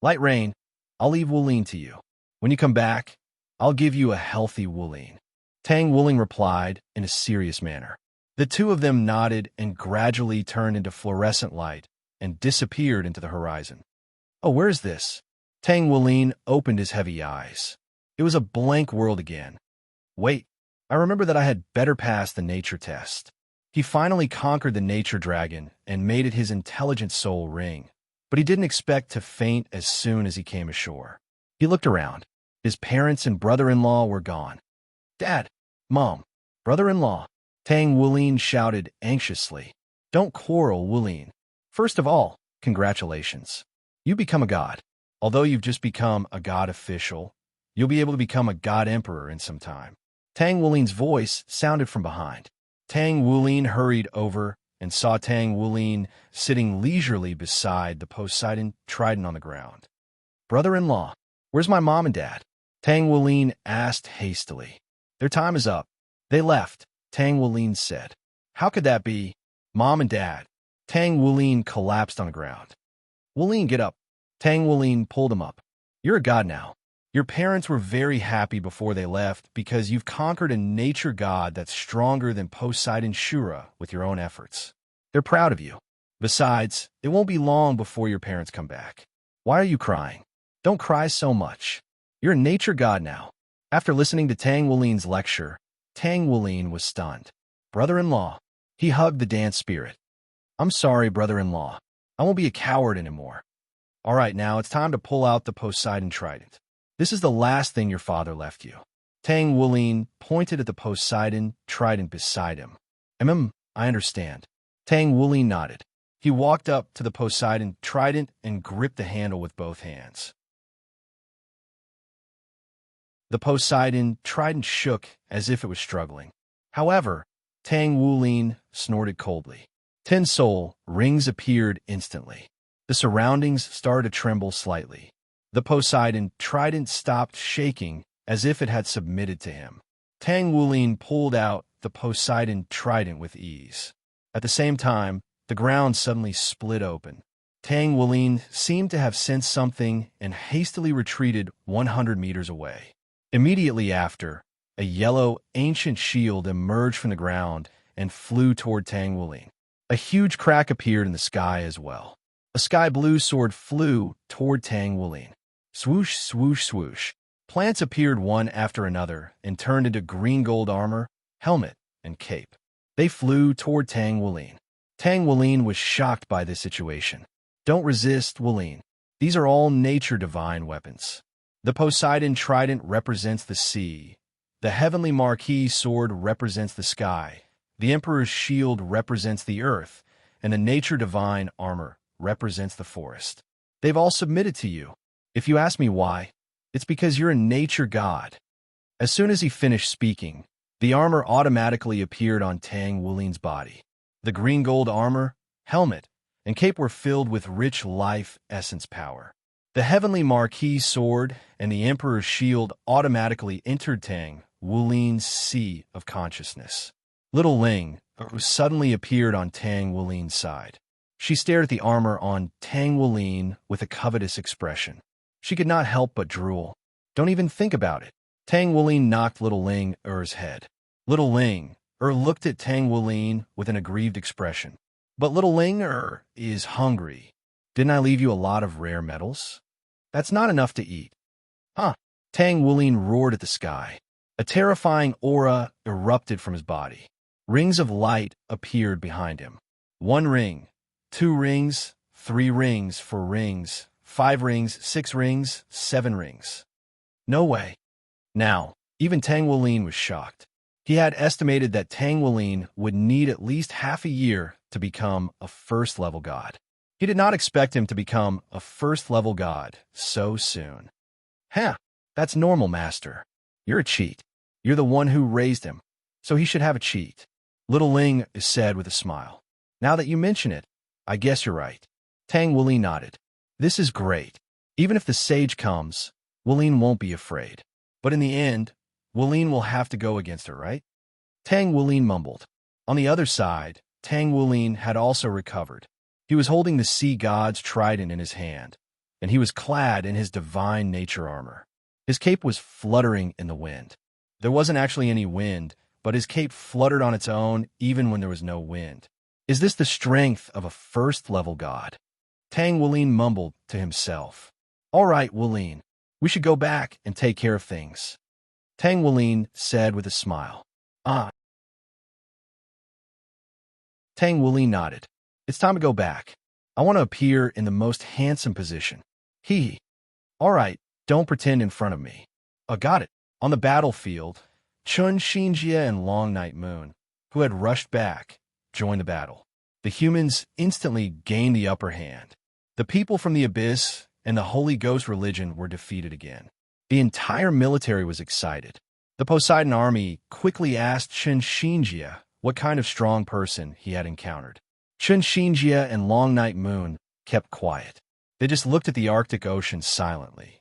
[SPEAKER 1] Light Rain, I'll leave Wulin to you. When you come back, I'll give you a healthy Wulin. Tang Wulin replied in a serious manner. The two of them nodded and gradually turned into fluorescent light and disappeared into the horizon. Oh, where's this? Tang Wulin opened his heavy eyes. It was a blank world again. Wait, I remember that I had better pass the nature test. He finally conquered the nature dragon and made it his intelligent soul ring, but he didn't expect to faint as soon as he came ashore. He looked around. His parents and brother-in-law were gone. Dad, Mom, brother-in-law, Tang Wulin shouted anxiously. Don't quarrel, Wulin. First of all, congratulations. You become a god. Although you've just become a god official, you'll be able to become a god emperor in some time. Tang Wulin's voice sounded from behind. Tang Wulin hurried over and saw Tang Wulin sitting leisurely beside the Poseidon trident on the ground. Brother-in-law, where's my mom and dad? Tang Wulin asked hastily. Their time is up. They left, Tang Wulin said. How could that be? Mom and dad. Tang Wulin collapsed on the ground. Wulin, get up. Tang Wulin pulled him up. You're a god now. Your parents were very happy before they left because you've conquered a nature god that's stronger than Poseidon Shura with your own efforts. They're proud of you. Besides, it won't be long before your parents come back. Why are you crying? Don't cry so much. You're a nature god now. After listening to Tang Wulin's lecture, Tang Wulin was stunned. Brother-in-law. He hugged the dance spirit. I'm sorry, brother-in-law. I won't be a coward anymore. All right, now it's time to pull out the Poseidon trident. This is the last thing your father left you. Tang Wulin pointed at the Poseidon trident beside him. I understand. Tang Wulin nodded. He walked up to the Poseidon trident and gripped the handle with both hands. The Poseidon trident shook as if it was struggling. However, Tang Wulin snorted coldly. 10 soul rings appeared instantly. The surroundings started to tremble slightly. The Poseidon trident stopped shaking as if it had submitted to him. Tang Wulin pulled out the Poseidon trident with ease. At the same time, the ground suddenly split open. Tang Wulin seemed to have sensed something and hastily retreated 100 meters away. Immediately after, a yellow, ancient shield emerged from the ground and flew toward Tang Wulin. A huge crack appeared in the sky as well. A sky blue sword flew toward Tang Wulin. Swoosh, swoosh, swoosh. Plants appeared one after another and turned into green gold armor, helmet, and cape. They flew toward Tang Wulin. Tang Wulin was shocked by this situation. Don't resist, Wulin. These are all nature divine weapons. The Poseidon trident represents the sea. The heavenly marquee sword represents the sky. The Emperor's shield represents the earth. And the nature divine armor represents the forest. They've all submitted to you. If you ask me why, it's because you're a nature god. As soon as he finished speaking, the armor automatically appeared on Tang Wulin's body. The green gold armor, helmet, and cape were filled with rich life essence power. The heavenly marquee sword and the Emperor's shield automatically entered Tang Wulin's sea of consciousness. Little Ling suddenly appeared on Tang Wulin's side. She stared at the armor on Tang Wulin with a covetous expression. She could not help but drool. Don't even think about it. Tang Wulin knocked Little Ling Er's head. Little Ling looked at Tang Wulin with an aggrieved expression. But Little Ling is hungry. Didn't I leave you a lot of rare metals? That's not enough to eat. Huh? Tang Wulin roared at the sky. A terrifying aura erupted from his body. Rings of light appeared behind him. 1 ring, 2 rings, 3 rings, 4 rings, 5 rings, 6 rings, 7 rings. No way. Now, even Tang Wulin was shocked. He had estimated that Tang Wulin would need at least half a year to become a first-level god. He did not expect him to become a first-level god so soon. Huh, that's normal, master. You're a cheat. You're the one who raised him, so he should have a cheat. Little Ling said with a smile. Now that you mention it, I guess you're right. Tang Wuli nodded. This is great. Even if the sage comes, Wulin won't be afraid. But in the end, Wulin will have to go against her, right? Tang Wulin mumbled. On the other side, Tang Wulin had also recovered. He was holding the sea god's trident in his hand, and he was clad in his divine nature armor. His cape was fluttering in the wind. There wasn't actually any wind, but his cape fluttered on its own even when there was no wind. Is this the strength of a first-level god? Tang Wulin mumbled to himself. All right, Wulin, we should go back and take care of things. Tang Wulin said with a smile. Ah. Tang Wulin nodded. It's time to go back. I want to appear in the most handsome position. Hee. All right, don't pretend in front of me. Got it. On the battlefield, Chun Xinjie and Long Night Moon, who had rushed back, joined the battle. The humans instantly gained the upper hand. The people from the Abyss and the Holy Ghost religion were defeated again. The entire military was excited. The Poseidon army quickly asked Chun Xinjie what kind of strong person he had encountered. Chun Xinjie and Long Night Moon kept quiet. They just looked at the Arctic Ocean silently.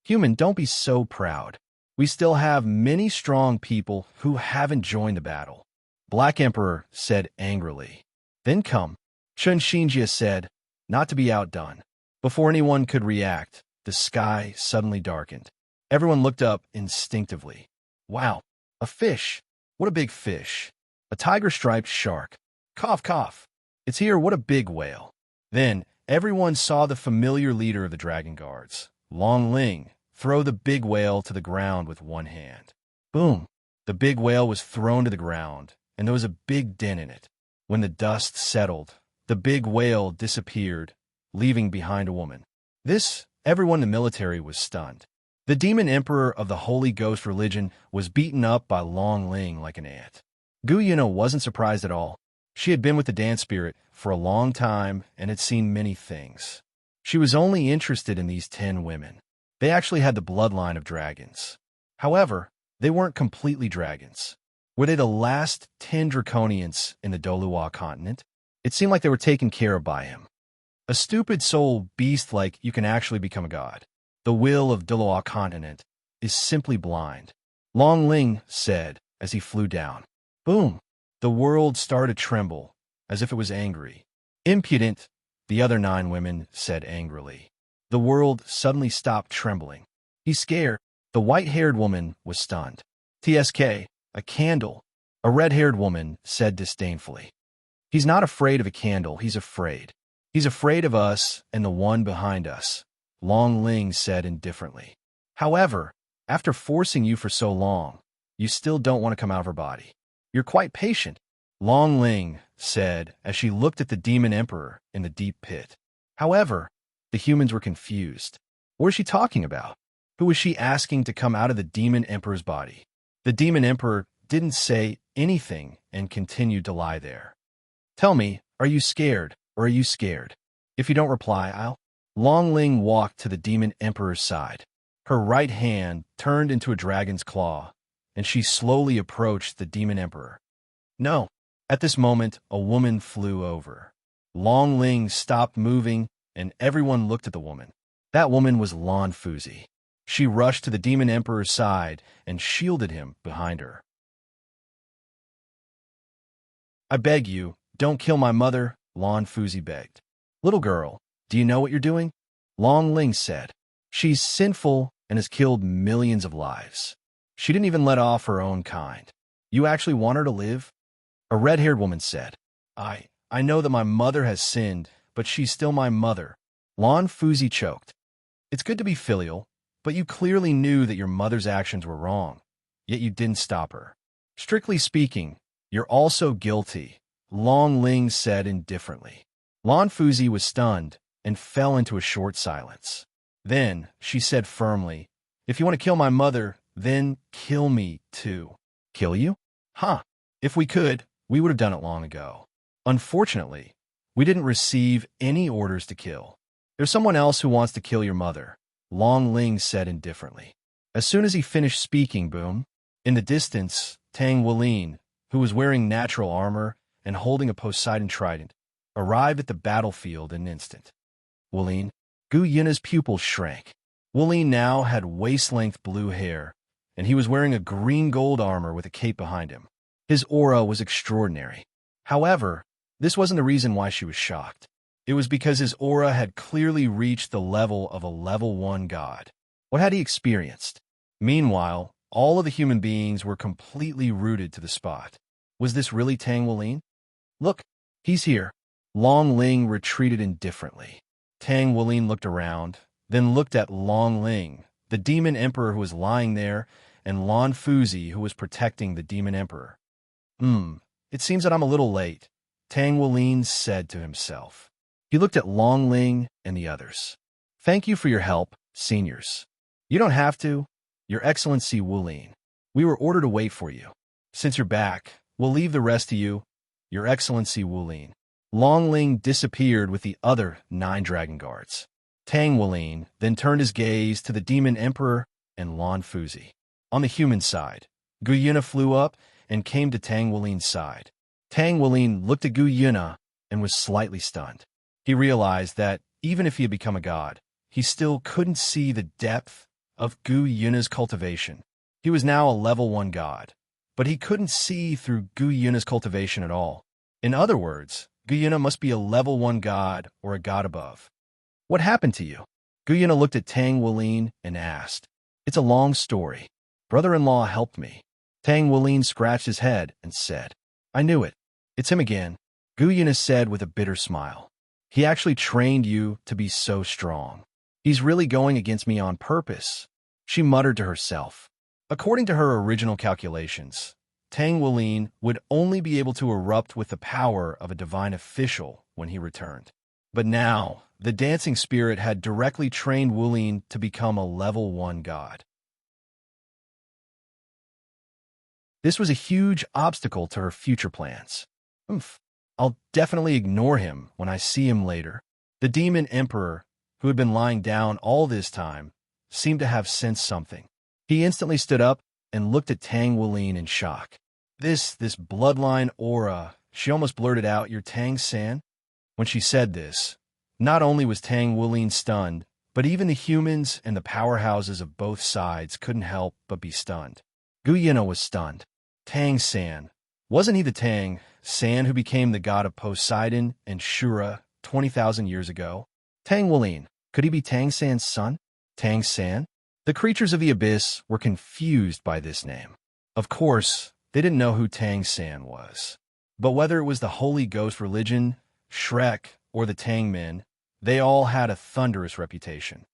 [SPEAKER 1] Human, don't be so proud. We still have many strong people who haven't joined the battle. Black Emperor said angrily. Then come, Chun Xinjie said, not to be outdone. Before anyone could react, the sky suddenly darkened. Everyone looked up instinctively. Wow, a fish. What a big fish. A tiger-striped shark. Cough, cough. It's here, what a big whale. Then, everyone saw the familiar leader of the Dragon Guards, Long Ling, throw the big whale to the ground with one hand. Boom! The big whale was thrown to the ground, and there was a big dent in it. When the dust settled, the big whale disappeared, leaving behind a woman. Everyone in the military was stunned. The demon emperor of the Holy Ghost religion was beaten up by Long Ling like an ant. Gu Yuna wasn't surprised at all. She had been with the dance spirit for a long time and had seen many things. She was only interested in these 10 women. They actually had the bloodline of dragons. However, they weren't completely dragons. Were they the last 10 draconians in the Dolua continent? It seemed like they were taken care of by him. A stupid soul beast like you can actually become a god. The will of Dolua continent is simply blind. Long Ling said as he flew down. Boom! The world started to tremble, as if it was angry. Impudent, the other 9 women said angrily. The world suddenly stopped trembling. He's scared. The white-haired woman was stunned. TSK, a candle, a red-haired woman said disdainfully. He's not afraid of a candle, he's afraid. He's afraid of us and the one behind us, Long Ling said indifferently. However, after forcing you for so long, you still don't want to come out of her body. You're quite patient, Long Ling said as she looked at the demon emperor in the deep pit. However, the humans were confused. What was she talking about? Who was she asking to come out of the demon emperor's body? The demon emperor didn't say anything and continued to lie there. Tell me, are you scared, or are you scared? If you don't reply, I'll... Long Ling walked to the demon emperor's side. Her right hand turned into a dragon's claw, and she slowly approached the demon emperor. No. At this moment, a woman flew over. Long Ling stopped moving, and everyone looked at the woman. That woman was Lan Fuzi. She rushed to the demon emperor's side and shielded him behind her. I beg you, don't kill my mother, Lan Fuzi begged. Little girl, do you know what you're doing? Long Ling said. She's sinful and has killed millions of lives. She didn't even let off her own kind. You actually want her to live? A red-haired woman said. I know that my mother has sinned, but she's still my mother. Lan Fuzi choked. It's good to be filial, but you clearly knew that your mother's actions were wrong, yet you didn't stop her. Strictly speaking, you're also guilty, Long Ling said indifferently. Lan Fuzi was stunned and fell into a short silence. Then she said firmly, if you want to kill my mother, then kill me too. Kill you? Huh. If we could, we would have done it long ago. Unfortunately, We didn't receive any orders to kill. There's someone else who wants to kill your mother, Long Ling said indifferently. As soon as he finished speaking, boom. In the distance, Tang Wulin, who was wearing natural armor and holding a Poseidon trident, arrived at the battlefield in an instant. Wulin, Gu Yuna's pupils shrank. Wulin now had waist-length blue hair, and he was wearing a green-gold armor with a cape behind him. His aura was extraordinary. However, this wasn't the reason why she was shocked. It was because his aura had clearly reached the level of a level 1 god. What had he experienced? Meanwhile, all of the human beings were completely rooted to the spot. Was this really Tang Wulin? Look, he's here. Long Ling retreated indifferently. Tang Wulin looked around, then looked at Long Ling, the demon emperor who was lying there, and Lan Fuzi who was protecting the demon emperor. It seems that I'm a little late, Tang Wulin said to himself. He looked at Long Ling and the others. Thank you for your help, seniors. You don't have to, Your Excellency Wulin. We were ordered to wait for you. Since you're back, we'll leave the rest to you, Your Excellency Wulin. Long Ling disappeared with the other 9 dragon guards. Tang Wulin then turned his gaze to the demon emperor and Lan Fuzi. On the human side, Gu Yuna flew up and came to Tang Wulin's side. Tang Wulin looked at Gu Yuna and was slightly stunned. He realized that, even if he had become a god, he still couldn't see the depth of Gu Yuna's cultivation. He was now a level 1 god, but he couldn't see through Gu Yuna's cultivation at all. In other words, Gu Yuna must be a level 1 god or a god above. What happened to you? Gu Yuna looked at Tang Wulin and asked. It's a long story. Brother-in-law helped me. Tang Wulin scratched his head and said, I knew it. It's him again. Gu Yuna said with a bitter smile. He actually trained you to be so strong. He's really going against me on purpose, she muttered to herself. According to her original calculations, Tang Wulin would only be able to erupt with the power of a divine official when he returned. But now, the dancing spirit had directly trained Wulin to become a level 1 god. This was a huge obstacle to her future plans. I'll definitely ignore him when I see him later. The demon emperor, who had been lying down all this time, seemed to have sensed something. He instantly stood up and looked at Tang Wulin in shock. This bloodline aura, she almost blurted out, you're Tang San? When she said this, not only was Tang Wulin stunned, but even the humans and the powerhouses of both sides couldn't help but be stunned. Gu Yuna was stunned. Tang San. Wasn't he the Tang San who became the god of Poseidon and Shura 20,000 years ago? Tang Wulin. Could he be Tang San's son? Tang San? The creatures of the abyss were confused by this name. Of course, they didn't know who Tang San was. But whether it was the Holy Ghost religion, Shrek, or the Tang men, they all had a thunderous reputation.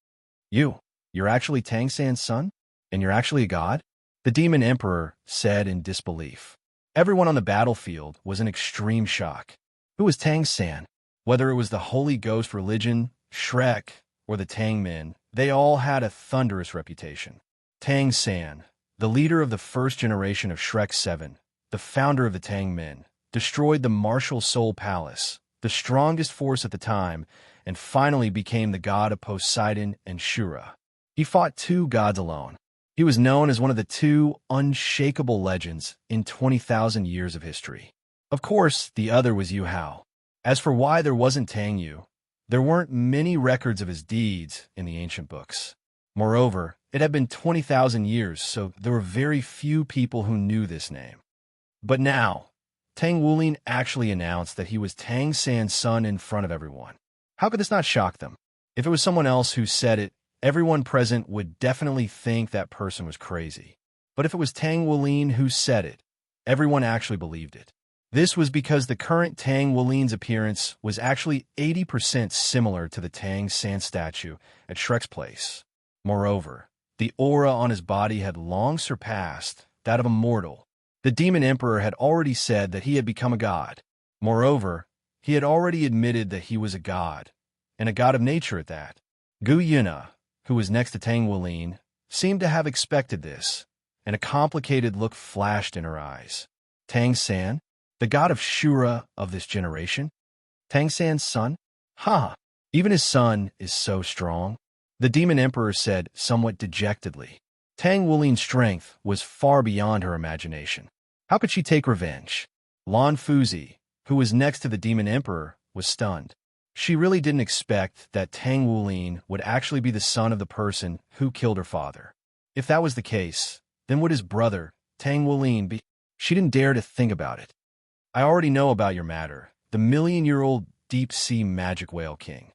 [SPEAKER 1] You're actually Tang San's son? And you're actually a god? The demon emperor said in disbelief. Everyone on the battlefield was in extreme shock. Who was Tang San? Whether it was the Holy Ghost religion, Shrek, or the Tang men, they all had a thunderous reputation. Tang San, the leader of the first generation of Shrek 7, the founder of the Tang men, destroyed the Martial Soul Palace, the strongest force at the time, and finally became the god of Poseidon and Shura. He fought 2 gods alone. He was known as one of the 2 unshakable legends in 20,000 years of history. Of course, the other was Yuhao. As for why there wasn't Tang Yu, there weren't many records of his deeds in the ancient books. Moreover, it had been 20,000 years, so there were very few people who knew this name. But now, Tang Wulin actually announced that he was Tang San's son in front of everyone. How could this not shock them? If it was someone else who said it, everyone present would definitely think that person was crazy. But if it was Tang Wulin who said it, everyone actually believed it. This was because the current Tang Wulin's appearance was actually 80% similar to the Tang San statue at Shrek's place. Moreover, the aura on his body had long surpassed that of a mortal. The demon emperor had already said that he had become a god. Moreover, he had already admitted that he was a god, and a god of nature at that. Gu Yuna, who was next to Tang Wulin, seemed to have expected this, and a complicated look flashed in her eyes. Tang San, the god of Shura of this generation? Tang San's son? Ha! Even his son is so strong. The demon emperor said somewhat dejectedly. Tang Wulin's strength was far beyond her imagination. How could she take revenge? Lan Fuzi, who was next to the demon emperor, was stunned. She really didn't expect that Tang Wulin would actually be the son of the person who killed her father. If that was the case, then would his brother, Tang Wulin, be? She didn't dare to think about it. I already know about your matter, the million-year-old deep-sea magic whale king.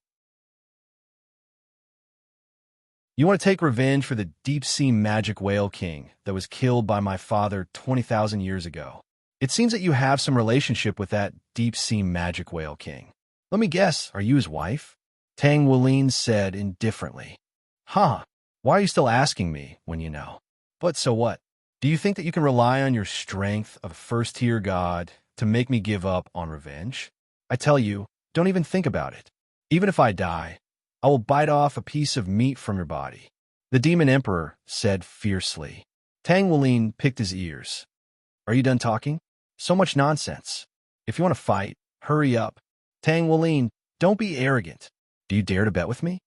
[SPEAKER 1] You want to take revenge for the deep-sea magic whale king that was killed by my father 20,000 years ago. It seems that you have some relationship with that deep-sea magic whale king. Let me guess, are you his wife? Tang Wulin said indifferently. Huh, why are you still asking me when you know? But so what? Do you think that you can rely on your strength of a first-tier god to make me give up on revenge? I tell you, don't even think about it. Even if I die, I will bite off a piece of meat from your body. The demon emperor said fiercely. Tang Wulin picked his ears. Are you done talking? So much nonsense. If you want to fight, hurry up. Tang Wulin, don't be arrogant. Do you dare to bet with me?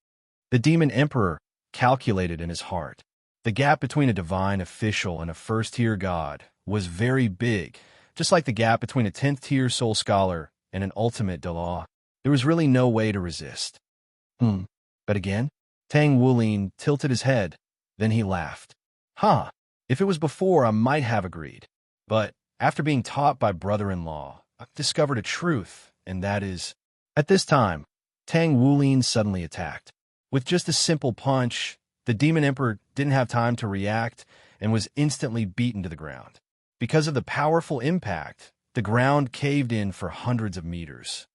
[SPEAKER 1] The demon emperor calculated in his heart. The gap between a divine official and a first-tier god was very big, just like the gap between a 10th-tier soul scholar and an ultimate Delaw. There was really no way to resist. But again? Tang Wulin tilted his head. Then he laughed. If it was before, I might have agreed. But after being taught by brother-in-law, I've discovered a truth, and that is, at this time, Tang Wulin suddenly attacked. With just a simple punch, the demon emperor didn't have time to react and was instantly beaten to the ground. Because of the powerful impact, the ground caved in for hundreds of meters.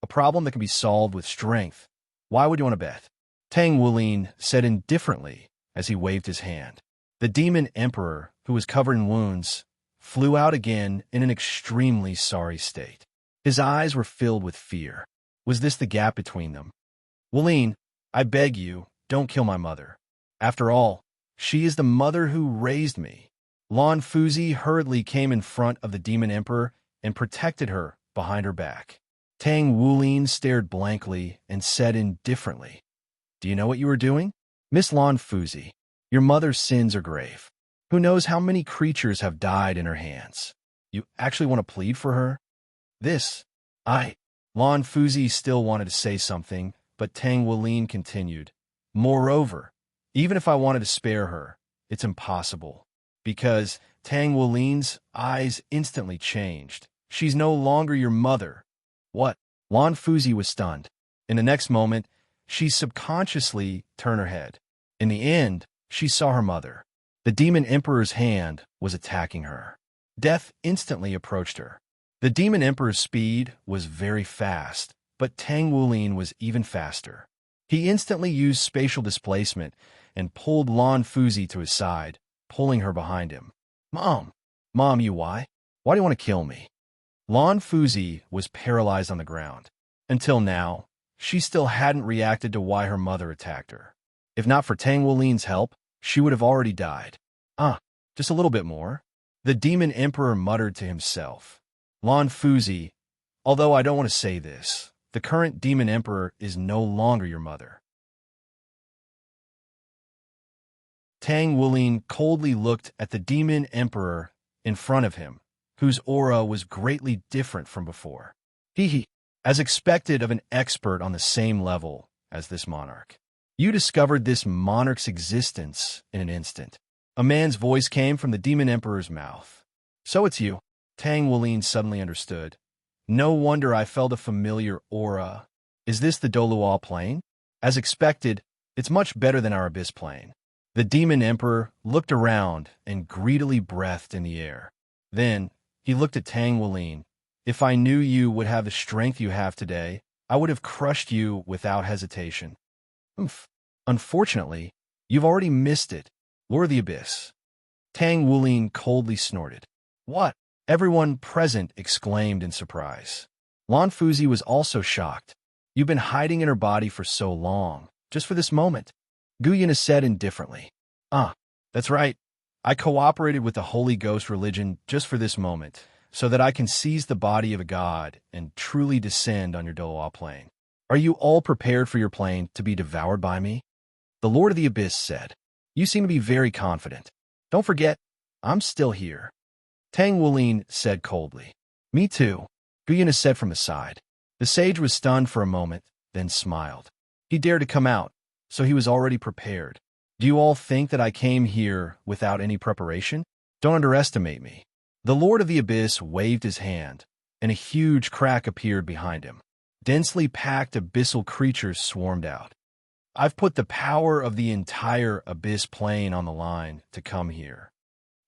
[SPEAKER 1] A problem that can be solved with strength. Why would you want to bet? Tang Wulin said indifferently as he waved his hand. The demon emperor, who was covered in wounds, flew out again in an extremely sorry state. His eyes were filled with fear. Was this the gap between them? Wulin, I beg you, don't kill my mother. After all, she is the mother who raised me. Lan Fuzi hurriedly came in front of the demon emperor and protected her behind her back. Tang Wulin stared blankly and said indifferently, Do you know what you are doing? Miss Lan Fuzi, your mother's sins are grave. Who knows how many creatures have died in her hands? You actually want to plead for her? Lan Fuzi still wanted to say something, but Tang Wulin continued. Moreover, even if I wanted to spare her, it's impossible. Because Tang Wulin's eyes instantly changed. She's no longer your mother. What? Lan Fuzi was stunned. In the next moment, she subconsciously turned her head. In the end, she saw her mother. The demon emperor's hand was attacking her. Death instantly approached her. The demon emperor's speed was very fast, but Tang Wulin was even faster. He instantly used spatial displacement and pulled Lan Fuzi to his side, pulling her behind him. Mom, you why? Why do you want to kill me? Lan Fuzi was paralyzed on the ground. Until now, she still hadn't reacted to why her mother attacked her. If not for Tang Wulin's help, she would have already died. Just a little bit more. The demon emperor muttered to himself. Lan Fuzi, although I don't want to say this, the current demon emperor is no longer your mother. Tang Wulin coldly looked at the demon emperor in front of him, whose aura was greatly different from before. As expected of an expert on the same level as this monarch. You discovered this monarch's existence in an instant. A man's voice came from the demon emperor's mouth. So it's you. Tang Wulin suddenly understood. No wonder I felt a familiar aura. Is this the Dolual plane? As expected, it's much better than our abyss plane. The demon emperor looked around and greedily breathed in the air. Then, he looked at Tang Wulin. If I knew you would have the strength you have today, I would have crushed you without hesitation. Unfortunately, you've already missed it. Lure the abyss. Tang Wulin coldly snorted. What? Everyone present exclaimed in surprise. Lan Fuzi was also shocked. You've been hiding in her body for so long, just for this moment. Guyana said indifferently. That's right. I cooperated with the Holy Ghost religion just for this moment. so that I can seize the body of a god and truly descend on your Doloa plane. Are you all prepared for your plane to be devoured by me? The Lord of the Abyss said, You seem to be very confident. Don't forget, I'm still here. Tang Wulin said coldly. Me too, Guyana said from the side. The sage was stunned for a moment, then smiled. He dared to come out, so he was already prepared. Do you all think that I came here without any preparation? Don't underestimate me. The Lord of the Abyss waved his hand, and a huge crack appeared behind him. Densely packed abyssal creatures swarmed out. I've put the power of the entire Abyss plane on the line to come here.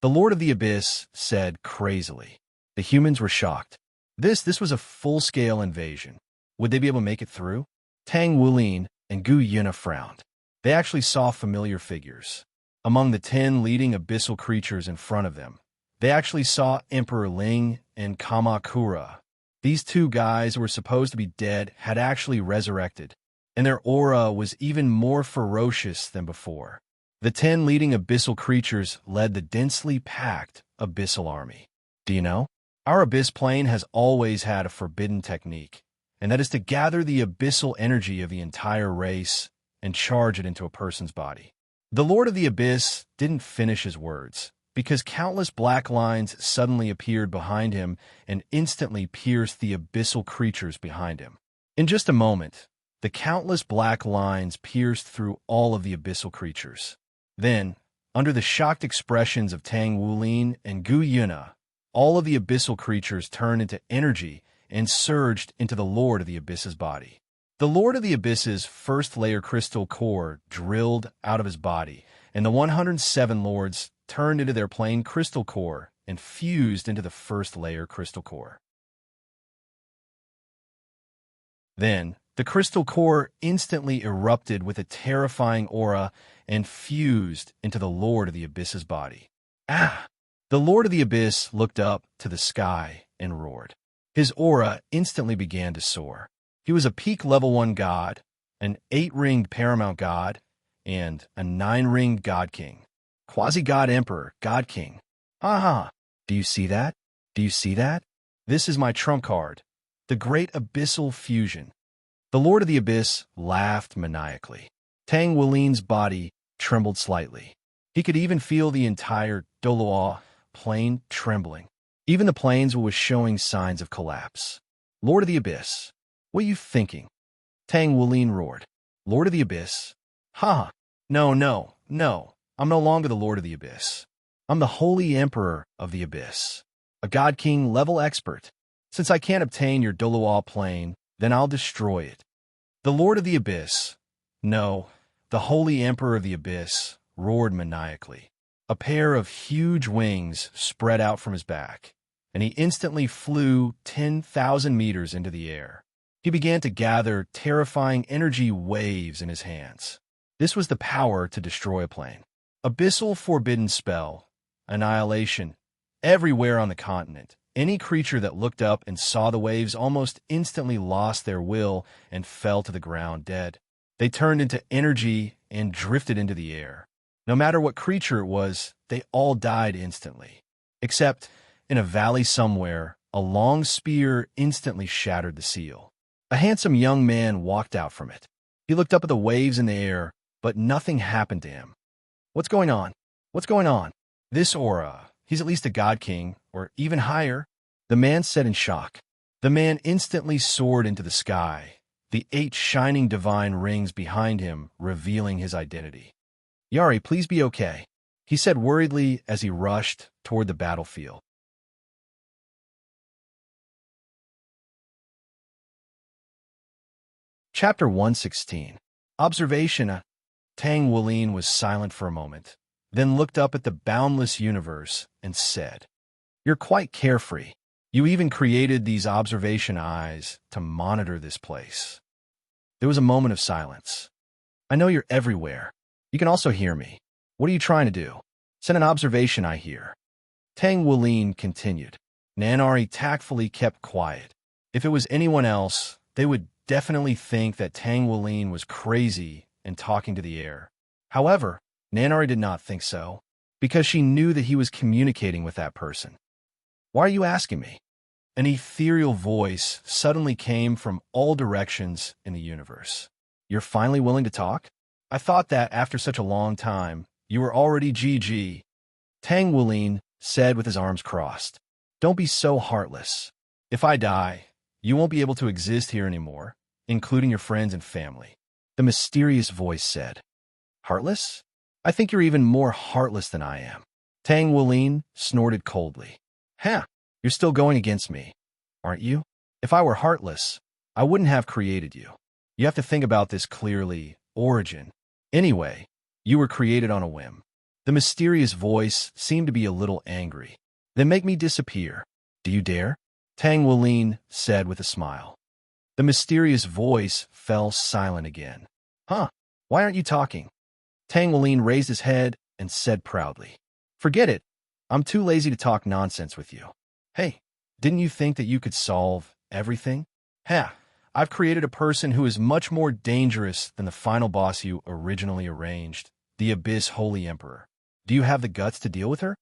[SPEAKER 1] The Lord of the Abyss said crazily. The humans were shocked. This was a full-scale invasion. Would they be able to make it through? Tang Wulin and Gu Yuna frowned. They actually saw familiar figures. Among the 10 leading abyssal creatures in front of them, they actually saw Emperor Ling and Kamakura. These two guys who were supposed to be dead had actually resurrected, and their aura was even more ferocious than before. The 10 leading abyssal creatures led the densely packed abyssal army. Do you know? Our abyss plane has always had a forbidden technique, and that is to gather the abyssal energy of the entire race and charge it into a person's body. The Lord of the Abyss didn't finish his words, because countless black lines suddenly appeared behind him and instantly pierced the abyssal creatures behind him. In just a moment, the countless black lines pierced through all of the abyssal creatures. Then, under the shocked expressions of Tang Wulin and Gu Yuna, all of the abyssal creatures turned into energy and surged into the Lord of the Abyss's body. The Lord of the Abyss's first-layer crystal core drilled out of his body, and the 107 lords turned into their plain crystal core and fused into the first-layer crystal core. Then, the crystal core instantly erupted with a terrifying aura and fused into the Lord of the Abyss's body. Ah! The Lord of the Abyss looked up to the sky and roared. His aura instantly began to soar. He was a peak level 1 god, an 8-ringed paramount god, and a 9-ringed god king. Quasi-god emperor, god king. Aha! Do you see that? Do you see that? This is my trump card, the Great Abyssal Fusion. The Lord of the Abyss laughed maniacally. Tang Wulin's body trembled slightly. He could even feel the entire Doloa plane trembling. Even the planes was showing signs of collapse. Lord of the Abyss, what are you thinking? Tang Wulin roared. Lord of the Abyss? Ha! No. I'm no longer the Lord of the Abyss. I'm the Holy Emperor of the Abyss, a God King level expert. Since I can't obtain your Doloa plane, then I'll destroy it. The Lord of the Abyss, no, the Holy Emperor of the Abyss, roared maniacally. A pair of huge wings spread out from his back, and he instantly flew 10,000 meters into the air. He began to gather terrifying energy waves in his hands. This was the power to destroy a plane. Abyssal forbidden spell, annihilation, everywhere on the continent. Any creature that looked up and saw the waves almost instantly lost their will and fell to the ground dead. They turned into energy and drifted into the air. No matter what creature it was, they all died instantly. Except, in a valley somewhere, a long spear instantly shattered the seal. A handsome young man walked out from it. He looked up at the waves in the air, but nothing happened to him. What's going on? What's going on? This aura, he's at least a god king, or even higher, the man said in shock. The man instantly soared into the sky, the 8 shining divine rings behind him revealing his identity. Yari, please be okay, he said worriedly as he rushed toward the battlefield. Chapter 116. Observation. Tang Wulin was silent for a moment, then looked up at the boundless universe and said, You're quite carefree. You even created these observation eyes to monitor this place. There was a moment of silence. I know you're everywhere. You can also hear me. What are you trying to do? Send an observation eye here. Tang Wulin continued. Nanari tactfully kept quiet. If it was anyone else, they would definitely think that Tang Wulin was crazy and talking to the air. However, Nanari did not think so, because she knew that he was communicating with that person. Why are you asking me? An ethereal voice suddenly came from all directions in the universe. You're finally willing to talk? I thought that after such a long time, you were already GG. Tang Wulin said with his arms crossed. Don't be so heartless. If I die, you won't be able to exist here anymore, including your friends and family. The mysterious voice said. Heartless? I think you're even more heartless than I am. Tang Wulin snorted coldly. Huh, you're still going against me, aren't you? If I were heartless, I wouldn't have created you. You have to think about this clearly. Origin. Anyway, you were created on a whim. The mysterious voice seemed to be a little angry. Then make me disappear. Do you dare? Tang Wulin said with a smile. The mysterious voice fell silent again. Huh, why aren't you talking? Tang Wulin raised his head and said proudly. Forget it. I'm too lazy to talk nonsense with you. Hey, didn't you think that you could solve everything? I've created a person who is much more dangerous than the final boss you originally arranged, the Abyss Holy Emperor. Do you have the guts to deal with her?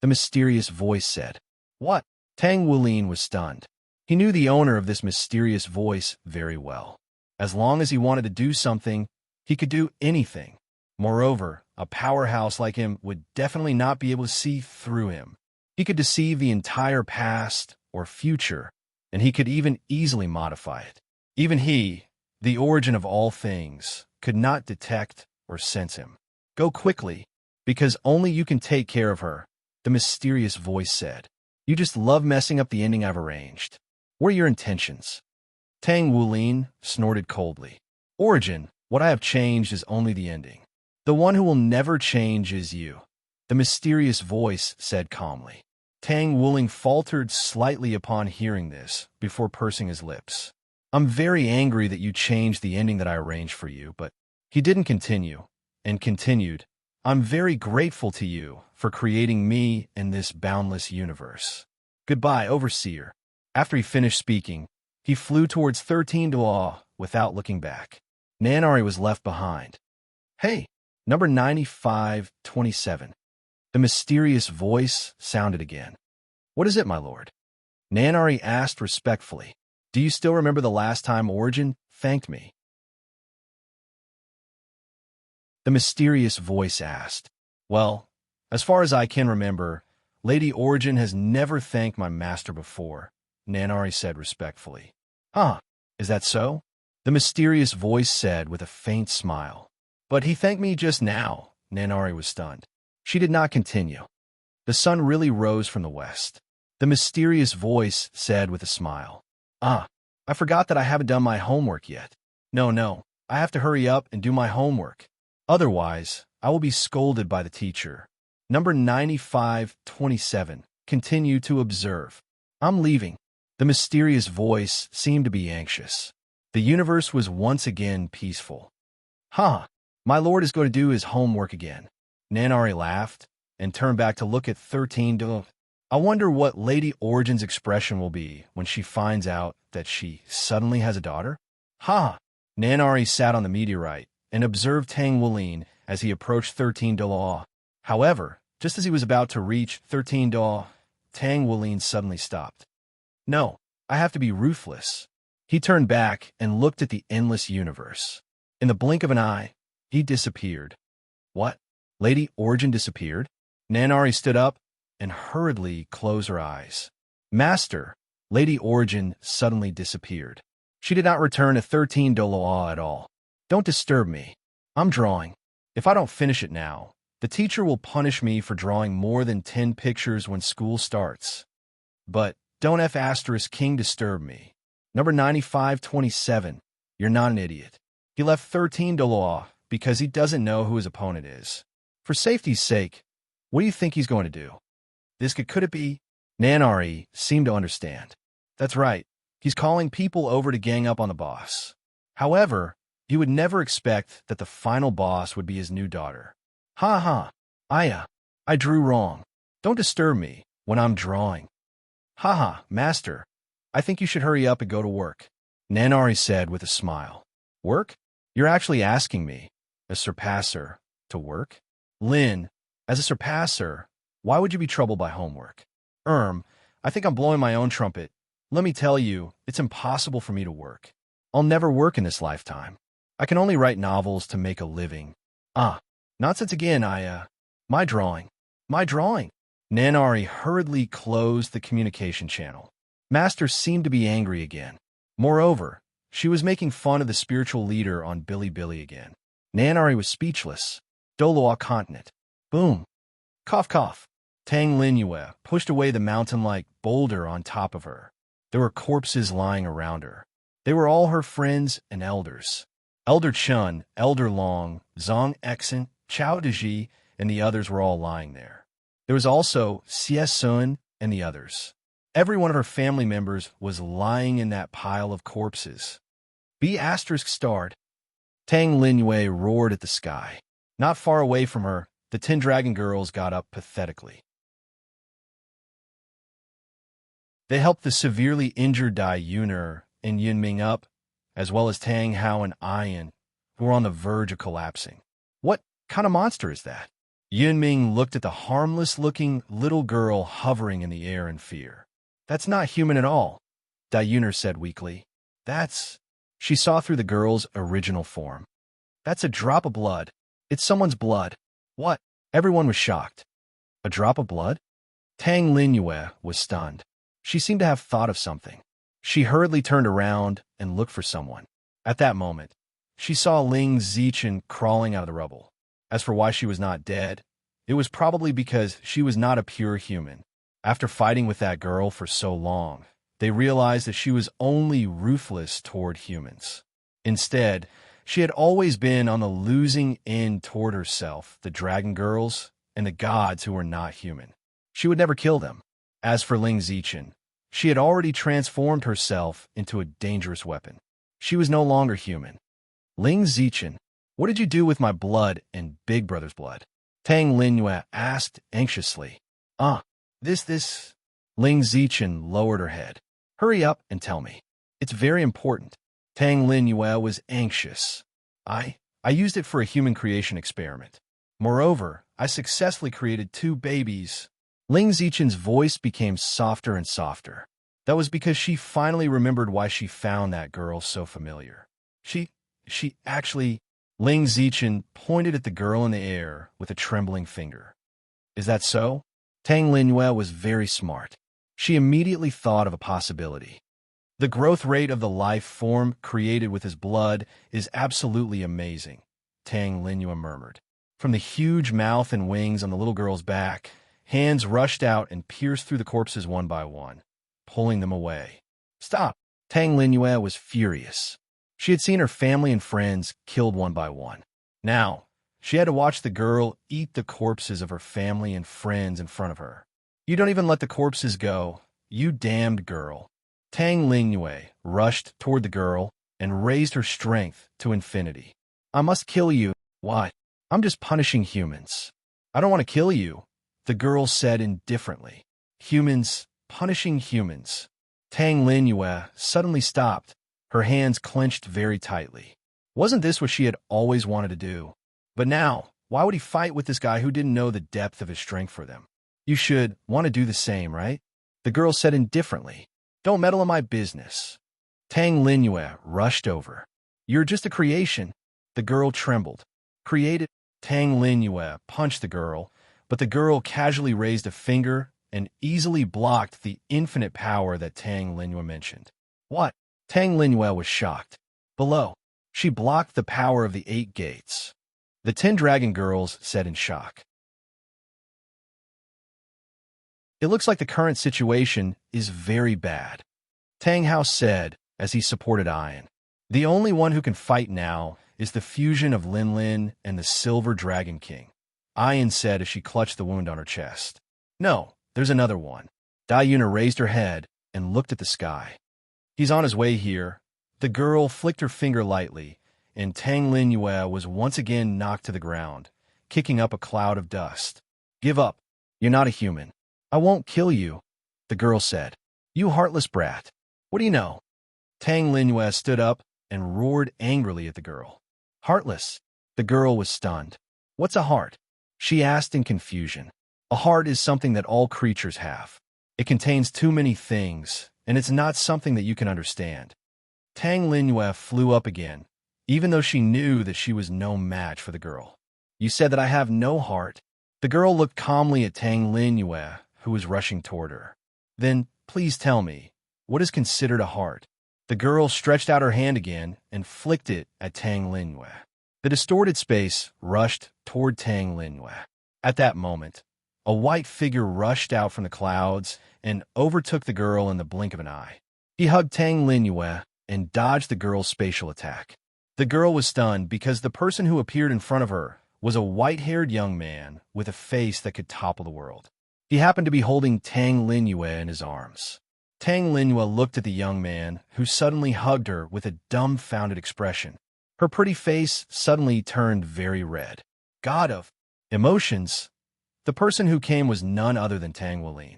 [SPEAKER 1] The mysterious voice said. What? Tang Wulin was stunned. He knew the owner of this mysterious voice very well. As long as he wanted to do something, he could do anything. Moreover, a powerhouse like him would definitely not be able to see through him. He could deceive the entire past or future, and he could even easily modify it. Even he, the origin of all things, could not detect or sense him. Go quickly, because only you can take care of her, the mysterious voice said. You just love messing up the ending I've arranged. What are your intentions? Tang Wulin snorted coldly. Origin, what I have changed is only the ending. The one who will never change is you, the mysterious voice said calmly. Tang Wulin faltered slightly upon hearing this before pursing his lips. I'm very angry that you changed the ending that I arranged for you, but he didn't continue, and continued, I'm very grateful to you for creating me in this boundless universe. Goodbye, Overseer. After he finished speaking, he flew towards 13 Daw without looking back. Nanari was left behind. Hey, number 9527. The mysterious voice sounded again. What is it, my lord? Nanari asked respectfully. Do you still remember the last time Origin thanked me? The mysterious voice asked. Well, as far as I can remember, Lady Origin has never thanked my master before, Nanari said respectfully. Huh, is that so? The mysterious voice said with a faint smile. But he thanked me just now, Nanari was stunned. She did not continue. The sun really rose from the west. The mysterious voice said with a smile. I forgot that I haven't done my homework yet. No, I have to hurry up and do my homework. Otherwise, I will be scolded by the teacher. Number 9527. Continue to observe. I'm leaving. The mysterious voice seemed to be anxious. The universe was once again peaceful. My lord is going to do his homework again. Nanari laughed and turned back to look at 13. I wonder what Lady Origin's expression will be when she finds out that she suddenly has a daughter? Nanari sat on the meteorite and observed Tang Wulin as he approached 13 Daw. However, just as he was about to reach 13 Daw, Tang Wulin suddenly stopped. No, I have to be ruthless. He turned back and looked at the endless universe. In the blink of an eye, he disappeared. What? Lady Origin disappeared? Nanari stood up and hurriedly closed her eyes. Master, Lady Origin suddenly disappeared. She did not return to 13 Doloa at all. Don't disturb me. I'm drawing. If I don't finish it now, the teacher will punish me for drawing more than 10 pictures when school starts. But don't King disturb me. Number 9527. You're not an idiot. He left 13 Doloa because he doesn't know who his opponent is. For safety's sake, what do you think he's going to do? Could it be? Nanari seemed to understand. That's right. He's calling people over to gang up on the boss. However, he would never expect that the final boss would be his new daughter. I drew wrong. Don't disturb me when I'm drawing. Master. I think you should hurry up and go to work, Nanari said with a smile. Work? You're actually asking me, a surpasser, to work? Lin, as a surpasser, why would you be troubled by homework? I think I'm blowing my own trumpet. Let me tell you, it's impossible for me to work. I'll never work in this lifetime. I can only write novels to make a living. Ah, nonsense again, my drawing. My drawing. Nanari hurriedly closed the communication channel. Master seemed to be angry again. Moreover, she was making fun of the spiritual leader on Billy again. Nanari was speechless. Doloa continent. Boom. Cough cough. Tang Linyue pushed away the mountain-like boulder on top of her. There were corpses lying around her. They were all her friends and elders. Elder Chun, Elder Long, Zong Exen, Chao Deji, and the others were all lying there. There was also Xie Sun and the others. Every one of her family members was lying in that pile of corpses. B*****. Tang Linyue roared at the sky. Not far away from her, the 10 dragon girls got up pathetically. They helped the severely injured Dai Yuner and Yunming up, as well as Tang Hao and Ian, who were on the verge of collapsing. What kind of monster is that? Yunming looked at the harmless-looking little girl hovering in the air in fear. That's not human at all, Dai Yuner said weakly. She saw through the girl's original form. That's a drop of blood. It's someone's blood. What? Everyone was shocked. A drop of blood? Tang Linyue was stunned. She seemed to have thought of something. She hurriedly turned around and looked for someone. At that moment, she saw Ling Zichen crawling out of the rubble. As for why she was not dead, it was probably because she was not a pure human. After fighting with that girl for so long, they realized that she was only ruthless toward humans. Instead, she had always been on the losing end toward herself, the dragon girls, and the gods who were not human. She would never kill them. As for Ling Zichen, she had already transformed herself into a dangerous weapon. She was no longer human. Ling Zichen, what did you do with my blood and Big Brother's blood? Tang Linyue asked anxiously. This. Ling Zichen lowered her head. Hurry up and tell me. It's very important. Tang Linyue was anxious. I used it for a human creation experiment. Moreover, I successfully created 2 babies. Ling Zichen's voice became softer and softer. That was because she finally remembered why she found that girl so familiar. She actually... Ling Zichen pointed at the girl in the air with a trembling finger. Is that so? Tang Linyue was very smart. She immediately thought of a possibility. The growth rate of the life form created with his blood is absolutely amazing, Tang Linyue murmured. From the huge mouth and wings on the little girl's back, hands rushed out and pierced through the corpses one by one, pulling them away. Stop! Tang Linyue was furious. She had seen her family and friends killed one by one. Now, she had to watch the girl eat the corpses of her family and friends in front of her. You don't even let the corpses go, you damned girl. Tang Linyue rushed toward the girl and raised her strength to infinity. I must kill you. What? I'm just punishing humans. I don't want to kill you, the girl said indifferently. Humans, punishing humans. Tang Linyue suddenly stopped, her hands clenched very tightly. Wasn't this what she had always wanted to do? But now, why would he fight with this guy who didn't know the depth of his strength for them? You should want to do the same, right? The girl said indifferently. Don't meddle in my business. Tang Linyue rushed over. You're just a creation. The girl trembled. Created? Tang Linyue punched the girl, but the girl casually raised a finger and easily blocked the infinite power that Tang Linyue mentioned. What? Tang Linyue was shocked. Below, she blocked the power of the 8 gates. The 10 dragon girls said in shock. It looks like the current situation is very bad, Tang Hao said as he supported Ian. The only one who can fight now is the fusion of Lin Lin and the Silver Dragon King, Ian said as she clutched the wound on her chest. No, there's another one. Dai Yuner raised her head and looked at the sky. He's on his way here. The girl flicked her finger lightly, and Tang Linyue was once again knocked to the ground, kicking up a cloud of dust. Give up. You're not a human. I won't kill you, the girl said. You heartless brat. What do you know? Tang Linyue stood up and roared angrily at the girl. Heartless. The girl was stunned. What's a heart? She asked in confusion. A heart is something that all creatures have. It contains too many things, and it's not something that you can understand. Tang Linyue flew up again, even though she knew that she was no match for the girl. You said that I have no heart. The girl looked calmly at Tang Linyue, who was rushing toward her. Then, please tell me, what is considered a heart? The girl stretched out her hand again and flicked it at Tang Linyue. The distorted space rushed toward Tang Linyue. At that moment, a white figure rushed out from the clouds and overtook the girl in the blink of an eye. He hugged Tang Linyue and dodged the girl's spatial attack. The girl was stunned because the person who appeared in front of her was a white-haired young man with a face that could topple the world. He happened to be holding Tang Linyue in his arms. Tang Linyue looked at the young man, who suddenly hugged her with a dumbfounded expression. Her pretty face suddenly turned very red. God of emotions! The person who came was none other than Tang Wuling.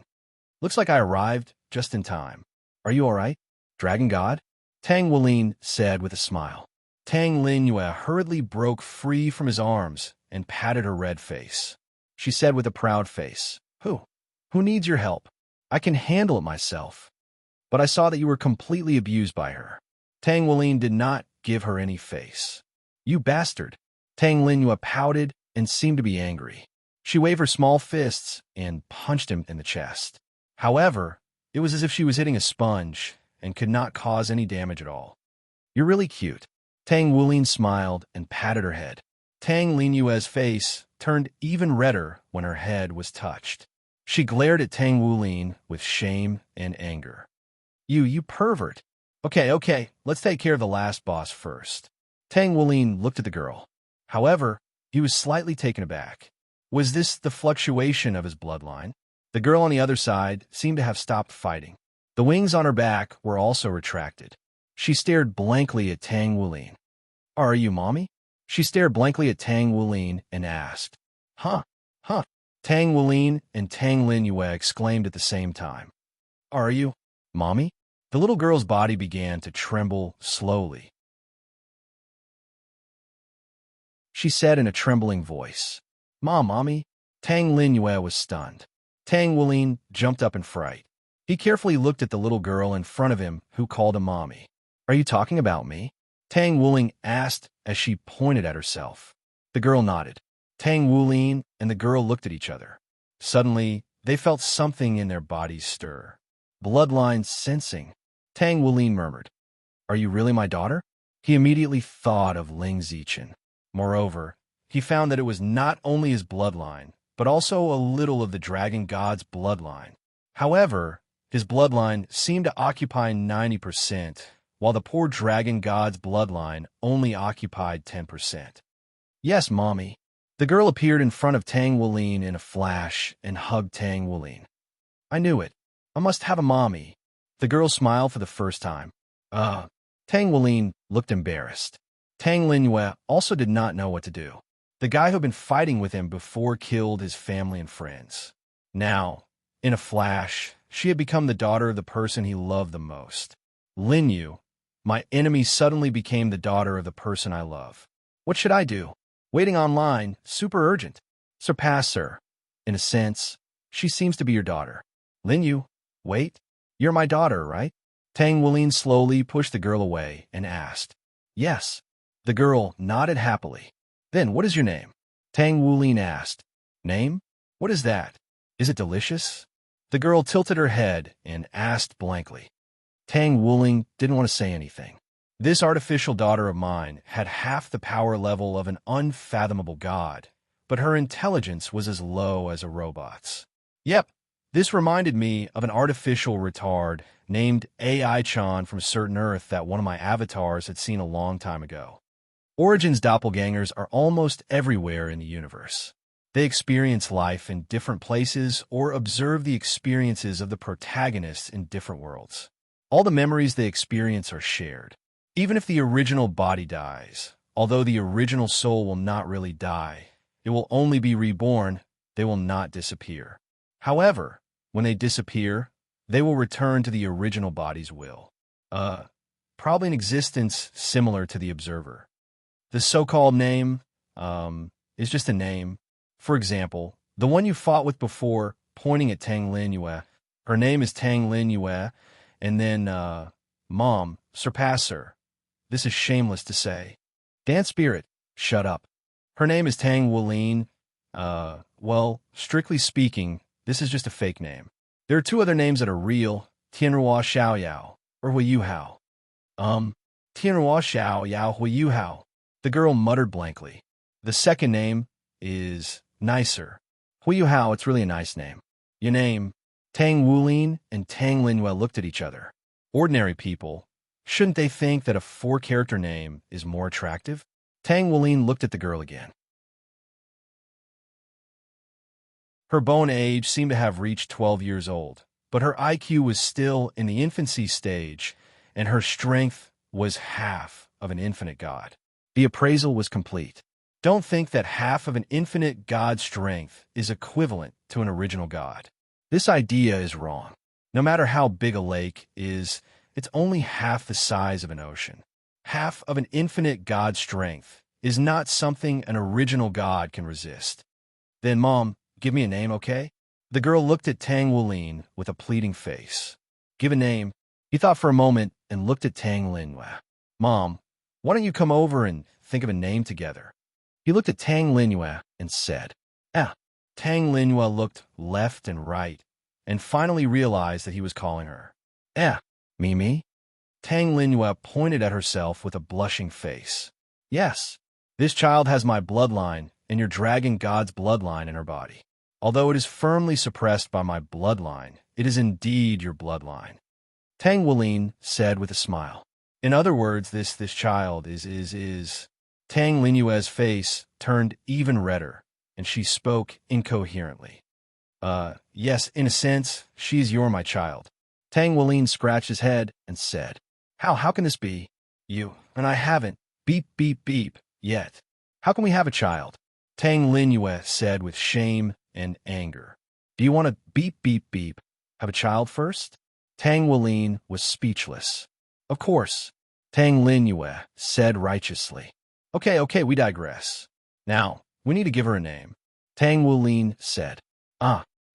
[SPEAKER 1] Looks like I arrived just in time. Are you all right, Dragon God? Tang Wuling said with a smile. Tang Linyue hurriedly broke free from his arms and patted her red face. She said with a proud face, Who needs your help? I can handle it myself. But I saw that you were completely abused by her. Tang Wuling did not give her any face. You bastard! Tang Linyue pouted and seemed to be angry. She waved her small fists and punched him in the chest. However, it was as if she was hitting a sponge and could not cause any damage at all. You're really cute. Tang Wuling smiled and patted her head. Tang Linyue's face turned even redder when her head was touched. She glared at Tang Wuling with shame and anger. You pervert. Okay, let's take care of the last boss first. Tang Wuling looked at the girl. However, he was slightly taken aback. Was this the fluctuation of his bloodline? The girl on the other side seemed to have stopped fighting. The wings on her back were also retracted. She stared blankly at Tang Wuling. Are you mommy? She stared blankly at Tang Wuling and asked. Huh. Tang Wuling and Tang Linyue exclaimed at the same time. Are you, mommy? The little girl's body began to tremble slowly. She said in a trembling voice, Mommy. Tang Linyue was stunned. Tang Wuling jumped up in fright. He carefully looked at the little girl in front of him who called him mommy. Are you talking about me? Tang Wuling asked as she pointed at herself. The girl nodded. Tang Wuling and the girl looked at each other. Suddenly, they felt something in their bodies stir. Bloodline sensing. Tang Wuling murmured, Are you really my daughter? He immediately thought of Ling Zichen. Moreover, he found that it was not only his bloodline, but also a little of the dragon god's bloodline. However, his bloodline seemed to occupy 90%, while the poor dragon god's bloodline only occupied 10%. Yes, mommy. The girl appeared in front of Tang Wuling in a flash and hugged Tang Wuling. I knew it. I must have a mommy. The girl smiled for the first time. Tang Wuling looked embarrassed. Tang Linyue also did not know what to do. The guy who had been fighting with him before killed his family and friends. Now, in a flash, she had become the daughter of the person he loved the most. Linyu, my enemy, suddenly became the daughter of the person I love. What should I do? Waiting online, super urgent. Surpass her. In a sense, she seems to be your daughter. Linyu, wait. You're my daughter, right? Tang Wuling slowly pushed the girl away and asked. Yes. The girl nodded happily. Then what is your name? Tang Wuling asked. Name? What is that? Is it delicious? The girl tilted her head and asked blankly. Tang Wuling didn't want to say anything. This artificial daughter of mine had half the power level of an unfathomable god, but her intelligence was as low as a robot's. Yep, this reminded me of an artificial retard named AI-chan from a certain Earth that one of my avatars had seen a long time ago. Origin's doppelgangers are almost everywhere in the universe. They experience life in different places or observe the experiences of the protagonists in different worlds. All the memories they experience are shared. Even if the original body dies, although the original soul will not really die, it will only be reborn, they will not disappear. However, when they disappear, they will return to the original body's will. Probably an existence similar to the observer. The so-called name, is just a name. For example, the one you fought with before, pointing at Tang Linyue, Her name is Tang Lin Yue, and then, Mom, surpass her. This is shameless to say. Dance Spirit, shut up. Her name is Tang Wulin. Well, strictly speaking, this is just a fake name. There are two other names that are real, Tianhua Xiaoyao, or Hui Yuhao. Tianhua Xiaoyao Hui Yuhao. The girl muttered blankly. The second name is nicer. Hui Yuhao, it's really a nice name. Your name, Tang Wulin and Tang Linhua looked at each other. Ordinary people, shouldn't they think that a four-character name is more attractive? Tang Wulin looked at the girl again. Her bone age seemed to have reached 12 years old, but her IQ was still in the infancy stage, and her strength was half of an infinite god. The appraisal was complete. Don't think that half of an infinite god's strength is equivalent to an original god. This idea is wrong. No matter how big a lake is, it's only half the size of an ocean. Half of an infinite god's strength is not something an original god can resist. Then, Mom, give me a name, okay? The girl looked at Tang Wulin with a pleading face. Give a name. He thought for a moment and looked at Tang Linhua. Mom, why don't you come over and think of a name together? He looked at Tang Linhua and said, Tang Linhua looked left and right and finally realized that he was calling her. Mimi? Tang Linhua pointed at herself with a blushing face. Yes, this child has my bloodline, and you're dragging God's bloodline in her body. Although it is firmly suppressed by my bloodline, it is indeed your bloodline. Tang Wulin said with a smile. In other words, this child is. Tang Linhua's face turned even redder, and she spoke incoherently. Yes, in a sense, she's my child. Tang Wulin scratched his head and said, How can this be? You and I haven't, beep, beep, beep, yet. How can we have a child? Tang Linhua said with shame and anger. Do you want to beep, beep, beep, have a child first? Tang Wulin was speechless. Of course, Tang Linhua said righteously. Okay, we digress. Now, we need to give her a name. Tang Wulin said.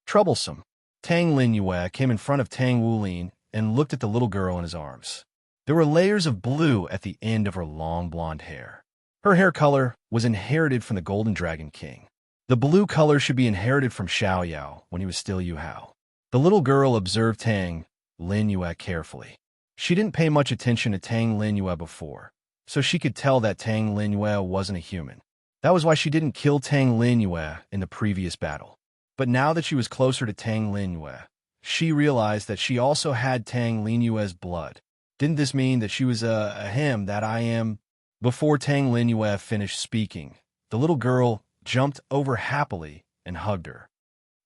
[SPEAKER 1] Troublesome. Tang Linhua came in front of Tang Wulin and looked at the little girl in his arms. There were layers of blue at the end of her long blonde hair. Her hair color was inherited from the Golden Dragon King. The blue color should be inherited from Xiaoyao when he was still Yuhao. The little girl observed Tang Linhua carefully. She didn't pay much attention to Tang Linhua before, so she could tell that Tang Linhua wasn't a human. That was why she didn't kill Tang Linhua in the previous battle. But now that she was closer to Tang Linhua, she realized that she also had Tang Linhua's blood. Didn't this mean that she was a him that I am? Before Tang Linhua finished speaking, the little girl jumped over happily and hugged her.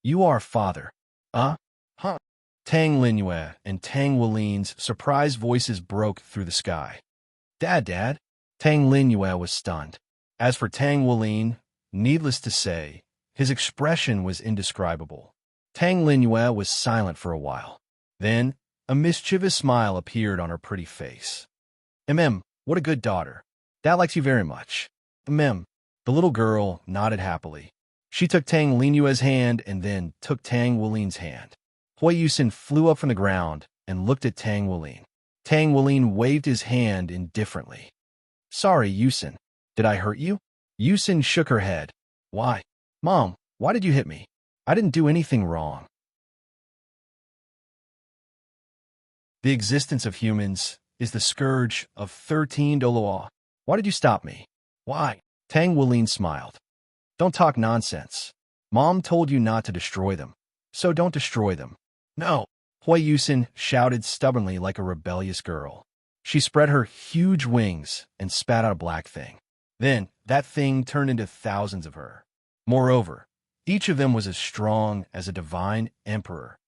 [SPEAKER 1] You are father. Huh? Tang Linhua and Tang Wulin's surprised voices broke through the sky. Dad. Tang Linhua was stunned. As for Tang Wulin, needless to say, his expression was indescribable. Tang Linhua was silent for a while. Then, a mischievous smile appeared on her pretty face. What a good daughter. Dad likes you very much. The little girl nodded happily. She took Tang Linhua's hand and then took Tang Wulin's hand. Hui Yusin flew up from the ground and looked at Tang Wulin. Tang Wulin waved his hand indifferently. Sorry, Yusin. Did I hurt you? Yusin shook her head. Why? Mom, why did you hit me? I didn't do anything wrong. The existence of humans is the scourge of 13 Doloa. Why did you stop me? Why? Tang Wulin smiled. Don't talk nonsense. Mom told you not to destroy them, so don't destroy them. No. Hui Yusin shouted stubbornly like a rebellious girl. She spread her huge wings and spat out a black thing. Then, that thing turned into thousands of her. Moreover, each of them was as strong as a divine emperor.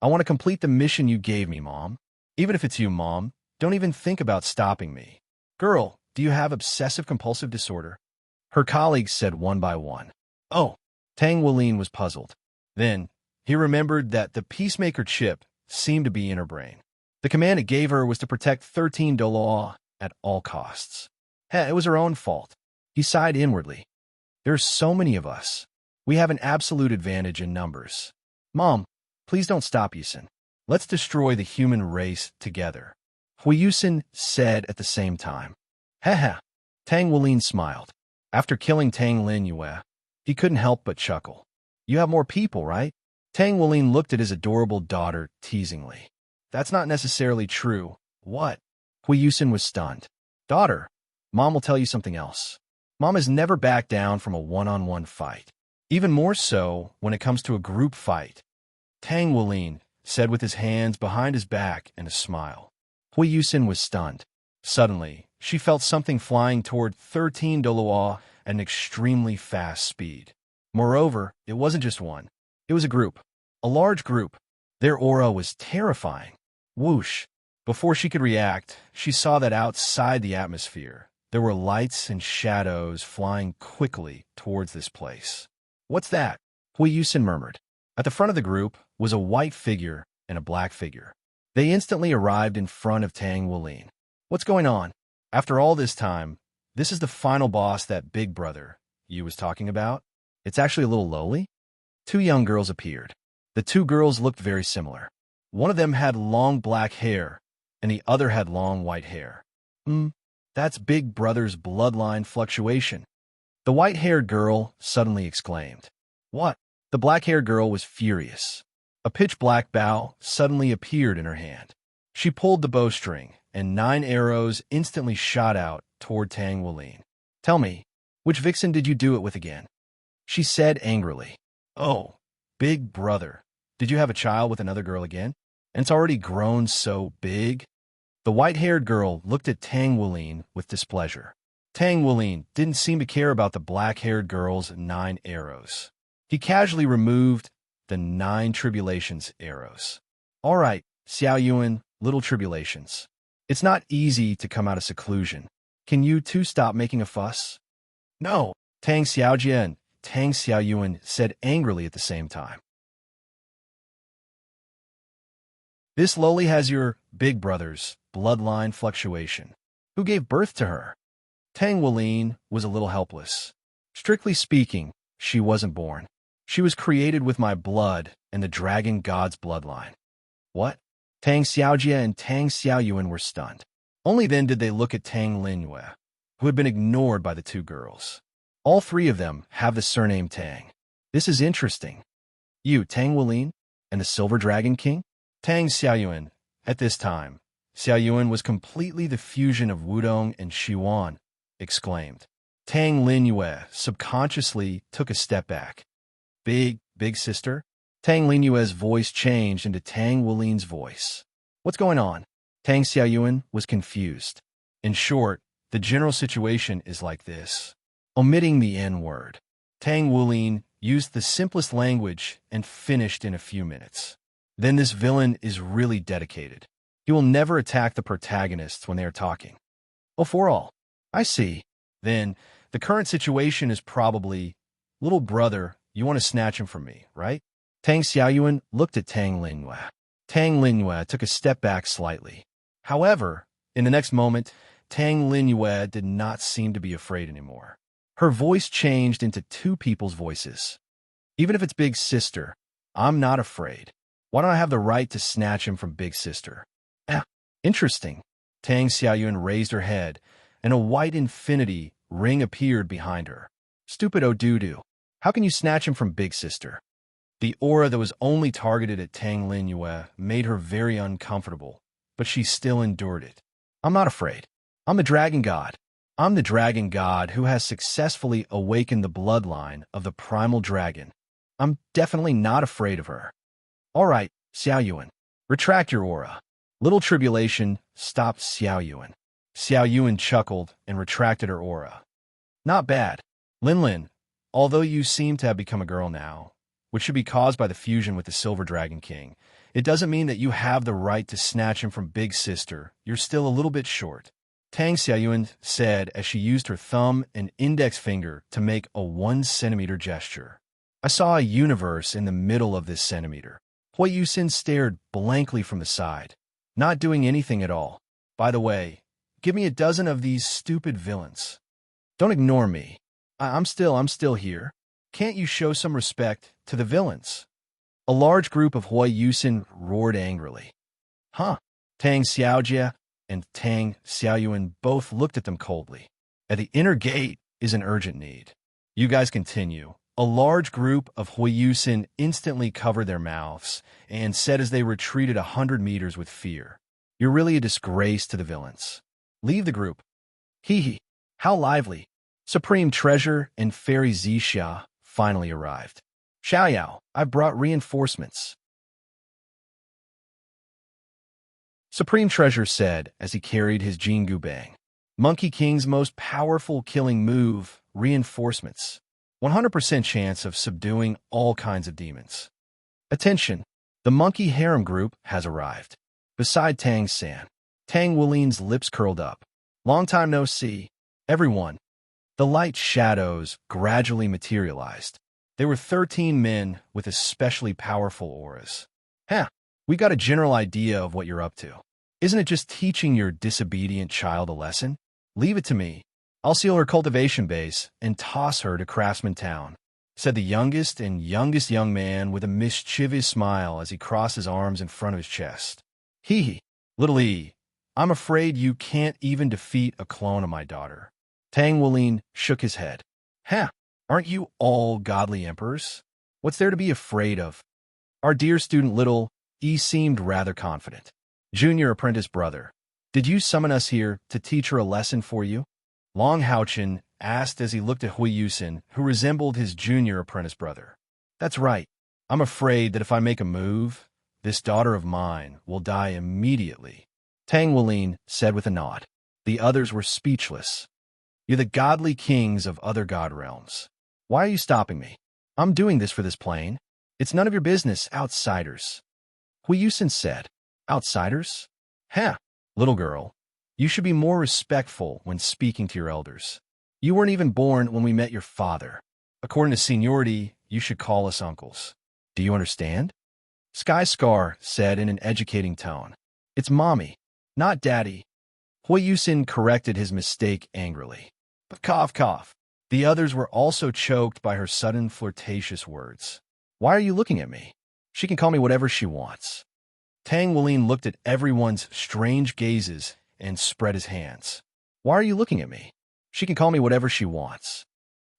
[SPEAKER 1] I want to complete the mission you gave me, Mom. Even if it's you, Mom, don't even think about stopping me. Girl, do you have obsessive-compulsive disorder? Her colleagues said one by one. Oh, Tang Wulin was puzzled. Then, he remembered that the Peacemaker chip seemed to be in her brain. The command it gave her was to protect 13 Doloa at all costs. It was her own fault. He sighed inwardly. There are so many of us. We have an absolute advantage in numbers. Mom, please don't stop Yusin. Let's destroy the human race together, Hui Yusin said at the same time. Haha. Tang Wulin smiled. After killing Tang Lin Yue, he couldn't help but chuckle. You have more people, right? Tang Wulin looked at his adorable daughter teasingly. That's not necessarily true. What? Hui Yusin was stunned. Daughter, Mom will tell you something else. Mom has never backed down from a one-on-one fight. Even more so when it comes to a group fight. Tang Wulin said with his hands behind his back and a smile. Hui Yusin was stunned. Suddenly, she felt something flying toward 13 Doloa at an extremely fast speed. Moreover, it wasn't just one. It was a group. A large group. Their aura was terrifying. Whoosh. Before she could react, she saw that outside the atmosphere, there were lights and shadows flying quickly towards this place. What's that? Hui Yusin murmured. At the front of the group was a white figure and a black figure. They instantly arrived in front of Tang Wulin. What's going on? After all this time, this is the final boss that big brother you was talking about? It's actually a little lowly? Two young girls appeared. The two girls looked very similar. One of them had long black hair, and the other had long white hair. That's big brother's bloodline fluctuation. The white-haired girl suddenly exclaimed. What? The black-haired girl was furious. A pitch-black bow suddenly appeared in her hand. She pulled the bowstring, and 9 arrows instantly shot out toward Tang Wulin. Tell me, which vixen did you do it with again? She said angrily. Oh, big brother, did you have a child with another girl again? And it's already grown so big? The white-haired girl looked at Tang Wulin with displeasure. Tang Wulin didn't seem to care about the black-haired girl's 9 arrows. He casually removed the 9 tribulations arrows. All right, Xiao Yuan, little tribulations. It's not easy to come out of seclusion. Can you two stop making a fuss? No, Tang Xiaojie and Tang Xiaoyuan said angrily at the same time. This lowly has your big brother's bloodline fluctuation. Who gave birth to her? Tang Wulin was a little helpless. Strictly speaking, she wasn't born. She was created with my blood and the dragon god's bloodline. What? Tang Xiaojie and Tang Xiaoyuan were stunned. Only then did they look at Tang Linyue, who had been ignored by the two girls. All 3 of them have the surname Tang. This is interesting. You, Tang Wulin, and the Silver Dragon King? Tang Xiaoyuan. At this time, Xiaoyuan was completely the fusion of Wudong and Shiwan, exclaimed. Tang Linyue subconsciously took a step back. Big sister? Tang Linyue's voice changed into Tang Wulin's voice. What's going on? Tang Xiaoyuan was confused. In short, the general situation is like this. Omitting the N-word, Tang Wulin used the simplest language and finished in a few minutes. Then this villain is really dedicated. He will never attack the protagonists when they are talking. Oh, for all. I see. Then, the current situation is probably, little brother, you want to snatch him from me, right? Tang Xiaoyuan looked at Tang Linyue. Tang Linyue took a step back slightly. However, in the next moment, Tang Linyue did not seem to be afraid anymore. Her voice changed into 2 people's voices. Even if it's Big Sister, I'm not afraid. Why don't I have the right to snatch him from Big Sister? Interesting. Tang Xiaoyuan raised her head, and a white infinity ring appeared behind her. Stupid Odudu. How can you snatch him from Big Sister? The aura that was only targeted at Tang Linyue made her very uncomfortable, but she still endured it. I'm not afraid. I'm the Dragon God. I'm the Dragon God who has successfully awakened the bloodline of the primal dragon. I'm definitely not afraid of her. All right, Xiaoyuan, retract your aura. Little tribulation stopped Xiaoyuan. Xiaoyuan chuckled and retracted her aura. Not bad. Linlin, although you seem to have become a girl now, which should be caused by the fusion with the Silver Dragon King, it doesn't mean that you have the right to snatch him from Big Sister. You're still a little bit short. Tang Xiaoyuan said as she used her thumb and index finger to make a 1-centimeter gesture. I saw a universe in the middle of this centimeter. Hui Yusin stared blankly from the side, not doing anything at all. By the way, give me a dozen of these stupid villains. Don't ignore me. I'm still here. Can't you show some respect to the villains? A large group of Hui Yusin roared angrily. Huh? Tang Xiaojia and Tang Xiaoyuan both looked at them coldly. At the inner gate is an urgent need. You guys continue. A large group of Hui Yusin instantly covered their mouths and said as they retreated 100 meters with fear, "You're really a disgrace to the villains. Leave the group." Hee hee. How lively. Supreme Treasure and Fairy Zixia finally arrived. Xiaoyao, I've brought reinforcements. Supreme Treasure said as he carried his Jingu Bang. Monkey King's most powerful killing move, reinforcements. 100% chance of subduing all kinds of demons. Attention, the Monkey Harem group has arrived. Beside Tang San, Tang Wulin's lips curled up. Long time no see, everyone. The light shadows gradually materialized. There were 13 men with especially powerful auras. We got a general idea of what you're up to. Isn't it just teaching your disobedient child a lesson? Leave it to me. I'll seal her cultivation base and toss her to Craftsman Town, said the youngest young man with a mischievous smile as he crossed his arms in front of his chest. Hee hee, little E, I'm afraid you can't even defeat a clone of my daughter. Tang Wulin shook his head. Aren't you all godly emperors? What's there to be afraid of? Our dear student little E seemed rather confident. Junior apprentice brother, did you summon us here to teach her a lesson for you? Long Haochen asked as he looked at Hui Yusin, who resembled his junior apprentice brother. That's right. I'm afraid that if I make a move, this daughter of mine will die immediately. Tang Wulin said with a nod. The others were speechless. You're the godly kings of other god realms. Why are you stopping me? I'm doing this for this plane. It's none of your business, outsiders. Hui Yusin said. Outsiders? Little girl. You should be more respectful when speaking to your elders. You weren't even born when we met your father. According to seniority, you should call us uncles. Do you understand? Sky Scar said in an educating tone. It's mommy, not daddy. Hui Yusin corrected his mistake angrily. But cough. The others were also choked by her sudden flirtatious words. Why are you looking at me? She can call me whatever she wants. Tang Wulin looked at everyone's strange gazes and spread his hands. Why are you looking at me? She can call me whatever she wants.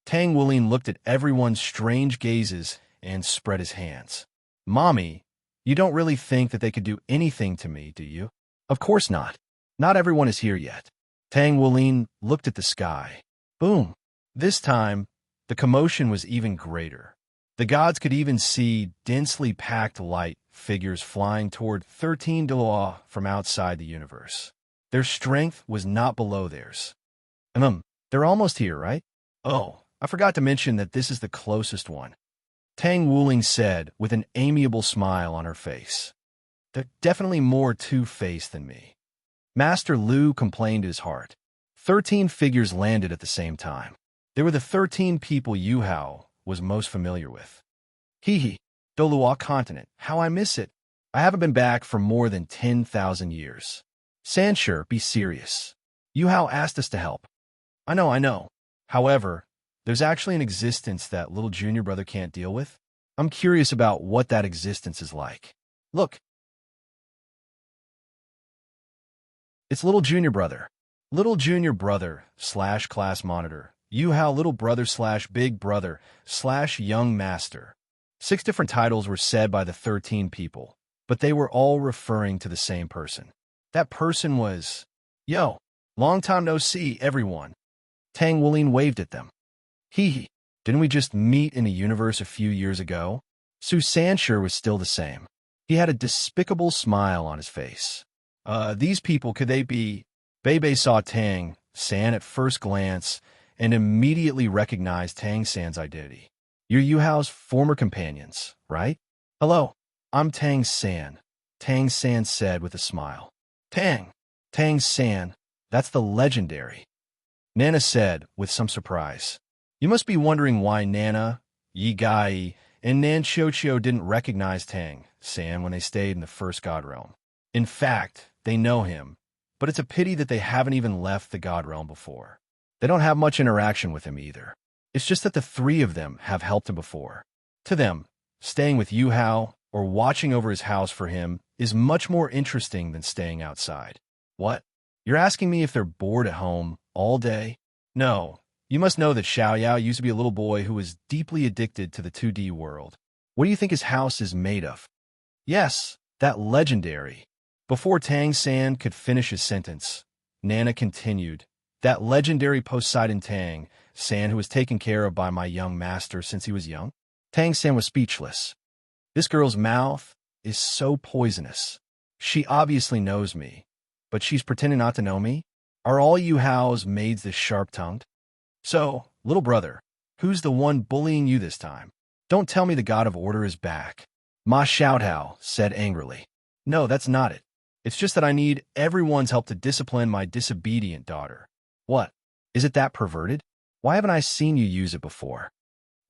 [SPEAKER 1] Tang Wulin looked at everyone's strange gazes and spread his hands. Mommy, you don't really think that they could do anything to me, do you? Of course not. Not everyone is here yet. Tang Wulin looked at the sky. Boom. This time, the commotion was even greater. The gods could even see densely packed light figures flying toward 13 Deloa from outside the universe. Their strength was not below theirs. They're almost here, right? Oh, I forgot to mention that this is the closest one. Tang Wuling said with an amiable smile on her face. They're definitely more two-faced than me. Master Lu complained to his heart. 13 figures landed at the same time. They were the 13 people Yuhao was most familiar with. Hee, Dolua continent, how I miss it. I haven't been back for more than 10,000 years. Sanshur, be serious. Yuhao asked us to help. I know. However, there's actually an existence that little junior brother can't deal with. I'm curious about what that existence is like. Look. It's little junior brother. Little junior brother / class monitor. Yuhao little brother / big brother / young master. 6 different titles were said by the 13 people, but they were all referring to the same person. That person was, Yo, long time no see, everyone. Tang Wulin waved at them. Hee, didn't we just meet in the universe a few years ago? Su Sanshur was still the same. He had a despicable smile on his face. These people, could they be? Bebe saw Tang San at first glance and immediately recognized Tang San's identity. You're Yuhao's former companions, right? Hello, I'm Tang San, Tang San said with a smile. Tang San, that's the legendary. Nana said with some surprise. You must be wondering why Nana, Yi Gai, and Nan Xiuqiu didn't recognize Tang San when they stayed in the first god realm. In fact, they know him, but it's a pity that they haven't even left the god realm before. They don't have much interaction with him either. It's just that the 3 of them have helped him before. To them, Staying with Yuhao or watching over his house for him is much more interesting than staying outside. What? You're asking me if they're bored at home all day? No. You must know that Xiaoyao used to be a little boy who was deeply addicted to the 2D world. What do you think his house is made of? Yes, that legendary. Before Tang San could finish his sentence, Nana continued, that legendary Poseidon Tang San who was taken care of by my young master since he was young? Tang San was speechless. This girl's mouth is so poisonous. She obviously knows me, but she's pretending not to know me? Are all Yuhao's maids this sharp-tongued? So, little brother, who's the one bullying you this time? Don't tell me the god of order is back. Ma Xiaohao said angrily. No, that's not it. It's just that I need everyone's help to discipline my disobedient daughter. What? Is it that perverted? Why haven't I seen you use it before?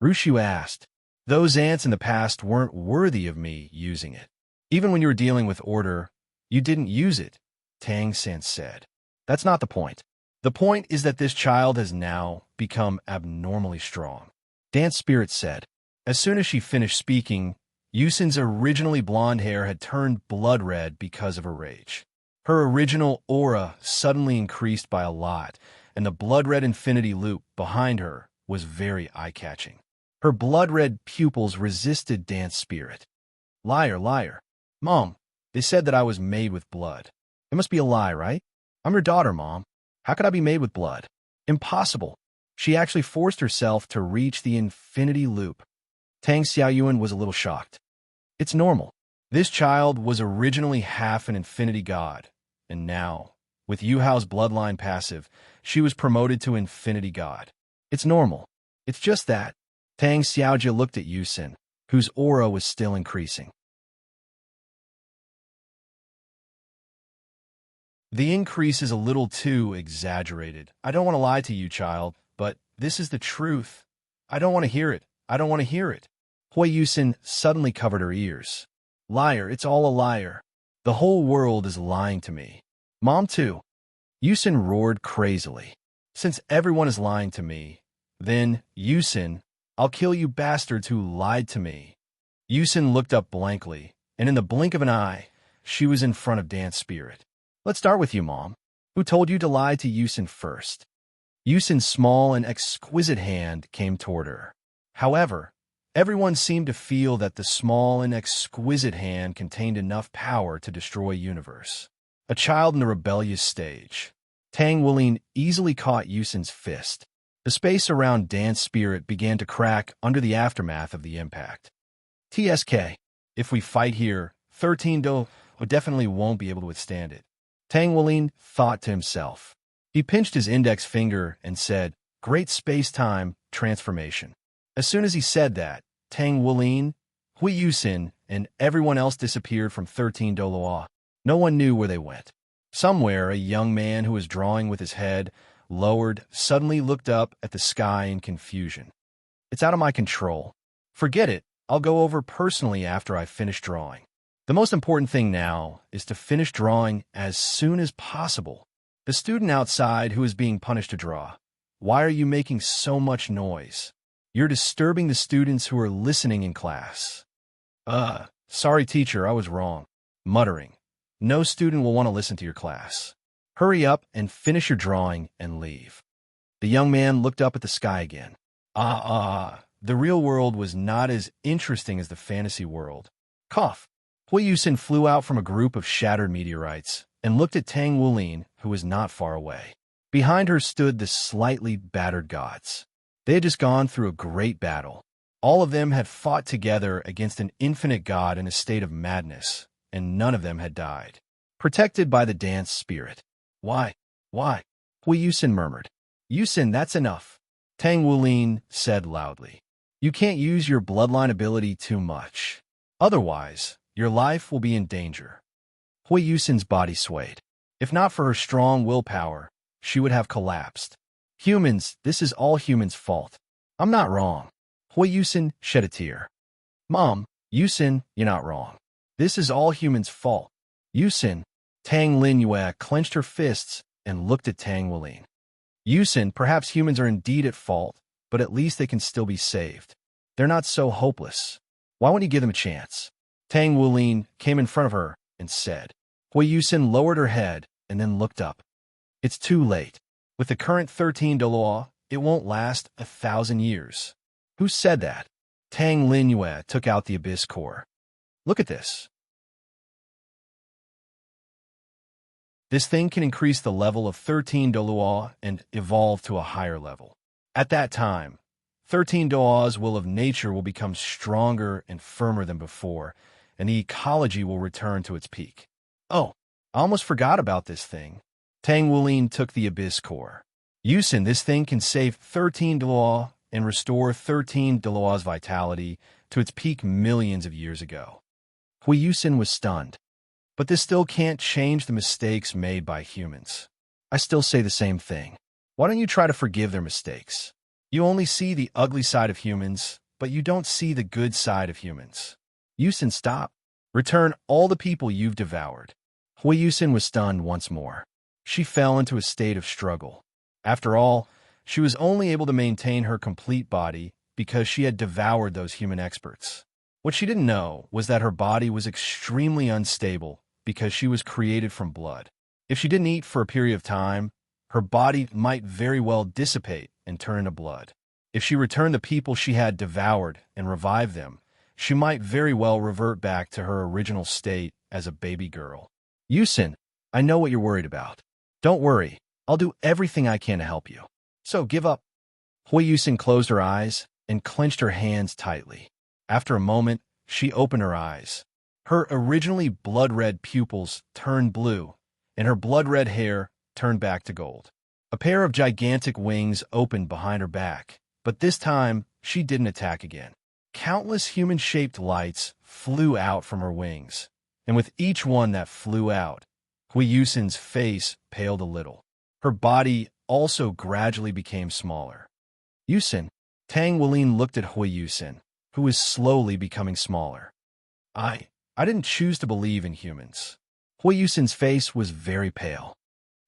[SPEAKER 1] Rushu asked. Those ants in the past weren't worthy of me using it. Even when you were dealing with order, you didn't use it, Tang San said. That's not the point. The point is that this child has now become abnormally strong. Dance Spirit said. As soon as she finished speaking, Yusin's originally blonde hair had turned blood red because of her rage. Her original aura suddenly increased by a lot, and the blood-red infinity loop behind her was very eye-catching. Her blood-red pupils resisted Dance Spirit. Liar, liar. Mom, they said that I was made with blood. It must be a lie, right? I'm your daughter, Mom. How could I be made with blood? Impossible. She actually forced herself to reach the infinity loop. Tang Xiaoyuan was a little shocked. It's normal. This child was originally half an infinity god, and now, with Yuhao's bloodline passive, she was promoted to infinity god. It's normal. It's just that. Tang Xiaojia looked at Yusin, whose aura was still increasing. The increase is a little too exaggerated. I don't want to lie to you, child, but this is the truth. I don't want to hear it. I don't want to hear it. Hui Yusin suddenly covered her ears. Liar, it's all a liar. The whole world is lying to me. Mom, too. Yusin roared crazily. Since everyone is lying to me, then, Yusin, I'll kill you bastards who lied to me. Yusin looked up blankly, and in the blink of an eye, she was in front of Dance Spirit. Let's start with you, Mom. Who told you to lie to Yusin first? Yusin's small and exquisite hand came toward her. However, everyone seemed to feel that the small and exquisite hand contained enough power to destroy universe. A child in the rebellious stage. Tang Wuling easily caught Yusin's fist. The space around Dance Spirit began to crack under the aftermath of the impact. TSK, if we fight here, 13 Do definitely won't be able to withstand it. Tang Wuling thought to himself. He pinched his index finger and said, Great space-time transformation. As soon as he said that, Tang Wuling, Hui Yusin, and everyone else disappeared from 13 Do Loa. No one knew where they went. Somewhere, a young man who was drawing with his head lowered suddenly looked up at the sky in confusion. It's out of my control. Forget it. I'll go over personally after I finish drawing. The most important thing now is to finish drawing as soon as possible. The student outside who is being punished to draw. Why are you making so much noise? You're disturbing the students who are listening in class. Sorry teacher, I was wrong. Muttering. No student will want to listen to your class. Hurry up and finish your drawing and leave. The young man looked up at the sky again. The real world was not as interesting as the fantasy world. Cough. Hui Yusin flew out from a group of shattered meteorites and looked at Tang Wuling, who was not far away. Behind her stood the slightly battered gods. They had just gone through a great battle. All of them had fought together against an infinite god in a state of madness, and none of them had died. Protected by the Dance Spirit. Why? Hui Yusin murmured. Yusin, that's enough. Tang Wuling said loudly. You can't use your bloodline ability too much. Otherwise, your life will be in danger. Hui Yusin's body swayed. If not for her strong willpower, she would have collapsed. Humans, this is all humans' fault. I'm not wrong. Hui Yusin shed a tear. Mom, Yusin, you're not wrong. This is all humans' fault. Yusin, Tang Linyue clenched her fists and looked at Tang Wuling. Yusin, perhaps humans are indeed at fault, but at least they can still be saved. They're not so hopeless. Why won't you give them a chance? Tang Wulin came in front of her and said. Hui Yusin lowered her head and then looked up. It's too late. With the current 13 de law, it won't last 1,000 years. Who said that? Tang Linyue took out the abyss core. Look at this. This thing can increase the level of 13 de law and evolve to a higher level. At that time, 13 laws of nature will become stronger and firmer than before, and the ecology will return to its peak. Oh, I almost forgot about this thing. Tang Wulin took the abyss core. Yusin, this thing can save 13 law and restore 13 de law's vitality to its peak millions of years ago. Hui Yusin was stunned. But this still can't change the mistakes made by humans. I still say the same thing. Why don't you try to forgive their mistakes? You only see the ugly side of humans, but you don't see the good side of humans. Yusin, stop. Return all the people you've devoured. Hui Yusin was stunned once more. She fell into a state of struggle. After all, she was only able to maintain her complete body because she had devoured those human experts. What she didn't know was that her body was extremely unstable because she was created from blood. If she didn't eat for a period of time, her body might very well dissipate and turn into blood. If she returned the people she had devoured and revived them, she might very well revert back to her original state as a baby girl. Yusin, I know what you're worried about. Don't worry, I'll do everything I can to help you. So give up. Hui Yusin closed her eyes and clenched her hands tightly. After a moment, she opened her eyes. Her originally blood-red pupils turned blue, and her blood-red hair turned back to gold. A pair of gigantic wings opened behind her back, but this time she didn't attack again. Countless human-shaped lights flew out from her wings, and with each one that flew out, Hui Yusin's face paled a little. Her body also gradually became smaller. Yusin, Tang Wulin looked at Hui Yusin, who was slowly becoming smaller. I didn't choose to believe in humans. Hui Yusin's face was very pale.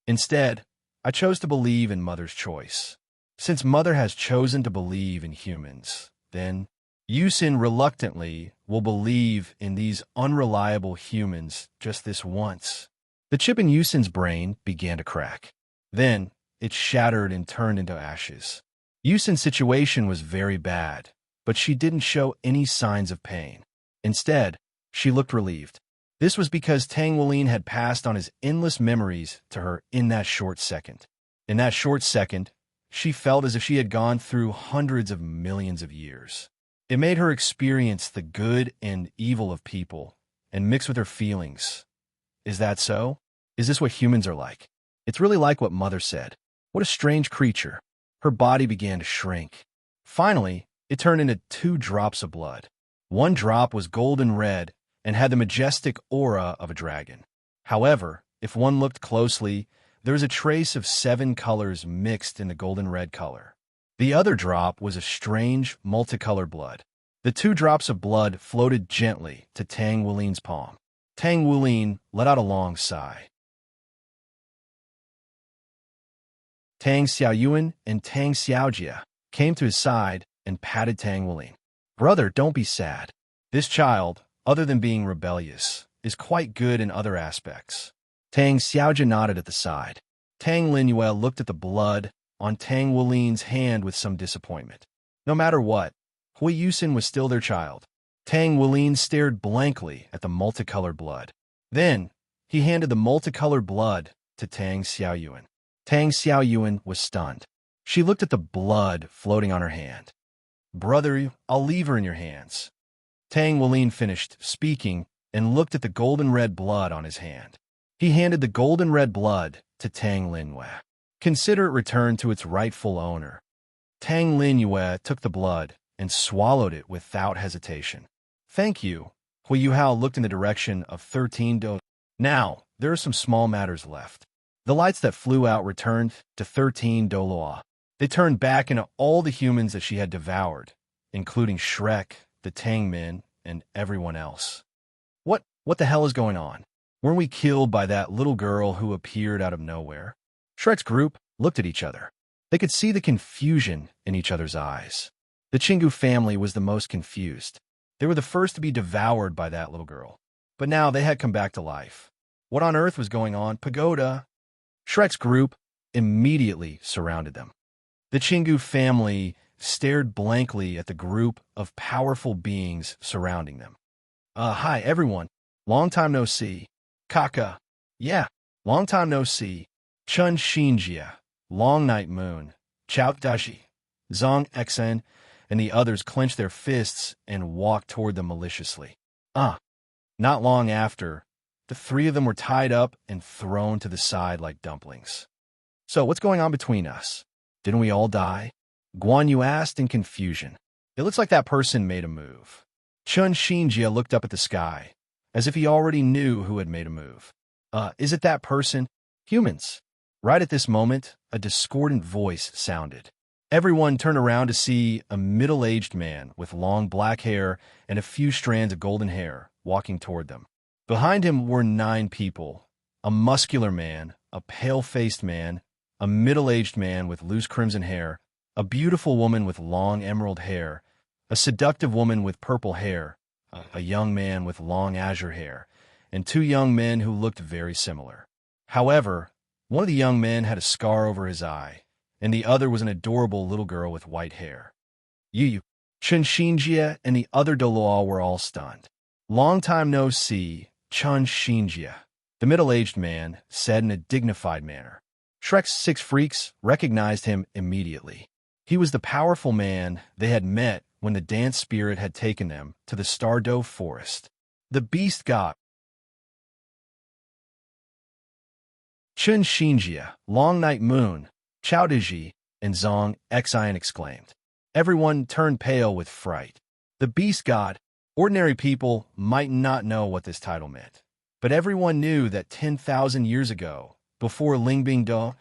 [SPEAKER 1] Instead, I chose to believe in Mother's choice. Since Mother has chosen to believe in humans, then Yusin reluctantly will believe in these unreliable humans just this once. The chip in Yusin's brain began to crack. Then, it shattered and turned into ashes. Yusin's situation was very bad, but she didn't show any signs of pain. Instead, she looked relieved. This was because Tang Wulin had passed on his endless memories to her in that short second. In that short second, she felt as if she had gone through hundreds of millions of years. It made her experience the good and evil of people and mix with her feelings. Is that so? Is this what humans are like? It's really like what Mother said. What a strange creature. Her body began to shrink. Finally, it turned into 2 drops of blood. One drop was golden red and had the majestic aura of a dragon. However, if one looked closely, there was a trace of 7 colors mixed in the golden red color. The other drop was a strange, multicolored blood. The 2 drops of blood floated gently to Tang Wulin's palm. Tang Wulin let out a long sigh. Tang Xiaoyuan and Tang Xiaojia came to his side and patted Tang Wulin. Brother, don't be sad. This child, other than being rebellious, is quite good in other aspects. Tang Xiaojia nodded at the side. Tang Linyue looked at the blood on Tang Wulin's hand with some disappointment. No matter what, Hui Yusin was still their child. Tang Wulin stared blankly at the multicolored blood. Then, he handed the multicolored blood to Tang Xiaoyuan. Tang Xiaoyuan was stunned. She looked at the blood floating on her hand. Brother, I'll leave her in your hands. Tang Wulin finished speaking and looked at the golden red blood on his hand. He handed the golden red blood to Tang Linyue. Consider it returned to its rightful owner. Tang Linyue took the blood and swallowed it without hesitation. Thank you. Yuhao looked in the direction of 13 do. Now, there are some small matters left. The lights that flew out returned to 13 do. They turned back into all the humans that she had devoured, including Shrek, the Tangmen, and everyone else. What the hell is going on? Weren't we killed by that little girl who appeared out of nowhere? Shrek's group looked at each other. They could see the confusion in each other's eyes. The Chingu family was the most confused. They were the first to be devoured by that little girl. But now they had come back to life. What on earth was going on? Pagoda! Shrek's group immediately surrounded them. The Chingu family stared blankly at the group of powerful beings surrounding them. Hi, everyone. Long time no see. Kaka. Yeah, long time no see. Chun Shinjia. Long night moon. Chao Dashi. Zong Exen and the others clenched their fists and walked toward them maliciously. Not long after, the three of them were tied up and thrown to the side like dumplings. So what's going on between us? Didn't we all die? Guan Yu asked in confusion. It looks like that person made a move. Chun Shinjia looked up at the sky, as if he already knew who had made a move. Is it that person? Humans. Right at this moment, a discordant voice sounded. Everyone turned around to see a middle-aged man with long black hair and a few strands of golden hair walking toward them. Behind him were 9 people, a muscular man, a pale-faced man, a middle-aged man with loose crimson hair, a beautiful woman with long emerald hair, a seductive woman with purple hair, a young man with long azure hair, and 2 young men who looked very similar. However, one of the young men had a scar over his eye, and the other was an adorable little girl with white hair. Yu, Chun Shinjia, and the other Doloa were all stunned. Long time no see, Chun Shinjia, the middle-aged man said in a dignified manner. Shrek's 6 freaks recognized him immediately. He was the powerful man they had met when the dance spirit had taken them to the Stardow Forest. The beast god. Chun Shinjia, Long Night Moon, Chao Diji, and Zong Xian exclaimed. Everyone turned pale with fright. The beast god. Ordinary people might not know what this title meant, but everyone knew that 10,000 years ago, before Lingbing Do,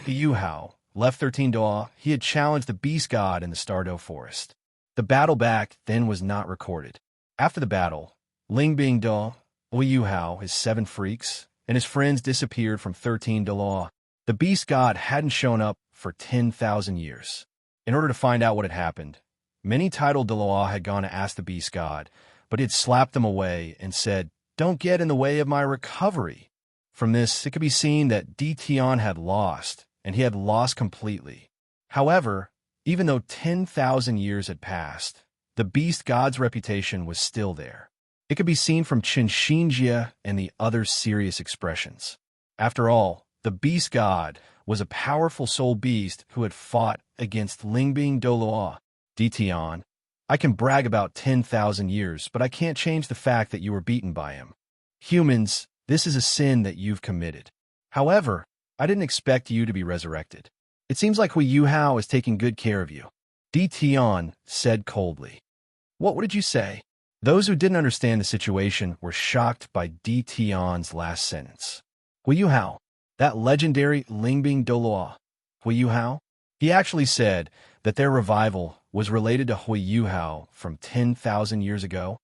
[SPEAKER 1] the Yuhao, left 13 Do, he had challenged the beast god in the Stardow Forest. The battle back then was not recorded. After the battle, Lingbing Do, Yuhao, his 7 freaks, and his friends disappeared from 13 Do. The beast god hadn't shown up for 10,000 years. In order to find out what had happened, many titled Doloa had gone to ask the beast god, but he had slapped them away and said, "Don't get in the way of my recovery." From this, it could be seen that Tion had lost, and he had lost completely. However, even though 10,000 years had passed, the beast god's reputation was still there. It could be seen from Chun Shinjia and the other serious expressions. After all, the beast god was a powerful soul beast who had fought against Lingbing Doloa. Tion, I can brag about 10,000 years, but I can't change the fact that you were beaten by him. Humans, this is a sin that you've committed. However, I didn't expect you to be resurrected. It seems like Yuhao is taking good care of you. Tion said coldly. What did you say? Those who didn't understand the situation were shocked by Tion's last sentence. Yuhao, that legendary Lingbing Doloa. Yuhao? He actually said that their revival was related to Yuhao from 10,000 years ago.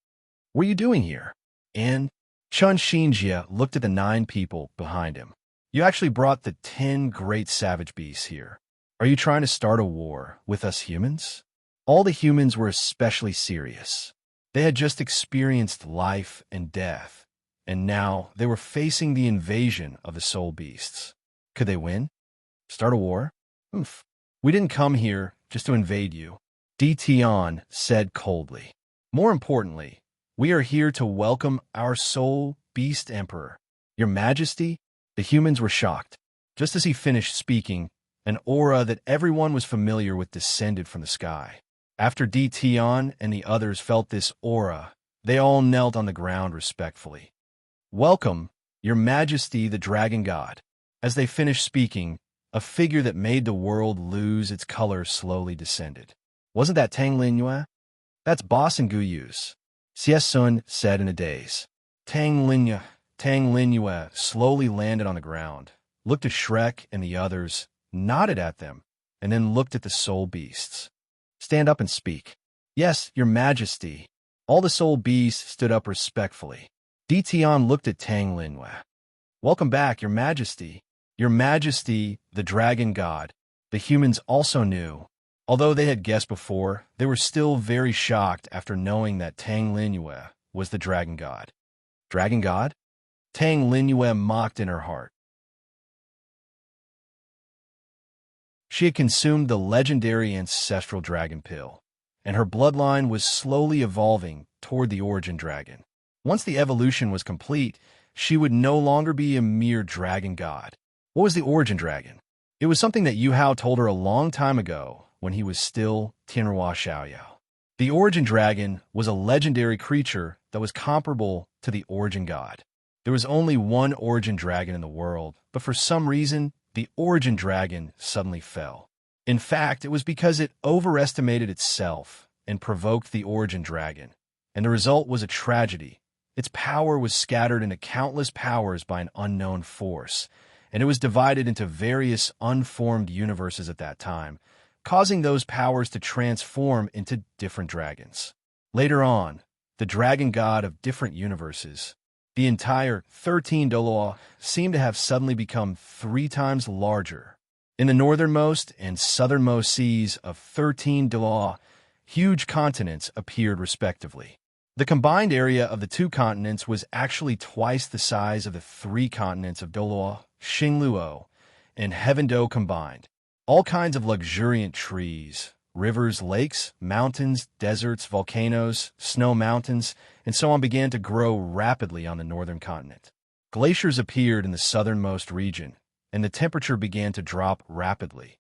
[SPEAKER 1] What are you doing here? And Chun Shinjia looked at the 9 people behind him. You actually brought the 10 great savage beasts here. Are you trying to start a war with us humans? All the humans were especially serious. They had just experienced life and death, and now they were facing the invasion of the soul beasts. Could they win? Start a war? Oof. We didn't come here just to invade you, Tion said coldly. More importantly, we are here to welcome our soul beast emperor. Your Majesty? The humans were shocked. Just as he finished speaking, an aura that everyone was familiar with descended from the sky. After Tion and the others felt this aura, they all knelt on the ground respectfully. Welcome, Your Majesty the Dragon God. As they finished speaking, a figure that made the world lose its color slowly descended. Wasn't that Tang Linyue? That's Boss and Guyu's. Sun said in a daze. Tang Linyue slowly landed on the ground, looked at Shrek and the others, nodded at them, and then looked at the soul beasts. Stand up and speak. Yes, Your Majesty. All the soul beasts stood up respectfully. Tion looked at Tang Linyue. Welcome back, Your Majesty. Your Majesty, the Dragon God. The humans also knew Although they had guessed before, they were still very shocked after knowing that Tang Linyue was the dragon god. Dragon god? Tang Linyue mocked in her heart. She had consumed the legendary ancestral dragon pill, and her bloodline was slowly evolving toward the origin dragon. Once the evolution was complete, she would no longer be a mere dragon god. What was the origin dragon? It was something that Yuhao told her a long time ago when he was still Tianhua Xiaoyao. The origin dragon was a legendary creature that was comparable to the origin god. There was only one origin dragon in the world, but for some reason, the origin dragon suddenly fell. In fact, it was because it overestimated itself and provoked the origin dragon, and the result was a tragedy. Its power was scattered into countless powers by an unknown force, and it was divided into various unformed universes at that time, causing those powers to transform into different dragons. Later on, the dragon god of different universes, the entire 13 Doloa, seemed to have suddenly become 3 times larger. In the northernmost and southernmost seas of 13 Doloa, huge continents appeared respectively. The combined area of the 2 continents was actually twice the size of the 3 continents of Doloa, Xingluo, and Heavendo combined. All kinds of luxuriant trees, rivers, lakes, mountains, deserts, volcanoes, snow mountains, and so on began to grow rapidly on the northern continent. Glaciers appeared in the southernmost region, and the temperature began to drop rapidly.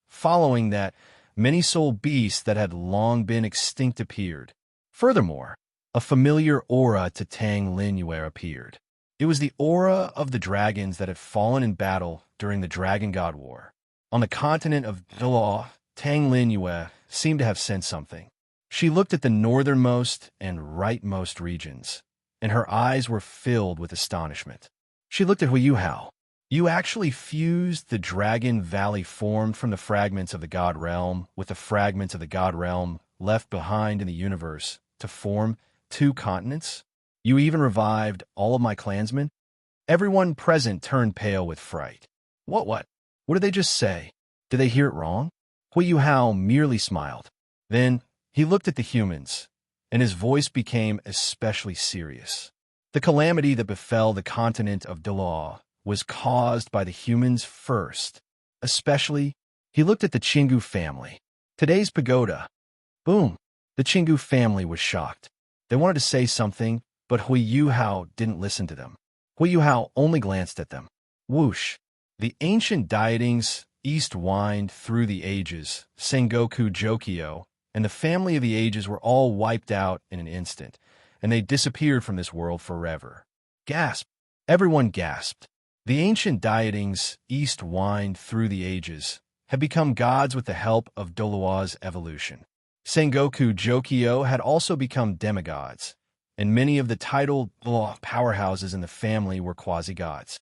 [SPEAKER 1] Following that, many soul beasts that had long been extinct appeared. Furthermore, a familiar aura to Tang Linyue appeared. It was the aura of the dragons that had fallen in battle during the Dragon God War. On the continent of Doloa, Tang Linyue seemed to have sensed something. She looked at the northernmost and rightmost regions, and her eyes were filled with astonishment. She looked at Yuhao. You actually fused the Dragon Valley formed from the fragments of the God Realm with the fragments of the God Realm left behind in the universe to form 2 continents? You even revived all of my clansmen? Everyone present turned pale with fright. What? What did they just say? Did they hear it wrong? Yuhao merely smiled. Then he looked at the humans, and his voice became especially serious. The calamity that befell the continent of Doloa was caused by the humans first. Especially, he looked at the Chingu family. Today's pagoda. Boom. The Chingu family was shocked. They wanted to say something, but Yuhao didn't listen to them. Yuhao only glanced at them. Whoosh. The ancient dietings east wind through the ages, Sengoku Jokyo, and the family of the ages were all wiped out in an instant, and they disappeared from this world forever. Gasp! Everyone gasped. The ancient dietings east wind through the ages had become gods with the help of Doloa's evolution. Sengoku Jokyo had also become demigods, and many of the titled powerhouses in the family were quasi-gods.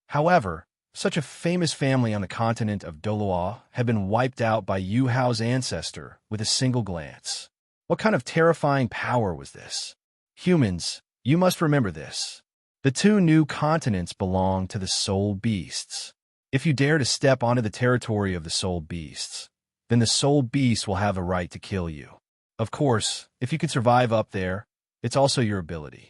[SPEAKER 1] However, such a famous family on the continent of Doloa had been wiped out by Yuhao's ancestor with a single glance. What kind of terrifying power was this? Humans, you must remember this. The 2 new continents belong to the soul beasts. If you dare to step onto the territory of the soul beasts, then the soul beasts will have a right to kill you. Of course, if you can survive up there, it's also your ability.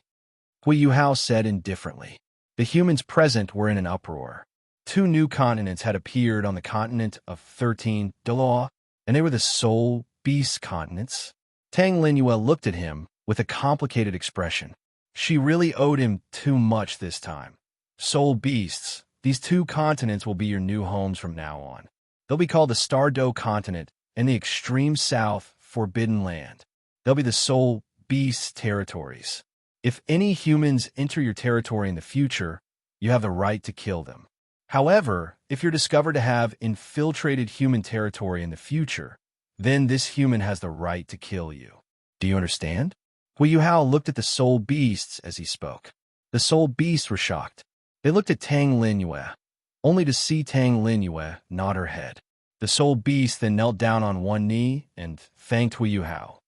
[SPEAKER 1] Yuhao said indifferently. The humans present were in an uproar. 2 new continents had appeared on the continent of 13 Doloa, and they were the soul beast continents. Tang Linyue looked at him with a complicated expression. She really owed him too much this time. Soul beasts, these 2 continents will be your new homes from now on. They'll be called the Stardo continent and the extreme south Forbidden Land. They'll be the soul beast territories. If any humans enter your territory in the future, you have the right to kill them. However, if you're discovered to have infiltrated human territory in the future, then this human has the right to kill you. Do you understand? Yuhao looked at the soul beasts as he spoke. The soul beasts were shocked. They looked at Tang Linyue, only to see Tang Linyue nod her head. The soul beast then knelt down on one knee and thanked Yuhao.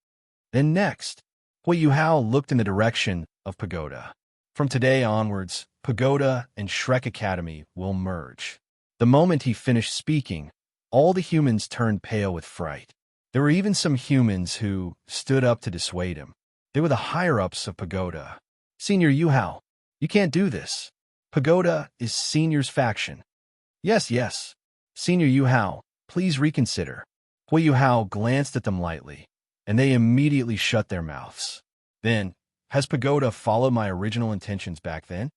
[SPEAKER 1] Then next, Yuhao looked in the direction of Pagoda. From today onwards, Pagoda and Shrek Academy will merge. The moment he finished speaking, all the humans turned pale with fright. There were even some humans who stood up to dissuade him. They were the higher-ups of Pagoda. Senior Yuhao, you can't do this. Pagoda is Senior's faction. Yes, yes. Senior Yuhao, please reconsider. Hui Yuhao glanced at them lightly, and they immediately shut their mouths. Then, has Pagoda followed my original intentions back then?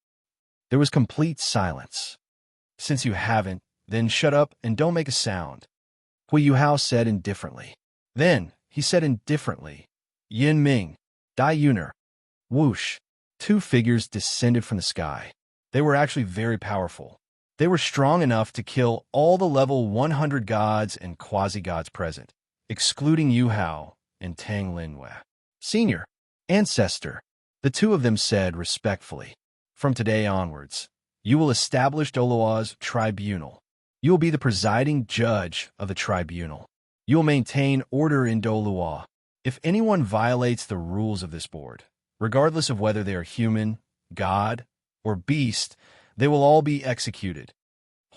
[SPEAKER 1] There was complete silence. Since you haven't, then shut up and don't make a sound, Hui Yuhao said indifferently. Then, he said indifferently, Yin Ming, Dai Yuner. Whoosh. Two figures descended from the sky. They were actually very powerful. They were strong enough to kill all the level 100 gods and quasi-gods present, excluding Yuhao and Tang Linwei. Senior, ancestor, the two of them said respectfully. From today onwards, you will establish Dolua's tribunal. You will be the presiding judge of the tribunal. You will maintain order in Dolua. If anyone violates the rules of this board, regardless of whether they are human, god, or beast, they will all be executed.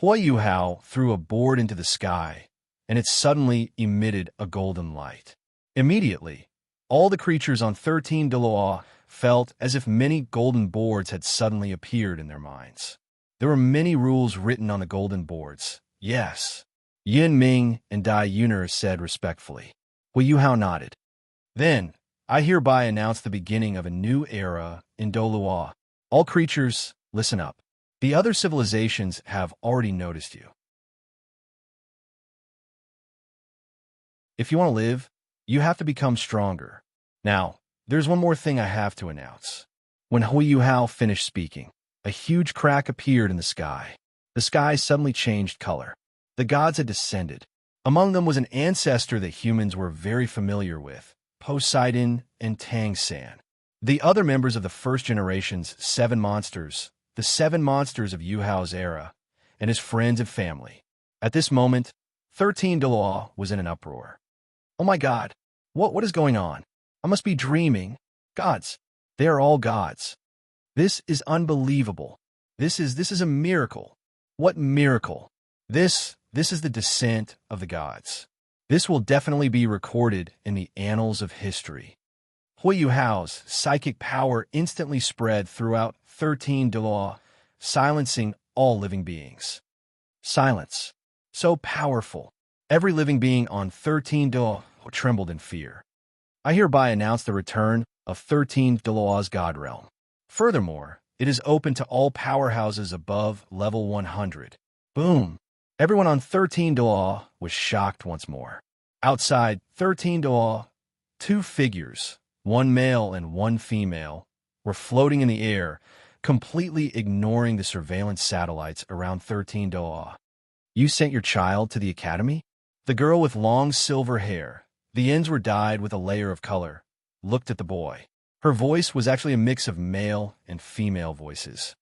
[SPEAKER 1] Hui Yuhao threw a board into the sky, and it suddenly emitted a golden light. Immediately, all the creatures on 13 Dolua felt as if many golden boards had suddenly appeared in their minds. There were many rules written on the golden boards. Yes. Yin Ming and Dai Yuner said respectfully. Hui Yuhao nodded. Then, I hereby announce the beginning of a new era in Dolua. All creatures, listen up. The other civilizations have already noticed you. If you want to live, you have to become stronger. Now, there's one more thing I have to announce. When Hui Yuhao finished speaking, a huge crack appeared in the sky. The sky suddenly changed color. The gods had descended. Among them was an ancestor that humans were very familiar with, Poseidon and Tang San. The other members of the first generation's 7 monsters, the 7 monsters of Yuhao's era, and his friends and family. At this moment, 13 Dolua was in an uproar. Oh my god, what is going on? I must be dreaming. Gods, they are all gods. This is unbelievable. This is a miracle. What miracle? This is the descent of the gods. This will definitely be recorded in the annals of history. Hui Yuhao's psychic power instantly spread throughout 13 Dolua, silencing all living beings. Silence. So powerful. Every living being on 13 Dolua trembled in fear. I hereby announce the return of 13 Dolua's God Realm. Furthermore, it is open to all powerhouses above level 100. Boom. Everyone on 13 Dolua was shocked once more. Outside 13 Dolua, 2 figures, one male and one female, were floating in the air, completely ignoring the surveillance satellites around 13 Dolua. You sent your child to the academy? The girl with long silver hair, the ends were dyed with a layer of color, looked at the boy. Her voice was actually a mix of male and female voices.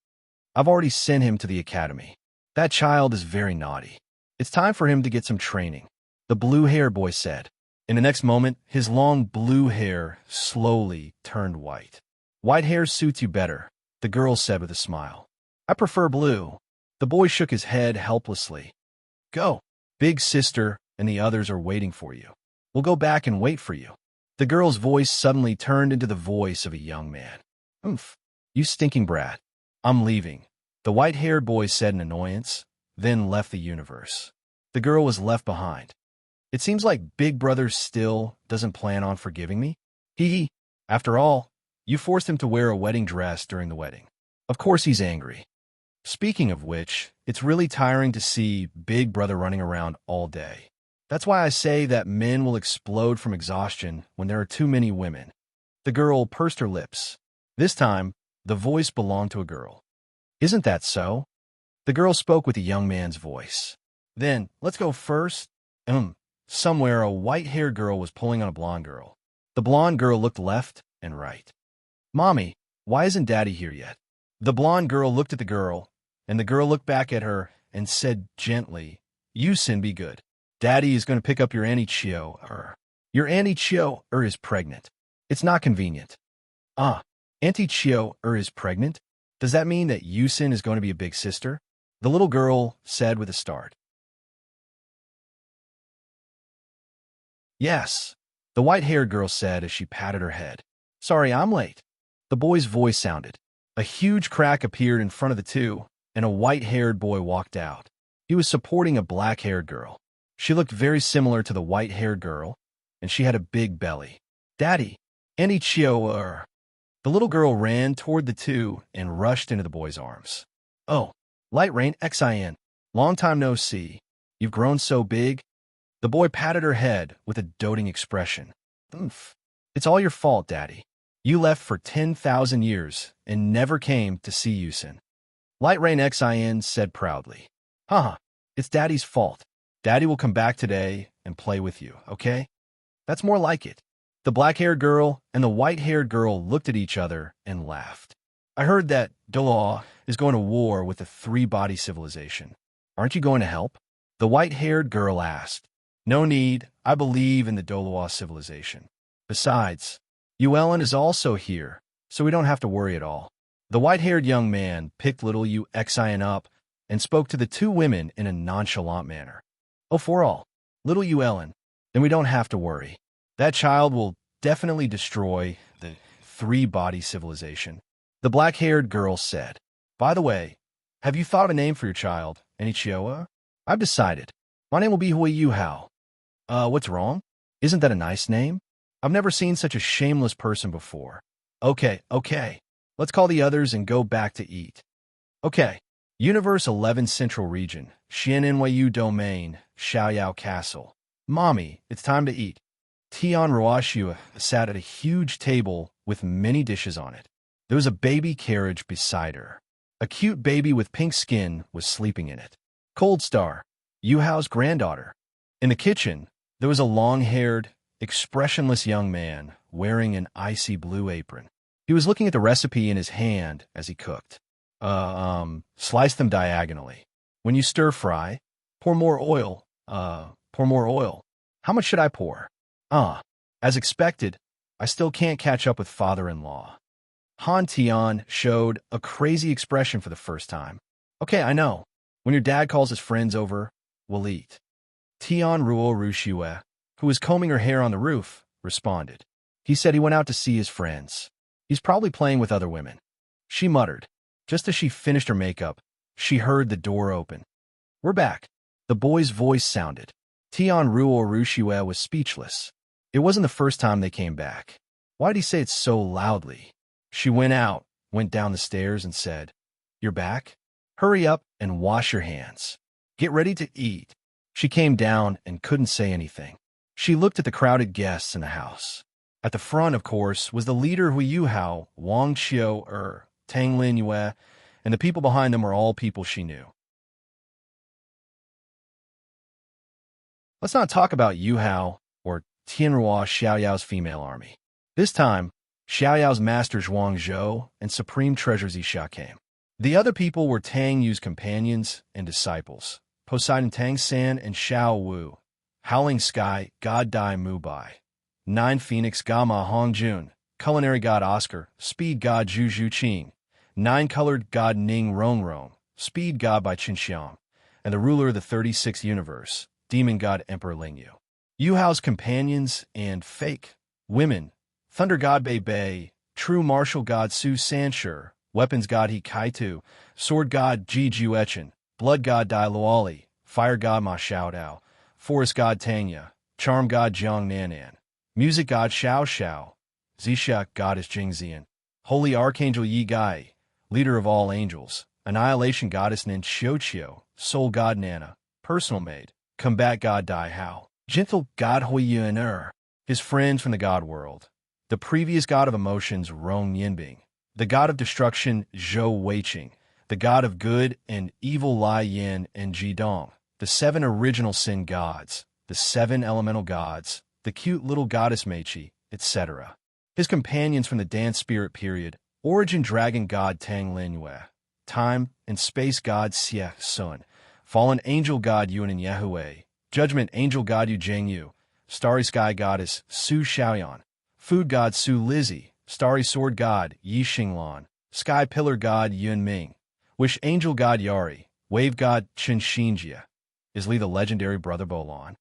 [SPEAKER 1] I've already sent him to the academy. That child is very naughty. It's time for him to get some training, the blue-haired boy said. In the next moment, his long blue hair slowly turned white. White hair suits you better, the girl said with a smile. I prefer blue. The boy shook his head helplessly. Go. Big sister and the others are waiting for you. We'll go back and wait for you. The girl's voice suddenly turned into the voice of a young man. Oomph. You stinking brat. I'm leaving, the white-haired boy said in annoyance, then left the universe. The girl was left behind. It seems like Big Brother still doesn't plan on forgiving me. Hee. After all, you forced him to wear a wedding dress during the wedding. Of course he's angry. Speaking of which, it's really tiring to see Big Brother running around all day. That's why I say that men will explode from exhaustion when there are too many women. The girl pursed her lips. This time, the voice belonged to a girl. Isn't that so? The girl spoke with a young man's voice. Then, let's go first. Somewhere a white-haired girl was pulling on a blonde girl. The blonde girl looked left and right. Mommy, why isn't Daddy here yet? The blonde girl looked at the girl, and the girl looked back at her and said gently, You sin be good. Daddy is going to pick up your Auntie Chio. Your Auntie Chio is pregnant. It's not convenient. Auntie Chio is pregnant? Does that mean that Yusin is going to be a big sister? the little girl said with a start. Yes, the white-haired girl said as she patted her head. Sorry, I'm late. The boy's voice sounded. A huge crack appeared in front of the two, and a white-haired boy walked out. He was supporting a black-haired girl. She looked very similar to the white-haired girl, and she had a big belly. Daddy, Annie Chio. The little girl ran toward the two and rushed into the boy's arms. Oh, Light Rain Xin. Long time no see. You've grown so big. The boy patted her head with a doting expression. Oomph. It's all your fault, Daddy. You left for 10,000 years and never came to see Yusin. Light Rain Xin said proudly. Haha, it's Daddy's fault. Daddy will come back today and play with you, okay? That's more like it. The black-haired girl and the white-haired girl looked at each other and laughed. I heard that Dolaw is going to war with the three-body civilization. Aren't you going to help? The white-haired girl asked. No need. I believe in the Dolaw civilization. Besides, Yuelen is also here, so we don't have to worry at all. The white-haired young man picked little Xin up and spoke to the two women in a nonchalant manner. Oh, for all, little Yuelen, then we don't have to worry. That child will definitely destroy the three-body civilization. The black-haired girl said. By the way, have you thought of a name for your child, Anichioa? I've decided. My name will be Yuhao. What's wrong? Isn't that a nice name? I've never seen such a shameless person before. Okay. Let's call the others and go back to eat. Okay. Universe 11 Central Region, Xian NYU Domain, Xiaoyao Castle. Mommy, it's time to eat. Tian Roashua sat at a huge table with many dishes on it. There was a baby carriage beside her. A cute baby with pink skin was sleeping in it. Cold Star, Yuhao's granddaughter. In the kitchen, there was a long-haired, expressionless young man wearing an icy blue apron. He was looking at the recipe in his hand as he cooked. Slice them diagonally. When you stir-fry, pour more oil. Pour more oil. How much should I pour? As expected, I still can't catch up with father-in-law. Han Tian showed a crazy expression for the first time. Okay, I know. When your dad calls his friends over, we'll eat. Tian Ruo Rushue, who was combing her hair on the roof, responded. He said he went out to see his friends. He's probably playing with other women. She muttered. Just as she finished her makeup, she heard the door open. We're back. The boy's voice sounded. Tian Ruo Rushue was speechless. It wasn't the first time they came back. Why did he say it so loudly? She went down the stairs and said, You're back? Hurry up and wash your hands. Get ready to eat. She came down and couldn't say anything. She looked at the crowded guests in the house. At the front, of course, was the leader Yuhao, Wang Qiu, Tang Lin Yue, and the people behind them were all people she knew. Let's not talk about Yuhao or Tianrua Xiaoyao's female army. This time, Xiaoyao's master Zhuang Zhou and supreme treasure Zixia came. The other people were Tang Yu's companions and disciples, Poseidon Tang San and Xiao Wu, Howling Sky God Dai Mu Bai, Nine Phoenix Gama Hong Jun, Culinary God Oscar, Speed God Zhu Zhu Qing, Nine-Colored God Ning Rong Rong, Speed God by Qin Xiang, and the ruler of the 36th universe, Demon God Emperor Ling Yu. Yuhao's companions and fake women, Thunder God Bei Bei, True Martial God Su Sanshur, Weapons God He Kaitu, Sword God Ji Juechen, Blood God Dai Luoli, Fire God Ma Xiao Dao, Forest God Tanya, Charm God Jiang Nanan, Music God Xiao Xiao, Zixia Goddess Jing Zian, Holy Archangel Yi Gai, Leader of all angels, Annihilation Goddess Nin Xiu Qiu, Soul God Nana, Personal Maid, Combat God Dai Hao, Gentle God Hui Yuan his friends from the God world, the previous God of emotions Rong Yinbing, the God of destruction Zhou Weiqing, the God of good and evil Lai Yin and Jidong, the 7 original sin gods, the 7 elemental gods, the cute little goddess Meichi, etc. His companions from the dance spirit period, origin dragon god Tang Lin Yue, time and space god Xie Sun, fallen angel god Yuan and Yahweh, judgment angel god Yu Zheng Yu, starry sky goddess Su Xiaoyan, food god Su Lizzie, starry sword god Yi Xinglan, sky pillar god Yun Ming, wish angel god Yari, wave god Chinshinjia, Isli the legendary brother Bolon,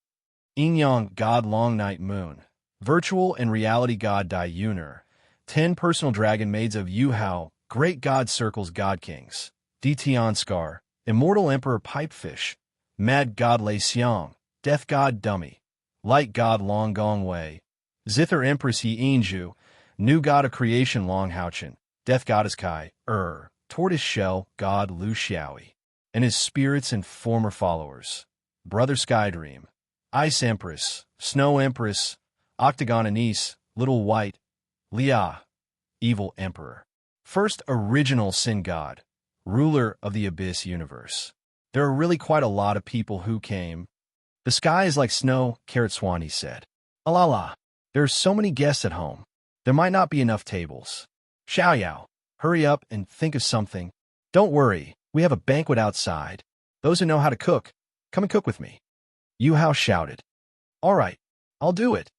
[SPEAKER 1] Ingyang god long night moon, virtual and reality god Dayuner, 10 personal dragon maids of Yuhao, great god circles god kings, Ditian Scar, immortal emperor pipefish, mad god Lei Xiang, death god dummy, light god Long Gong Wei, zither empress Yi Inju, new god of creation Long Haochen, death goddess Kai, tortoise shell god Lu Xiaoi, and his spirits and former followers, brother Skydream, ice empress, snow empress, octagon anise, little white, Lia, evil emperor, first original sin god, ruler of the abyss universe. There are really quite a lot of people who came. The sky is like snow, Karatswani said. Alala, there are so many guests at home. There might not be enough tables. Xiaoyao, hurry up and think of something. Don't worry, we have a banquet outside. Those who know how to cook, come and cook with me. Yuhao shouted. All right, I'll do it.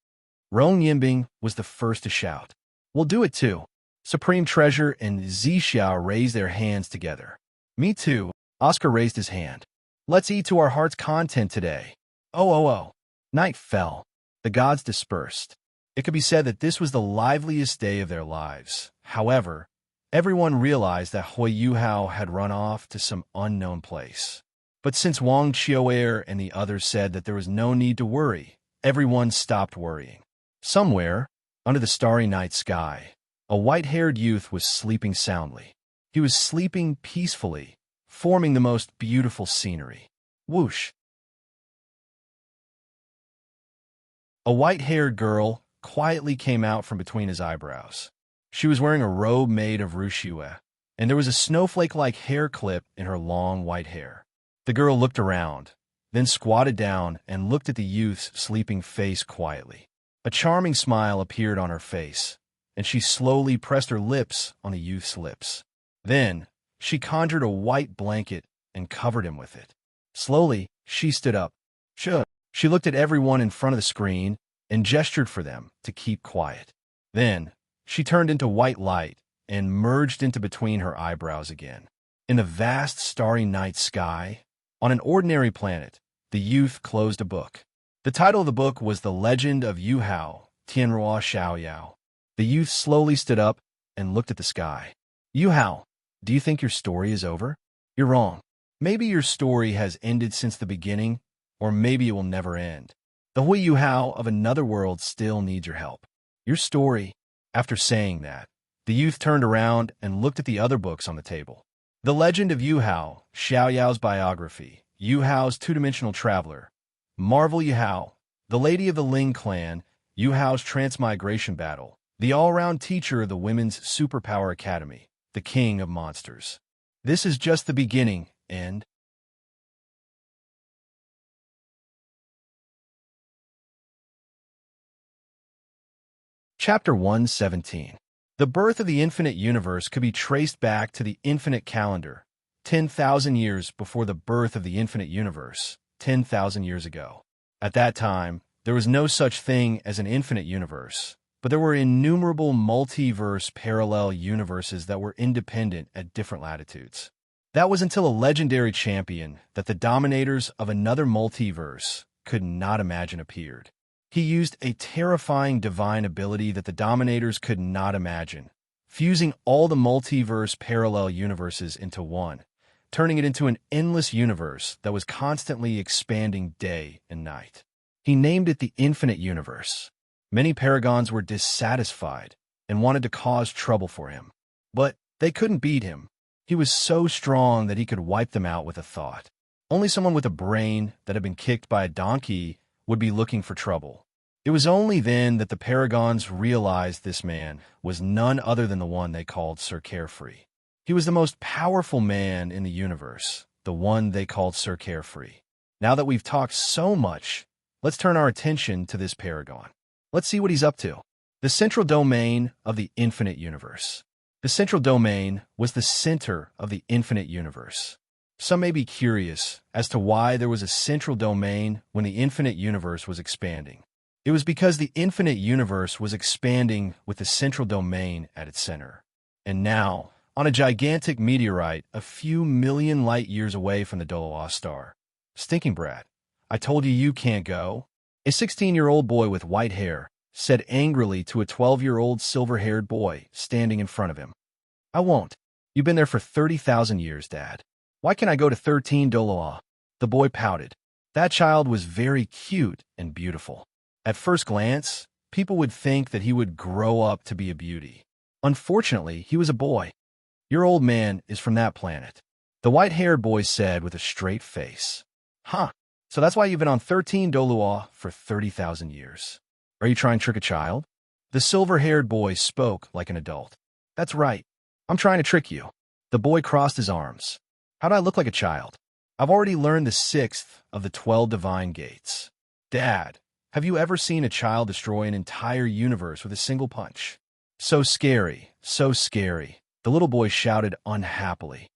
[SPEAKER 1] Rong Yimbing was the first to shout. We'll do it too. Supreme Treasure and Zixiao raised their hands together. Me too. Oscar raised his hand. Let's eat to our heart's content today. Oh. Night fell. The gods dispersed. It could be said that this was the liveliest day of their lives. However, everyone realized that Hui Yuhao had run off to some unknown place. But since Wang Qiuer and the others said that there was no need to worry, everyone stopped worrying. Somewhere, under the starry night sky, a white-haired youth was sleeping soundly. He was sleeping peacefully, forming the most beautiful scenery. Whoosh! A white-haired girl quietly came out from between his eyebrows. She was wearing a robe made of rushue, and there was a snowflake-like hair clip in her long white hair. The girl looked around, then squatted down and looked at the youth's sleeping face quietly. A charming smile appeared on her face, and she slowly pressed her lips on the youth's lips. Then, she conjured a white blanket and covered him with it. Slowly, she stood up. She looked at everyone in front of the screen and gestured for them to keep quiet. Then, she turned into white light and merged into between her eyebrows again. In the vast starry night sky, on an ordinary planet, the youth closed a book. The title of the book was The Legend of Yuhao, Tianrua Xiaoyao. The youth slowly stood up and looked at the sky. Yuhao, do you think your story is over? You're wrong. Maybe your story has ended since the beginning, or maybe it will never end. The Hui Yuhao of another world still needs your help. Your story. After saying that, the youth turned around and looked at the other books on the table. The Legend of Yuhao, Xiaoyao's biography, Yuhao's two-dimensional traveler, Marvel Yuhao, the Lady of the Ling clan, Yuhao's transmigration battle, the all-round teacher of the Women's Superpower Academy, the King of Monsters. This is just the beginning, and Chapter 117. The birth of the infinite universe could be traced back to the infinite calendar, 10,000 years before the birth of the infinite universe, 10,000 years ago. At that time, there was no such thing as an infinite universe, but there were innumerable multiverse parallel universes that were independent at different latitudes. That was until a legendary champion that the dominators of another multiverse could not imagine appeared. He used a terrifying divine ability that the dominators could not imagine, fusing all the multiverse parallel universes into one, turning it into an endless universe that was constantly expanding day and night. He named it the Infinite Universe. Many paragons were dissatisfied and wanted to cause trouble for him, but they couldn't beat him. He was so strong that he could wipe them out with a thought. Only someone with a brain that had been kicked by a donkey would be looking for trouble. It was only then that the paragons realized this man was none other than the one they called Sir Carefree. He was the most powerful man in the universe, the one they called Sir Carefree. Now that we've talked so much, let's turn our attention to this paragon. Let's see what he's up to. The central domain of the infinite universe. The central domain was the center of the infinite universe. Some may be curious as to why there was a central domain when the infinite universe was expanding. It was because the infinite universe was expanding with the central domain at its center. And now, on a gigantic meteorite a few million light years away from the Doloa star. Stinking brat, I told you you can't go. A 16-year-old boy with white hair said angrily to a 12-year-old silver-haired boy standing in front of him. I won't. You've been there for 30,000 years, Dad. Why can't I go to 13 Doloa? The boy pouted. That child was very cute and beautiful. At first glance, people would think that he would grow up to be a beauty. Unfortunately, he was a boy. Your old man is from that planet, the white-haired boy said with a straight face. Huh, so that's why you've been on 13 Doloa for 30,000 years. Are you trying to trick a child? The silver-haired boy spoke like an adult. That's right. I'm trying to trick you. The boy crossed his arms. How do I look like a child? I've already learned the 6th of the 12 divine gates. Dad, have you ever seen a child destroy an entire universe with a single punch? So scary, so scary, the little boy shouted unhappily.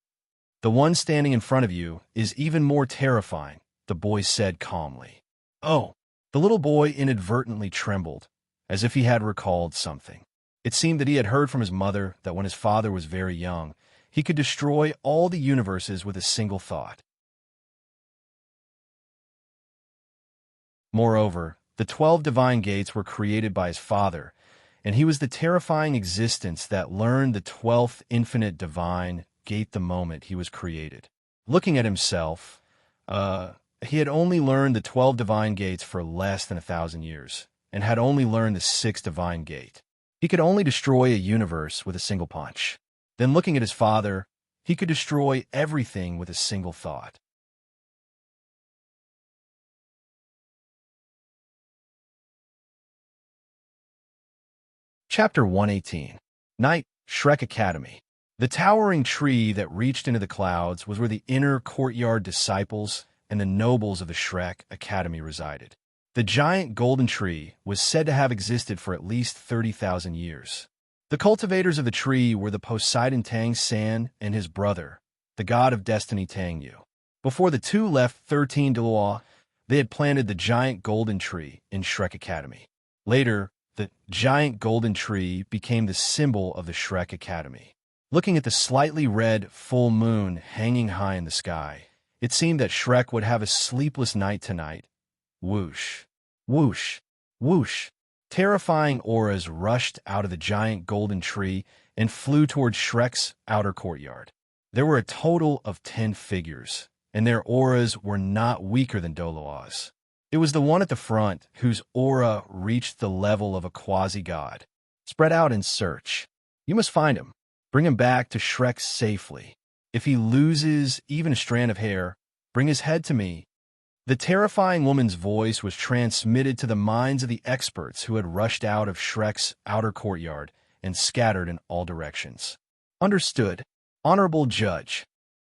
[SPEAKER 1] The one standing in front of you is even more terrifying, the boy said calmly. Oh, the little boy inadvertently trembled, as if he had recalled something. It seemed that he had heard from his mother that when his father was very young, he could destroy all the universes with a single thought. Moreover, the 12 divine gates were created by his father, and he was the terrifying existence that learned the 12th infinite divine gate the moment he was created. Looking at himself, he had only learned the 12 divine gates for less than 1,000 years, and had only learned the 6th divine gate. He could only destroy a universe with a single punch. Then looking at his father, he could destroy everything with a single thought. Chapter 118. Night, Shrek Academy. The towering tree that reached into the clouds was where the inner courtyard disciples and the nobles of the Shrek Academy resided. The giant golden tree was said to have existed for at least 30,000 years. The cultivators of the tree were the Poseidon Tang San and his brother, the god of destiny Tang Yu. Before the two left 13 Doloa, they had planted the giant golden tree in Shrek Academy. Later, the giant golden tree became the symbol of the Shrek Academy. Looking at the slightly red full moon hanging high in the sky, it seemed that Shrek would have a sleepless night tonight. Whoosh, whoosh, whoosh. Terrifying auras rushed out of the giant golden tree and flew towards Shrek's outer courtyard. There were a total of 10 figures, and their auras were not weaker than Doloa's. It was the one at the front whose aura reached the level of a quasi-god. Spread out and search. You must find him. Bring him back to Shrek safely. If he loses even a strand of hair, bring his head to me. The terrifying woman's voice was transmitted to the minds of the experts who had rushed out of Shrek's outer courtyard and scattered in all directions. Understood. Honorable Judge.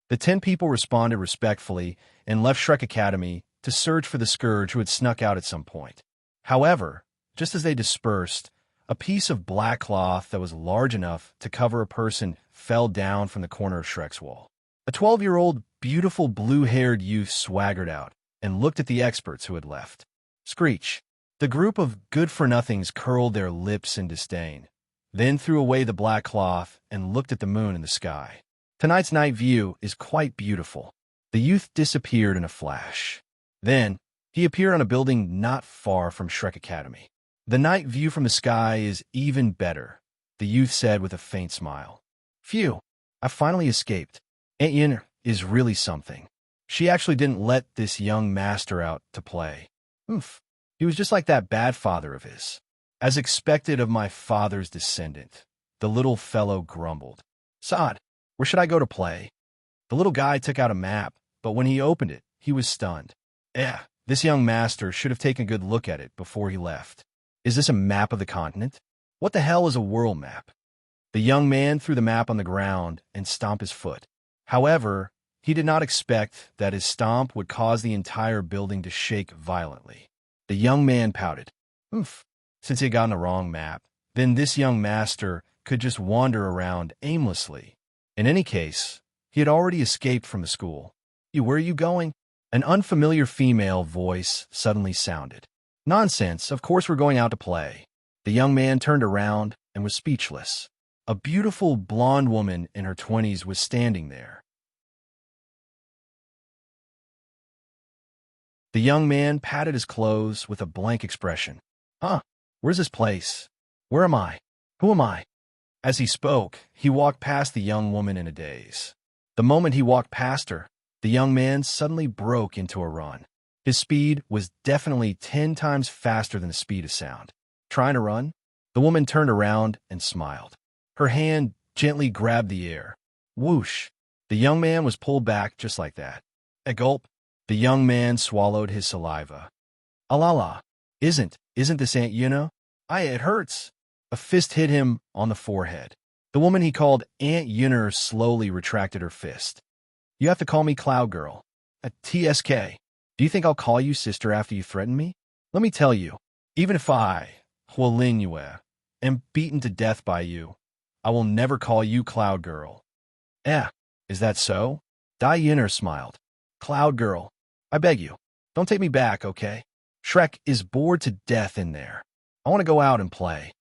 [SPEAKER 1] The 10 people responded respectfully and left Shrek Academy to search for the scourge who had snuck out at some point. However, just as they dispersed, a piece of black cloth that was large enough to cover a person fell down from the corner of Shrek's wall. A 12-year-old, beautiful blue-haired youth swaggered out and looked at the experts who had left. Screech. The group of good-for-nothings curled their lips in disdain, then threw away the black cloth and looked at the moon in the sky. Tonight's night view is quite beautiful. The youth disappeared in a flash. Then, he appeared on a building not far from Shrek Academy. The night view from the sky is even better, the youth said with a faint smile. Phew, I finally escaped. Aunt Yin is really something. She actually didn't let this young master out to play. Oof, he was just like that bad father of his. As expected of my father's descendant, the little fellow grumbled. Sod, where should I go to play? The little guy took out a map, but when he opened it, he was stunned. This young master should have taken a good look at it before he left. Is this a map of the continent? What the hell is a world map? The young man threw the map on the ground and stomped his foot. However, he did not expect that his stomp would cause the entire building to shake violently. The young man pouted. Since he had gotten the wrong map, then this young master could just wander around aimlessly. In any case, he had already escaped from the school. Where are you going? An unfamiliar female voice suddenly sounded. Nonsense, of course we're going out to play. The young man turned around and was speechless. A beautiful blonde woman in her 20s was standing there. The young man patted his clothes with a blank expression. Huh? Where's this place? Where am I? Who am I? As he spoke, he walked past the young woman in a daze. The moment he walked past her, the young man suddenly broke into a run. His speed was definitely 10 times faster than the speed of sound. Trying to run? The woman turned around and smiled. Her hand gently grabbed the air. Whoosh! The young man was pulled back just like that. A gulp. The young man swallowed his saliva. Alala! Isn't this Aunt Una? It hurts. A fist hit him on the forehead. The woman he called Aunt Una slowly retracted her fist. You have to call me Cloud Girl. A TSK. Do you think I'll call you sister after you threaten me? Let me tell you, even if I, Hualinue, am beaten to death by you, I will never call you Cloud Girl. Is that so? Dai Yinner smiled. Cloud Girl, I beg you, don't take me back, okay? Shrek is bored to death in there. I want to go out and play.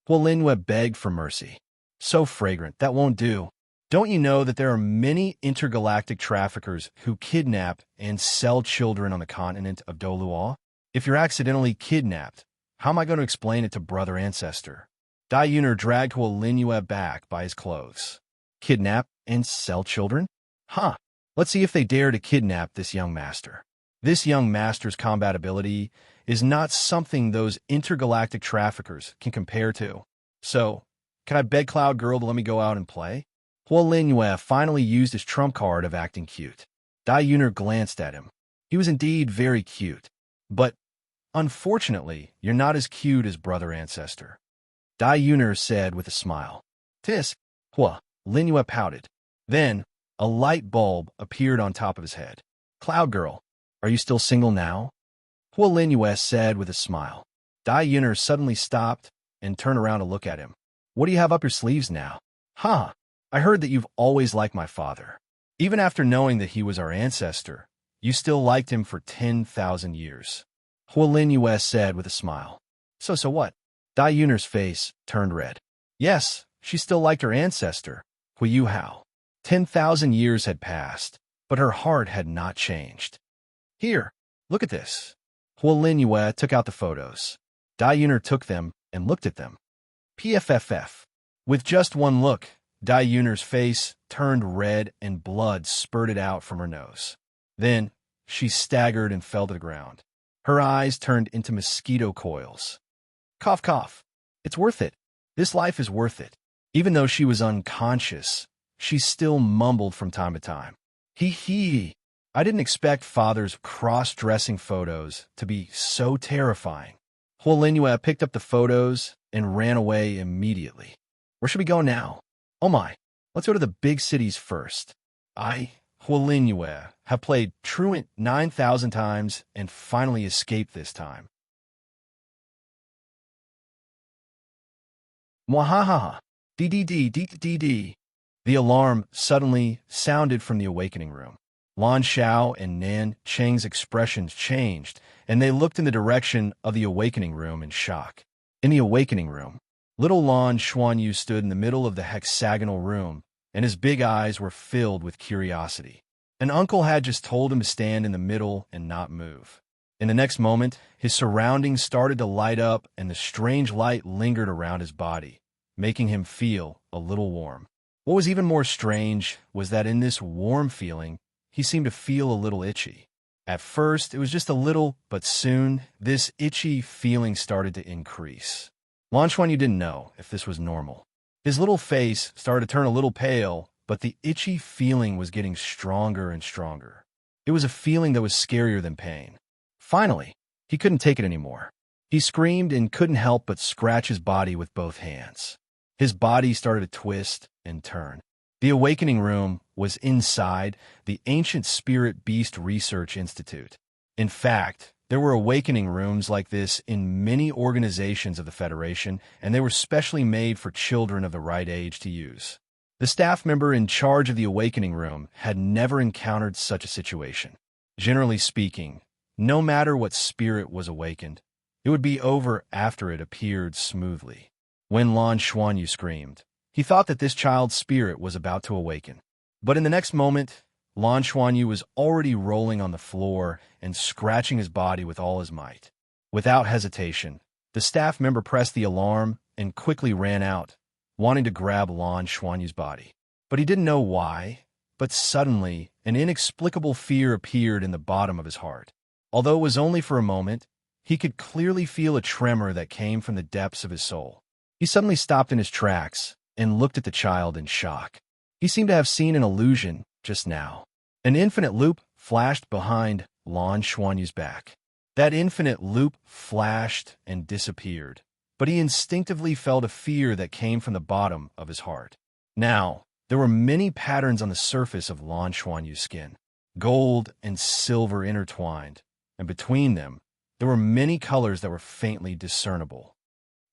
[SPEAKER 1] Hualinue begged for mercy. So fragrant, that won't do. Don't you know that there are many intergalactic traffickers who kidnap and sell children on the continent of Dolua? If you're accidentally kidnapped, how am I going to explain it to Brother Ancestor? Dai Yunner dragged Hualinue back by his clothes. Kidnap and sell children? Huh. Let's see if they dare to kidnap this young master. This young master's combat ability is not something those intergalactic traffickers can compare to. So, can I beg Cloud Girl to let me go out and play? Hualinue finally used his trump card of acting cute. Dai Yunner glanced at him. He was indeed very cute. But, unfortunately, you're not as cute as Brother Ancestor. Dai Yunner said with a smile. Tisk, Hualinue pouted. Then, a light bulb appeared on top of his head. Cloud Girl, are you still single now? Hualinue said with a smile. Dai Yunner suddenly stopped and turned around to look at him. What do you have up your sleeves now? I heard that you've always liked my father. Even after knowing that he was our ancestor, you still liked him for 10,000 years. Hualinue said with a smile. So what? Dai Yunner's face turned red. Yes, she still liked her ancestor, Yuhao. 10,000 years had passed, but her heart had not changed. Here, look at this. Hualinue took out the photos. Dai Yunner took them and looked at them. PFFF. With just one look, Dai Yunner's face turned red and blood spurted out from her nose. Then, she staggered and fell to the ground. Her eyes turned into mosquito coils. Cough, cough. It's worth it. This life is worth it. Even though she was unconscious, she still mumbled from time to time. Hee. I didn't expect Father's cross-dressing photos to be so terrifying. Hualinue picked up the photos and ran away immediately. Where should we go now? Oh my, let's go to the big cities first. I, Hualinue, have played truant 9,000 times and finally escaped this time. Mwahaha. Dee. The alarm suddenly sounded from the awakening room. Lan Xiao and Nan Cheng's expressions changed, and they looked in the direction of the awakening room in shock. In the awakening room, little Lan Xuanyu stood in the middle of the hexagonal room, and his big eyes were filled with curiosity. An uncle had just told him to stand in the middle and not move. In the next moment, his surroundings started to light up, and the strange light lingered around his body, making him feel a little warm. What was even more strange was that in this warm feeling, he seemed to feel a little itchy. At first, it was just a little, but soon, this itchy feeling started to increase. Lan Xuanyu didn't know if this was normal. His little face started to turn a little pale, but the itchy feeling was getting stronger and stronger. It was a feeling that was scarier than pain. Finally, he couldn't take it anymore. He screamed and couldn't help but scratch his body with both hands. His body started to twist and turn. The awakening room was inside the Ancient Spirit Beast Research Institute. In fact, there were awakening rooms like this in many organizations of the Federation, and they were specially made for children of the right age to use. The staff member in charge of the awakening room had never encountered such a situation. Generally speaking, no matter what spirit was awakened, it would be over after it appeared smoothly. When Lan Xuanyu screamed, He thought that this child's spirit was about to awaken. But in the next moment, Lan Xuanyu was already rolling on the floor and scratching his body with all his might. Without hesitation, the staff member pressed the alarm and quickly ran out, wanting to grab Lan Xuanyu's body. But he didn't know why, but suddenly an inexplicable fear appeared in the bottom of his heart. Although it was only for a moment, he could clearly feel a tremor that came from the depths of his soul. He suddenly stopped in his tracks and looked at the child in shock. He seemed to have seen an illusion just now. An infinite loop flashed behind Lan Xuanyu's back. That infinite loop flashed and disappeared, but he instinctively felt a fear that came from the bottom of his heart. Now, there were many patterns on the surface of Lan Xuanyu's skin, gold and silver intertwined, and between them, there were many colors that were faintly discernible.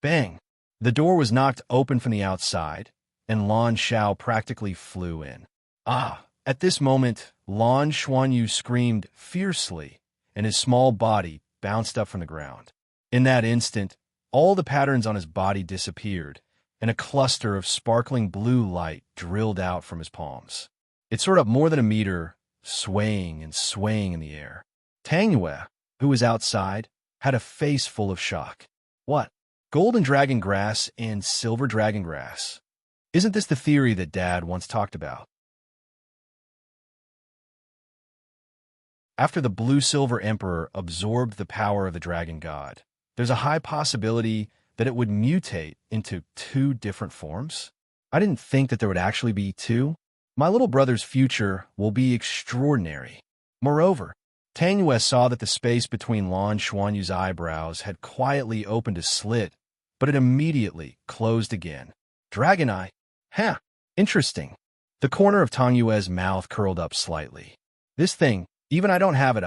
[SPEAKER 1] Bang! The door was knocked open from the outside, and Lan Xiao practically flew in. Ah! At this moment, Lan Xuanyu screamed fiercely, and his small body bounced up from the ground. In that instant, all the patterns on his body disappeared, and a cluster of sparkling blue light drilled out from his palms. It soared up more than a meter, swaying and swaying in the air. Tang Yue, who was outside, had a face full of shock. What? Golden dragon grass and silver dragon grass? Isn't this the theory that Dad once talked about? After the blue-silver emperor absorbed the power of the dragon god, there's a high possibility that it would mutate into two different forms. I didn't think that there would actually be two. My little brother's future will be extraordinary. Moreover, Tang Yue saw that the space between Lan Xuanyu's eyebrows had quietly opened a slit, but it immediately closed again. Dragon eye? Huh, interesting. The corner of Tang Yue's mouth curled up slightly. This thing, even I don't have it,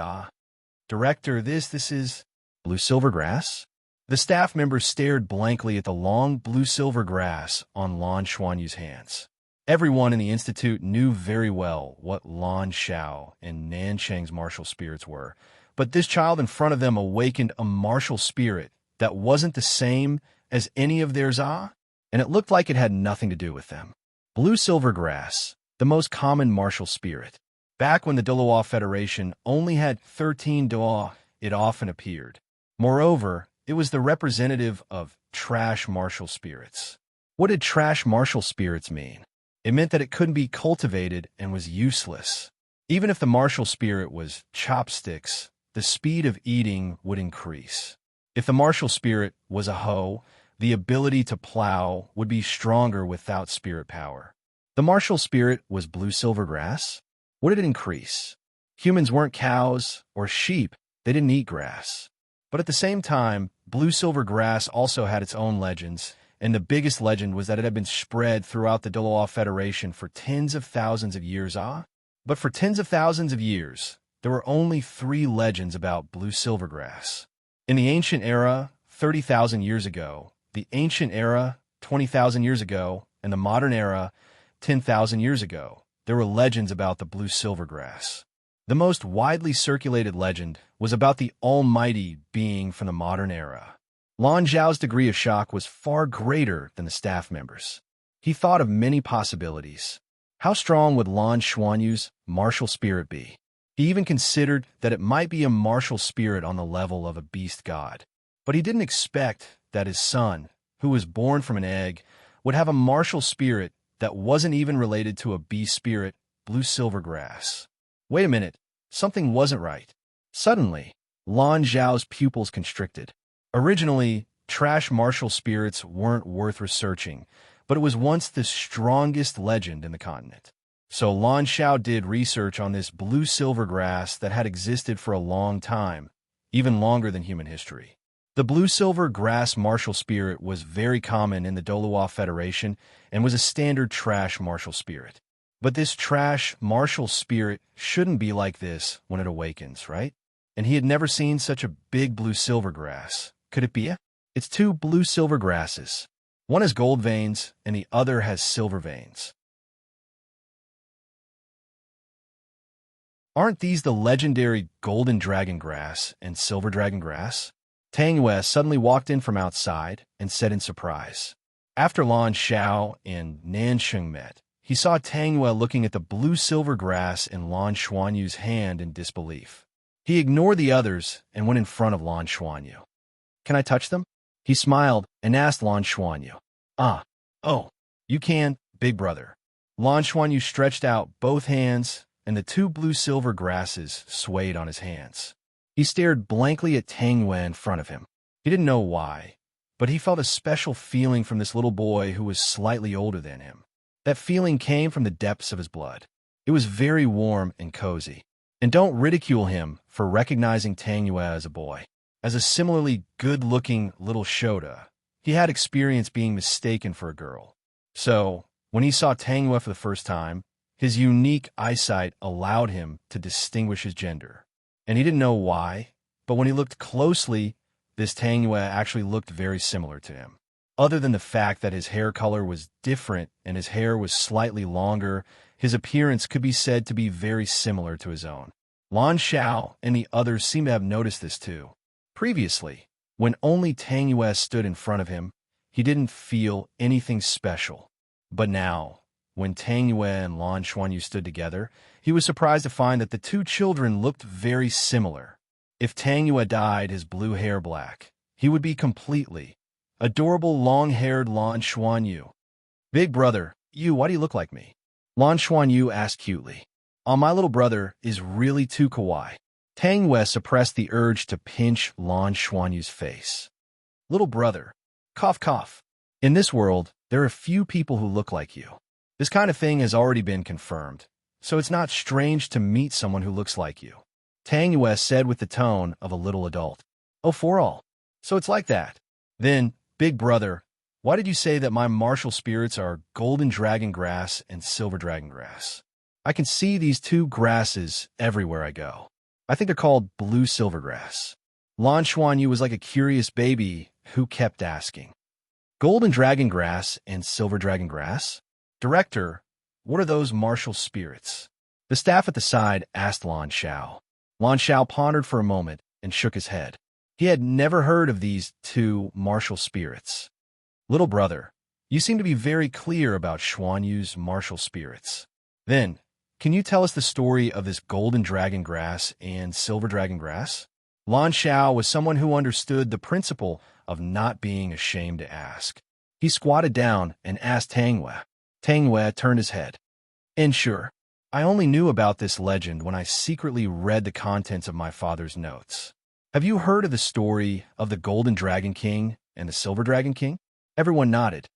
[SPEAKER 1] Director, this is blue-silver grass? The staff members stared blankly at the long blue-silver grass on Lan Xuanyu's hands. Everyone in the institute knew very well what Lan Xiao and Nanchang's martial spirits were, but this child in front of them awakened a martial spirit that wasn't the same as any of theirs, and it looked like it had nothing to do with them. Blue-silver grass, the most common martial spirit. Back when the Doloa Federation only had 13 Doa, it often appeared. Moreover, it was the representative of trash martial spirits. What did trash martial spirits mean? It meant that it couldn't be cultivated and was useless. Even if the martial spirit was chopsticks, the speed of eating would increase. If the martial spirit was a hoe, the ability to plow would be stronger without spirit power. The martial spirit was blue-silver grass? What did it increase? Humans weren't cows or sheep. They didn't eat grass. But at the same time, blue-silver grass also had its own legends, and the biggest legend was that it had been spread throughout the Doloa Federation for tens of thousands of years, But for tens of thousands of years, there were only 3 legends about blue-silver grass. In the ancient era, 30,000 years ago, the ancient era, 20,000 years ago, and the modern era, 10,000 years ago, there were legends about the blue-silver grass. The most widely circulated legend was about the almighty being from the modern era. Lan Zhao's degree of shock was far greater than the staff members. He thought of many possibilities. How strong would Lan Xuanyu's martial spirit be? He even considered that it might be a martial spirit on the level of a beast god. But he didn't expect that his son, who was born from an egg, would have a martial spirit that wasn't even related to a beast spirit, blue-silver grass. Wait a minute, something wasn't right. Suddenly, Lan Zhao's pupils constricted. Originally, trash martial spirits weren't worth researching, but it was once the strongest legend in the continent. So Lan Xiao did research on this blue-silver grass that had existed for a long time, even longer than human history. The blue-silver grass martial spirit was very common in the Doloa Federation and was a standard trash martial spirit. But this trash martial spirit shouldn't be like this when it awakens, right? And he had never seen such a big blue-silver grass. Could it be? It's 2 blue-silver grasses. One has gold veins and the other has silver veins. Aren't these the legendary golden dragon grass and silver dragon grass? Tang Yue suddenly walked in from outside and said in surprise. After Lan Xiao and Nansheng met, he saw Tang Yue looking at the blue-silver grass in Lan Xuanyu's hand in disbelief. He ignored the others and went in front of Lan Xuanyu. "Can I touch them?" He smiled and asked Lan Xuanyu. Oh, you can, big brother." Lan Xuanyu stretched out both hands, and the two blue-silver grasses swayed on his hands. He stared blankly at Tang Yue in front of him. He didn't know why, but he felt a special feeling from this little boy who was slightly older than him. That feeling came from the depths of his blood. It was very warm and cozy. And don't ridicule him for recognizing Tang Yue as a boy. As a similarly good-looking little Shota, he had experience being mistaken for a girl. So, when he saw Tang Yue for the first time, his unique eyesight allowed him to distinguish his gender. And he didn't know why, but when he looked closely, this Tang Yue actually looked very similar to him. Other than the fact that his hair color was different and his hair was slightly longer, his appearance could be said to be very similar to his own. Lan Xiao and the others seemed to have noticed this too. Previously, when only Tang Yue stood in front of him, he didn't feel anything special. But now, when Tang Yue and Lan Xuanyu stood together, he was surprised to find that the two children looked very similar. If Tang Yue dyed his blue hair black, he would be completely adorable long-haired Lan Xuanyu. "Big brother, why do you look like me?" Lan Xuanyu asked cutely. My little brother is really too kawaii." Tang Yue suppressed the urge to pinch Lan Xuanyu's face. "Little brother, cough cough. In this world, there are few people who look like you. This kind of thing has already been confirmed, so it's not strange to meet someone who looks like you," Tang Yue said with the tone of a little adult. "Oh, for all. So it's like that. Then, big brother, why did you say that my martial spirits are golden dragon grass and silver dragon grass? I can see these two grasses everywhere I go. I think they're called blue-silver grass." Lan Xuanyu was like a curious baby who kept asking, "Golden dragon grass and silver dragon grass? Director, what are those martial spirits?" The staff at the side asked Lan Xiao. Lan Xiao pondered for a moment and shook his head. He had never heard of these two martial spirits. "Little brother, you seem to be very clear about Xuanyu's martial spirits. Then, can you tell us the story of this golden dragon grass and silver dragon grass?" Lan Xiao was someone who understood the principle of not being ashamed to ask. He squatted down and asked Tang Yue. Tang Yue turned his head. "And sure, I only knew about this legend when I secretly read the contents of my father's notes. Have you heard of the story of the Golden Dragon King and the Silver Dragon King?" Everyone nodded.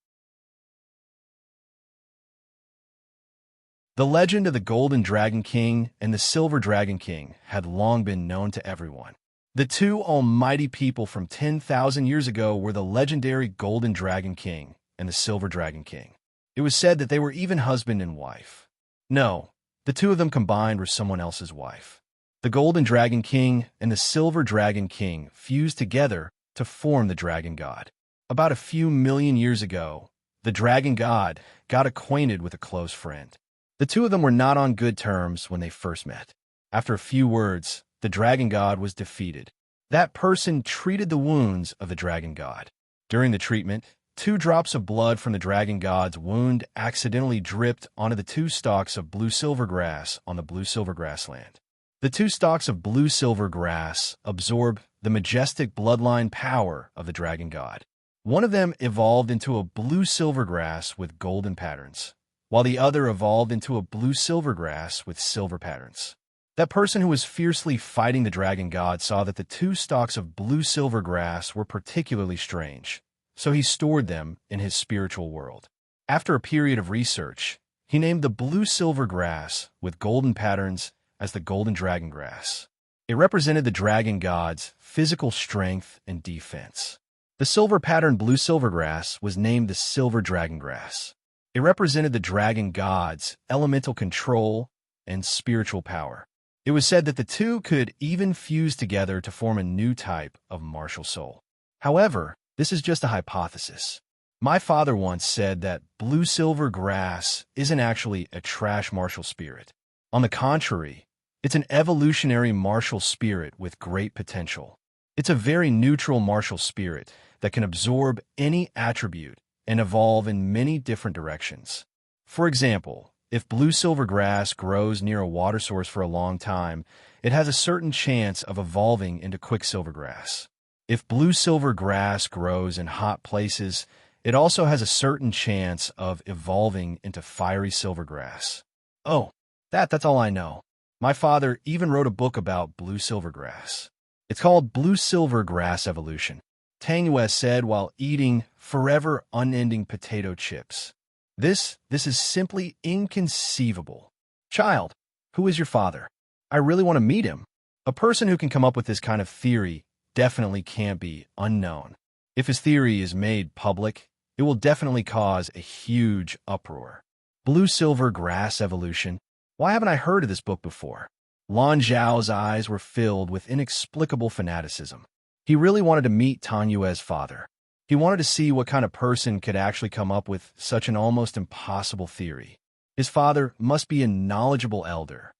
[SPEAKER 1] The legend of the Golden Dragon King and the Silver Dragon King had long been known to everyone. The two almighty people from 10,000 years ago were the legendary Golden Dragon King and the Silver Dragon King. It was said that they were even husband and wife. No, the two of them combined were someone else's wife. The Golden Dragon King and the Silver Dragon King fused together to form the Dragon God. About a few million years ago, the Dragon God got acquainted with a close friend. The two of them were not on good terms when they first met. After a few words, the Dragon God was defeated. That person treated the wounds of the Dragon God. During the treatment, 2 drops of blood from the Dragon God's wound accidentally dripped onto the 2 stalks of blue-silver grass on the blue-silver grassland. The 2 stalks of blue-silver grass absorb the majestic bloodline power of the Dragon God. One of them evolved into a blue-silver grass with golden patterns, while the other evolved into a blue-silver grass with silver patterns. That person who was fiercely fighting the Dragon God saw that the 2 stalks of blue-silver grass were particularly strange, so he stored them in his spiritual world. After a period of research, he named the blue-silver grass with golden patterns as the Golden Dragon Grass. It represented the Dragon God's physical strength and defense. The silver-patterned blue-silver grass was named the Silver Dragon Grass. It represented the Dragon God's elemental control and spiritual power. It was said that the two could even fuse together to form a new type of martial soul. However, this is just a hypothesis. My father once said that blue-silver grass isn't actually a trash martial spirit. On the contrary, it's an evolutionary martial spirit with great potential. It's a very neutral martial spirit that can absorb any attribute and evolve in many different directions. For example, if blue silver grass grows near a water source for a long time, it has a certain chance of evolving into quicksilver grass. If blue silver grass grows in hot places, it also has a certain chance of evolving into fiery silver grass. Oh, that's all I know. My father even wrote a book about blue silver grass. It's called Blue Silver Grass Evolution, Tang Yue said while eating forever unending potato chips. This is simply inconceivable. Child, who is your father? I really want to meet him. A person who can come up with this kind of theory definitely can't be unknown. If his theory is made public, it will definitely cause a huge uproar. Blue Silver Grass Evolution. Why haven't I heard of this book before? Lan Zhao's eyes were filled with inexplicable fanaticism. He really wanted to meet Tang Yue's father. He wanted to see what kind of person could actually come up with such an almost impossible theory. His father must be a knowledgeable elder.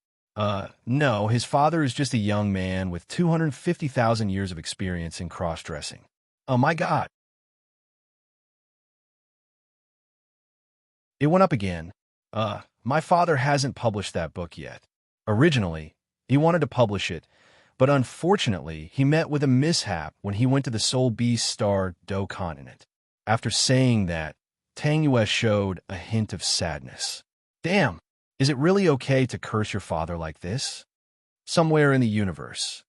[SPEAKER 1] No, his father is just a young man with 250,000 years of experience in cross-dressing. Oh my God. It went up again. My father hasn't published that book yet. Originally, he wanted to publish it, but unfortunately, he met with a mishap when he went to the Soul Beast Star Do continent. After saying that, Tang Yue showed a hint of sadness. Damn, is it really okay to curse your father like this? Somewhere in the universe.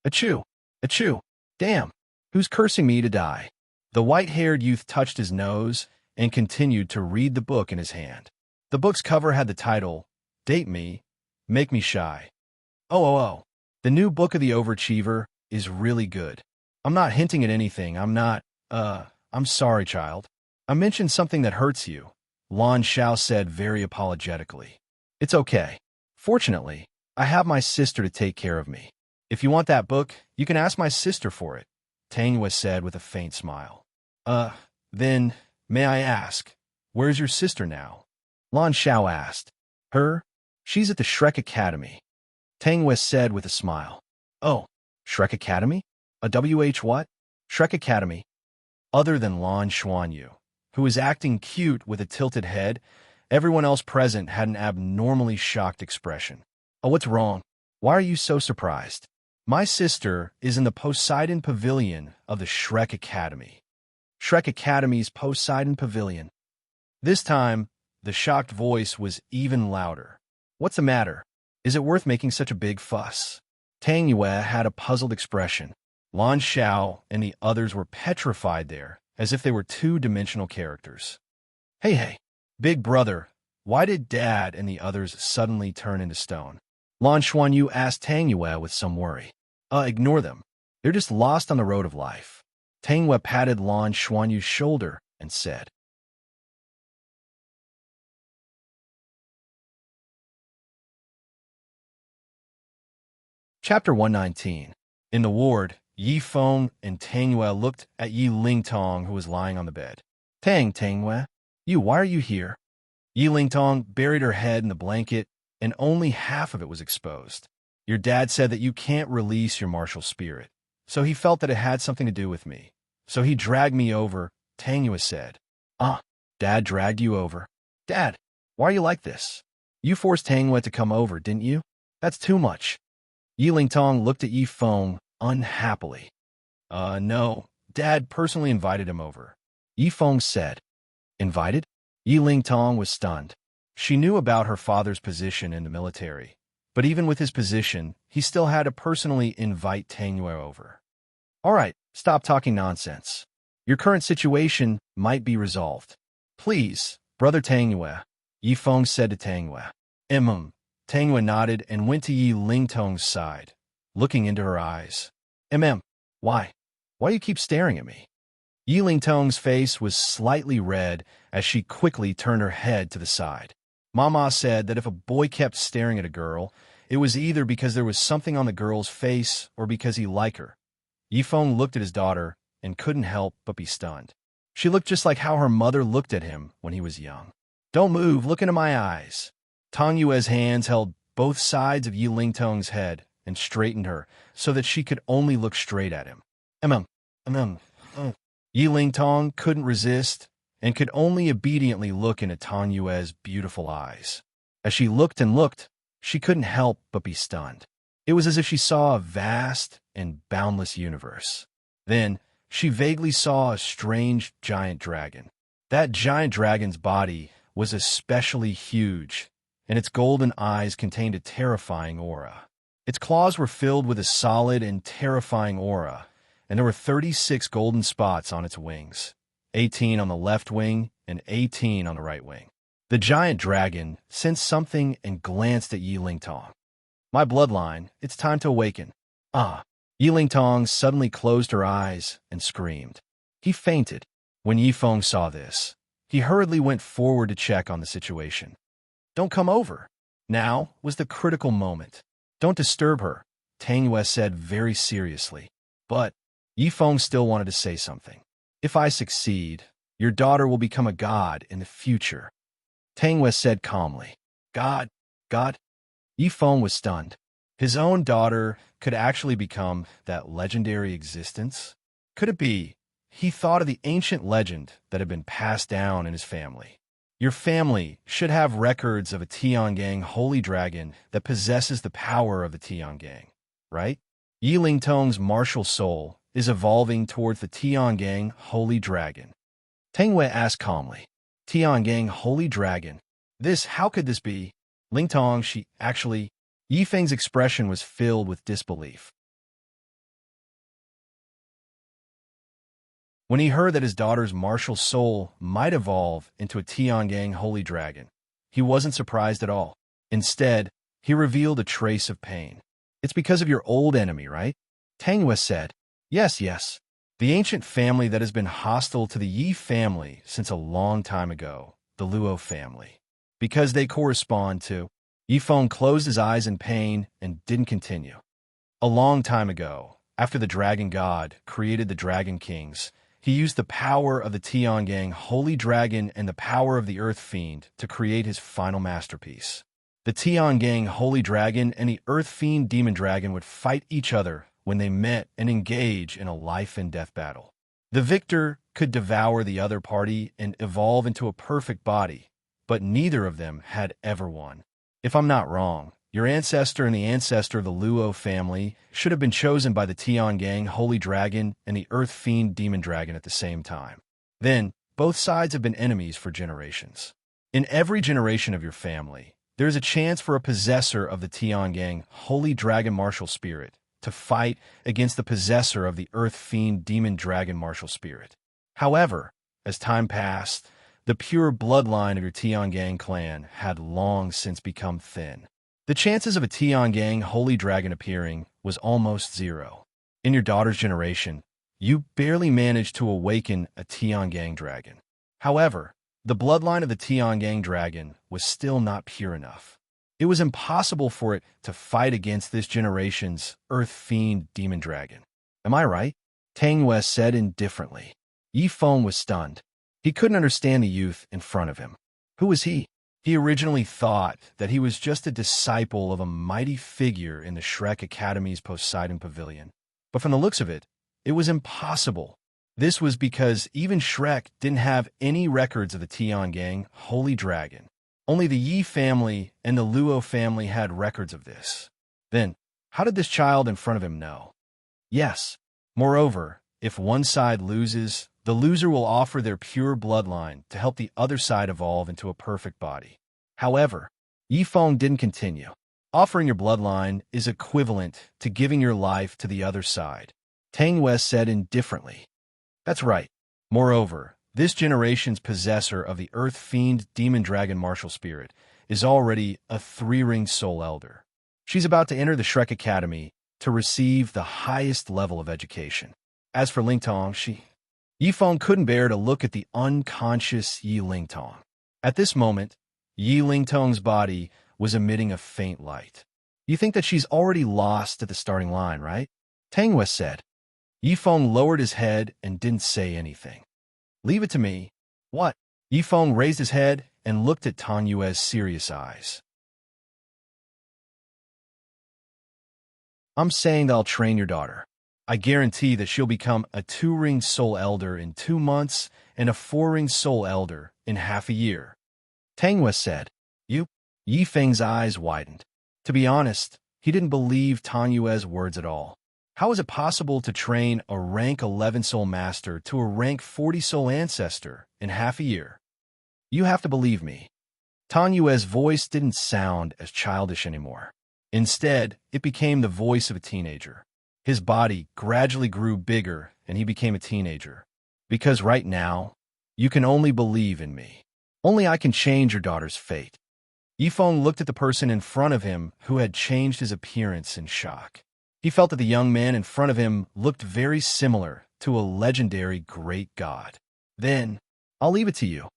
[SPEAKER 1] Achoo, achoo, damn, who's cursing me to die? The white-haired youth touched his nose and continued to read the book in his hand. The book's cover had the title, Date Me, Make Me Shy. Oh. The new book of the Overachiever is really good. I'm not hinting at anything. I'm sorry, child. I mentioned something that hurts you, Lan Xiao said very apologetically. It's okay. Fortunately, I have my sister to take care of me. If you want that book, you can ask my sister for it, Tang Yue said with a faint smile. Then, may I ask, where's your sister now? Lan Xiao asked. Her? She's at the Shrek Academy, Tang Yue said with a smile. Oh, Shrek Academy? A WH what? Shrek Academy. Other than Lan Xuanyu, who was acting cute with a tilted head, everyone else present had an abnormally shocked expression. Oh, what's wrong? Why are you so surprised? My sister is in the Poseidon Pavilion of the Shrek Academy. Shrek Academy's Poseidon Pavilion. This time, the shocked voice was even louder. What's the matter? Is it worth making such a big fuss? Tang Yue had a puzzled expression. Lan Xiao and the others were petrified there, as if they were two-dimensional characters. Hey, big brother, why did Dad and the others suddenly turn into stone? Lan Xuanyu asked Tang Yue with some worry. Ignore them. They're just lost on the road of life. Tang Yue patted Lan Xuanyu's shoulder and said. Chapter 119. In the ward, Yi Feng and Tang Yue looked at Yi Lingtong, who was lying on the bed. Tang Yue, why are you here? Yi Lingtong buried her head in the blanket, and only half of it was exposed. Your dad said that you can't release your martial spirit, so he felt that it had something to do with me. So he dragged me over, Tang Yue said. Dad dragged you over? Dad, why are you like this? You forced Tang Yue to come over, didn't you? That's too much. Yi Lingtong looked at Yi Feng unhappily. No, Dad personally invited him over. Yi Feng said. Invited? Yi Lingtong was stunned. She knew about her father's position in the military, but even with his position, he still had to personally invite Tang Yue over. All right, stop talking nonsense. Your current situation might be resolved. Please, Brother Tang Yue, Yi Feng said to Tang Yue. Tang Yue nodded and went to Yi Lingtong's side, looking into her eyes. Why? Why do you keep staring at me? Yi Lingtong's face was slightly red as she quickly turned her head to the side. Mama said that if a boy kept staring at a girl, it was either because there was something on the girl's face or because he liked her. Yi Feng looked at his daughter and couldn't help but be stunned. She looked just like how her mother looked at him when he was young. Don't move, look into my eyes. Tang Yue's hands held both sides of Yi Lingtong's head and straightened her so that she could only look straight at him. Yi Lingtong couldn't resist and could only obediently look into Tang Yue's beautiful eyes. As she looked and looked, she couldn't help but be stunned. It was as if she saw a vast and boundless universe. Then, she vaguely saw a strange giant dragon. That giant dragon's body was especially huge, and its golden eyes contained a terrifying aura. Its claws were filled with a solid and terrifying aura, and there were 36 golden spots on its wings, 18 on the left wing and 18 on the right wing. The giant dragon sensed something and glanced at Yi Lingtong. "My bloodline, it's time to awaken." "Ah!" Yi Lingtong suddenly closed her eyes and screamed. He fainted. When Yi Feng saw this, he hurriedly went forward to check on the situation. "Don't come over." Now was the critical moment. "Don't disturb her," Tang Yue said very seriously. But Yi Feng still wanted to say something. "If I succeed, your daughter will become a god in the future," Tang Yue said calmly. God? God? Yi Feng was stunned. His own daughter could actually become that legendary existence? Could it be? He thought of the ancient legend that had been passed down in his family. Your family should have records of a Tiangang holy dragon that possesses the power of the Tiangang, right? Yi Lingtong's martial soul is evolving towards the Tiangang holy dragon. Tang Wei asked calmly, "Tiangang holy dragon? How could this be?" Lingtong, Yi Feng's expression was filled with disbelief. When he heard that his daughter's martial soul might evolve into a Tiangang holy dragon, he wasn't surprised at all. Instead, he revealed a trace of pain. "It's because of your old enemy, right?" Tang Yue said. Yes. The ancient family that has been hostile to the Yi family since a long time ago, the Luo family. Because they correspond to..." Yi Feng closed his eyes in pain and didn't continue. "A long time ago, after the dragon god created the dragon kings, he used the power of the Tiangang holy dragon and the power of the earth fiend to create his final masterpiece. The Tiangang holy dragon and the earth fiend demon dragon would fight each other when they met and engage in a life-and-death battle. The victor could devour the other party and evolve into a perfect body, but neither of them had ever won. If I'm not wrong, your ancestor and the ancestor of the Luo family should have been chosen by the Tiangang holy dragon and the earth fiend demon dragon at the same time. Then, both sides have been enemies for generations. In every generation of your family, there is a chance for a possessor of the Tiangang holy dragon martial spirit to fight against the possessor of the earth fiend demon dragon martial spirit. However, as time passed, the pure bloodline of your Tiangang clan had long since become thin. The chances of a Tiangang holy dragon appearing was almost zero. In your daughter's generation, you barely managed to awaken a Tiangang dragon. However, the bloodline of the Tiangang dragon was still not pure enough. It was impossible for it to fight against this generation's earth fiend demon dragon. Am I right? Tang Yue said indifferently. Yi Feng was stunned. He couldn't understand the youth in front of him. Who was he? He originally thought that he was just a disciple of a mighty figure in the Shrek Academy's Poseidon Pavilion. But from the looks of it, it was impossible. This was because even Shrek didn't have any records of the Tiangang holy dragon. Only the Yi family and the Luo family had records of this. Then, how did this child in front of him know? Yes. Moreover, if one side loses, the loser will offer their pure bloodline to help the other side evolve into a perfect body. However, Yi Feng didn't continue. Offering your bloodline is equivalent to giving your life to the other side. Tang Yue said indifferently. That's right. Moreover, this generation's possessor of the Earth Fiend Demon Dragon Martial Spirit is already a 3-ring soul elder. She's about to enter the Shrek Academy to receive the highest level of education. As for Lingtong, Yi Feng couldn't bear to look at the unconscious Yi Lingtong. At this moment, Yi Lingtong's body was emitting a faint light. You think that she's already lost at the starting line, right? Tang Yue said. Yi Feng lowered his head and didn't say anything. Leave it to me. What? Yi Feng raised his head and looked at Tang Yue's serious eyes. I'm saying that I'll train your daughter. I guarantee that she'll become a 2-ringed soul elder in 2 months and a 4-ringed soul elder in half a year. Tangyue said. You? Yi Feng's eyes widened. To be honest, he didn't believe Tangyue's words at all. How is it possible to train a rank 11 soul master to a rank 40 soul ancestor in half a year? You have to believe me. Tangyue's voice didn't sound as childish anymore. Instead, it became the voice of a teenager. His body gradually grew bigger and he became a teenager. Because right now, you can only believe in me. Only I can change your daughter's fate. Yifeng looked at the person in front of him who had changed his appearance in shock. He felt that the young man in front of him looked very similar to a legendary great god. Then, I'll leave it to you.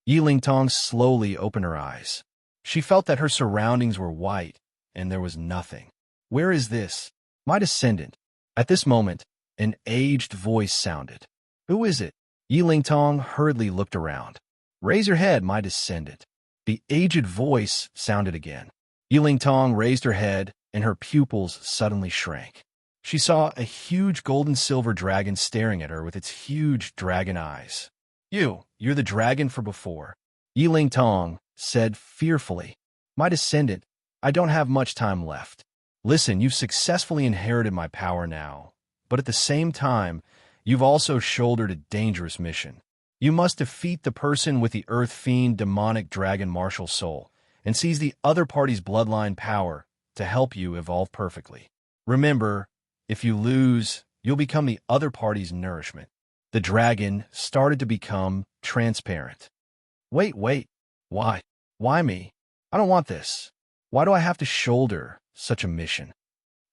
[SPEAKER 1] Yi Lingtong slowly opened her eyes. She felt that her surroundings were white, and there was nothing. Where is this? My descendant. At this moment, an aged voice sounded. Who is it? Yi Lingtong hurriedly looked around. Raise your head, my descendant. The aged voice sounded again. Yi Lingtong raised her head, and her pupils suddenly shrank. She saw a huge gold-and-silver dragon staring at her with its huge dragon eyes. You're the dragon from before. Yi Lingtong said fearfully. My descendant, I don't have much time left. Listen, you've successfully inherited my power now, but at the same time, you've also shouldered a dangerous mission. You must defeat the person with the Earth Fiend demonic dragon martial soul and seize the other party's bloodline power to help you evolve perfectly. Remember, if you lose, you'll become the other party's nourishment. The dragon started to become transparent. Wait. Why? Why me? I don't want this. Why do I have to shoulder such a mission?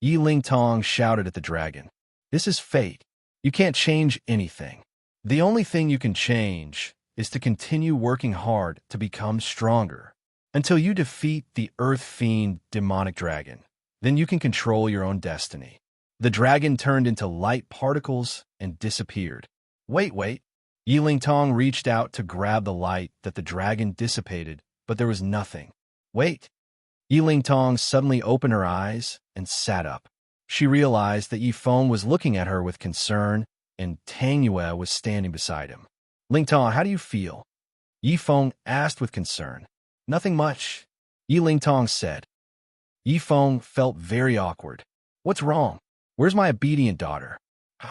[SPEAKER 1] Yi Lingtong shouted at the dragon. This is fate. You can't change anything. The only thing you can change is to continue working hard to become stronger until you defeat the Earth Fiend demonic dragon. Then you can control your own destiny. The dragon turned into light particles and disappeared. Wait. Yi Lingtong reached out to grab the light that the dragon dissipated, but there was nothing. Wait. Yi Lingtong suddenly opened her eyes and sat up. She realized that Yifeng was looking at her with concern, and Tangyue was standing beside him. Lingtong, how do you feel? Yifeng asked with concern. Nothing much, Yi Lingtong said. Yifeng felt very awkward. What's wrong? Where's my obedient daughter?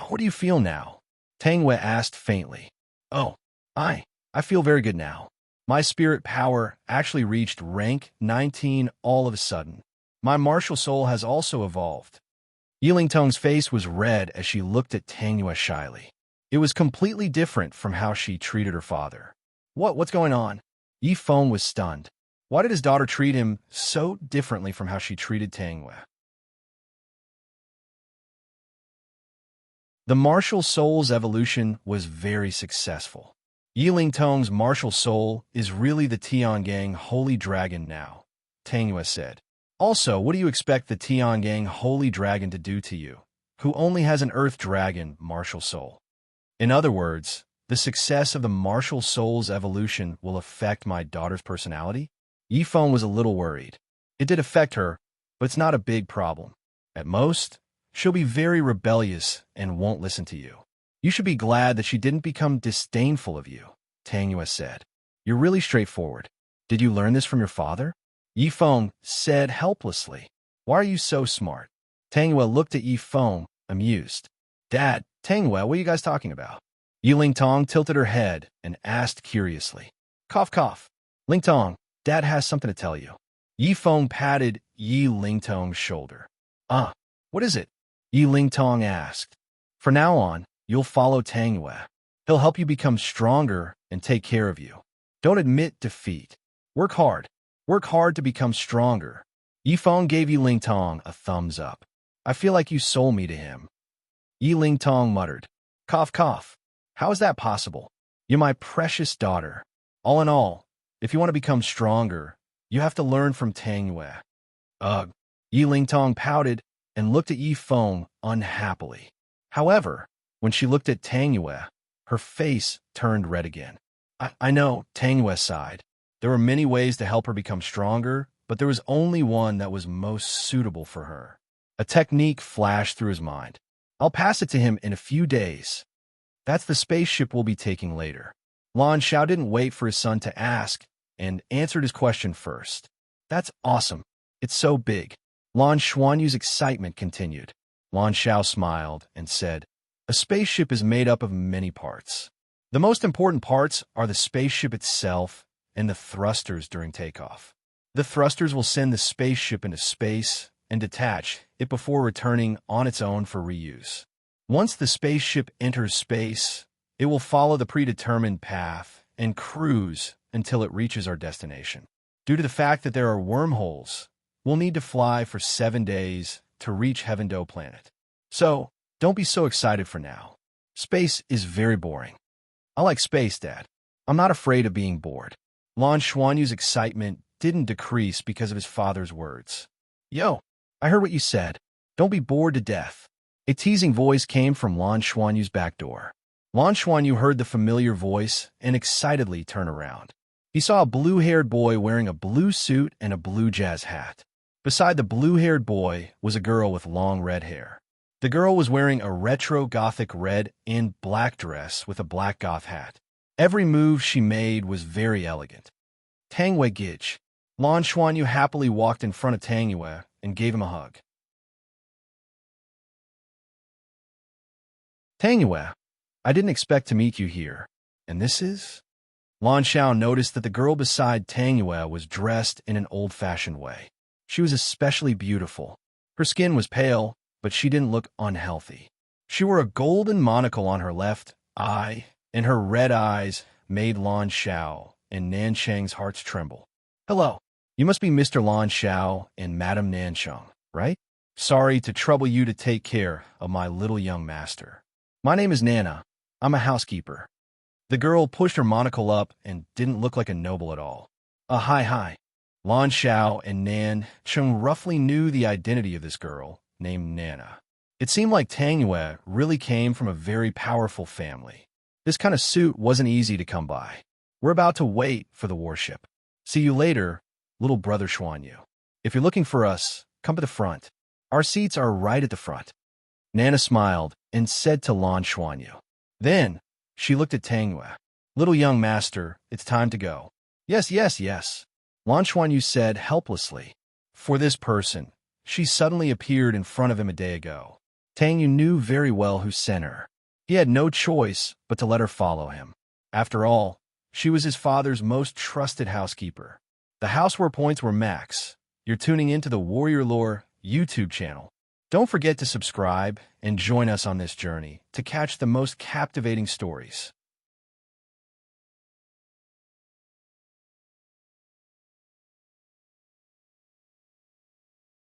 [SPEAKER 1] What do you feel now? Tangyue asked faintly. Oh, I feel very good now. My spirit power actually reached rank 19 all of a sudden. My martial soul has also evolved. Yi Lingtong's face was red as she looked at Tangyue shyly. It was completely different from how she treated her father. What's going on? Yifeng was stunned. Why did his daughter treat him so differently from how she treated Tangyue? The martial soul's evolution was very successful. Yi Lingtong's martial soul is really the Tiangang Holy Dragon now, Tangyue said. Also, what do you expect the Tiangang Holy Dragon to do to you, who only has an Earth Dragon martial soul? In other words, the success of the martial soul's evolution will affect my daughter's personality? Yifeng was a little worried. It did affect her, but it's not a big problem. At most, she'll be very rebellious and won't listen to you. You should be glad that she didn't become disdainful of you, Tangyue said. You're really straightforward. Did you learn this from your father? Yifeng said helplessly. Why are you so smart? Tangyue looked at Yifeng, amused. Dad, Tangyue, what are you guys talking about? Yi Lingtong tilted her head and asked curiously. Cough, cough. Lingtong, Dad has something to tell you. Yifeng patted Yi Lingtong's shoulder. What is it? Yi Lingtong asked. For now on, you'll follow Tangyue. He'll help you become stronger and take care of you. Don't admit defeat. Work hard. Work hard to become stronger. Yifeng gave Yi Lingtong a thumbs up. I feel like you sold me to him. Yi Lingtong muttered. Cough, cough. How is that possible? You're my precious daughter. All in all, if you want to become stronger, you have to learn from Tangyue. Ugh. Yi Lingtong pouted and looked at Yifeng unhappily. However, when she looked at Tangyue, her face turned red again. I know, Tangyue sighed. There were many ways to help her become stronger, but there was only one that was most suitable for her. A technique flashed through his mind. I'll pass it to him in a few days. That's the spaceship we'll be taking later. Lan Xiao didn't wait for his son to ask and answered his question first. That's awesome. It's so big. Lan Xuanyu's excitement continued. Lan Xiao smiled and said, a spaceship is made up of many parts. The most important parts are the spaceship itself and the thrusters during takeoff. The thrusters will send the spaceship into space and detach it before returning on its own for reuse. Once the spaceship enters space, it will follow the predetermined path and cruise until it reaches our destination. Due to the fact that there are wormholes, we'll need to fly for 7 days to reach Heavendo planet. So, don't be so excited for now. Space is very boring. I like space, Dad. I'm not afraid of being bored. Lan Xuanyu's excitement didn't decrease because of his father's words. Yo, I heard what you said. Don't be bored to death. A teasing voice came from Lan Xuanyu's back door. Lan Xuanyu heard the familiar voice and excitedly turned around. He saw a blue-haired boy wearing a blue suit and a blue jazz hat. Beside the blue-haired boy was a girl with long red hair. The girl was wearing a retro gothic red and black dress with a black goth hat. Every move she made was very elegant. Tang Wei Gij. Lan Xuanyu happily walked in front of Tang Yue and gave him a hug. Tang Yue, I didn't expect to meet you here. And this is? Lan Xiao noticed that the girl beside Tang Yue was dressed in an old-fashioned way. She was especially beautiful. Her skin was pale, but she didn't look unhealthy. She wore a golden monocle on her left eye, and her red eyes made Lan Xiao and Nan Sheng's hearts tremble. Hello, you must be Mr. Lan Xiao and Madame Nan Sheng, right? Sorry to trouble you to take care of my little young master. My name is Nana. I'm a housekeeper. The girl pushed her monocle up and didn't look like a noble at all. Hi. Lan Xiao and Nan Sheng roughly knew the identity of this girl, named Nana. It seemed like Tang Yue really came from a very powerful family. This kind of suit wasn't easy to come by. We're about to wait for the warship. See you later, little brother Xuanyu. If you're looking for us, come to the front. Our seats are right at the front. Nana smiled and said to Lan Xuanyu. Then, she looked at Tang Yue. Little young master, it's time to go. Yes. Lan Xuanyu said helplessly. For this person, she suddenly appeared in front of him a day ago. Tang Yue knew very well who sent her. He had no choice but to let her follow him. After all, she was his father's most trusted housekeeper. The houseware points were max. You're tuning into the Warrior Lore YouTube channel. Don't forget to subscribe and join us on this journey to catch the most captivating stories.